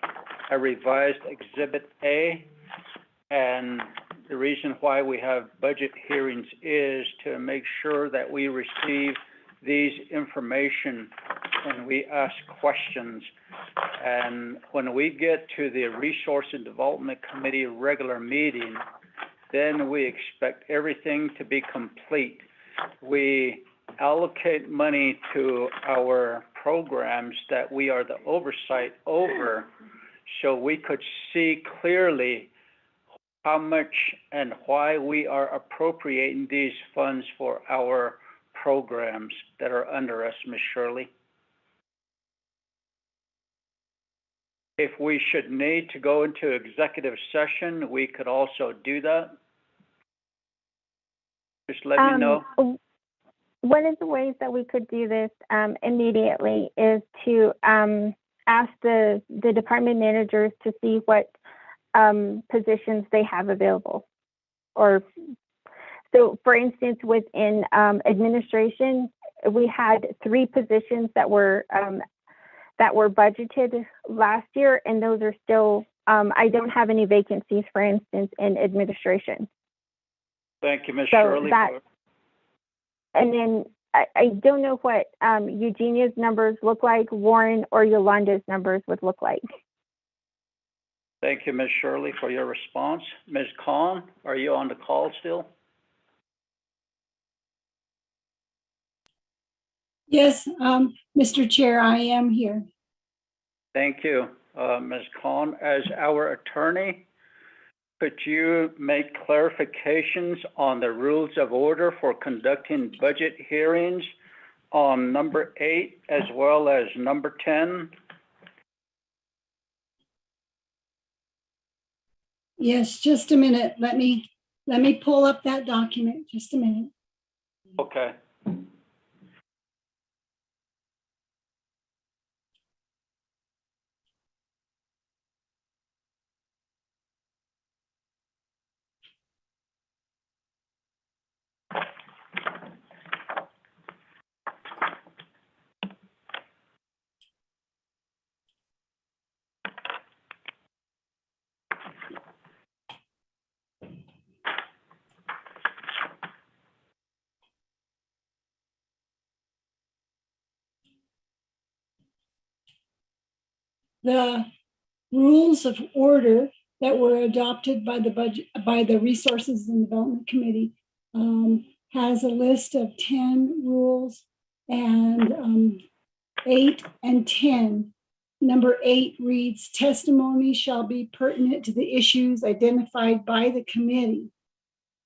[SPEAKER 1] a revised Exhibit A. And the reason why we have budget hearings is to make sure that we receive these information when we ask questions. And when we get to the Resource and Development Committee regular meeting, then we expect everything to be complete. We allocate money to our programs that we are the oversight over, so we could see clearly how much and why we are appropriating these funds for our programs that are under us, Ms. Shirley. If we should need to go into executive session, we could also do that. Just let me know.
[SPEAKER 6] One of the ways that we could do this immediately is to ask the department managers to see what positions they have available. Or so, for instance, within administration, we had 3 positions that were budgeted last year, and those are still. I don't have any vacancies, for instance, in administration.
[SPEAKER 1] Thank you, Ms.
[SPEAKER 6] So
[SPEAKER 1] Shirley.
[SPEAKER 6] And then I don't know what Eugenia's numbers look like, Warren or Yolanda's numbers would look like.
[SPEAKER 1] Thank you, Ms. Shirley, for your response. Ms. Khan, are you on the call still?
[SPEAKER 12] Yes, Mr. Chair, I am here.
[SPEAKER 1] Thank you, Ms. Khan. As our attorney, could you make clarifications on the rules of order for conducting budget hearings on number 8 as well as number 10?
[SPEAKER 12] Yes, just a minute. Let me pull up that document. Just a minute.
[SPEAKER 1] Okay.
[SPEAKER 12] The rules of order that were adopted by the Resources and Development Committee has a list of 10 rules, and 8 and 10. Number 8 reads, testimony shall be pertinent to the issues identified by the committee.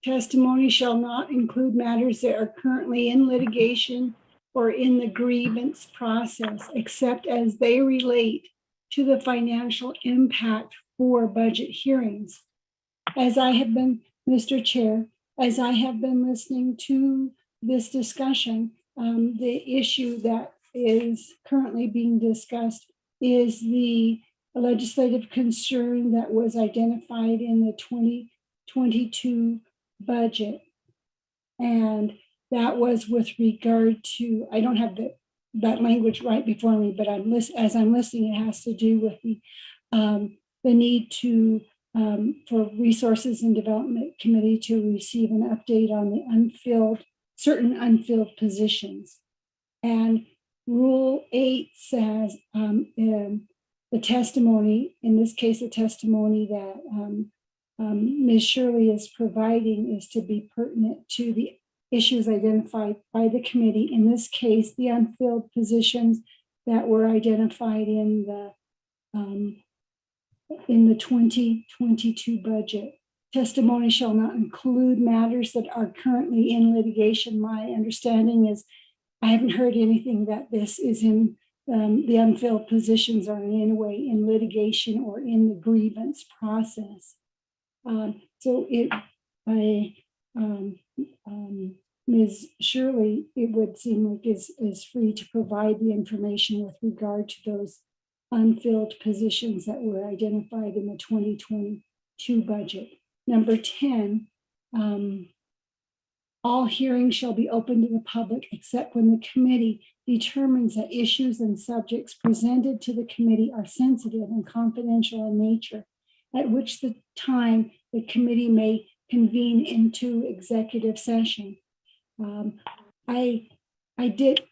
[SPEAKER 12] Testimony shall not include matters that are currently in litigation or in the grievance process, except as they relate to the financial impact for budget hearings. As I have been, Mr. Chair, as I have been listening to this discussion, the issue that is currently being discussed is the legislative concern that was identified in the 2022 budget. And that was with regard to, I don't have that language right before me, but as I'm listening, it has to do with the need to for Resources and Development Committee to receive an update on the certain unfilled positions. And Rule 8 says the testimony, in this case, the testimony that Ms. Shirley is providing is to be pertinent to the issues identified by the committee. In this case, the unfilled positions that were identified in the 2022 budget. Testimony shall not include matters that are currently in litigation. My understanding is I haven't heard anything that this is in the unfilled positions are in any way in litigation or in the grievance process. So Ms. Shirley, it would seem like is free to provide the information with regard to those unfilled positions that were identified in the 2022 budget. Number 10, all hearings shall be open to the public except when the committee determines that issues and subjects presented to the committee are sensitive and confidential in nature, at which the time the committee may convene into executive session. I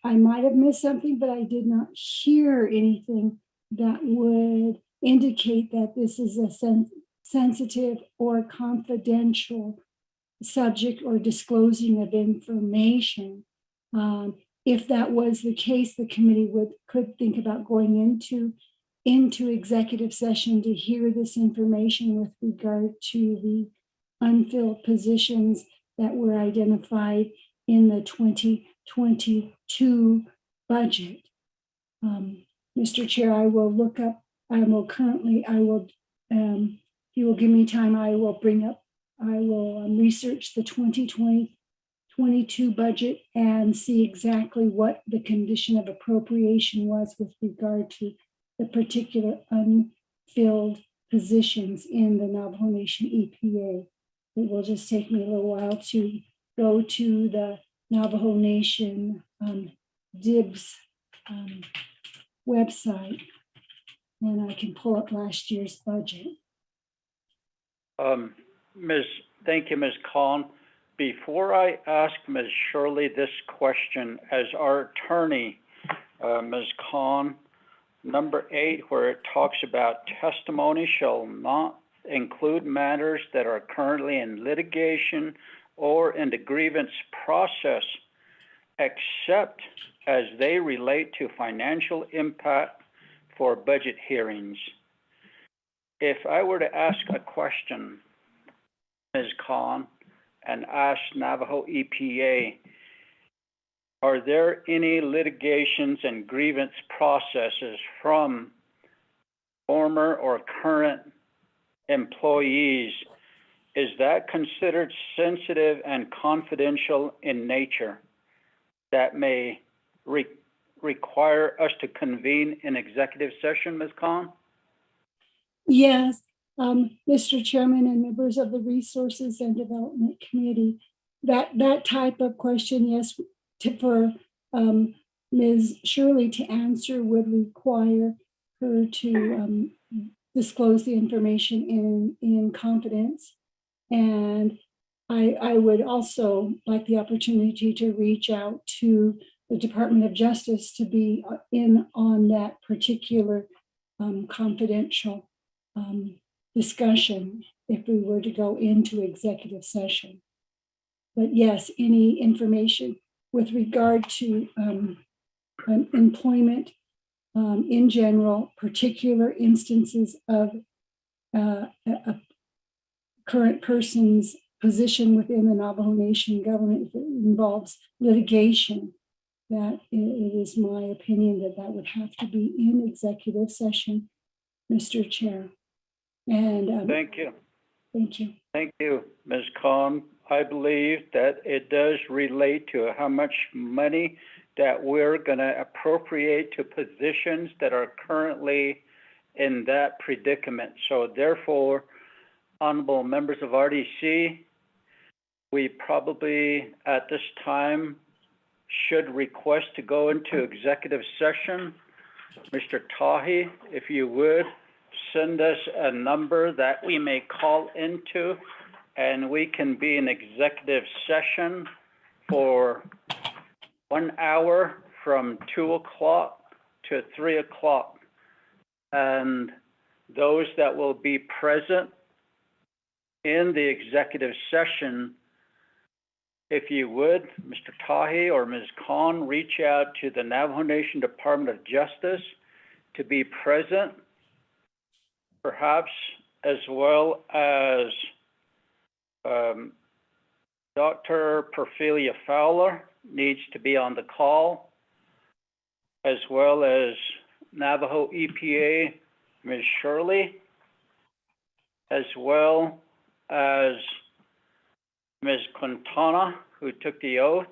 [SPEAKER 12] might have missed something, but I did not hear anything that would indicate that this is a sensitive or confidential subject or disclosing of information. If that was the case, the committee could think about going into executive session to hear this information with regard to the unfilled positions that were identified in the 2022 budget. Mr. Chair, I will look up, if you will give me time, I will research the 2022 budget and see exactly what the condition of appropriation was with regard to the particular unfilled positions in the Navajo Nation EPA. It will just take me a little while to go to the Navajo Nation DIBS website, and I can pull up last year's budget.
[SPEAKER 1] Thank you, Ms. Kahn. Before I ask Ms. Shirley this question, as our attorney, Ms. Kahn, number 8, where it talks about testimony shall not include matters that are currently in litigation or in the grievance process, except as they relate to financial impact for budget hearings. If I were to ask a question, Ms. Kahn, and ask Navajo EPA, are there any litigations and grievance processes from former or current employees? Is that considered sensitive and confidential in nature that may require us to convene an executive session, Ms. Kahn?
[SPEAKER 12] Yes, Mr. Chairman and members of the Resources and Development Committee, that type of question, yes, for Ms. Shirley to answer would require her to disclose the information in confidence. And I would also like the opportunity to reach out to the Department of Justice to be in on that particular confidential discussion if we were to go into executive session. But yes, any information with regard to employment in general, particular instances of a current person's position within the Navajo Nation government, if it involves litigation, that it is my opinion that that would have to be in executive session, Mr. Chair. And
[SPEAKER 1] thank you.
[SPEAKER 12] Thank you.
[SPEAKER 1] Thank you, Ms. Kahn. I believe that it does relate to how much money that we're going to appropriate to positions that are currently in that predicament. So therefore, honorable members of RDC, we probably at this time should request to go into executive session. Mr. Tahi, if you would, send us a number that we may call into, and we can be in executive session for 1 hour from 2 o'clock to 3 o'clock. And those that will be present in the executive session, if you would, Mr. Tahi or Ms. Kahn, reach out to the Navajo Nation Department of Justice to be present, perhaps as well as Dr. Perfilia Fowler needs to be on the call, as well as Navajo EPA, Ms. Shirley, as well as Ms. Quintana, who took the oath,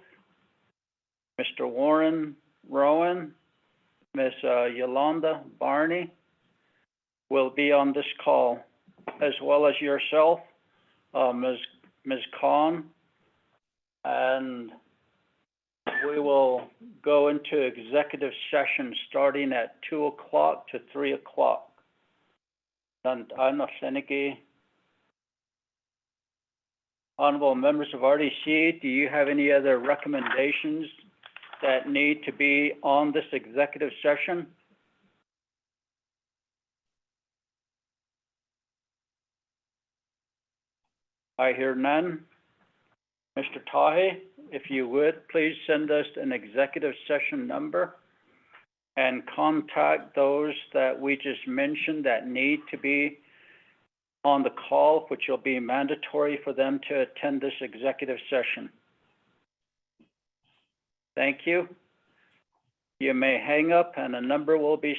[SPEAKER 1] Mr. Warren Rowan, Ms. Yolanda Barney will be on this call. as well as yourself, Ms. Khan. And we will go into executive session starting at 2 o'clock to 3 o'clock. Honorable members of RDC, do you have any other recommendations that need to be on this executive session? I hear none. Mr. Tahe, if you would, please send us an executive session number and contact those that we just mentioned that need to be on the call, which will be mandatory for them to attend this executive session. Thank you. You may hang up and a number will be